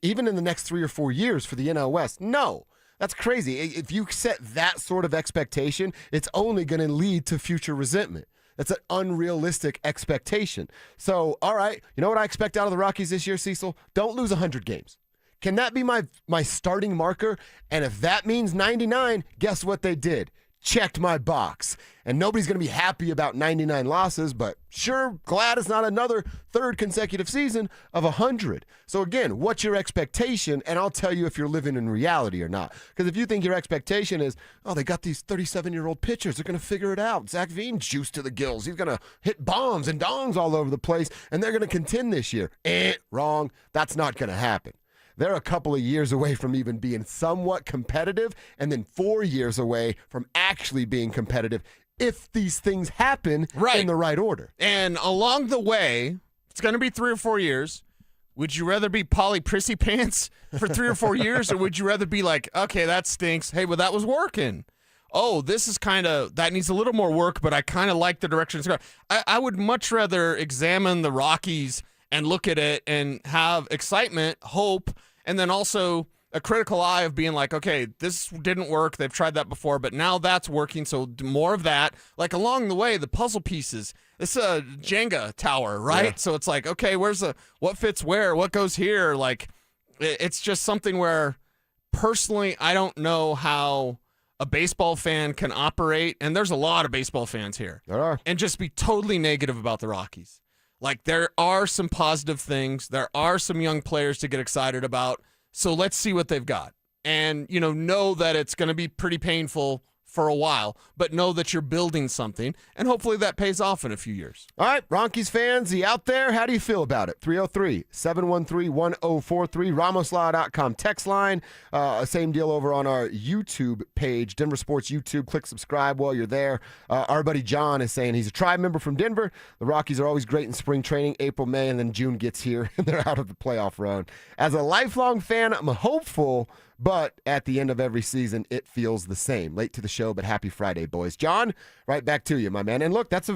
even in the next 3 or 4 years for the NL West? No. That's crazy. If you set that sort of expectation, it's only going to lead to future resentment. That's an unrealistic expectation. So, all right, you know what I expect out of the Rockies this year, Cecil? Don't lose 100 games. Can that be my starting marker? And if that means 99, guess what they did? Checked my box. And nobody's going to be happy about 99 losses, but sure, glad it's not another 3rd consecutive season of 100. So again, what's your expectation? And I'll tell you if you're living in reality or not. Because if you think your expectation is, oh, they got these 37-year-old pitchers, they're going to figure it out. Zach Veen's juiced to the gills. He's going to hit bombs and dongs all over the place, and they're going to contend this year. Wrong. That's not going to happen. They're a couple of years away from even being somewhat competitive, and then 4 years away from actually being competitive if these things happen in the right order. And along the way, it's going to be 3 or 4 years. Would you rather be Polly Prissy Pants for 3 or 4 years, or would you rather be like, okay, that stinks. Hey, well, that was working. Oh, this is that needs a little more work, but I kind of like the direction it's going. I would much rather examine the Rockies and look at it and have excitement, hope, and then also a critical eye of being like, okay, this didn't work. They've tried that before, but now that's working. So more of that. Like along the way, the puzzle pieces. It's a Jenga tower, right? Yeah. So it's like, okay, what fits where? What goes here? Like, it's just something where personally, I don't know how a baseball fan can operate. And there's a lot of baseball fans here. There are. And just be totally negative about the Rockies. Like, there are some positive things. There are some young players to get excited about. So let's see what they've got. And, know that it's going to be pretty painful for a while, but know that you're building something, and hopefully that pays off in a few years. All right, Rockies fans, you out there, how do you feel about it? 303-713-1043, RamosLaw.com text line. Same deal over on our YouTube page, Denver Sports YouTube. Click subscribe while you're there. Our buddy John is saying he's a tribe member from Denver. The Rockies are always great in spring training, April, May, and then June gets here, and they're out of the playoff run. As a lifelong fan, I'm hopeful, but at the end of every season, it feels the same. Late to the show, but happy Friday, boys. John, right back to you, my man. And look, that's a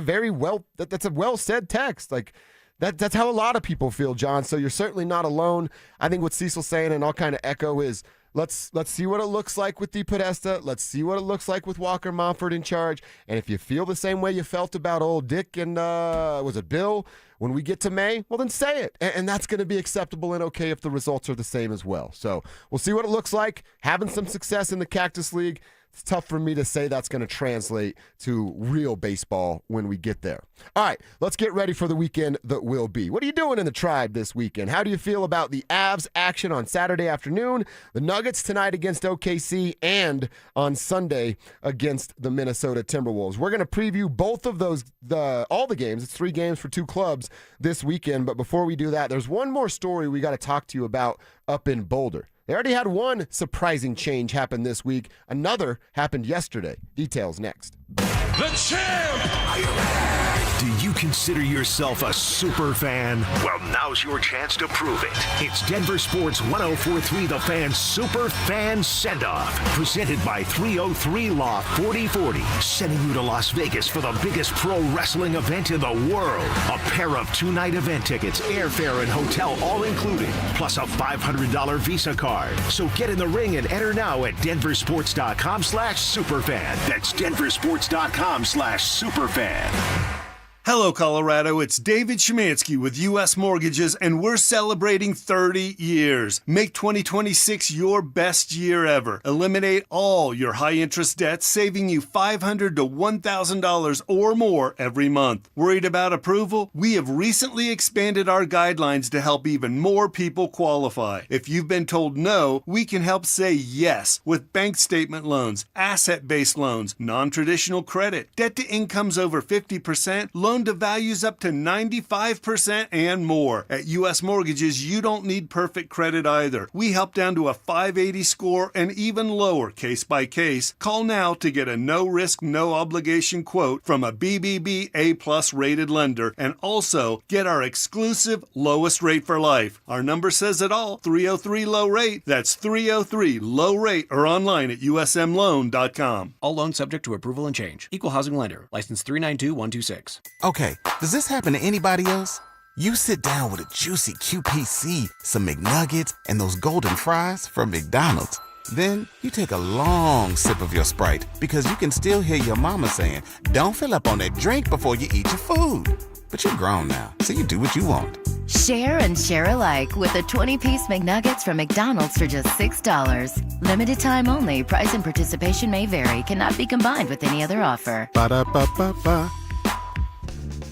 well-said text. Like, that's how a lot of people feel, John. So you're certainly not alone. I think what Cecil's saying, and I'll kind of echo, is let's see what it looks like with DePodesta. Let's see what it looks like with Walker Montford in charge. And if you feel the same way you felt about old Dick and, was it Bill, when we get to May, well, then say it. And that's going to be acceptable and okay if the results are the same as well. So we'll see what it looks like. Having some success in the Cactus League, it's tough for me to say that's going to translate to real baseball when we get there. All right, let's get ready for the weekend that will be. What are you doing in the Tribe this weekend? How do you feel about the Avs action on Saturday afternoon, the Nuggets tonight against OKC, and on Sunday against the Minnesota Timberwolves? We're going to preview both of those, all the games. It's 3 games for 2 clubs this weekend. But before we do that, there's one more story we got to talk to you about up in Boulder. They already had one surprising change happen this week. Another happened yesterday. Details next. The champ! Are you ready? Do you consider yourself a super fan? Well, now's your chance to prove it. It's Denver Sports 104.3 The Fan Super Fan Send-Off, presented by 303 Law 4040, sending you to Las Vegas for the biggest pro wrestling event in the world. A pair of 2-night event tickets, airfare, and hotel all included, plus a $500 Visa card. So get in the ring and enter now at DenverSports.com/superfan. That's DenverSports.com/superfan. Hello, Colorado. It's David Szymanski with U.S. Mortgages, and we're celebrating 30 years. Make 2026 your best year ever. Eliminate all your high-interest debts, saving you $500 to $1,000 or more every month. Worried about approval? We have recently expanded our guidelines to help even more people qualify. If you've been told no, we can help say yes with bank statement loans, asset-based loans, non-traditional credit, debt to incomes over 50%, loan to values up to 95% and more. At U.S. Mortgages, you don't need perfect credit either. We help down to a 580 score and even lower case by case. Call now to get a no-risk, no-obligation quote from a BBB A+ rated lender, and also get our exclusive lowest rate for life. Our number says it all, 303 low rate. That's 303 low rate, or online at usmloan.com. All loans subject to approval and change. Equal housing lender. License 392126. Okay, does this happen to anybody else? You sit down with a juicy QPC, some McNuggets, and those golden fries from McDonald's. Then you take a long sip of your Sprite because you can still hear your mama saying, "Don't fill up on that drink before you eat your food." But you're grown now, so you do what you want. Share and share alike with the 20-piece McNuggets from McDonald's for just $6. Limited time only. Price and participation may vary. Cannot be combined with any other offer. Ba-da-ba-ba-ba.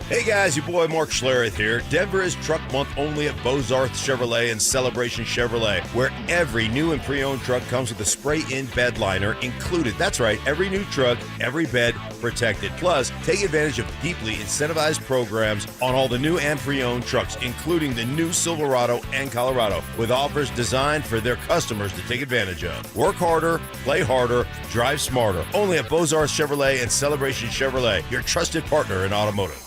Hey guys, your boy Mark Schlereth here. Denver is Truck Month only at Bozarth Chevrolet and Celebration Chevrolet, where every new and pre-owned truck comes with a spray-in bed liner included. That's right, every new truck, every bed protected. Plus, take advantage of deeply incentivized programs on all the new and pre-owned trucks, including the new Silverado and Colorado, with offers designed for their customers to take advantage of. Work harder, play harder, drive smarter. Only at Bozarth Chevrolet and Celebration Chevrolet, your trusted partner in automotive.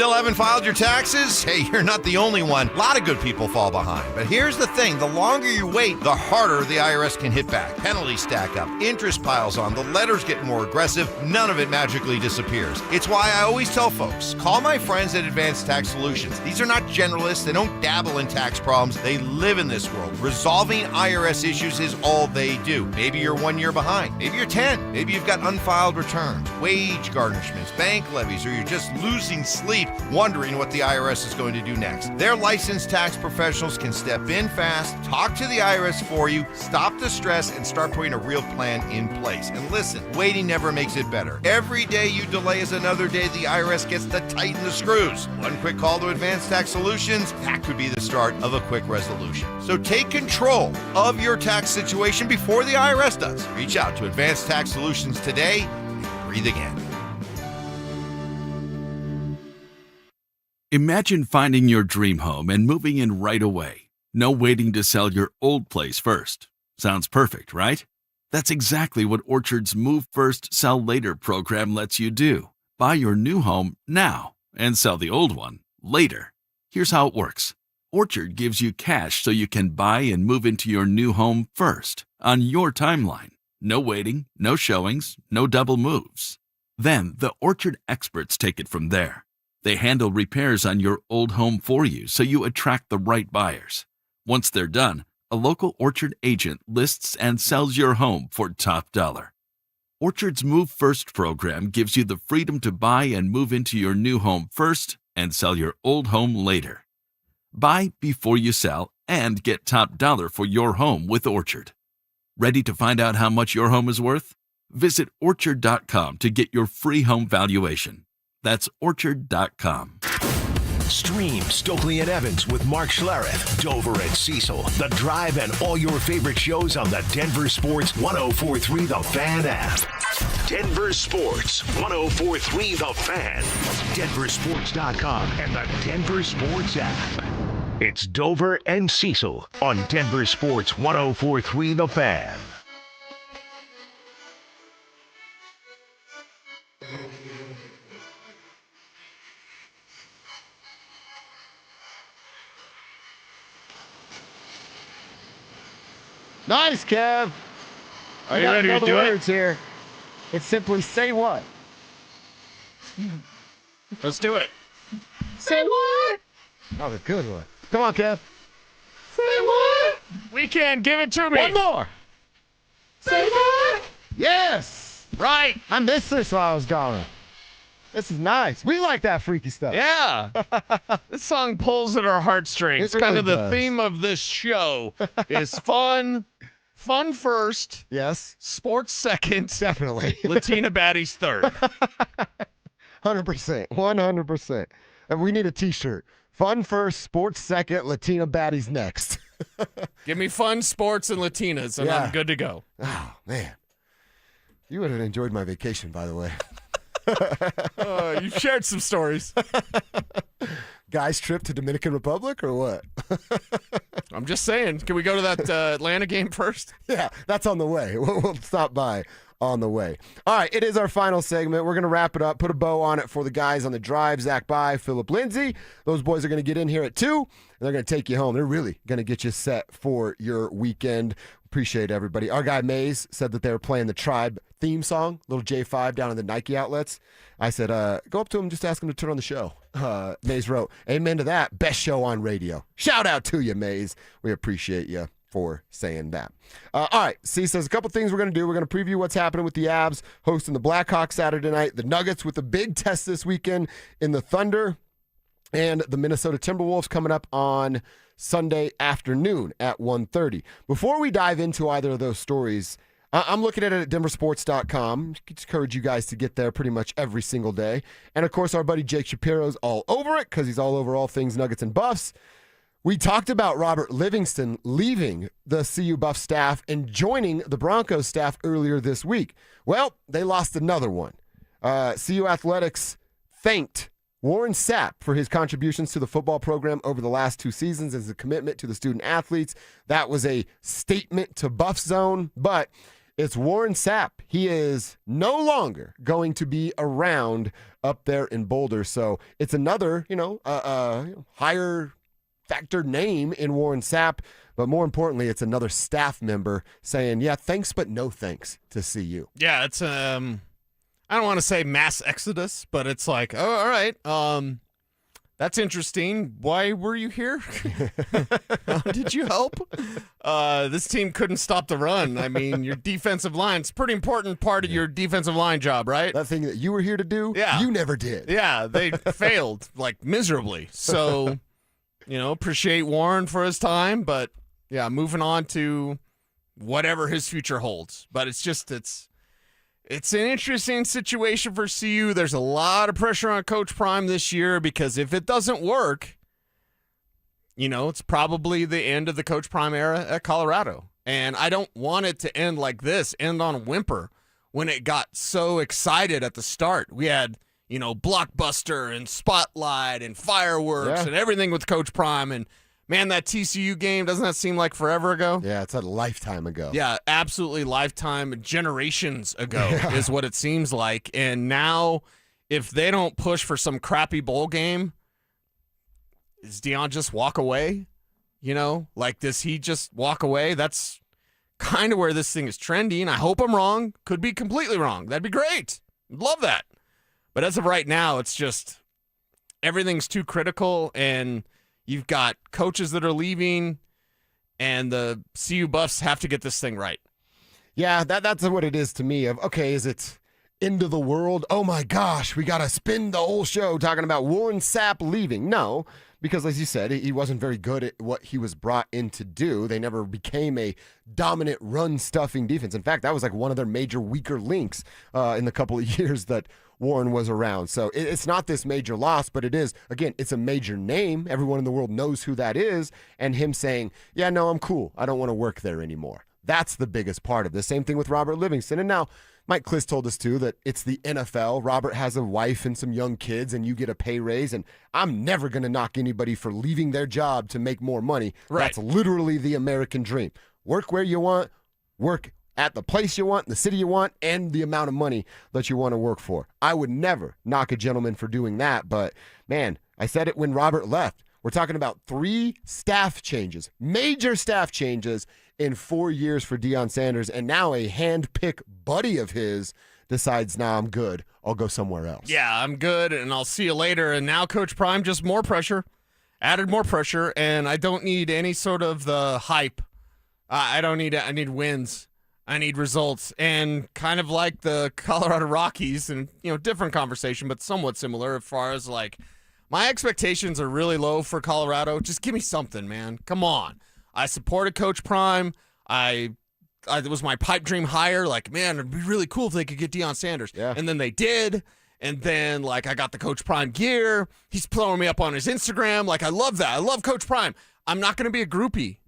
Still haven't filed your taxes? Hey, you're not the only one. A lot of good people fall behind. But here's the thing. The longer you wait, the harder the IRS can hit back. Penalties stack up. Interest piles on. The letters get more aggressive. None of it magically disappears. It's why I always tell folks, call my friends at Advanced Tax Solutions. These are not generalists. They don't dabble in tax problems. They live in this world. Resolving IRS issues is all they do. Maybe you're 1 year behind. Maybe you're 10. Maybe you've got unfiled returns, wage garnishments, bank levies, or you're just losing sleep wondering what the IRS is going to do next. Their licensed tax professionals can step in fast, talk to the IRS for you, stop the stress, and start putting a real plan in place. And listen, waiting never makes it better. Every day you delay is another day the IRS gets to tighten the screws. One quick call to Advanced Tax Solutions, that could be the start of a quick resolution. So take control of your tax situation before the IRS does. Reach out to Advanced Tax Solutions today and breathe again. Imagine finding your dream home and moving in right away. No waiting to sell your old place first. Sounds perfect, right? That's exactly what Orchard's Move First, Sell Later program lets you do. Buy your new home now and sell the old one later. Here's how it works. Orchard gives you cash so you can buy and move into your new home first, on your timeline. No waiting, no showings, no double moves. Then the Orchard experts take it from there. They handle repairs on your old home for you so you attract the right buyers. Once they're done, a local Orchard agent lists and sells your home for top dollar. Orchard's Move First program gives you the freedom to buy and move into your new home first and sell your old home later. Buy before you sell and get top dollar for your home with Orchard. Ready to find out how much your home is worth? Visit Orchard.com to get your free home valuation. That's Orchard.com. Stream Stokely and Evans with Mark Schlereth, Dover and Cecil, The Drive, and all your favorite shows on the Denver Sports 104.3 The Fan app. Denver Sports 104.3 The Fan. DenverSports.com and the Denver Sports app. It's Dover and Cecil on Denver Sports 104.3 The Fan. Nice, Kev. Are you ready to do it? Words here. It's simply say what. Let's do it. Say what? Oh, the good one. Come on, Kev. Say what? We can. Give it to me. One more. Say what? Yes. Right. I missed this while I was gone. This is nice. We like that freaky stuff. Yeah. This song pulls at our heartstrings. It really kind of the does. theme of this show is fun. Fun first. Yes. Sports second. Definitely. Latina baddies third. 100%. 100%. And we need a t-shirt. Fun first, sports second, Latina baddies next. Give me fun, sports, and Latinas, and Yeah. I'm good to go. Oh, man. You would have enjoyed my vacation, by the way. You've shared some stories. Guy's trip to Dominican Republic or what? I'm just saying. Can we go to that Atlanta game first? Yeah, that's on the way. We'll stop by on the way. All right, it is our final segment. We're going to wrap it up, put a bow on it for the guys on the drive, Zach By, Philip Lindsay. Those boys are going to get in here at 2, and they're going to take you home. They're really going to get you set for your weekend. Appreciate everybody. Our guy Mays said that they were playing the Tribe theme song, little J5 down in the Nike outlets. I said, go up to him, just ask him to turn on the show. Mays wrote, amen to that. Best show on radio. Shout out to you, Mays. We appreciate you for saying that. All right, C says a couple things we're going to do. We're going to preview what's happening with the Avs hosting the Blackhawks Saturday night, the Nuggets with a big test this weekend in the Thunder, and the Minnesota Timberwolves coming up on Sunday afternoon at 1:30. Before we dive into either of those stories, I'm looking at it at DenverSports.com. I encourage you guys to get there pretty much every single day. And, of course, our buddy Jake Shapiro's all over it because he's all over all things Nuggets and Buffs. We talked about Robert Livingston leaving the CU Buff staff and joining the Broncos staff earlier this week. Well, they lost another one. CU Athletics thanked Warren Sapp for his contributions to the football program over the last 2 seasons as a commitment to the student athletes. That was a statement to Buff Zone, but It's Warren Sapp. He is no longer going to be around up there in Boulder. So it's another, higher factor name in Warren Sapp. But more importantly, it's another staff member saying, yeah, thanks, but no thanks to CU. Yeah, it's, I don't want to say mass exodus, but it's like, oh, all right. That's interesting. Why were you here? Did you help? This team couldn't stop the run. I mean, your defensive line's a pretty important part of your defensive line job, right? That thing that you were here to do, you never did. Yeah, they failed, miserably. So, appreciate Warren for his time, but, yeah, moving on to whatever his future holds. But it's an interesting situation for CU. There's a lot of pressure on Coach Prime this year because if it doesn't work, it's probably the end of the Coach Prime era at Colorado. And I don't want it to end like this, end on a whimper when it got so excited at the start. We had, Blockbuster and Spotlight and fireworks and everything with Coach Prime. And, man, that TCU game, doesn't that seem like forever ago? Yeah, it's a lifetime ago. Yeah, absolutely lifetime, generations ago is what it seems like. And now, if they don't push for some crappy bowl game, does Deion just walk away? Does he just walk away? That's kind of where this thing is trending. I hope I'm wrong. Could be completely wrong. That'd be great. Love that. But as of right now, it's just everything's too critical, and you've got coaches that are leaving, and the CU Buffs have to get this thing right. Yeah, that's what it is to me. Is it end of the world? Oh, my gosh, we got to spend the whole show talking about Warren Sapp leaving. No, because as you said, he wasn't very good at what he was brought in to do. They never became a dominant run-stuffing defense. In fact, that was like one of their major weaker links in the couple of years that Warren was around. So it's not this major loss, but it is, again, it's a major name. Everyone in the world knows who that is. And him saying, yeah, no, I'm cool. I don't want to work there anymore. That's the biggest part of this. Same thing with Robert Livingston. And now Mike Kliss told us, too, that it's the NFL. Robert has a wife and some young kids, and you get a pay raise. And I'm never going to knock anybody for leaving their job to make more money. Right. That's literally the American dream. Work where you want, work at the place you want, the city you want, and the amount of money that you want to work for. I would never knock a gentleman for doing that, but, man, I said it when Robert left. We're talking about 3 staff changes, major staff changes in 4 years for Deion Sanders, and now a hand-picked buddy of his decides, nah, I'm good. I'll go somewhere else. Yeah, I'm good, and I'll see you later. And now Coach Prime, just more pressure, added more pressure, and I don't need any sort of the hype. I need wins. I need results. And kind of like the Colorado Rockies, and different conversation, but somewhat similar as far as my expectations are really low for Colorado. Just give me something, man. Come on. I supported Coach Prime. It was my pipe dream hire. Man, it'd be really cool if they could get Deion Sanders. Yeah. And then they did. And then I got the Coach Prime gear. He's throwing me up on his Instagram. I love that. I love Coach Prime. I'm not going to be a groupie.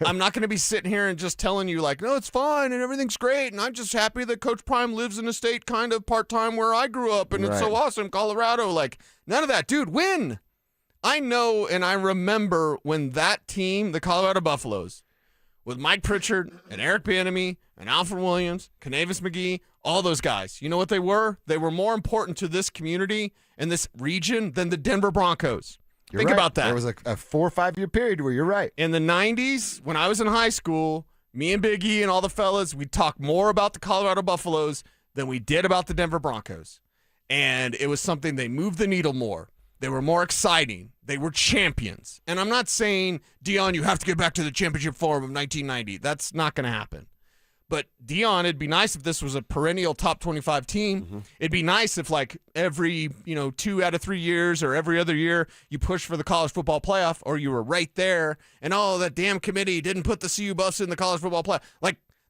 I'm not going to be sitting here and just telling you no, it's fine and everything's great. And I'm just happy that Coach Prime lives in a state kind of part-time where I grew up and it's so awesome, Colorado. None of that. Dude, win. I know and I remember when that team, the Colorado Buffaloes, with Mike Pritchard and Eric Bieniemy and Alfred Williams, Kanavis McGee, all those guys. You know what they were? They were more important to this community and this region than the Denver Broncos. Think about that. There was a 4 or 5 year period where you're right. In the 90s, when I was in high school, me and Big E and all the fellas, we'd talk more about the Colorado Buffaloes than we did about the Denver Broncos. And it was something they moved the needle more. They were more exciting. They were champions. And I'm not saying, Deion, you have to get back to the championship form of 1990. That's not going to happen. But Deion, it'd be nice if this was a perennial top 25 team. Mm-hmm. It'd be nice if every 2 out of 3 years or every other year you push for the college football playoff, or you were right there and that damn committee didn't put the CU Buffs in the college football playoff.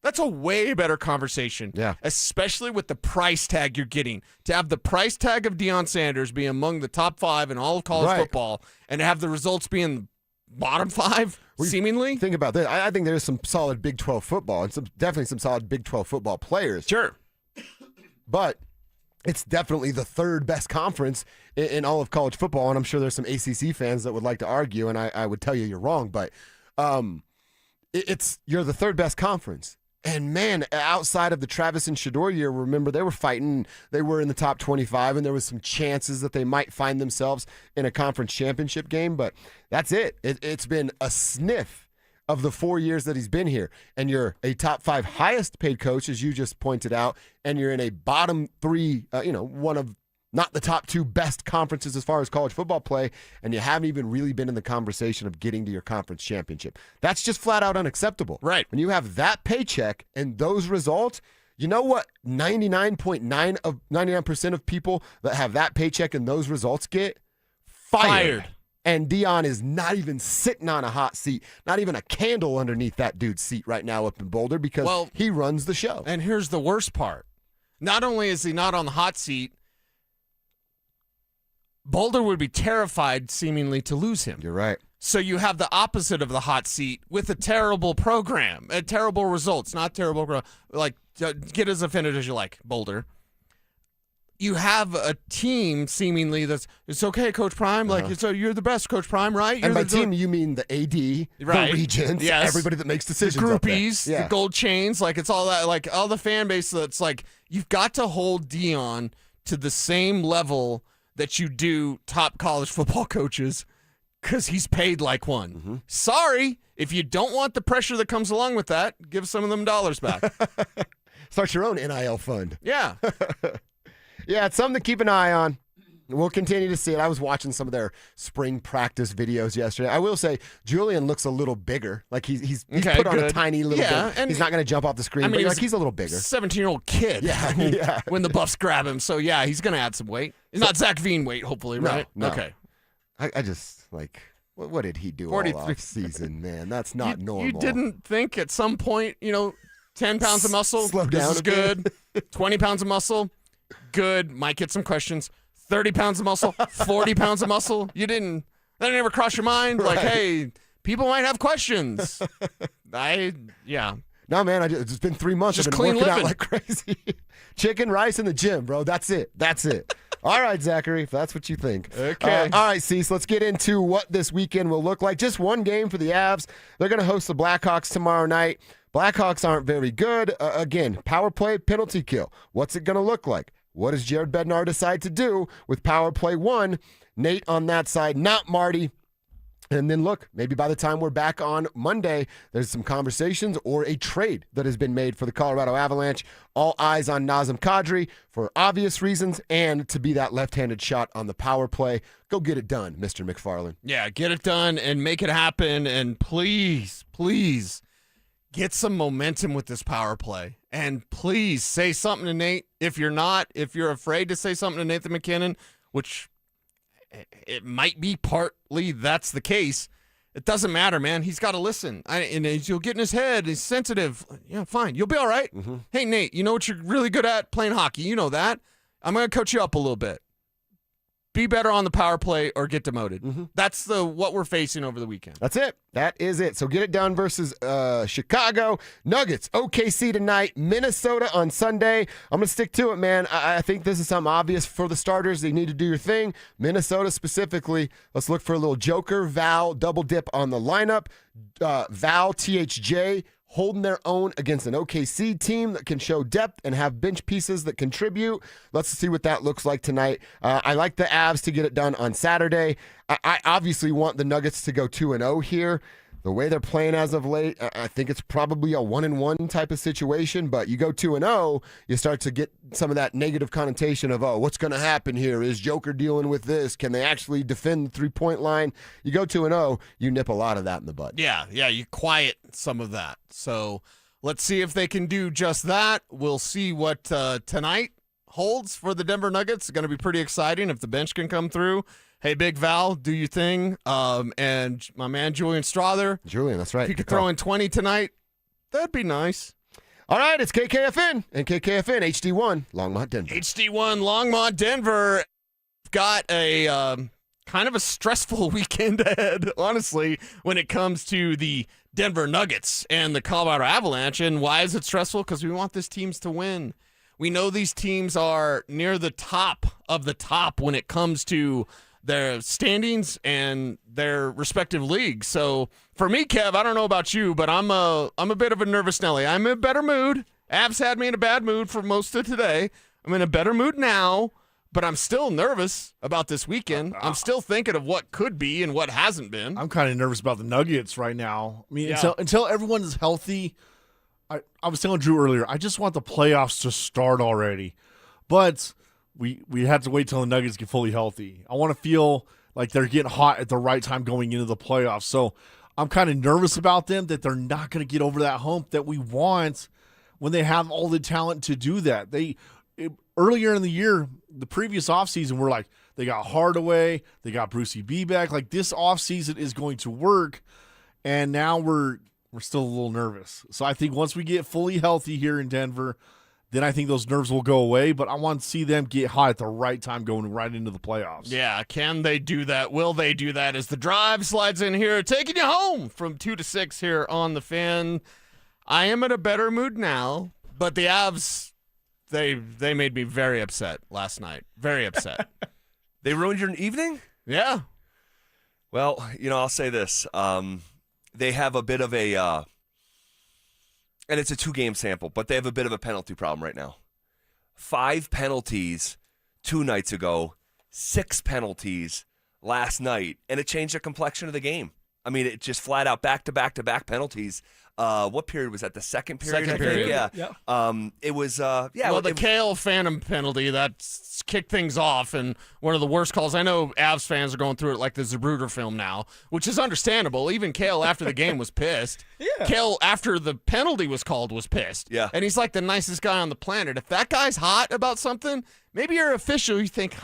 That's a way better conversation. Yeah. Especially with the price tag you're getting. To have the price tag of Deion Sanders be among the top 5 in all of college football, and to have the results be in bottom 5, seemingly. Think about this. I think there's some solid Big 12 football and definitely some solid Big 12 football players. Sure. But it's definitely the 3rd best conference in all of college football, and I'm sure there's some ACC fans that would like to argue, and I would tell you you're wrong, but you're the 3rd best conference. And man, outside of the Travis and Shedeur year, remember they were fighting. They were in the top 25, and there was some chances that they might find themselves in a conference championship game. But that's it. It's been a sniff of the 4 years that he's been here. And you're a top 5 highest paid coach, as you just pointed out, and you're in a bottom 3, one of not the top 2 best conferences as far as college football play, and you haven't even really been in the conversation of getting to your conference championship. That's just flat out unacceptable. Right. When you have that paycheck and those results, you know what 99% of people that have that paycheck and those results get? Fired. And Dion is not even sitting on a hot seat, not even a candle underneath that dude's seat right now up in Boulder because he runs the show. And here's the worst part. Not only is he not on the hot seat, Boulder would be terrified, seemingly, to lose him. You're right. So you have the opposite of the hot seat with a terrible program, terrible results, not terrible, like, get as offended as you like, Boulder. You have a team, seemingly, that's, it's okay, Coach Prime, so you're the best, Coach Prime, right? And by team, you mean the AD, right. the regents, everybody that makes decisions. The groupies, the gold chains, it's all that, all the fan base that's you've got to hold Dion to the same level that you do top college football coaches because he's paid like one. Mm-hmm. Sorry, if you don't want the pressure that comes along with that, give some of them dollars back. Start your own NIL fund. Yeah. Yeah, it's something to keep an eye on. We'll continue to see it. I was watching some of their spring practice videos yesterday. I will say Julian looks a little bigger. He's put on a tiny little bit. And he's not going to jump off the screen, but he's a little bigger. 17-year-old kid. Yeah. When the Buffs grab him. So, yeah, he's going to add some weight. He's not Zach Veen weight, hopefully, right? No. Okay. I just, what did he do all off season, man? That's not normal. You didn't think at some point, 10 pounds of muscle, slow down this is good. 20 pounds of muscle, good. Might get some questions. 30 pounds of muscle, 40 pounds of muscle. That didn't ever cross your mind? Right. Hey, people might have questions. No, man, it's been 3 months. Just I've been clean working living. out like crazy. Chicken, rice in the gym, bro. That's it. All right, Zachary, if that's what you think. Okay. All right, Cecil, let's get into what this weekend will look like. Just one game for the Avs. They're going to host the Blackhawks tomorrow night. Blackhawks aren't very good. Again, power play, penalty kill. What's it going to look like? What does Jared Bednar decide to do with power play 1? Nate on that side, not Marty. And then look, maybe by the time we're back on Monday, there's some conversations or a trade that has been made for the Colorado Avalanche. All eyes on Nazem Kadri for obvious reasons and to be that left-handed shot on the power play. Go get it done, Mr. McFarland. Yeah, get it done and make it happen. And please, get some momentum with this power play. And please say something to Nate. If you're afraid to say something to Nathan McKinnon, which it might be partly that's the case, it doesn't matter, man. He's got to listen. And he'll get in his head. He's sensitive. Yeah, fine. You'll be all right. Mm-hmm. Hey, Nate, you know what you're really good at? Playing hockey. You know that. I'm going to coach you up a little bit. Be better on the power play or get demoted. Mm-hmm. That's what we're facing over the weekend. That's it. That is it. So get it done versus Chicago. Nuggets, OKC tonight. Minnesota on Sunday. I'm going to stick to it, man. I think this is something obvious for the starters. They need to do your thing. Minnesota specifically. Let's look for a little Joker, Val, double dip on the lineup. Val, THJ, holding their own against an OKC team that can show depth and have bench pieces that contribute. Let's see what that looks like tonight. I like the Avs to get it done on Saturday. I obviously want the Nuggets to go 2-0 here. The way they're playing as of late, I think it's probably a 1-1 type of situation, but you go 2-0, you start to get some of that negative connotation of, what's going to happen here? Is Joker dealing with this? Can they actually defend the three-point line? You go 2-0, you nip a lot of that in the bud. Yeah, you quiet some of that. So let's see if they can do just that. We'll see what tonight holds for the Denver Nuggets. It's going to be pretty exciting if the bench can come through. Hey, Big Val, do your thing. And my man Julian Strother. Julian, that's right. If you could throw in 20 tonight, that'd be nice. All right, it's KKFN and KKFN HD1 Longmont, Denver. HD1 Longmont, Denver. Got a kind of a stressful weekend ahead, honestly, when it comes to the Denver Nuggets and the Colorado Avalanche. And why is it stressful? Because we want these teams to win. We know these teams are near the top of the top when it comes to their standings and their respective leagues. So for me, Kev, I don't know about you, but I'm a bit of a nervous Nelly. I'm in a better mood. Avs had me in a bad mood for most of today. I'm in a better mood now, but I'm still nervous about this weekend. I'm still thinking of what could be and what hasn't been. I'm kind of nervous about the Nuggets right now. I mean, Yeah. until everyone is healthy, I was telling Drew earlier, I just want the playoffs to start already. But we have to wait till the Nuggets get fully healthy. I want to feel like they're getting hot at the right time going into the playoffs. So I'm kind of nervous about them, that they're not going to get over that hump that we want when they have all the talent to do that. Earlier in the year, the previous offseason, we're like, they got Hardaway, they got Brucey B back. Like, this offseason is going to work, and now we're still a little nervous. So I think once we get fully healthy here in Denver, then I think those nerves will go away. But I want to see them get hot at the right time going right into the playoffs. Yeah, can they do that? Will they do that? As the drive slides in here, taking you home from 2 to 6 here on the Fan. I am in a better mood now, but the Avs, they made me very upset last night. Very upset. They ruined your evening? Yeah. Well, I'll say this. They have a bit of a, and it's a 2-game sample, but they have a bit of a penalty problem right now. 5 penalties 2 nights ago, 6 penalties last night, and it changed the complexion of the game. I mean, it just flat out back-to-back penalties. What period was that? The second period? Second period. Yeah. It was, Well, the Kale Phantom penalty, that kicked things off, and one of the worst calls. I know Avs fans are going through it like the Zapruder film now, which is understandable. Even Kale, after the game, was pissed. Yeah. Kale, after the penalty was called, was pissed. Yeah. And he's like the nicest guy on the planet. If that guy's hot about something, maybe you're official, you think,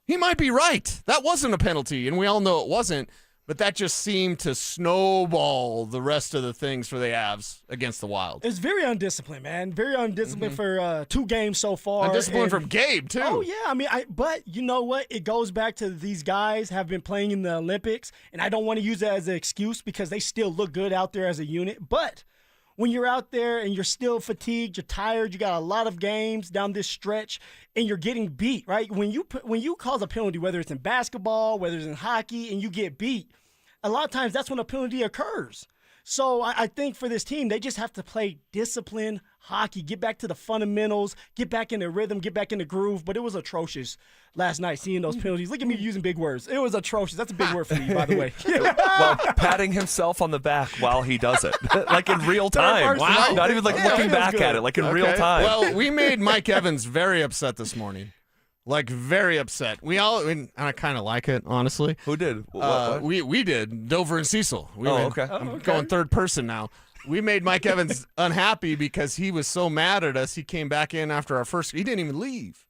he might be right. That wasn't a penalty, and we all know it wasn't. But that just seemed to snowball the rest of the things for the Avs against the Wild. It's very undisciplined, man. Very undisciplined for 2 games so far. Undisciplined from Gabe, too. Oh, yeah. I mean, but you know what? It goes back to these guys have been playing in the Olympics, and I don't want to use that as an excuse because they still look good out there as a unit. But when you're out there and you're still fatigued, you're tired, you got a lot of games down this stretch, and you're getting beat, right? When you cause a penalty, whether it's in basketball, whether it's in hockey, and you get beat, a lot of times that's when a penalty occurs. So I think for this team, they just have to play disciplined hockey, get back to the fundamentals, get back in the rhythm, get back in the groove. But it was atrocious last night seeing those penalties. Look at me using big words. It was atrocious. That's a big word for me, by the way. Well, patting himself on the back while he does it. Like in real time. Wow. Not even looking back at it, like in real time. Well, we made Mike Evans very upset this morning. Like, very upset. And I kind of like it, honestly. Who did? What? We did. Dover and Cecil. Okay. I'm going third person now. We made Mike Evans unhappy because he was so mad at us. He came back in after our first. He didn't even leave.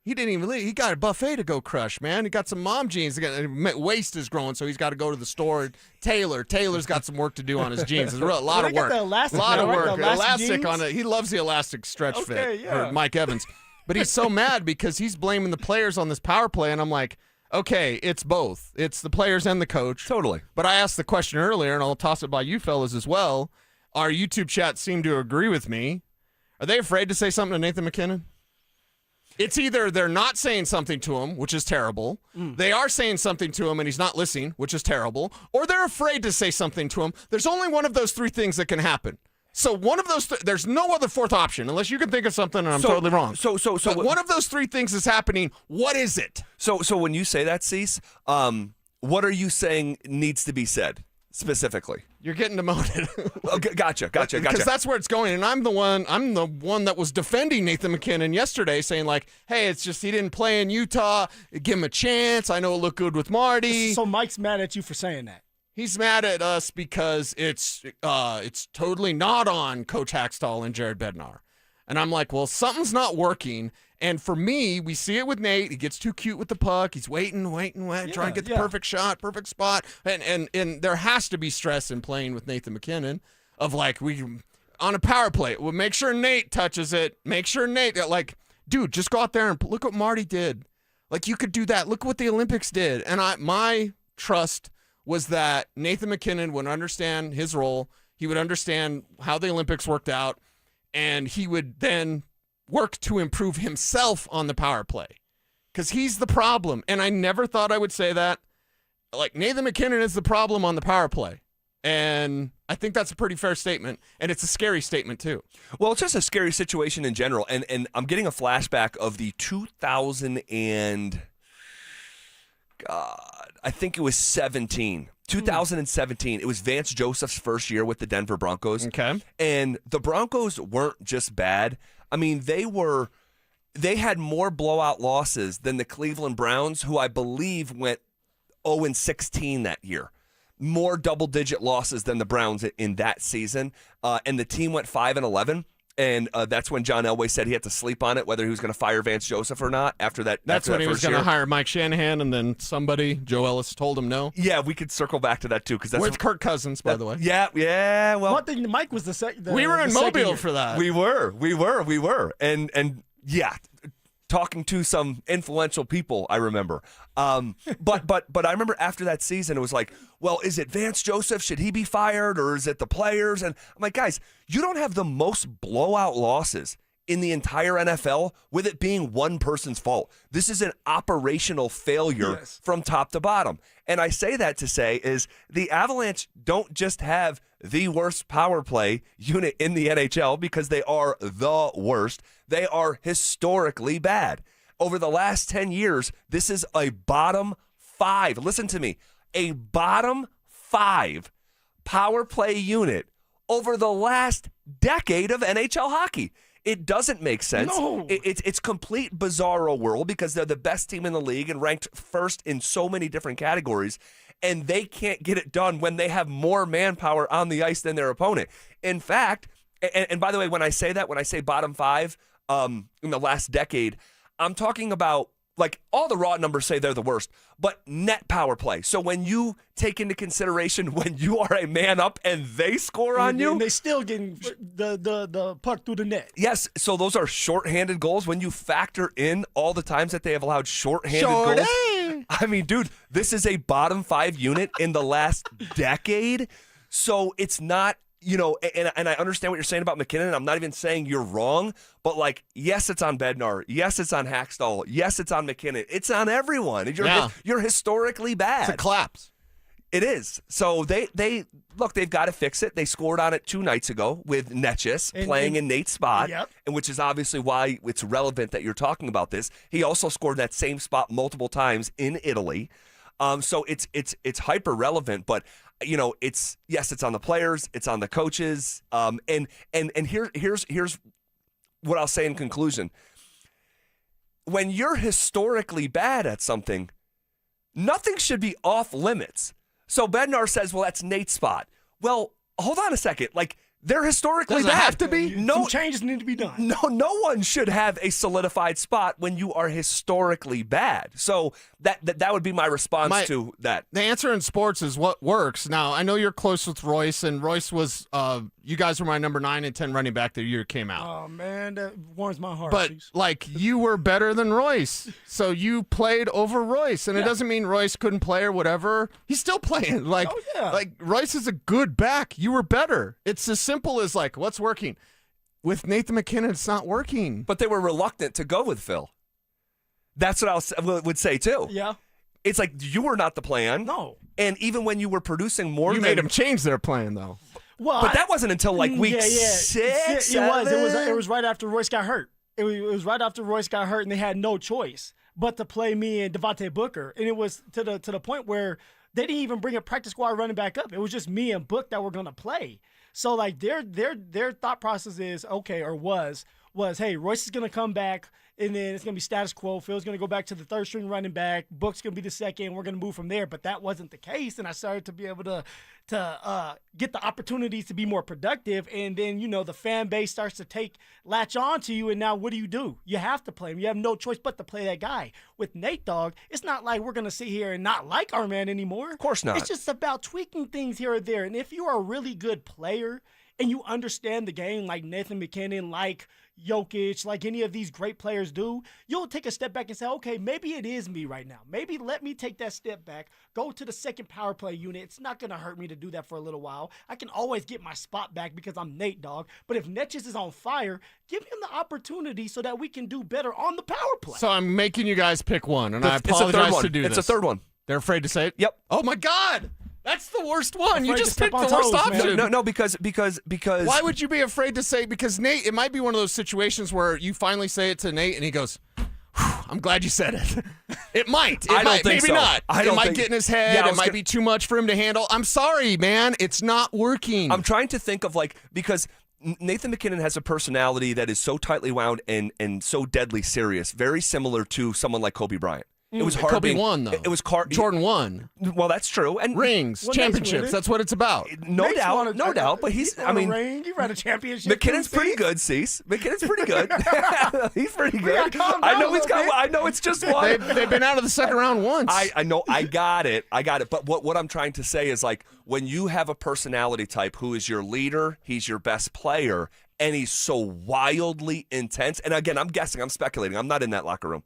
He got a buffet to go crush, man. He got some mom jeans. Waist is growing, so he's got to go to the store. Taylor's got some work to do on his jeans. It's a lot of work. A lot of work. Elastic on it. He loves the elastic stretch fit for Mike Evans. But he's so mad because he's blaming the players on this power play, and I'm like, okay, it's both. It's the players and the coach. Totally. But I asked the question earlier, and I'll toss it by you fellas as well. Our YouTube chat seemed to agree with me. Are they afraid to say something to Nathan McKinnon? It's either they're not saying something to him, which is terrible. They are saying something to him, and he's not listening, which is terrible. Or they're afraid to say something to him. There's only one of those 3 things that can happen. So one of those, there's no other fourth option unless you can think of something, and I'm totally wrong. So but one of those 3 things is happening. What is it? So when you say that, Cease, what are you saying needs to be said specifically? You're getting demoted. Okay, gotcha. Because that's where it's going, and I'm the one that was defending Nathan McKinnon yesterday, saying like, hey, it's just he didn't play in Utah. Give him a chance. I know it looked good with Marty. So Mike's mad at you for saying that. He's mad at us because it's totally not on Coach Hackstall and Jared Bednar. And I'm like, well, something's not working. And for me, we see it with Nate. He gets too cute with the puck. He's waiting, trying to get the perfect shot, perfect spot. And there has to be stress in playing with Nathan McKinnon of like, on a power play, we'll make sure Nate touches it. Make sure Nate, like, dude, just go out there and look what Marty did. Like, you could do that. Look what the Olympics did. And my trust was that Nathan McKinnon would understand his role. He would understand how the Olympics worked out, and he would then work to improve himself on the power play. because he's the problem. And I never thought I would say that. Like, Nathan McKinnon is the problem on the power play. And I think that's a pretty fair statement. And it's a scary statement, too. Well, it's just a scary situation in general. And I'm getting a flashback of the 2000 and, God, I think it was 2017. It was Vance Joseph's first year with the Denver Broncos. Okay. And the Broncos weren't just bad. I mean, they had more blowout losses than the Cleveland Browns, who I believe went 0-16 that year. More double-digit losses than the Browns in that season. And the team went 5-11. And that's when John Elway said he had to sleep on it, whether he was going to fire Vance Joseph or not after that. That's when he was going to hire Mike Shanahan, and then Joe Ellis, told him no. Yeah, we could circle back to that, too. Where's Kirk Cousins, by the way? Yeah, well. One thing, Mike was the second. We were in Mobile for that. We were. And yeah, talking to some influential people, I remember. But I remember after that season, it was like, well, is it Vance Joseph? Should he be fired, or is it the players? And I'm like, guys, you don't have the most blowout losses in the entire NFL with it being one person's fault. This is an operational failure from top to bottom. And I say that to say is the Avalanche don't just have the worst power play unit in the NHL because they are the worst. They are historically bad. Over the last 10 years, this is a bottom 5. Listen to me. A bottom 5 power play unit over the last decade of NHL hockey. It doesn't make sense. No. It's complete bizarro world because they're the best team in the league and ranked first in so many different categories, and they can't get it done when they have more manpower on the ice than their opponent. In fact, and by the way, when I say bottom 5 in the last decade, I'm talking about, like, all the raw numbers say they're the worst, but net power play. So when you take into consideration when you are a man up and they score on you. And they still getting the puck through the net. Yes, so those are shorthanded goals. When you factor in all the times that they have allowed shorthanded goals. I mean, dude, this is a bottom 5 unit in the last decade. So it's not, and I understand what you're saying about McKinnon. I'm not even saying you're wrong, but, like, yes, it's on Bednar. Yes, it's on Hackstall. Yes, it's on McKinnon. It's on everyone. You're historically bad. It's a collapse. It is. So they've got to fix it. They scored on it 2 nights ago with Netchis playing in Nate's spot, and which is obviously why it's relevant that you're talking about this. He also scored that same spot multiple times in Italy. So it's hyper relevant, but it's on the players, it's on the coaches, and here's what I'll say in conclusion. When you're historically bad at something, nothing should be off limits. So Bednar says, well, that's Nate's spot. Well, hold on a second. Like, they're historically bad. Have to be? No, some changes need to be done. No one should have a solidified spot when you are historically bad. So that would be my response to that. The answer in sports is what works. Now, I know you're close with Royce, and Royce was you guys were my number 9 and 10 running back the year it came out. Oh, man, that warms my heart. But, like, you were better than Royce, so you played over Royce, and it doesn't mean Royce couldn't play or whatever. He's still playing. Like, Royce is a good back. You were better. It's as simple as, like, what's working? With Nathan McKinnon, it's not working. But they were reluctant to go with Phil. That's what I would say, too. Yeah. It's like you were not the plan. No. And even when you were producing more you made them change their plan, though. Well, but that wasn't until, like, week 6, It was right after Royce got hurt. It was right after Royce got hurt, and they had no choice but to play me and Devontae Booker. And it was to the point where they didn't even bring a practice squad running back up. It was just me and Book that were going to play. So, like, their thought process is, okay, or was, hey, Royce is going to come back, and then it's going to be status quo. Phil's going to go back to the third string running back. Book's going to be the second, and we're going to move from there. But that wasn't the case, and I started to be able to get the opportunities to be more productive. And then, the fan base starts to latch on to you, and now what do? You have to play him. You have no choice but to play that guy. With Nate Dogg, it's not like we're going to sit here and not like our man anymore. Of course not. It's just about tweaking things here or there. And if you are a really good player and you understand the game like Nathan McKinnon, like Jokic, like any of these great players do, you'll take a step back and say, okay, maybe it is me right now. Maybe let me take that step back, go to the second power play unit. It's not going to hurt me to do that for a little while. I can always get my spot back because I'm Nate, dog. But if Netches is on fire, give him the opportunity so that we can do better on the power play. So I'm making you guys pick one, and I apologize to do this. It's a third one. They're afraid to say it? Yep. Oh, my God. That's the worst one. You Afraid just to picked step the on worst toes, man. option. No, because Why would you be afraid to say? Because Nate, it might be one of those situations where you finally say it to Nate, and he goes, "I'm glad you said it." It might. I don't think maybe so. not. It might get in his head. Yeah, it might be too much for him to handle. I'm sorry, man. It's not working. I'm trying to think of because Nathan McKinnon has a personality that is so tightly wound and so deadly serious, very similar to someone like Kobe Bryant. It was hard. Kobe won, though. It was Jordan won. Well, that's true. And rings, championships. That's what it's about. No doubt. But he's. I mean, he ran a championship. McKinnon's pretty good, Cease. McKinnon's pretty good. He's pretty good. I know he's got. I know it's just one. They've been out of the second round once. I know. I got it. But what I'm trying to say is when you have a personality type who is your leader, he's your best player, and he's so wildly intense. And again, I'm guessing. I'm speculating. I'm not in that locker room.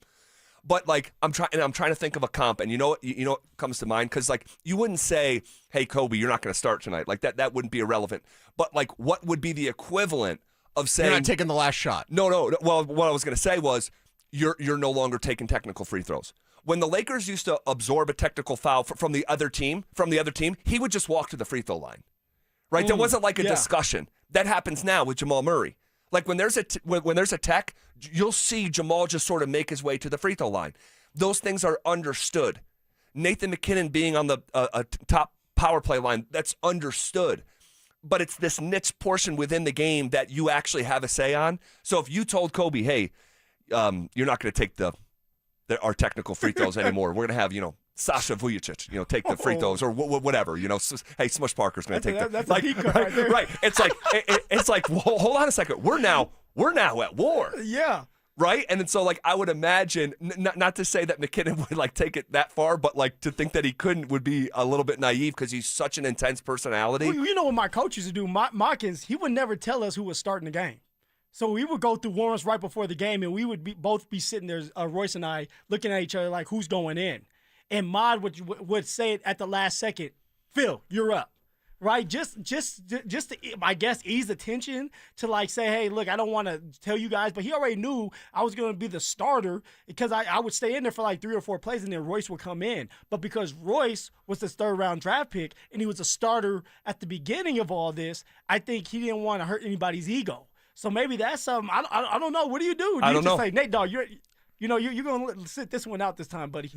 But I'm trying to think of a comp, and you know what comes to mind, because you wouldn't say, "Hey Kobe, you're not going to start tonight." That wouldn't be irrelevant. But what would be the equivalent of saying you're not taking the last shot? No. Well, what I was going to say was you're no longer taking technical free throws. When the Lakers used to absorb a technical foul from the other team, he would just walk to the free throw line. Right? There wasn't a discussion. That happens now with Jamal Murray. When there's a tech, you'll see Jamal just sort of make his way to the free throw line. Those things are understood. Nathan McKinnon being on the top power play line, that's understood. But it's this niche portion within the game that you actually have a say on. So if you told Kobe, hey, you're not going to take our technical free throws anymore. We're going to have, Sasha Vujicic, take the free throws or whatever, hey, Smush Parker's going to take that's a peak right there. Right. It's like, well, hold on a second. We're now at war. Yeah. Right. And then so I would imagine, not to say that McKinnon would take it that far, but to think that he couldn't would be a little bit naive because he's such an intense personality. Well, you know what my coach used to do? Mawkins, he would never tell us who was starting the game. So we would go through warm-ups right before the game, and we would both be sitting there, Royce and I, looking at each other like, who's going in? And Mod would say it at the last second, Phil, you're up, right? Just to, I guess, ease the tension to say, hey, look, I don't want to tell you guys, but he already knew I was going to be the starter because I would stay in there for 3 or 4 plays, and then Royce would come in. But because Royce was the third-round draft pick, and he was a starter at the beginning of all this, I think he didn't want to hurt anybody's ego. So maybe that's something. I don't know. What do you do? Do you just say, Nate, dog, you're going to sit this one out this time, buddy?